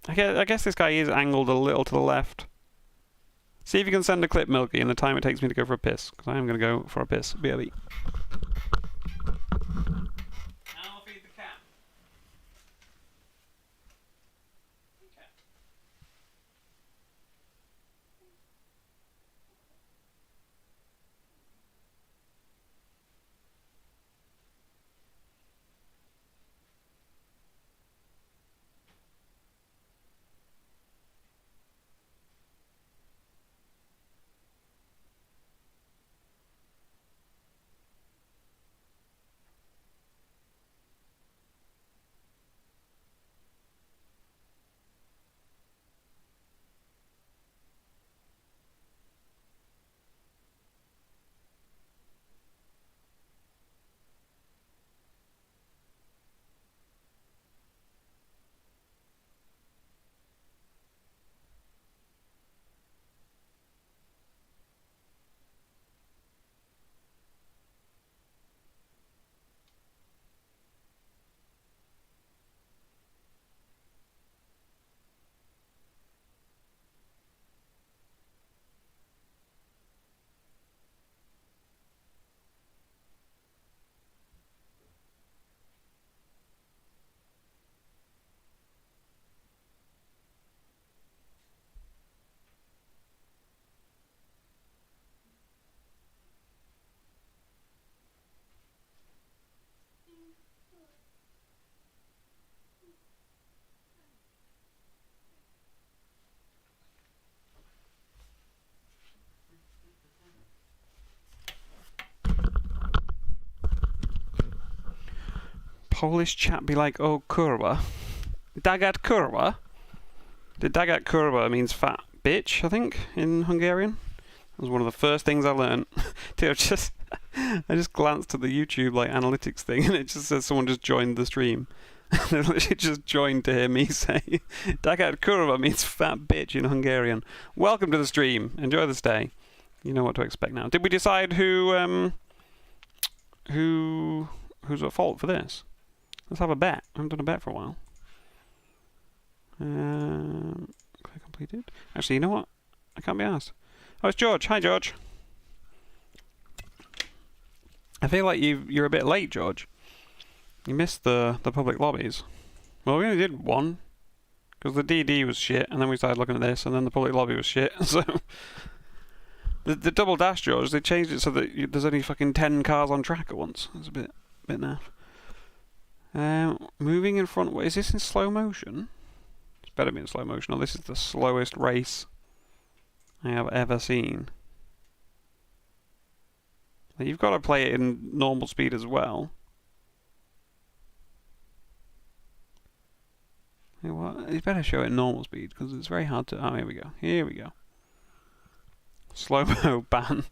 I guess this guy is angled a little to the left. See if you can send a clip, Milky, in the time it takes me to go for a piss, because I am going to go for a piss. BRB. I'll feed the cat. Polish chat be like, oh, kurwa. Dagat kurwa? The dagat kurwa means fat bitch, I think, in Hungarian. That was one of the first things I learned. I just glanced at the YouTube like analytics thing, and it just says someone just joined the stream. They literally just joined to hear me say, Dagat kurva means fat bitch in Hungarian. Welcome to the stream. Enjoy the stay. You know what to expect now. Did we decide who's at fault for this? Let's have a bet. I haven't done a bet for a while. Click completed. Actually, you know what? I can't be asked. Oh, it's George. Hi, George. I feel like you're a bit late, George. You missed the public lobbies. Well, we only did one. Because the DD was shit, and then we started looking at this, and then the public lobby was shit. So the double dash, George, they changed it so that there's only fucking 10 cars on track at once. It's a bit naff. Moving in front. Is this in slow motion? It's better be in slow motion. Oh, this is the slowest race I have ever seen. You've got to play it in normal speed as well. You know what? It's better show it in normal speed because it's very hard to. Oh, here we go. Here we go. Slow-mo ban.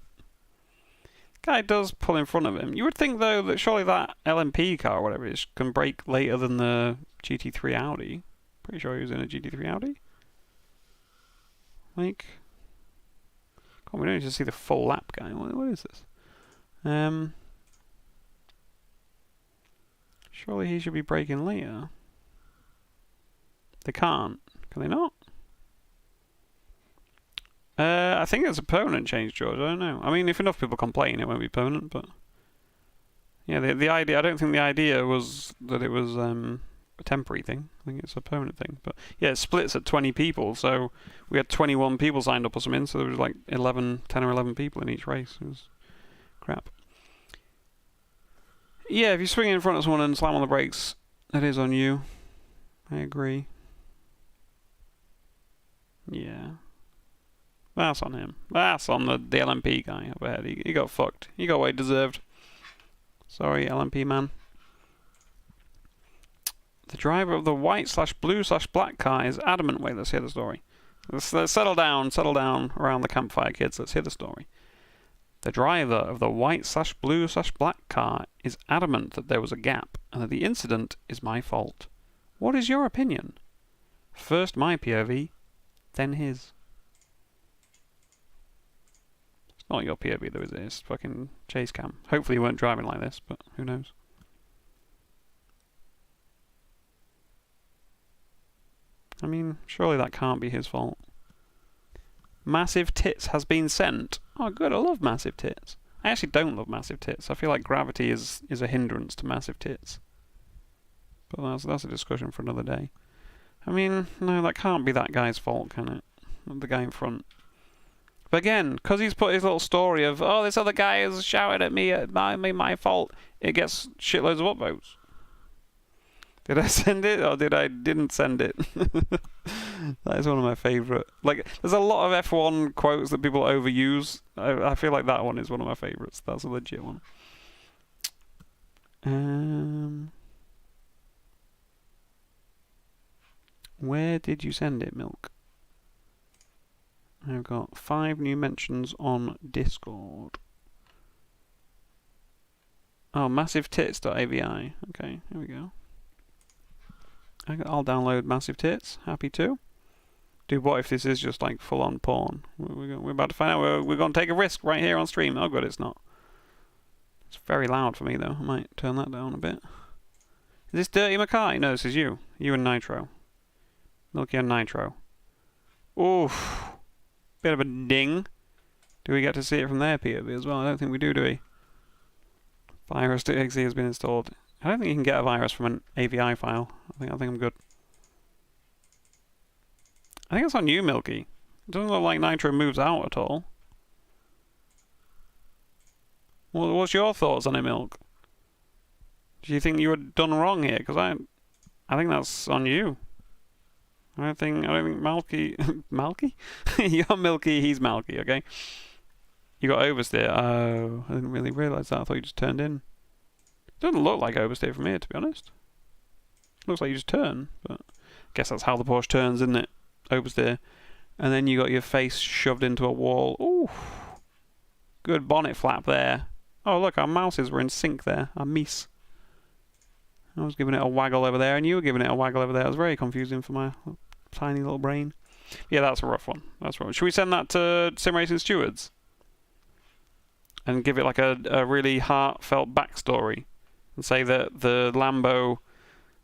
Guy does pull in front of him. You would think though that surely that LMP car or whatever it is can brake later than the GT3 Audi. Pretty sure he was in a GT3 Audi. Like, come on, we don't need to see the full lap guy. What is this? Surely he should be braking later. They can't. Can they not? I think it's a permanent change, George. I don't know. I mean, if enough people complain, it won't be permanent. But yeah, the idea. I don't think the idea was that it was a temporary thing. I think it's a permanent thing. But yeah, it splits at 20 people. So we had 21 people signed up or something. So there was like 10 or 11 people in each race. It was crap. Yeah, if you swing in front of someone and slam on the brakes, that is on you. I agree. Yeah. That's on him. That's on the LMP guy up ahead. He got fucked. He got what he deserved. Sorry, LMP man. The driver of the white/blue/black car is adamant. Wait, let's hear the story. Let's settle down around the campfire, kids. Let's hear the story. The driver of the white/blue/black car is adamant that there was a gap and that the incident is my fault. What is your opinion? First my POV, then his. It's not your POV though, is it? It's fucking chase cam. Hopefully you weren't driving like this, but who knows? I mean, surely that can't be his fault. Massive tits has been sent. Oh, good. I love massive tits. I actually don't love massive tits. I feel like gravity is a hindrance to massive tits. But that's a discussion for another day. I mean, no, that can't be that guy's fault, can it? The guy in front. But again, because he's put his little story of, oh, this other guy has shouted at me, my fault, it gets shitloads of upvotes. Did I send it or didn't send it? That is one of my favourite. Like, there's a lot of F1 quotes that people overuse. I feel like that one is one of my favourites. That's a legit one. Where did you send it, Milk? I've got 5 new mentions on Discord. Oh, massivetits.avi. Okay, here we go. I'll download Massive Tits. Happy to. Dude, what if this is just like full-on porn? We're about to find out. We're going to take a risk right here on stream. Oh, good, it's not. It's very loud for me, though. I might turn that down a bit. Is this Dirty Mackay? No, this is you. You and Nitro. Milky and Nitro. Oof. Bit of a ding. Do we get to see it from their POV as well? I don't think we do we? Virus.exe has been installed. I don't think you can get a virus from an AVI file. I think I'm good. I think it's on you, Milky. It doesn't look like Nitro moves out at all. What's your thoughts on it, Milk? Do you think you were done wrong here? Because I think that's on you. I don't think Malky Malky? You're Milky, he's Malky, okay? You got oversteer. Oh, I didn't really realise that. I thought you just turned in. Doesn't look like oversteer from here, to be honest. Looks like you just turn, but I guess that's how the Porsche turns, isn't it? Oversteer. And then you got your face shoved into a wall. Ooh. Good bonnet flap there. Oh, look, our mouses were in sync there. Our meese. I was giving it a waggle over there, and you were giving it a waggle over there. It was very confusing for my tiny little brain. Yeah, that's a rough one. That's rough. Should we send that to Sim Racing Stewards? And give it like a really heartfelt backstory? And say that the Lambo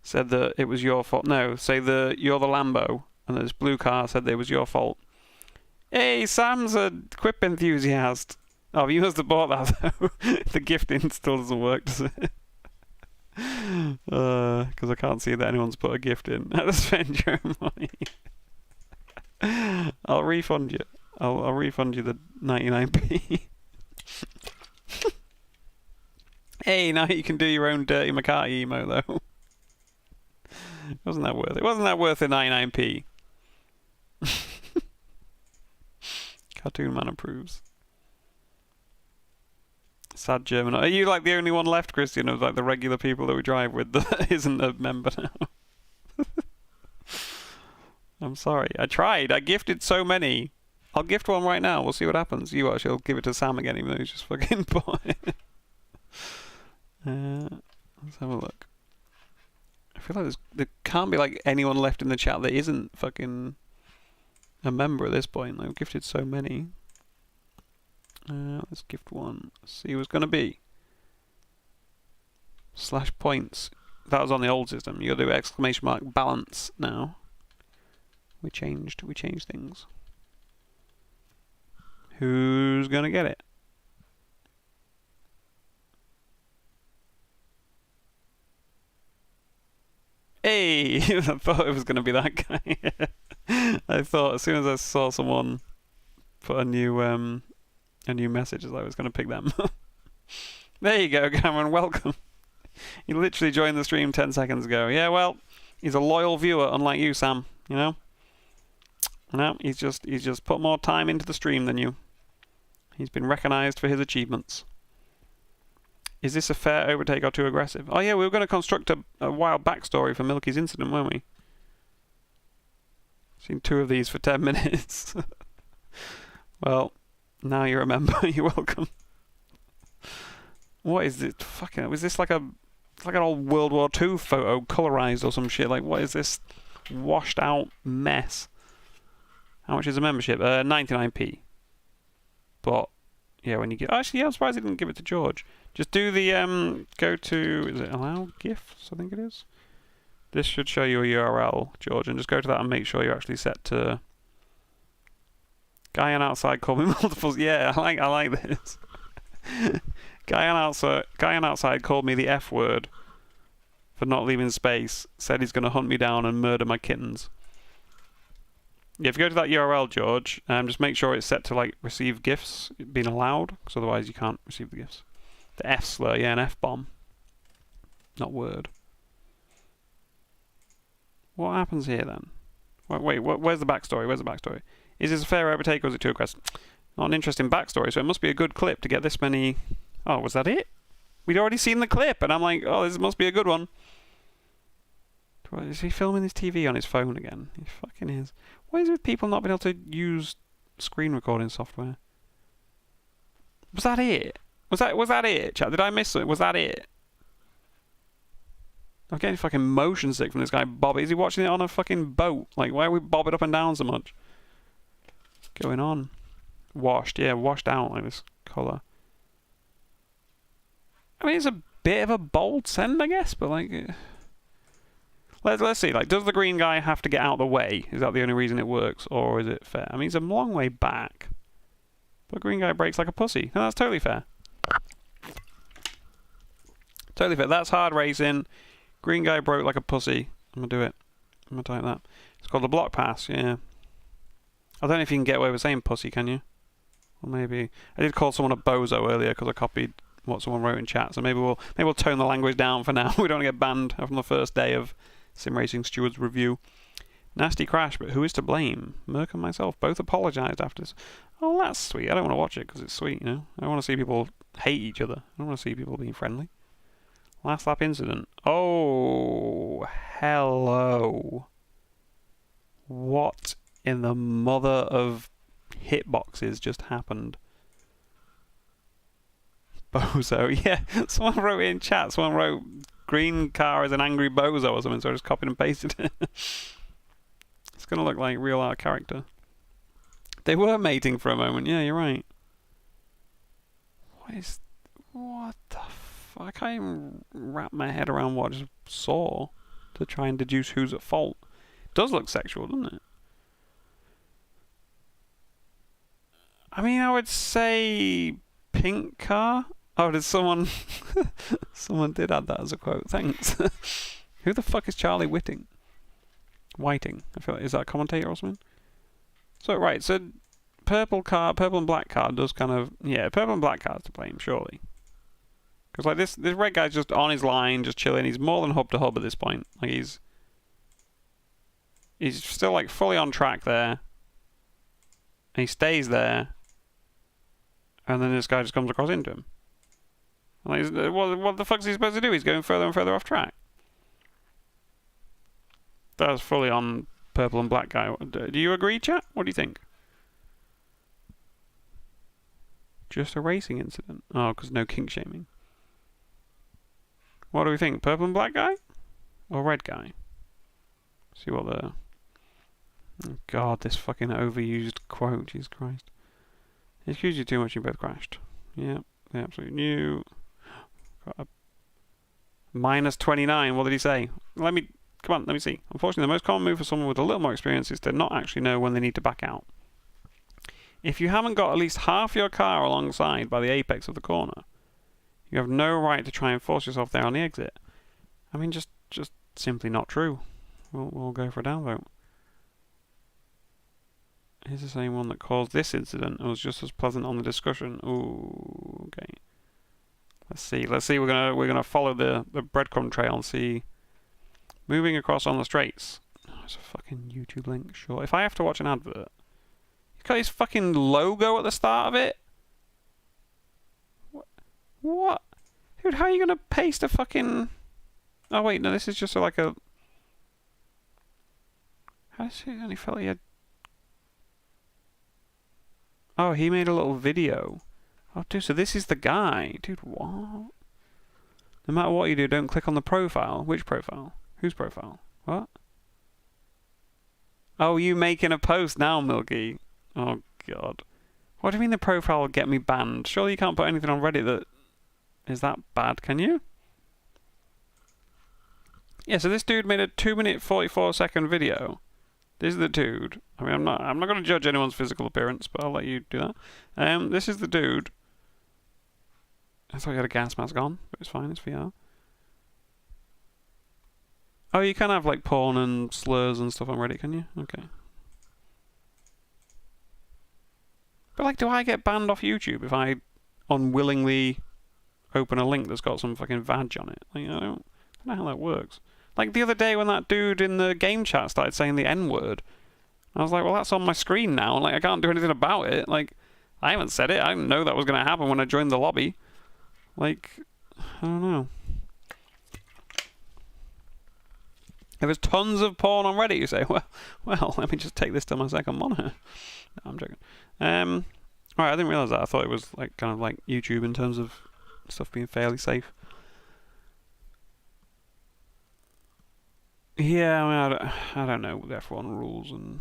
said that it was your fault. No, say that you're the Lambo, and this blue car said that it was your fault. Hey, Sam's a quip enthusiast. Oh, you must have bought that, though. The gifting still doesn't work, does it? Because I can't see that anyone's put a gift in. How to spend your money. I'll refund you. I'll refund you the 99p. Hey, now you can do your own Dirty Mackay emo, though. Wasn't that worth it? Wasn't that worth the 99p? Cartoon Man approves. Sad German. Are you like the only one left, Christian, of like the regular people that we drive with that isn't a member now? I'm sorry. I tried. I gifted so many. I'll gift one right now. We'll see what happens. You actually will give it to Sam again, even though he's just fucking bought it. Let's have a look. I feel like there can't be like anyone left in the chat that isn't fucking a member at this point. I've gifted so many. Let's gift one. See who it's going to be. /points. That was on the old system. You got to do exclamation mark balance now. We changed things. Who's going to get it? Hey! I thought it was going to be that guy. I thought as soon as I saw someone put a new message, as I was going to pick them. There you go, Cameron. Welcome. You literally joined the stream 10 seconds ago. Yeah, well, he's a loyal viewer, unlike you, Sam. You know. No, he's just put more time into the stream than you. He's been recognised for his achievements. Is this a fair overtake or too aggressive? Oh yeah, we were going to construct a wild backstory for Milky's incident, weren't we? Seen 2 of these for 10 minutes. Well, now you remember. You're welcome. What is it? Fucking, was this like a... It's like an old World War II photo, colorized or some shit. Like, what is this washed out mess? How much is a membership? 99p. But, yeah, when you get... Actually, yeah, I'm surprised they didn't give it to George. Just do the, go to... Is it allow gifts? I think it is. This should show you a URL, George, and just go to that and make sure you're actually set to... Guy on outside called me multiples. Yeah, I like this. Guy on outside called me the F word for not leaving space. Said he's going to hunt me down and murder my kittens. Yeah, if you go to that URL, George, just make sure it's set to like receive gifts being allowed, because otherwise you can't receive the gifts. The F slur, yeah, an F bomb, not word. What happens here then? Wait, where's the backstory? Where's the backstory? Is this a fair overtake or is it too aggressive? Not an interesting backstory, so it must be a good clip to get this many... Oh, was that it? We'd already seen the clip, and I'm like, oh, this must be a good one. Is he filming his TV on his phone again? He fucking is. What is it with people not being able to use screen recording software? Was that it? Was that it, chat? Did I miss it? Was that it? I'm getting fucking motion sick from this guy, Bob. Is he watching it on a fucking boat? Like, why are we bobbing up and down so much? What's going on? Washed, yeah, washed out like this colour. I mean, it's a bit of a bold send, I guess, but like... Let's see, like, does the green guy have to get out of the way? Is that the only reason it works, or is it fair? I mean, he's a long way back. But green guy brakes like a pussy. No, that's totally fair. Totally fair. That's hard racing. Green guy broke like a pussy. I'm gonna do it. I'm gonna type that. It's called the block pass, yeah. I don't know if you can get away with saying pussy, can you? Or maybe... I did call someone a bozo earlier because I copied what someone wrote in chat, so maybe we'll tone the language down for now. We don't want to get banned from the first day of Sim Racing Stewards review. Nasty crash, but who is to blame? Merc and myself both apologised after this. Oh, that's sweet. I don't want to watch it because it's sweet, you know. I don't want to see people hate each other. I don't want to see people being friendly. Last lap incident. Oh, hello. What in the mother of hitboxes just happened? Bozo, yeah. Someone wrote in chat. Someone wrote green car is an angry bozo or something, so I just copied and pasted it. It's going to look like real art character. They were mating for a moment. Yeah, you're right. What the fuck? I can't even wrap my head around what I just saw to try and deduce who's at fault. It does look sexual, doesn't it? I mean, I would say pink car. Oh, did someone... someone did add that as a quote. Thanks. Who the fuck is Charlie Whiting? Whiting. I feel like, is that a commentator or something? So, right, so purple and black car does kind of... Yeah, purple and black car's to blame, surely. Because, like, this red guy's just on his line, just chilling. He's more than hub to hub at this point. Like, he's still, like, fully on track there. And he stays there. And then this guy just comes across into him. Like, what the fuck is he supposed to do? He's going further and further off track. That was fully on purple and black guy. Do you agree, chat? What do you think? Just a racing incident. Oh, because no kink shaming. What do we think? Purple and black guy? Or red guy? See what the... Oh God, this fucking overused quote. Jesus Christ. Excuse you too much, you both crashed. Yep, they absolutely knew. Got a -29. What did he say? Come on, let me see. Unfortunately, the most common move for someone with a little more experience is to not actually know when they need to back out. If you haven't got at least half your car alongside by the apex of the corner, you have no right to try and force yourself there on the exit. I mean, just simply not true. We'll go for a downvote. Here's the same one that caused this incident and was just as pleasant on the discussion. Ooh, okay. Let's see. We're gonna follow the breadcrumb trail and see. Moving across on the straights. Oh, it's a fucking YouTube link. Sure. If I have to watch an advert, you got his fucking logo at the start of it. What? Dude, how are you gonna paste a fucking... Oh wait, no, this is just like a... How does it only felt he had... Oh, he made a little video. Oh, dude, so this is the guy. Dude, what? No matter what you do, don't click on the profile. Which profile? Whose profile? What? Oh, you making a post now, Milky. Oh, God. What do you mean the profile will get me banned? Surely you can't put anything on Reddit that is that bad, can you? Yeah, so this dude made a 2-minute 44-second video. This is the dude. I mean, I'm not going to judge anyone's physical appearance, but I'll let you do that. This is the dude. I thought he had a gas mask on, but it's fine. It's VR. Oh, you can have like porn and slurs and stuff on Reddit, can you? Okay. But like, do I get banned off YouTube if I unwillingly open a link that's got some fucking vag on it? Like, I don't know how that works. Like the other day when that dude in the game chat started saying the N-word, I was like, well, that's on my screen now. Like, I can't do anything about it. Like, I haven't said it. I didn't know that was going to happen when I joined the lobby. Like, I don't know. There was tons of porn on Reddit. You say, well, let me just take this to my second monitor. No, I'm joking. Alright, I didn't realise that. I thought it was like kind of like YouTube in terms of stuff being fairly safe. Yeah, I mean, I don't know the F1 rules, and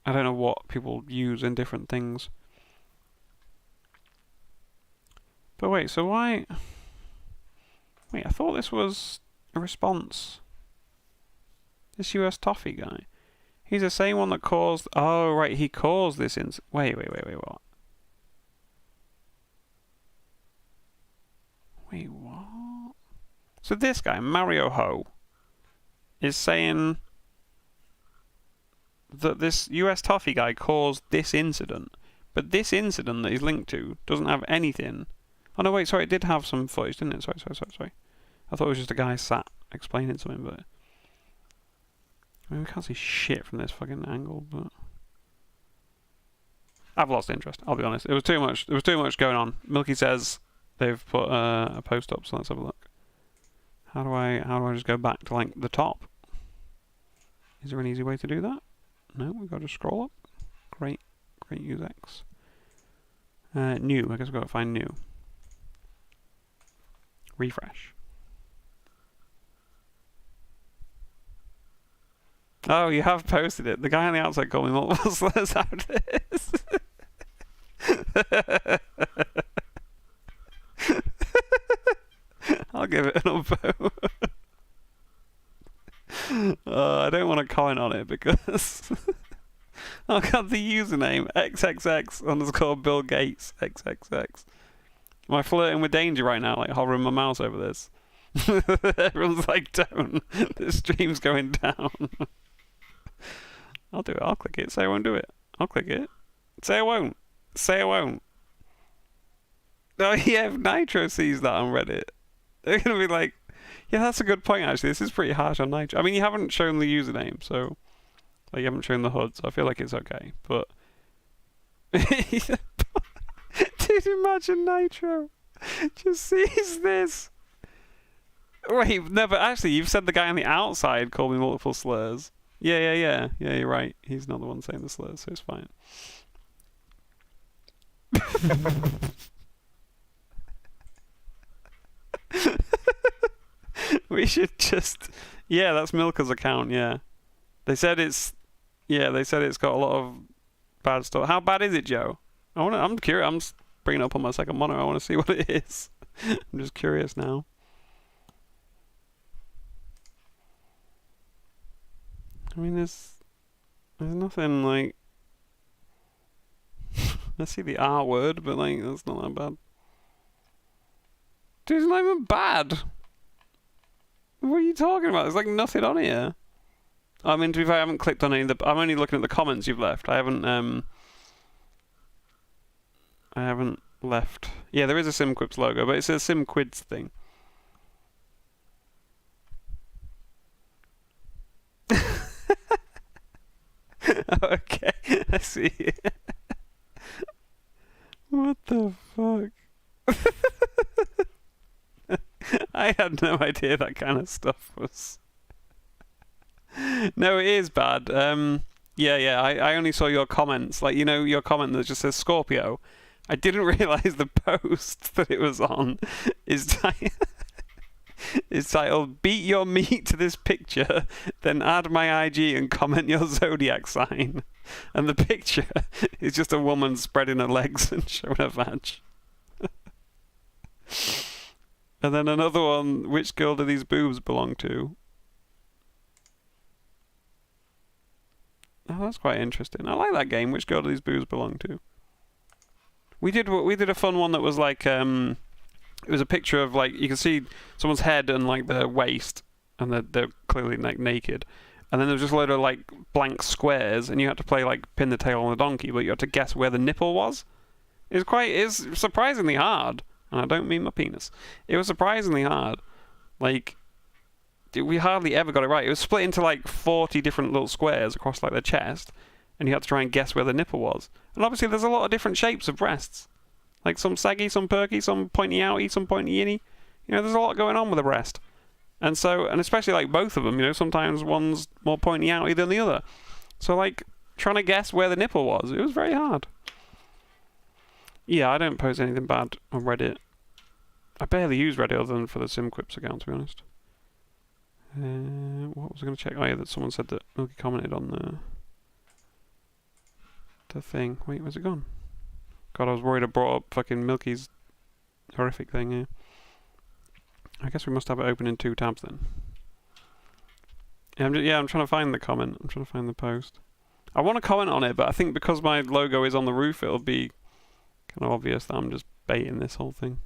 I don't know what people use in different things. But wait, so why... Wait, I thought this was a response. This US Toffee guy. He's the same one that caused... Oh, right, he caused this Wait, what? Wait, what? So this guy, Mario Ho, is saying that this US Toffee guy caused this incident, but this incident that he's linked to doesn't have anything. Oh no, wait, sorry, it did have some footage, didn't it? Sorry. I thought it was just a guy sat explaining something, but I mean, we can't see shit from this fucking angle, but I've lost interest, I'll be honest. It was too much. There was too much going on. Milky says they've put a post up, so let's have a look. How do I just go back to like the top? Is there an easy way to do that? No, we've got to scroll up. Great use X. New, I guess we've got to find new. Refresh. Oh, you have posted it. The guy on the outside called me multiple slurs after this. I'll give it an upvote. I don't want to comment on it because I got the username XXX_Bill Gates XXX. Am I flirting with danger right now, like hovering my mouse over this? Everyone's like, don't. This stream's going down. I'll do it. I'll click it. Say I won't do it. I'll click it. Say I won't. Say I won't. Oh yeah, if Nitro sees that on Reddit, they're going to be like, yeah, that's a good point, actually. This is pretty harsh on Nitro. I mean, you haven't shown the username, so... Like, you haven't shown the HUD, so I feel like it's okay. But... Dude, imagine Nitro just sees this. Wait, no, but actually, you've said the guy on the outside called me multiple slurs. Yeah. Yeah, you're right. He's not the one saying the slurs, so it's fine. We should just... Yeah, that's Milka's account, yeah. They said it's... Yeah, they said it's got a lot of bad stuff. How bad is it, Joe? I'm curious. I'm bringing it up on my second monitor. I want to see what it is. I'm just curious now. I mean, there's nothing, like... I see the R word, but, like, that's not that bad. Dude, it's not even bad. What are you talking about? There's like nothing on here. I mean, to be fair, I haven't clicked on any of the... I'm only looking at the comments you've left. I haven't left... Yeah, there is a SimQuids logo, but it's a SimQuids thing. Okay, I see. What the fuck? I had no idea that kind of stuff was... No, it is bad. Yeah, I only saw your comments. Like, you know, your comment that just says Scorpio. I didn't realise the post that it was on is is titled "Beat your meat to this picture, then add my IG and comment your zodiac sign." And the picture is just a woman spreading her legs and showing her vag. And then another one, which girl do these boobs belong to? Oh, that's quite interesting. I like that game. Which girl do these boobs belong to? We did a fun one that was like it was a picture of, like, you can see someone's head and like their waist, and they're clearly like naked, and then there was just a load of like blank squares, and you had to play like pin the tail on the donkey, but you had to guess where the nipple was. It's surprisingly hard, and I don't mean my penis. It was surprisingly hard. Like, we hardly ever got it right. It was split into like 40 different little squares across like their chest, and you had to try and guess where the nipple was. And obviously there's a lot of different shapes of breasts. Like some saggy, some perky, some pointy outy, some pointy inny. You know, there's a lot going on with the breast. And so, and especially like both of them, you know, sometimes one's more pointy outy than the other. So like, trying to guess where the nipple was, it was very hard. Yeah, I don't post anything bad on Reddit. I barely use Reddit other than for the SimQuids account, to be honest. What was I going to check? Oh yeah, that someone said that Milky commented on the thing. Wait, where's it gone? God, I was worried I brought up fucking Milky's horrific thing here. I guess we must have it open in 2 tabs then. Yeah, I'm trying to find the comment. I'm trying to find the post. I want to comment on it, but I think because my logo is on the roof, it'll be kind of obvious that I'm just baiting this whole thing.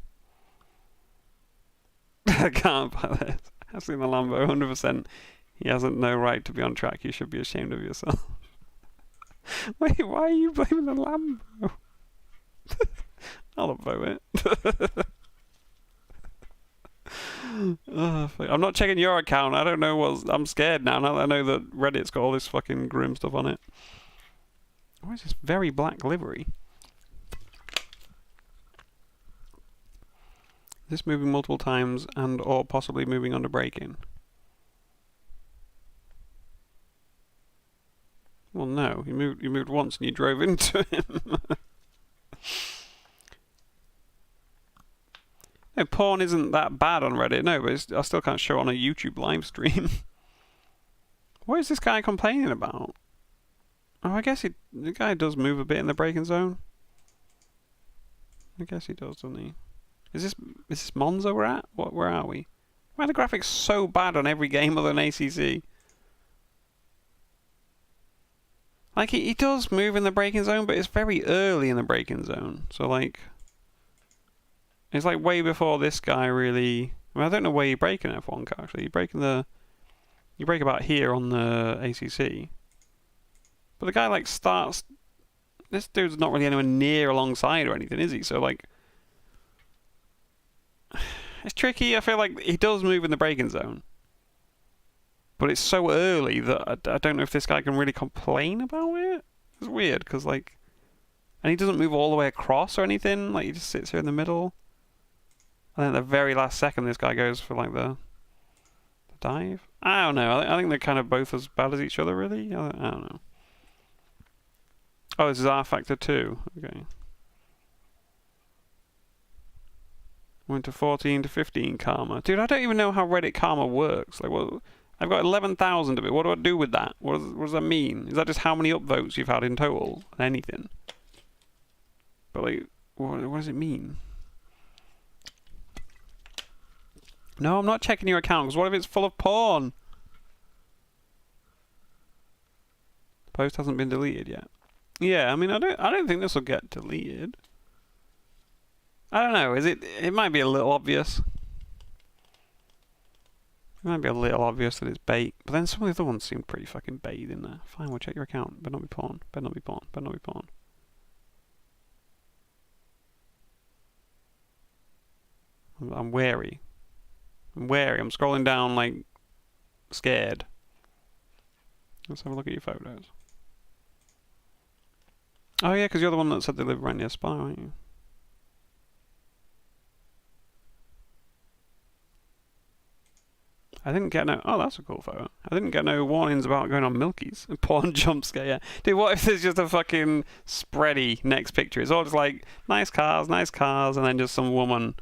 I can't buy this. I've seen the Lambo, 100%. He hasn't no right to be on track. You should be ashamed of yourself. Wait, why are you blaming the Lambo? I'll upvote it. I'm not checking your account. I don't know what's... I'm scared now that I know that Reddit's got all this fucking grim stuff on it. Why is this very black livery? Is this moving multiple times and or possibly moving under braking? Well, no. You moved once and you drove into him. No, porn isn't that bad on Reddit. No, but I still can't show it on a YouTube live stream. What is this guy complaining about? Oh, I guess the guy does move a bit in the braking zone. I guess he does, doesn't he? Is this Monza we're at? Where are we? Why are the graphics so bad on every game other than ACC? Like, he does move in the braking zone, but it's very early in the braking zone. So, like... It's like way before this guy really... I mean, I don't know where you brake in F1 car, actually. You brake about here on the ACC. But the guy, like, starts... This dude's not really anywhere near alongside or anything, is he? So, like... It's tricky. I feel like he does move in the braking zone. But it's so early that I don't know if this guy can really complain about it. It's weird, because, like... And he doesn't move all the way across or anything. Like, he just sits here in the middle. And then at the very last second, this guy goes for, like, the dive. I don't know. I think they're kind of both as bad as each other, really. I don't know. Oh, this is R Factor 2. Okay. Went to 14 to 15 karma. Dude, I don't even know how Reddit karma works. Like, well, I've got 11,000 of it. What do I do with that? What does that mean? Is that just how many upvotes you've had in total? Anything? But, like, what does it mean? No, I'm not checking your account, because what if it's full of porn? The post hasn't been deleted yet. Yeah, I mean, I don't think this will get deleted. I don't know. It might be a little obvious. It might be a little obvious that it's bait, but then some of the other ones seem pretty fucking bait in there. Fine, we'll check your account. Better not be porn. Better not be porn. Better not be porn. I'm wary. I'm wary. I'm scrolling down, like, scared. Let's have a look at your photos. Oh yeah, because you're the one that said they live around near Spa, aren't you? I didn't get no... Oh, that's a cool photo. I didn't get no warnings about going on Milky's. Porn jump scare, yeah. Dude, what if there's just a fucking spready next picture? It's all just like, nice cars, and then just some woman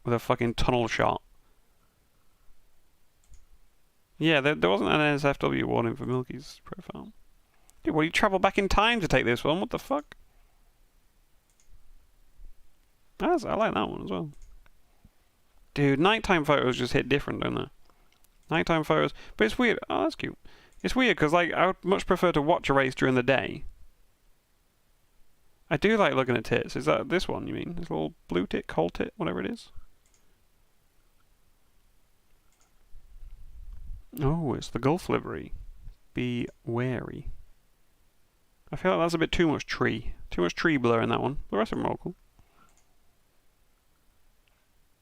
with a fucking tunnel shot. Yeah, there wasn't an NSFW warning for Milky's profile. Dude, well, you travel back in time to take this one. What the fuck? I like that one as well. Dude, nighttime photos just hit different, don't they? Nighttime photos. But it's weird. Oh, that's cute. It's weird because, like, I would much prefer to watch a race during the day. I do like looking at tits. Is that this one, you mean? This little blue tit, cold tit, whatever it is? Oh, it's the Gulf livery. Be wary. I feel like that's a bit too much tree. Too much tree blur in that one. The rest of them are all cool.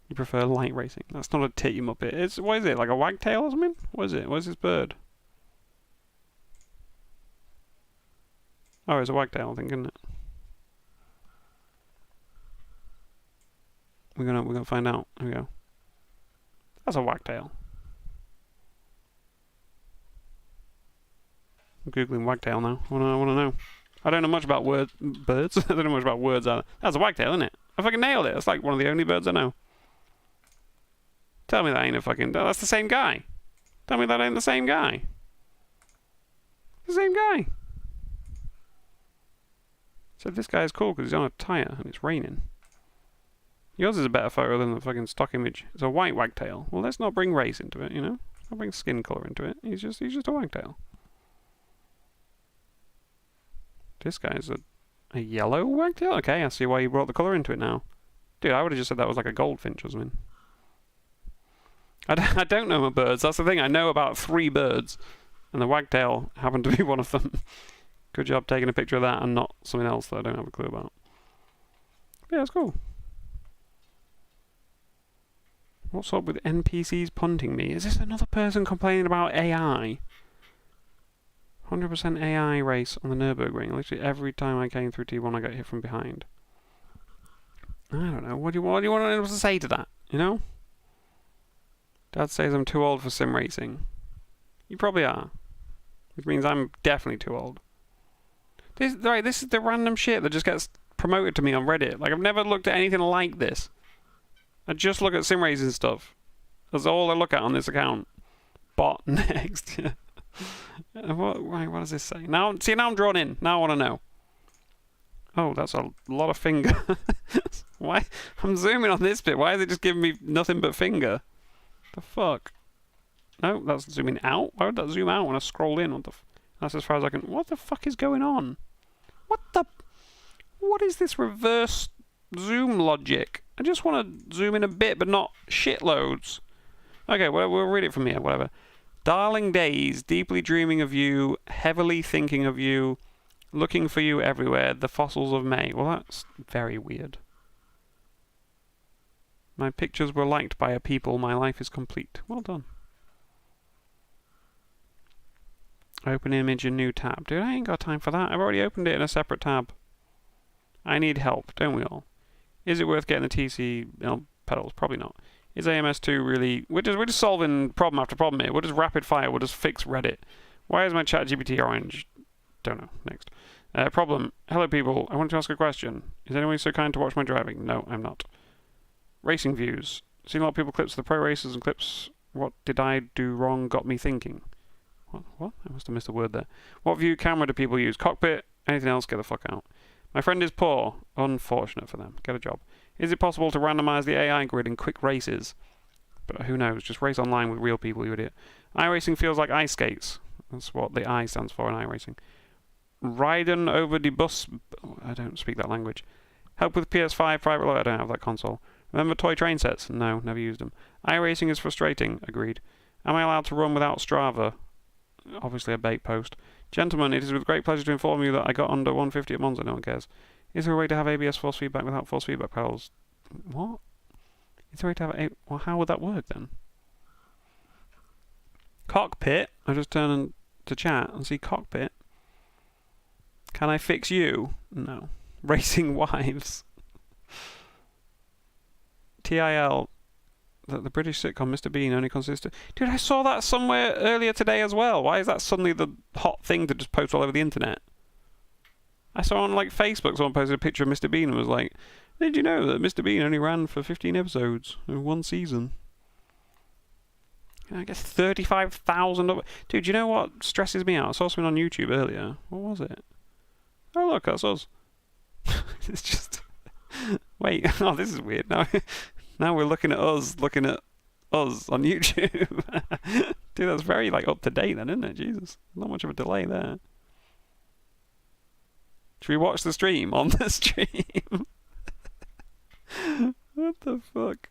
You prefer light racing. That's not a tit, you muppet. What is it, like a wagtail or something? What is it? Where's this bird? Oh, it's a wagtail, I think, isn't it? We're gonna find out. Here we go. That's a wagtail. I'm googling wagtail now. I wanna know. I don't know much about birds. I don't know much about words either. That's a wagtail, isn't it? I fucking nailed it. That's like one of the only birds I know. Tell me that ain't a fucking... That's the same guy. Tell me that ain't the same guy. The same guy. So this guy is cool because he's on a tyre and it's raining. Yours is a better photo than the fucking stock image. It's a white wagtail. Well, let's not bring race into it, you know? I'll bring skin colour into it. He's just a wagtail. This guy's a yellow wagtail? Okay, I see why you brought the colour into it now. Dude, I would have just said that was like a goldfinch or something. I don't know my birds. That's the thing. I know about 3 birds, and the wagtail happened to be one of them. Good job taking a picture of that and not something else that I don't have a clue about. Yeah, it's cool. What's up with NPCs punting me? Is this another person complaining about AI? 100% AI race on the Nürburgring. Literally every time I came through T1 I got hit from behind. I don't know. What do you want anyone to say to that? You know? Dad says I'm too old for sim racing. You probably are. Which means I'm definitely too old. This is the random shit that just gets promoted to me on Reddit. Like, I've never looked at anything like this. I just look at sim racing stuff. That's all I look at on this account. Bot next. What does this say? Now I'm drawn in. Now I want to know. Oh, that's a lot of finger. Why? I'm zooming on this bit. Why is it just giving me nothing but finger? The fuck? No, that's zooming out. Why would that zoom out when I scroll in? That's as far as I can. What the fuck is going on? What is this reverse zoom logic? I just want to zoom in a bit, but not shitloads. Okay, well, we'll read it from here. Whatever. Darling days, deeply dreaming of you, heavily thinking of you, looking for you everywhere. The fossils of May. Well, that's very weird. My pictures were liked by a people. My life is complete. Well done. Open image in new tab. Dude, I ain't got time for that. I've already opened it in a separate tab. I need help, don't we all? Is it worth getting the TC pedals? Probably not. Is AMS2 really... We're just solving problem after problem here. We'll just rapid fire. We'll just fix Reddit. Why is my ChatGPT orange? Don't know. Next. Problem. Hello, people. I want to ask a question. Is anyone so kind to watch my driving? No, I'm not. Racing views. Seen a lot of people clips of the pro races and clips. What did I do wrong got me thinking. What? I must have missed a word there. What view camera do people use? Cockpit? Anything else? Get the fuck out. My friend is poor. Unfortunate for them. Get a job. Is it possible to randomize the AI grid in quick races? But who knows? Just race online with real people, you idiot. iRacing feels like ice skates. That's what the I stands for in iRacing. Riding over the bus... I don't speak that language. Help with PS5 private load. I don't have that console. Remember toy train sets? No, never used them. iRacing is frustrating. Agreed. Am I allowed to run without Strava? Obviously a bait post. Gentlemen, it is with great pleasure to inform you that I got under 150 at Monza. No one cares. Is there a way to have ABS force feedback without force feedback pedals? What? Is there a way to have well, how would that work then? Cockpit? I just turn to chat and see cockpit. Can I fix you? No. Racing wives. TIL. that the British sitcom Mr. Bean only consists of... Dude, I saw that somewhere earlier today as well. Why is that suddenly the hot thing to just post all over the internet? I saw on like Facebook someone posted a picture of Mr. Bean and was like, did you know that Mr. Bean only ran for 15 episodes in one season? I guess 35,000 of... Dude, you know what stresses me out? I saw something on YouTube earlier. What was it? Oh look, that's us. It's just... Wait, oh this is weird. Now we're looking at us on YouTube. Dude, that's very like up to date then, isn't it? Jesus, not much of a delay there. Should we watch the stream on the stream? What the fuck?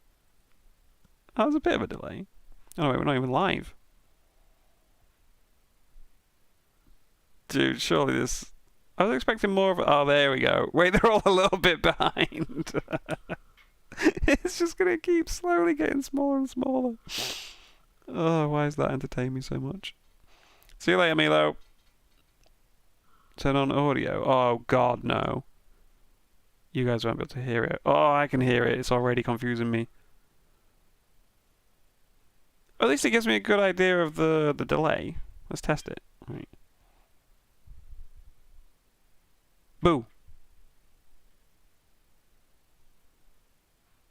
That was a bit of a delay. Oh wait, we're not even live. Dude, surely this... I was expecting more of... Oh, there we go. Wait, they're all a little bit behind. It's just going to keep slowly getting smaller and smaller. Oh, why does that entertain me so much? See you later, Milo. Turn on audio. Oh, God, no. You guys won't be able to hear it. Oh, I can hear it. It's already confusing me. At least it gives me a good idea of the delay. Let's test it. Right. Boo.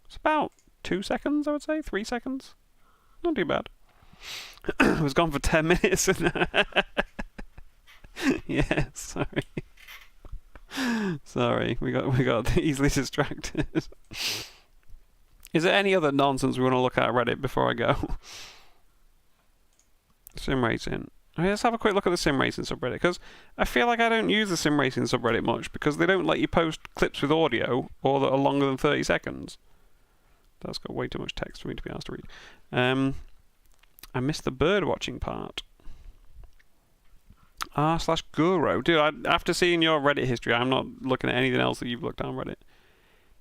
It's about 2 seconds, I would say. 3 seconds. Not too bad. It was gone for 10 minutes. Yeah, sorry. Sorry, we got easily distracted. Is there any other nonsense we want to look at Reddit before I go? Sim racing. Okay, let's have a quick look at the sim racing subreddit, because I feel like I don't use the sim racing subreddit much because they don't let you post clips with audio or that are longer than 30 seconds. That's got way too much text for me to be asked to read. I missed the bird watching part. r/Guru. Dude, after seeing your Reddit history, I'm not looking at anything else that you've looked on Reddit.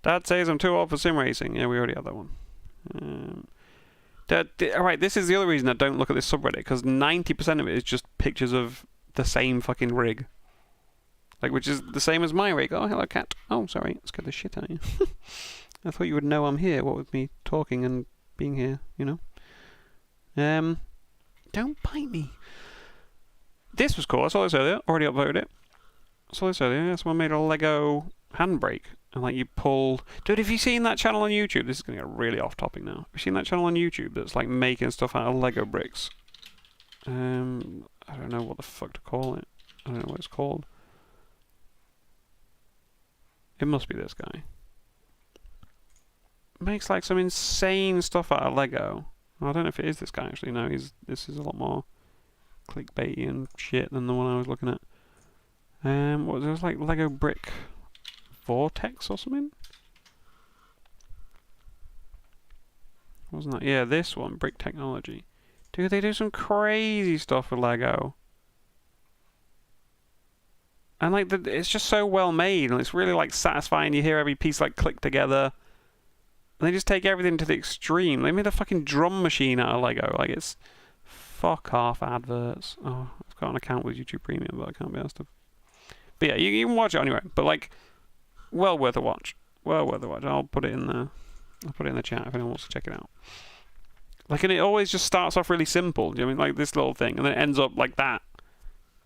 Dad says I'm too old for sim racing. Yeah, we already had that one. Alright, this is the other reason I don't look at this subreddit, because 90% of it is just pictures of the same fucking rig. Like, which is the same as my rig. Oh, hello, cat. Oh, sorry. Scared the shit out of you. I thought you would know I'm here, what with me talking and being here, you know? Don't bite me. This was cool. I saw this earlier. Already uploaded it. I saw this earlier. Someone made a Lego handbrake. And like you pull... Dude, have you seen that channel on YouTube? This is going to get really off topic now. Have you seen that channel on YouTube that's like making stuff out of Lego bricks? I don't know what the fuck to call it. I don't know what it's called. It must be this guy. Makes like some insane stuff out of Lego. I don't know if it is this guy actually. No, this is a lot more clickbaity and shit than the one I was looking at. What was it? It was like Lego brick vortex or something? Wasn't that? Yeah, this one, brick technology. Dude, they do some crazy stuff with Lego. And like, it's just so well made, and it's really like satisfying. You hear every piece like click together. And they just take everything to the extreme. They made a fucking drum machine out of Lego. Like, it's... Fuck off, adverts. Oh, I've got an account with YouTube Premium, but I can't be asked to... But yeah, you can watch it anyway. But like, well worth a watch. Well worth a watch. I'll put it in the... I'll put it in the chat if anyone wants to check it out. Like, and it always just starts off really simple. Do you know what I mean? Like this little thing. And then it ends up like that.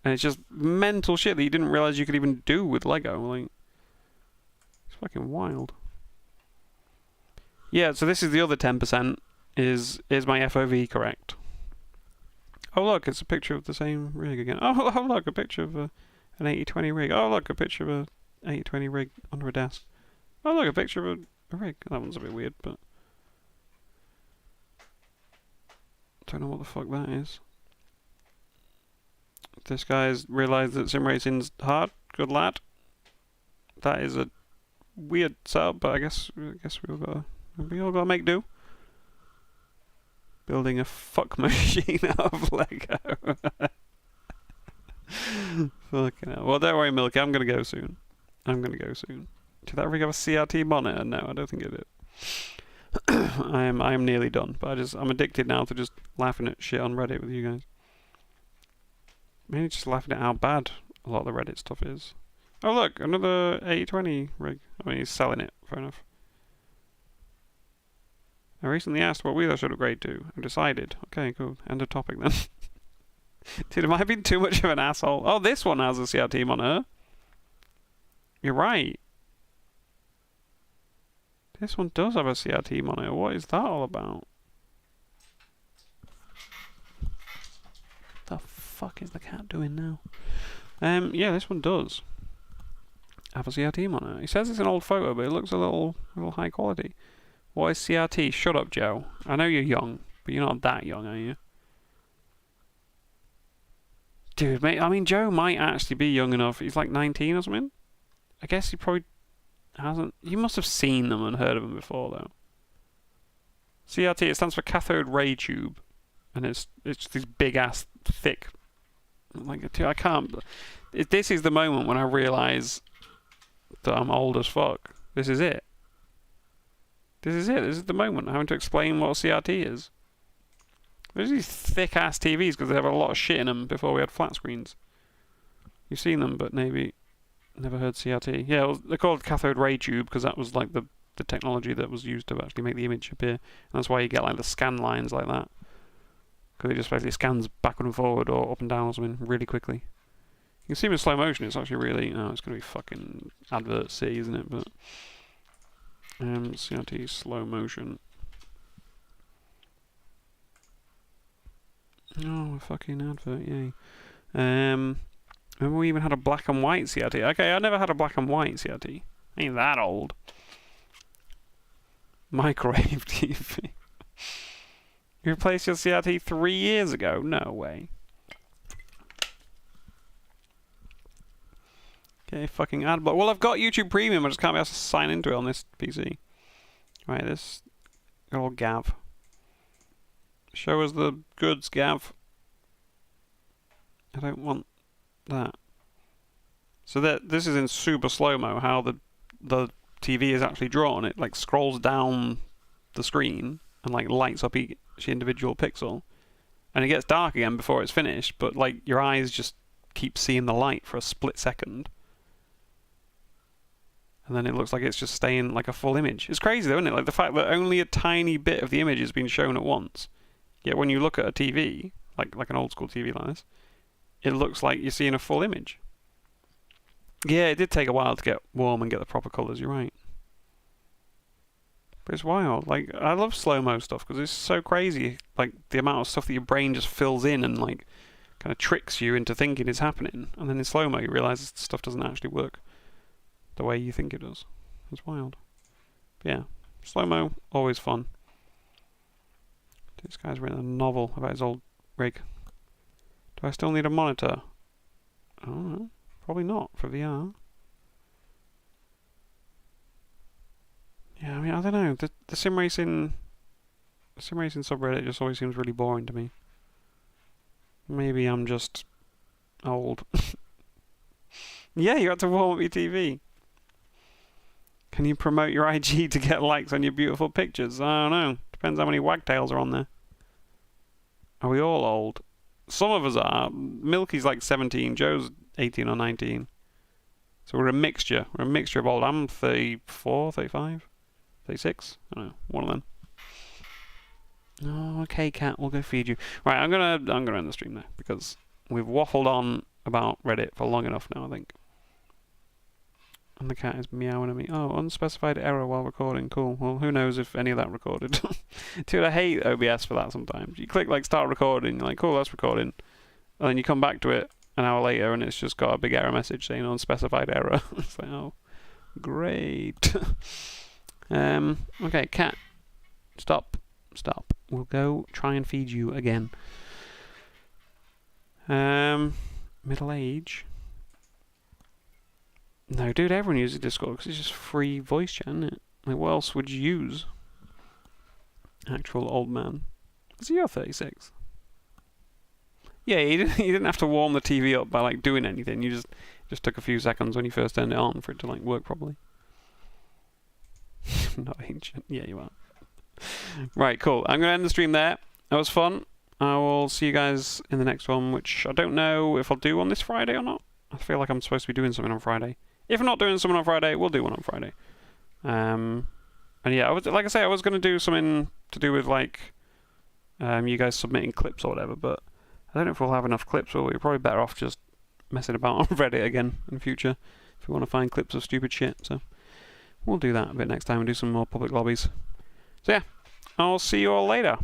And it's just mental shit that you didn't realise you could even do with Lego. Like, it's fucking wild. Yeah, so this is the other 10%. Is my FOV correct? Oh look, it's a picture of the same rig again. Oh look, a picture of an 8020 rig. Oh look, a picture of a 8020 rig under a desk. Oh look, a picture of a rig. That one's a bit weird, but... Don't know what the fuck that is. This guy's realised that sim racing's hard. Good lad. That is a weird setup, but I guess we all gotta make do. Building a fuck machine out of Lego. Fucking hell. Well, don't worry, Milky. I'm gonna go soon. Did that rig have a CRT monitor? No, I don't think it did. I am nearly done, but I'm addicted now to just laughing at shit on Reddit with you guys. Maybe just laughing at how bad a lot of the Reddit stuff is. Oh look, another 8020 rig. I mean, he's selling it. Fair enough. I recently asked what wheel I should upgrade to. I've decided. Okay, cool. End of topic then. Dude, am I being too much of an asshole? Oh, this one has a CRT monitor. You're right. This one does have a CRT monitor. What is that all about? What the fuck is the cat doing now? Yeah, this one does have a CRT monitor. He says it's an old photo, but it looks a little high quality. What is CRT? Shut up, Joe. I know you're young, but you're not that young, are you? Dude, mate, I mean, Joe might actually be young enough. He's like 19 or something. I guess he probably hasn't. You must have seen them and heard of them before, though. CRT, it stands for cathode ray tube. And it's these big-ass, thick... Like, I can't... This is the moment when I realise that I'm old as fuck. This is it. This is it. This is the moment. I'm having to explain what a CRT is. There's these thick-ass TVs because they have a lot of shit in them before we had flat screens. You've seen them, but maybe never heard CRT. Yeah, they're called cathode ray tube because that was like the technology that was used to actually make the image appear. And that's why you get like the scan lines like that. Because it just basically scans backward and forward or up and down or something really quickly. You can see them in slow motion. It's actually really... Oh, it's going to be fucking Advert City, isn't it? But CRT slow motion. Oh, a fucking advert, yay. Remember we even had a black and white CRT? Okay, I never had a black and white CRT. Ain't that old. Microwave TV. You replaced your CRT 3 years ago? No way. Okay, fucking adblock. Well, I've got YouTube Premium. I just can't be able to sign into it on this PC. Right, this good old Gav. Show us the goods, Gav. I don't want that. So this is in super slow-mo, how the TV is actually drawn. It like scrolls down the screen and like lights up each individual pixel. And it gets dark again before it's finished, but like your eyes just keep seeing the light for a split second. And then it looks like it's just staying like a full image. It's crazy though, isn't it? Like the fact that only a tiny bit of the image is being shown at once. Yet when you look at a TV, like an old school TV like this, it looks like you're seeing a full image. Yeah, it did take a while to get warm and get the proper colours, you're right. But it's wild. Like, I love slow-mo stuff because it's so crazy. Like, the amount of stuff that your brain just fills in and, like, kind of tricks you into thinking is happening. And then in slow-mo you realise stuff doesn't actually work the way you think it does. It's wild. But yeah, slow-mo, always fun. This guy's written a novel about his old rig. Do I still need a monitor? I don't know. Probably not for VR. Yeah, I mean, I don't know. The sim racing subreddit just always seems really boring to me. Maybe I'm just old. Yeah, you had to warm up your TV. Can you promote your IG to get likes on your beautiful pictures? I don't know. Depends how many wagtails are on there. Are we all old? Some of us are. Milky's like 17. Joe's 18 or 19. So we're a mixture. We're a mixture of old. I'm 34, 35, 36. I don't know. One of them. Oh, okay, cat. We'll go feed you. Right, I'm gonna end the stream now because we've waffled on about Reddit for long enough now, I think. And the cat is meowing at me. Oh, unspecified error while recording. Cool. Well, who knows if any of that recorded. Dude, I hate OBS for that sometimes. You click, like, start recording. You're like, cool, that's recording. And then you come back to it an hour later and it's just got a big error message saying unspecified error. It's like, oh, great. Okay, cat. Stop. We'll go try and feed you again. Middle age. No, dude, everyone uses Discord because it's just free voice chat, isn't it? Like, what else would you use? Actual old man. Is he 36? Yeah, you didn't have to warm the TV up by, like, doing anything. You just took a few seconds when you first turned it on for it to, like, work properly. Not ancient. Yeah, you are. Right, cool. I'm going to end the stream there. That was fun. I will see you guys in the next one, which I don't know if I'll do on this Friday or not. I feel like I'm supposed to be doing something on Friday. If I'm not doing something on Friday, we'll do one on Friday. And yeah, like I say, I was going to do something to do with like you guys submitting clips or whatever, but I don't know if we'll have enough clips, or we're probably better off just messing about on Reddit again in future if we want to find clips of stupid shit. So we'll do that a bit next time and do some more public lobbies. So yeah, I'll see you all later.